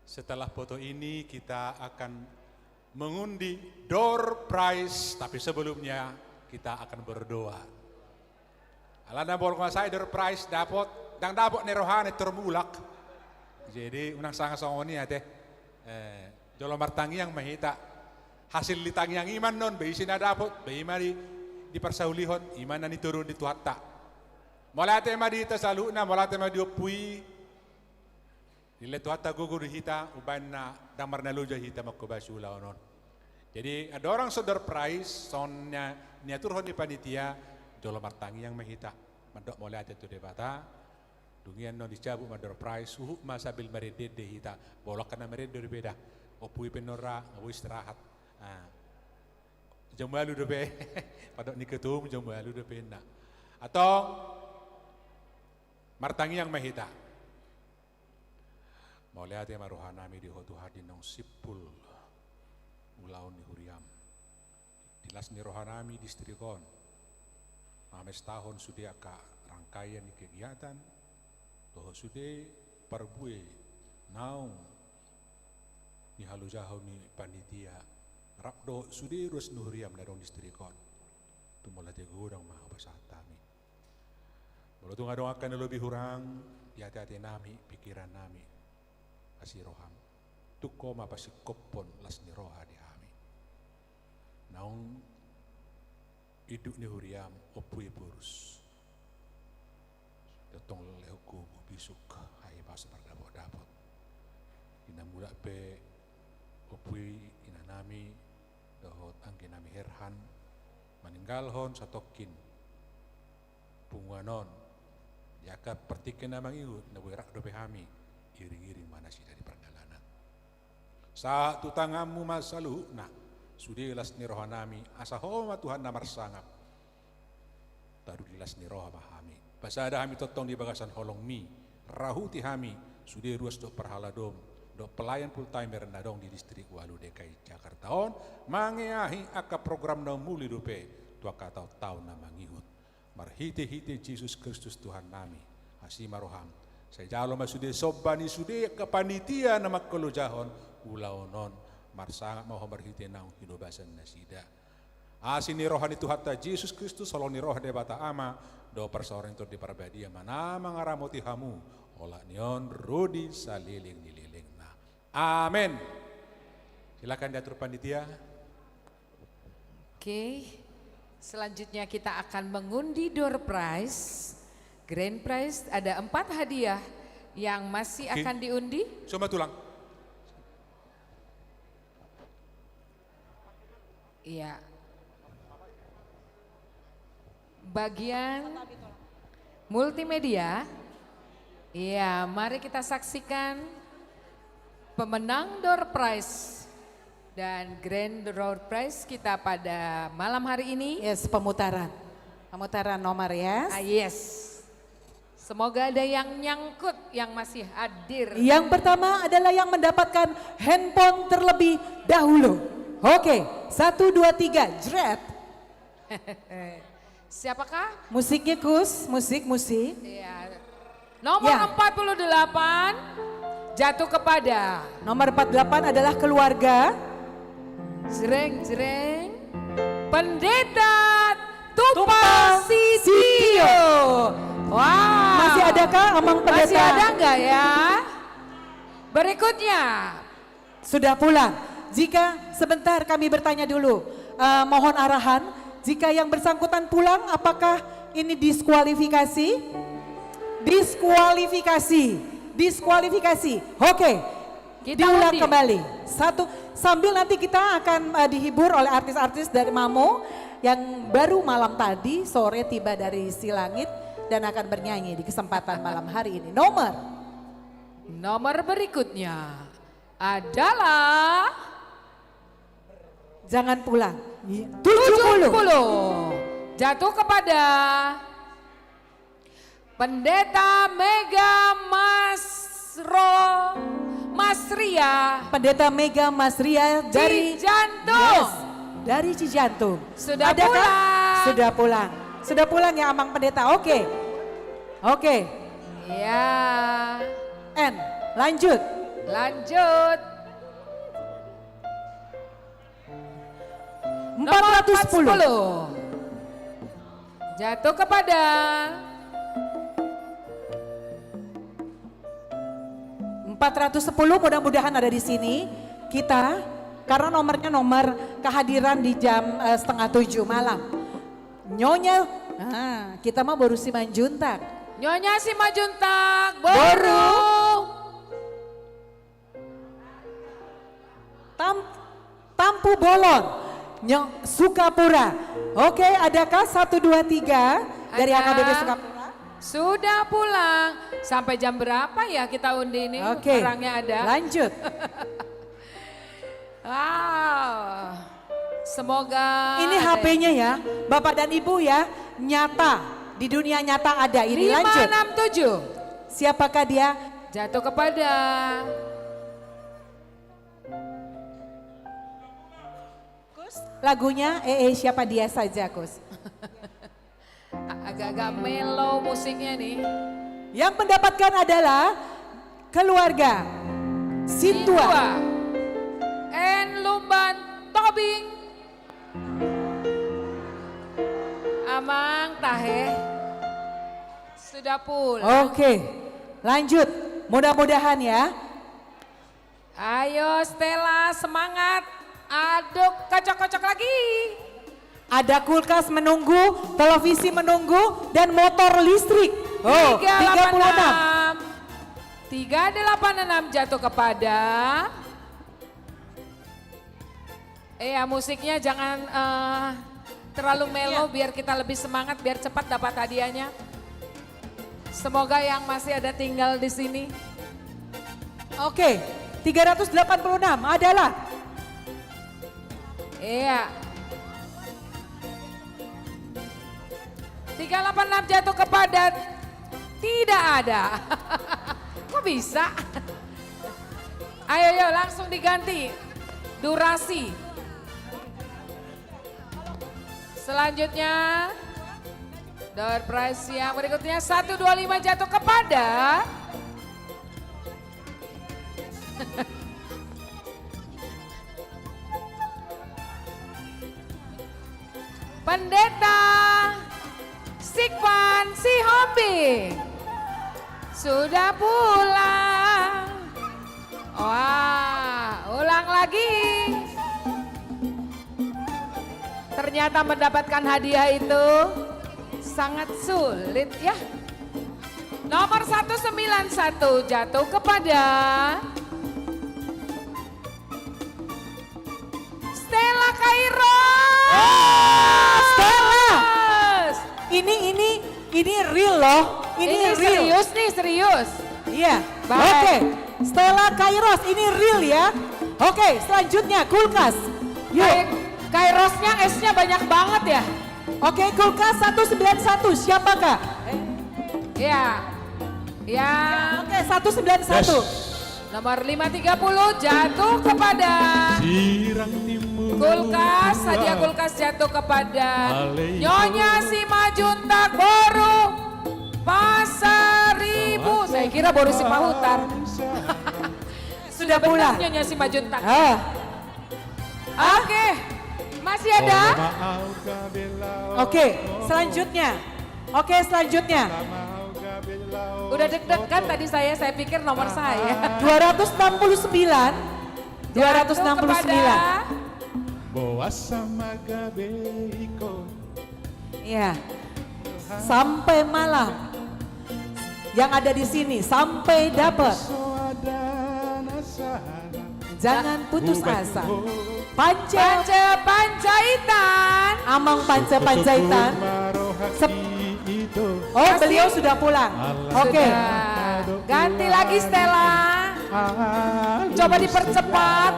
S5: Setelah foto ini kita akan mengundi door prize, tapi sebelumnya kita akan berdoa. Alana bolong saya door prize dapat nih rohani termulak. Jadi unang sangat songoni ya teh, jolo martangi yang mahita hasil litang yang iman non, beisi na dapat, beima di persaulihon, iman na turun di tuhatta. Molate ma di tasaluna, molate ma di opui, dile tuhatta gugur hita, uban na damar na luja hita makubasula non. Jadi ada orang sodor prize, sonnya niaturhon di panitia, jolo martangi yang mahita, mandok molate tu debata. Dungian no dicabut mador prize suhu masabil merede de hita bolak kana merede berbeda opui penora mau istirahat jambalu de be padok ni ketum jambalu de pena atau martangi yang mahita mau lihat ya maruhanami di hotu hadin nong sipul ulaun di huriam dilas ni rohanami distrikon ames tahun sudah ka rangkaian di kegiatan toh sudah parbue naung ni halu jauh ni panitia rap do sudah rus nuhriam darong distrikon tu mulai tegurang mah basatami bolo tu ngadong akan lebih hurang di hati-hati nami pikiran nami asiroham tu koma pasi kopon las ni roha di hami naung iduk ni huriam opui burus datang lehuku bisuk hai pas berdapot-dapot ina mula pe opui ina nami dohot angke nami herhan meninggal hon satokin punguanon jaka pertiken namang iut na berak dope hami iring-iring mana sih dari perjalanan saat tu tangamu masalu nah sudah las ni rohanami asa homa Tuhan namar sangap tadulilas ni roh bahami. Pasada hami totong di bagasan holong mi, rahuti hami, sudah ruas do perhaladom, do pelayan full timer nadong di distrik Walu DKI Jakarta on, mangeahi aka program na muli dope, tua kata tahun na mangihut. Marhite-hite Yesus Kristus Tuhan nami, asima roham. Saya jalo masude sobani sude ke panitia nama kelojahon, ulaonon, marsangat mau marhite nang hidobasan nasida. Asini rohani Tuhan ta Yesus Kristus soloni roh debata ama do persoalan itu di perbadia mana mangaramoti hamu olah nion rudi saliling nililing nah. Amin. Silakan diatur panitia.
S4: Oke. Selanjutnya kita akan mengundi door prize. Grand prize ada 4 hadiah yang masih akan diundi.
S5: Coba tulang.
S4: Iya. Bagian multimedia. Iya, mari kita saksikan pemenang door prize dan grand door prize kita pada malam hari ini.
S1: Yes, pemutaran nomor ya.
S4: Yes. Semoga ada yang nyangkut yang masih hadir.
S1: Yang pertama adalah yang mendapatkan handphone terlebih dahulu. Oke, 1, 2, 3, jret.
S4: Siapakah?
S1: Musiknya Kus, musik.
S4: Iya. Nomor 48 jatuh kepada.
S1: Nomor 48 adalah keluarga.
S4: Jreng. Pendeta Tupasitio. Wow.
S1: Masih adakah Amang Pendeta?
S4: Masih ada enggak ya? Berikutnya.
S1: Sudah pulang. Jika sebentar kami bertanya dulu, mohon arahan. Jika yang bersangkutan pulang, apakah ini diskualifikasi? Diskualifikasi. Oke, diulang kembali. Sambil nanti kita akan dihibur oleh artis-artis dari Mamo yang baru malam tadi sore tiba dari Silangit dan akan bernyanyi di kesempatan malam hari ini. Nomor berikutnya adalah, jangan pulang, 70
S4: jatuh kepada Pendeta Mega Masria.
S1: Pendeta Mega Masria dari
S4: Cijantung.
S1: Dari Cijantung.
S4: Sudah
S1: pulang. Sudah pulang ya Amang Pendeta. Oke.
S4: Ya.
S1: Lanjut. 410.
S4: Jatuh kepada
S1: 410, mudah-mudahan ada di sini. Kita, karena nomornya nomor kehadiran di jam 6:30 malam. Nyonya, kita mah baru Simanjuntak.
S4: Nyonya Simanjuntak, baru.
S1: Tampu Bolon, Sukapura. Oke, adakah 1, 2, 3 dari HKBP Sukapura?
S4: Sudah pulang. Sampai jam berapa ya kita undi ini?
S1: Oke,
S4: orangnya ada.
S1: Lanjut.
S4: Wow. Semoga
S1: ini HP-nya ya, Bapak dan Ibu ya, nyata. Di dunia nyata ada ini.
S4: 567.
S1: Lanjut. Siapakah dia?
S4: Jatuh kepada
S1: lagunya siapa dia saja, Kus.
S4: Agak-agak mellow musiknya nih.
S1: Yang mendapatkan adalah keluarga Sintua.
S4: En Lumban Tobing. Amang Tahe. Sudah pulang.
S1: Oke, lanjut. Mudah-mudahan ya.
S4: Ayo Stella, semangat. Aduk, kocok-kocok lagi.
S1: Ada kulkas menunggu, televisi menunggu, dan motor listrik.
S4: 386 jatuh kepada. Musiknya jangan terlalu melo biar kita lebih semangat, biar cepat dapat hadiahnya. Semoga yang masih ada tinggal di sini.
S1: Oke, 386 adalah.
S4: Iya. 386 jatuh kepada tidak ada. Kok bisa? Ayo langsung diganti durasi. Selanjutnya door prize yang berikutnya 125 jatuh kepada Pendeta Sikpan Sihombing sudah pulang. Wah, ulang lagi. Ternyata mendapatkan hadiah itu sangat sulit ya. Nomor 191 jatuh kepada Stella Kairos.
S1: Stella. Ini real loh. Ini real.
S4: Serius nih, serius.
S1: Iya.
S4: Baik.
S1: Oke. Stella Kairos ini real ya. Oke, selanjutnya kulkas. Yuk.
S4: Kairosnya S-nya banyak banget ya.
S1: Oke, kulkas 191 siapakah?
S4: Iya. Ya.
S1: Oke, 191.
S4: Nomor 530 jatuh kepada kulkas, hadiah kulkas jatuh kepada Nyonya Simajuntak Boru Pasaribu. Saya kira Boru Sipahutar. Sudah benar Nyonya Simajuntak. Oke, masih ada?
S1: Oke, selanjutnya.
S4: Udah deg-degan tadi saya pikir nomor saya.
S1: 269. Iya. Sampai malam. Yang ada di sini sampai dapat. Jangan putus asa.
S4: Pancaitan.
S1: Amang Pancaitan. Oh, beliau sudah pulang. Oke.
S4: Ganti lagi Stella. Coba dipercepat.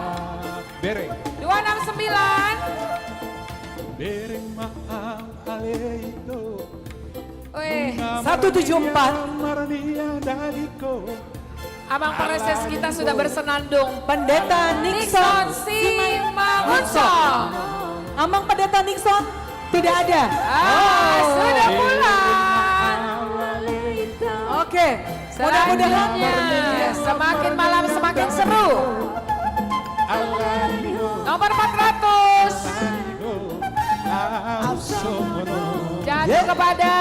S4: 269. Wih,
S1: 174.
S4: Abang Pereses kita sudah bersenandung.
S1: Pendeta Nixon
S4: Simangunson.
S1: Amang Pendeta Nixon tidak ada.
S4: Sudah pulang.
S1: Oke, mudah-mudahan
S4: semakin malam semakin seru. Nomor 400 jatuh kepada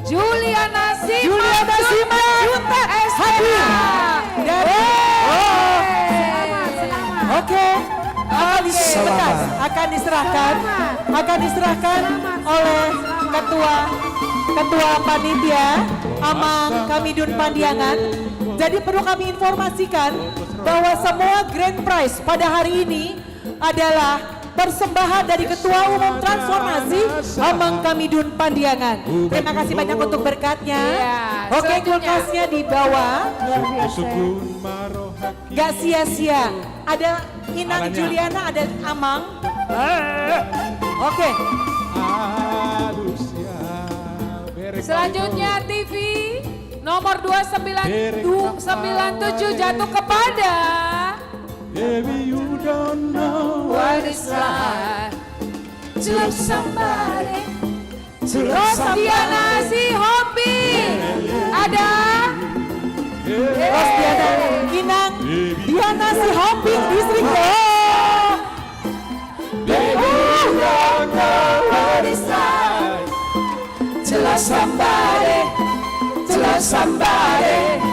S4: Juliana Simanjuntak
S1: hadir dari Oke, akan diserahkan oleh ketua panitia Amang Kamidun Pandiangan. Jadi perlu kami informasikan bahwa semua grand prize pada hari ini adalah persembahan dari Ketua Umum Transformasi Amang Kamidun Pandiangan. Terima kasih banyak untuk berkatnya. Oke, kulkasnya dibawa. Gak sia-sia. Ada Inang Juliana, ada Amang. Oke.
S4: Selanjutnya TV nomor 297 jatuh kepada
S3: Baby, you don't know
S4: what it's like to love somebody, to love Rosdiana Sihombing. Ada
S1: Rosdiana Inang Diana Sihombing Distrik.
S3: Baby, you don't know what it's like to love somebody, to love somebody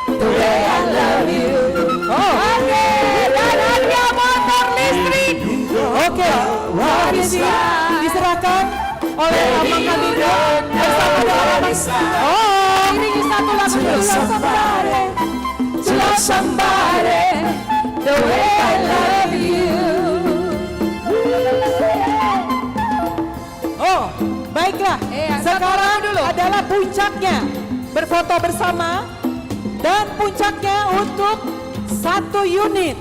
S3: the way I love you.
S4: Oke, dan hadiah motor listrik.
S1: Oke, habis diserahkan oleh Amang Kamidun bersama dengan
S4: Ini satu lagu dulu.
S3: To love somebody the way I love you.
S1: Oh, baiklah. Sekarang adalah puncaknya berfoto bersama dan puncaknya untuk 1 unit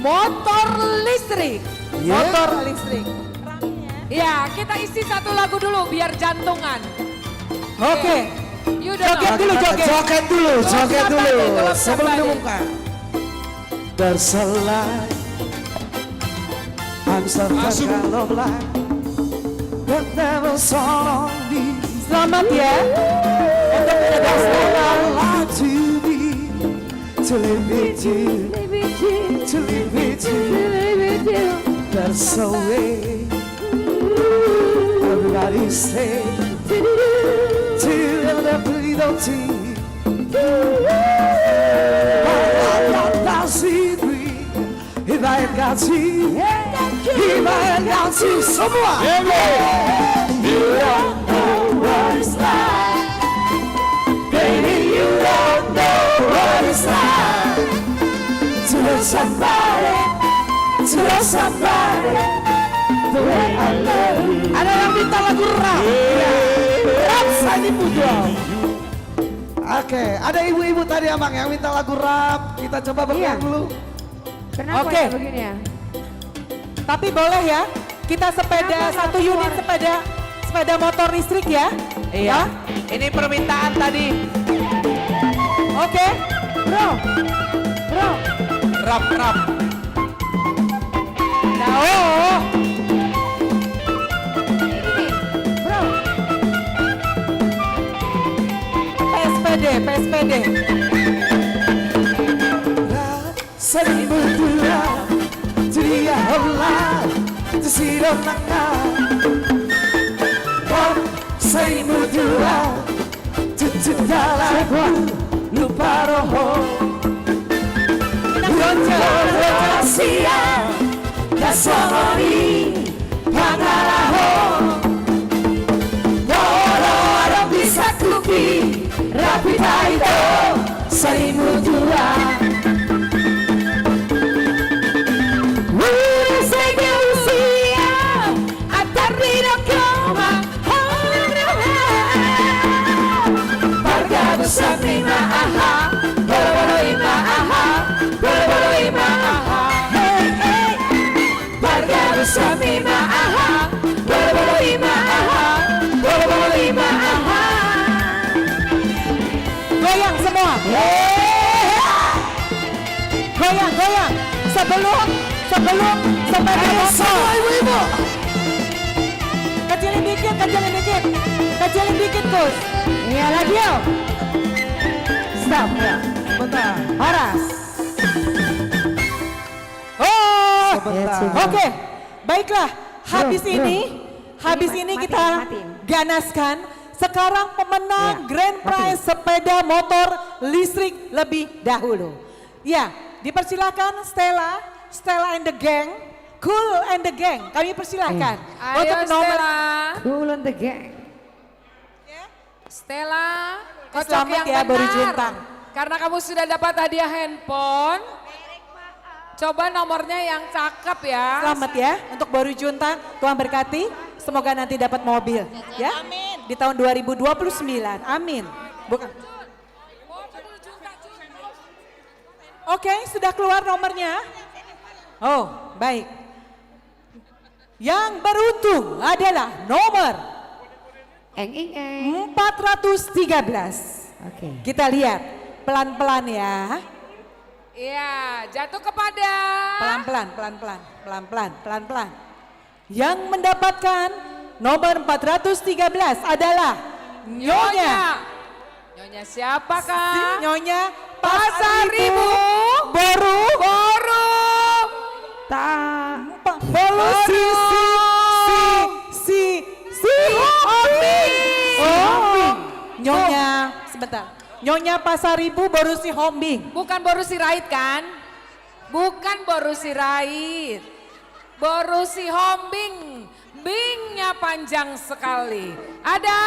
S4: motor listrik.
S20: Yeah.
S4: Motor listrik. Ya, kita isi satu lagu dulu biar jantungan.
S1: Oke.
S4: Joget
S1: dulu,
S20: Joget dulu.
S4: Gelap
S20: Sebelum
S4: Sabadi.
S20: dibuka. There's a light answer the of light that never saw me.
S1: Selamat ya. Untuk
S20: That's what I like to be, to live with you, to live with you. There's a way. Everybody say to the little team. If I had got you, if I had got you, someone. You don't know what it's like, baby. You don't know what it's like to love somebody, the way I love you. Ada yang minta lagu rap? Rap Sani Putra. Oke, ada ibu-ibu tadi Amang yang minta lagu rap. Kita coba bergoyang dulu.
S1: Kenapa ya begini ya? Tapi boleh ya, kita sepeda satu unit sepeda motor listrik ya.
S21: Iya. Ini permintaan tadi.
S1: Oke. Bro.
S21: Rap.
S1: Nah, oh. PSPD.
S20: Sering berdua, dia online, tersiram nakal. Sering berdua, tutup dalam lupa roho. Ronjo siang, dasari pangalaho. Orang bisa kupi, rapi taito, sering berdua.
S1: Goyang semua. Goyang. Sebelum sepeda motor.
S20: Ibu-ibu.
S1: Kecilin dikit, Gus. Iya lagi yuk. Stop ya.
S20: Bentar.
S1: Horas. Oh. Oke. Baiklah. Habis ini kita ganaskan. Sekarang pemenang Grand Prize sepeda motor listrik lebih dahulu. Ya, dipersilakan Stella and the Gang, Cool and the Gang. Kami persilakan
S4: Ayo Stella.
S22: Cool and the Gang.
S4: Stella, kocok
S1: Selamat
S4: yang
S1: ya, Boru
S4: benar.
S1: Juntang.
S4: Karena kamu sudah dapat hadiah handphone. Coba nomornya yang cakep ya.
S1: Selamat ya untuk Boru Juntang. Tuhan berkati. Semoga nanti dapat mobil ya. Di tahun 2029. Amin. Bukan. Oke, sudah keluar nomornya. Oh, baik. Yang beruntung adalah nomor 413.
S22: Oke.
S1: Kita lihat pelan-pelan ya.
S4: Iya, jatuh kepada
S1: Pelan-pelan. Yang mendapatkan nomor 413 adalah Nyonya.
S4: Nyonya siapa kak?
S1: Nyonya
S4: Pasaribu.
S1: Boru. Nyonya, sebentar. Nyonya Pasaribu Boru si Hombing.
S4: Bukan Boru Sirait kan? Bukan Boru Sirait. Boru si Hombing. Bingnya panjang sekali. Ada?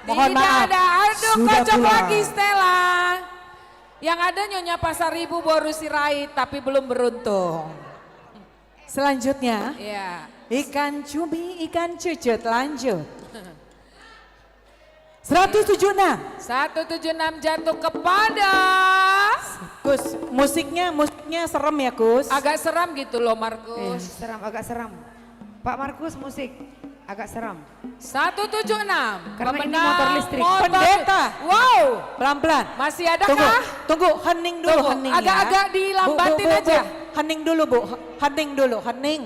S1: Mohon
S4: Tidak
S1: maaf.
S4: ada. Aduh,
S1: Sudah
S4: kocok
S1: pulang.
S4: lagi Stella. Yang ada Nyonya Pasaribu Boru Sirait tapi belum beruntung.
S1: Selanjutnya,
S4: Iya.
S1: ikan cumi, ikan cucut, lanjut. 176.
S4: 176 jatuh kepada
S1: Gus, musiknya serem ya Gus?
S4: Agak seram gitu loh Markus.
S22: Seram, agak seram. Pak Markus musik agak seram.
S4: 176.
S22: Karena ini motor listrik.
S1: Pendeta.
S4: Wow.
S1: Pelan-pelan.
S4: Masih ada
S1: Tunggu,
S4: kah?
S1: tunggu, hening dulu,
S4: Tunggu,
S1: hening ya.
S4: agak-agak dilambatin
S1: Bu,
S4: aja.
S1: Hening dulu Bu, hening dulu, hening.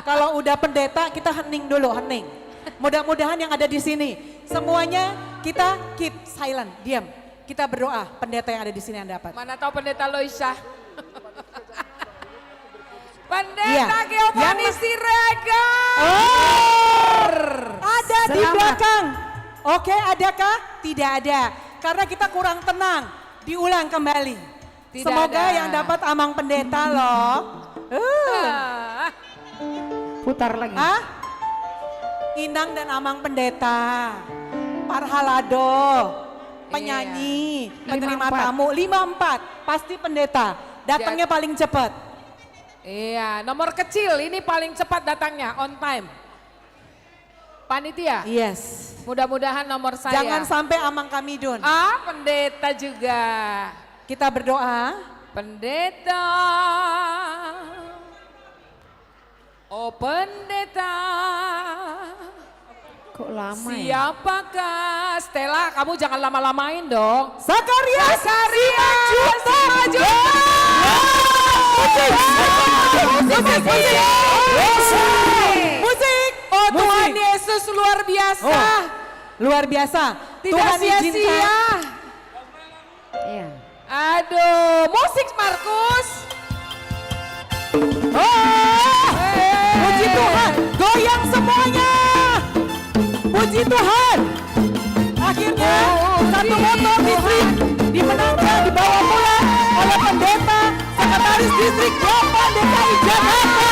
S1: Kalau udah pendeta kita hening dulu, hening. Mudah-mudahan yang ada di sini semuanya kita keep silent, diam. Kita berdoa pendeta yang ada di sini yang dapat.
S4: Mana tahu pendeta Loisha. Pendeta
S1: Iya.
S4: Geopani Siregar.
S1: Ada di
S4: Selamat.
S1: belakang. Oke, adakah? Tidak ada. Karena kita kurang tenang. Diulang kembali.
S4: Tidak
S1: Semoga
S4: ada.
S1: yang dapat amang pendeta loh.
S22: Putar lagi.
S1: Inang dan amang pendeta. Parhalado. Penyanyi, penerima
S22: 54.
S1: tamu 54. Pasti pendeta. Datangnya paling cepat.
S4: Iya, nomor kecil ini paling cepat datangnya, on time. Panitia?
S1: Yes.
S4: Mudah-mudahan nomor saya.
S1: Jangan sampai amang kami Dun.
S4: Pendeta juga.
S1: Kita berdoa.
S4: Pendeta. Oh pendeta.
S22: Kok lama ya?
S4: Siapakah? Stella, kamu jangan lama-lamain dong.
S1: Zakaria.
S4: Zakaria. Juta.
S1: Musik.
S4: Oh Tuhan Yesus luar biasa.
S1: Luar biasa.
S4: Tidak
S1: Tuhan
S4: sia-sia.
S1: izinkan.
S22: Iya.
S4: Aduh, musik Markus.
S1: Puji Tuhan. Goyang semuanya. Puji Tuhan. Akhirnya satu motor listrik dimenangkan, dibawa pulang oleh pendeta Sekretaris Distrik 8 DKI Jakarta.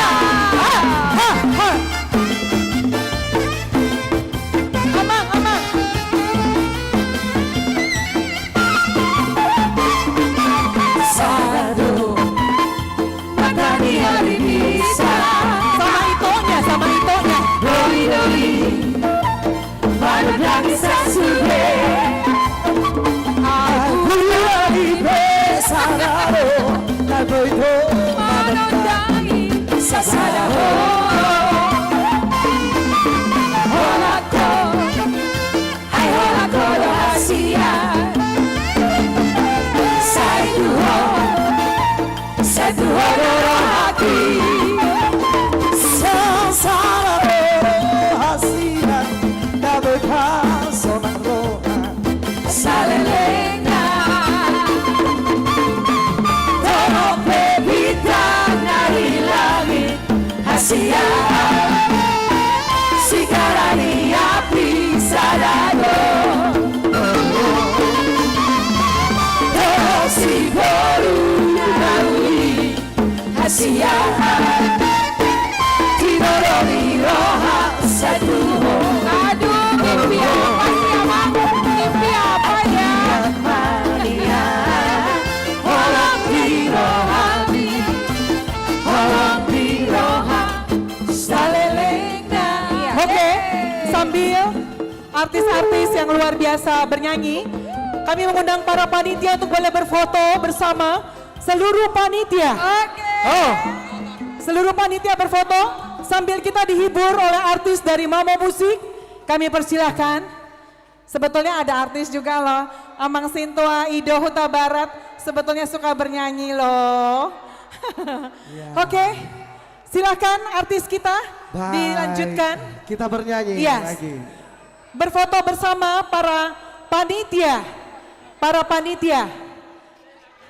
S1: Amang, amang.
S3: Satu mata di hari bisa.
S1: Sama itonya, sama itonya.
S3: Doli-doli pada bisa sudah. Aku lagi besarado lagu itu menandai sasadaho. Holako, hai holako rahasia. Satu orang hati. Sesama rahasia dapat sonang roha salelena. Tolong bintang dari langit hasia. Sikarani api sadado. Si baru melalui hasia. Tidoroni roha satu.
S4: Aduh, mimpi apa sih Amang? Mimpi apa ya?
S3: Mania, orang di rohani, orang di roha salelena.
S1: Oke, sambil artis-artis yang luar biasa bernyanyi, kami mengundang para panitia untuk boleh berfoto bersama seluruh panitia. Seluruh panitia berfoto sambil kita dihibur oleh artis dari Mamo Musik. Kami persilahkan. Sebetulnya ada artis juga loh, Amang Sintua, Ido Huta Barat, sebetulnya suka bernyanyi loh. Oke, silakan artis kita dilanjutkan.
S9: Kita bernyanyi
S1: Yes.
S9: lagi.
S1: Berfoto bersama para panitia. Para panitia.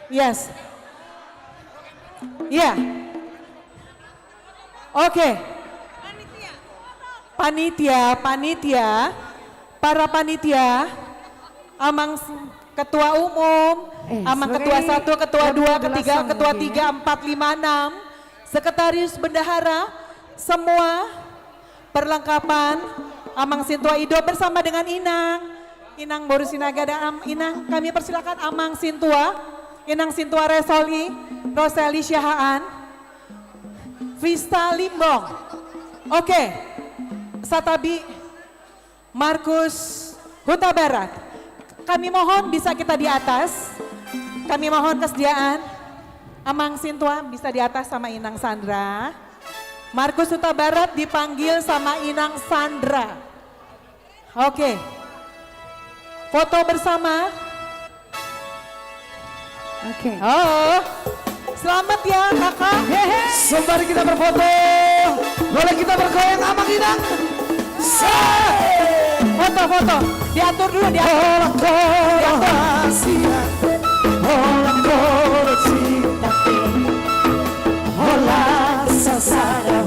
S1: Yes. Ya. Oke. Panitia. Para panitia. Amang ketua umum, Amang ketua 1, ketua 2, ketiga, ketua 3, 4, 5, 6. Sekretaris bendahara, semua perlengkapan Amang Sintua Ido bersama dengan Inang Boru Sinaga dan Inang, kami persilakan Amang Sintua, Inang Sintua Resoli, Roseli Syahaan, Vista Limbong. Oke, Satabi Markus Huta Barat. Kami mohon bisa kita di atas. Kami mohon kesediaan. Amang Sintua bisa di atas sama Inang Sandra. Markus Huta Barat dipanggil sama Inang Sandra. Oke. Foto bersama.
S22: Oke.
S1: Oh. Selamat ya kakak.
S20: Sembari kita berfoto, boleh kita bergoyang Amang Inang.
S1: Foto-foto. Diatur dulu, diatur.
S20: Hola, sasara,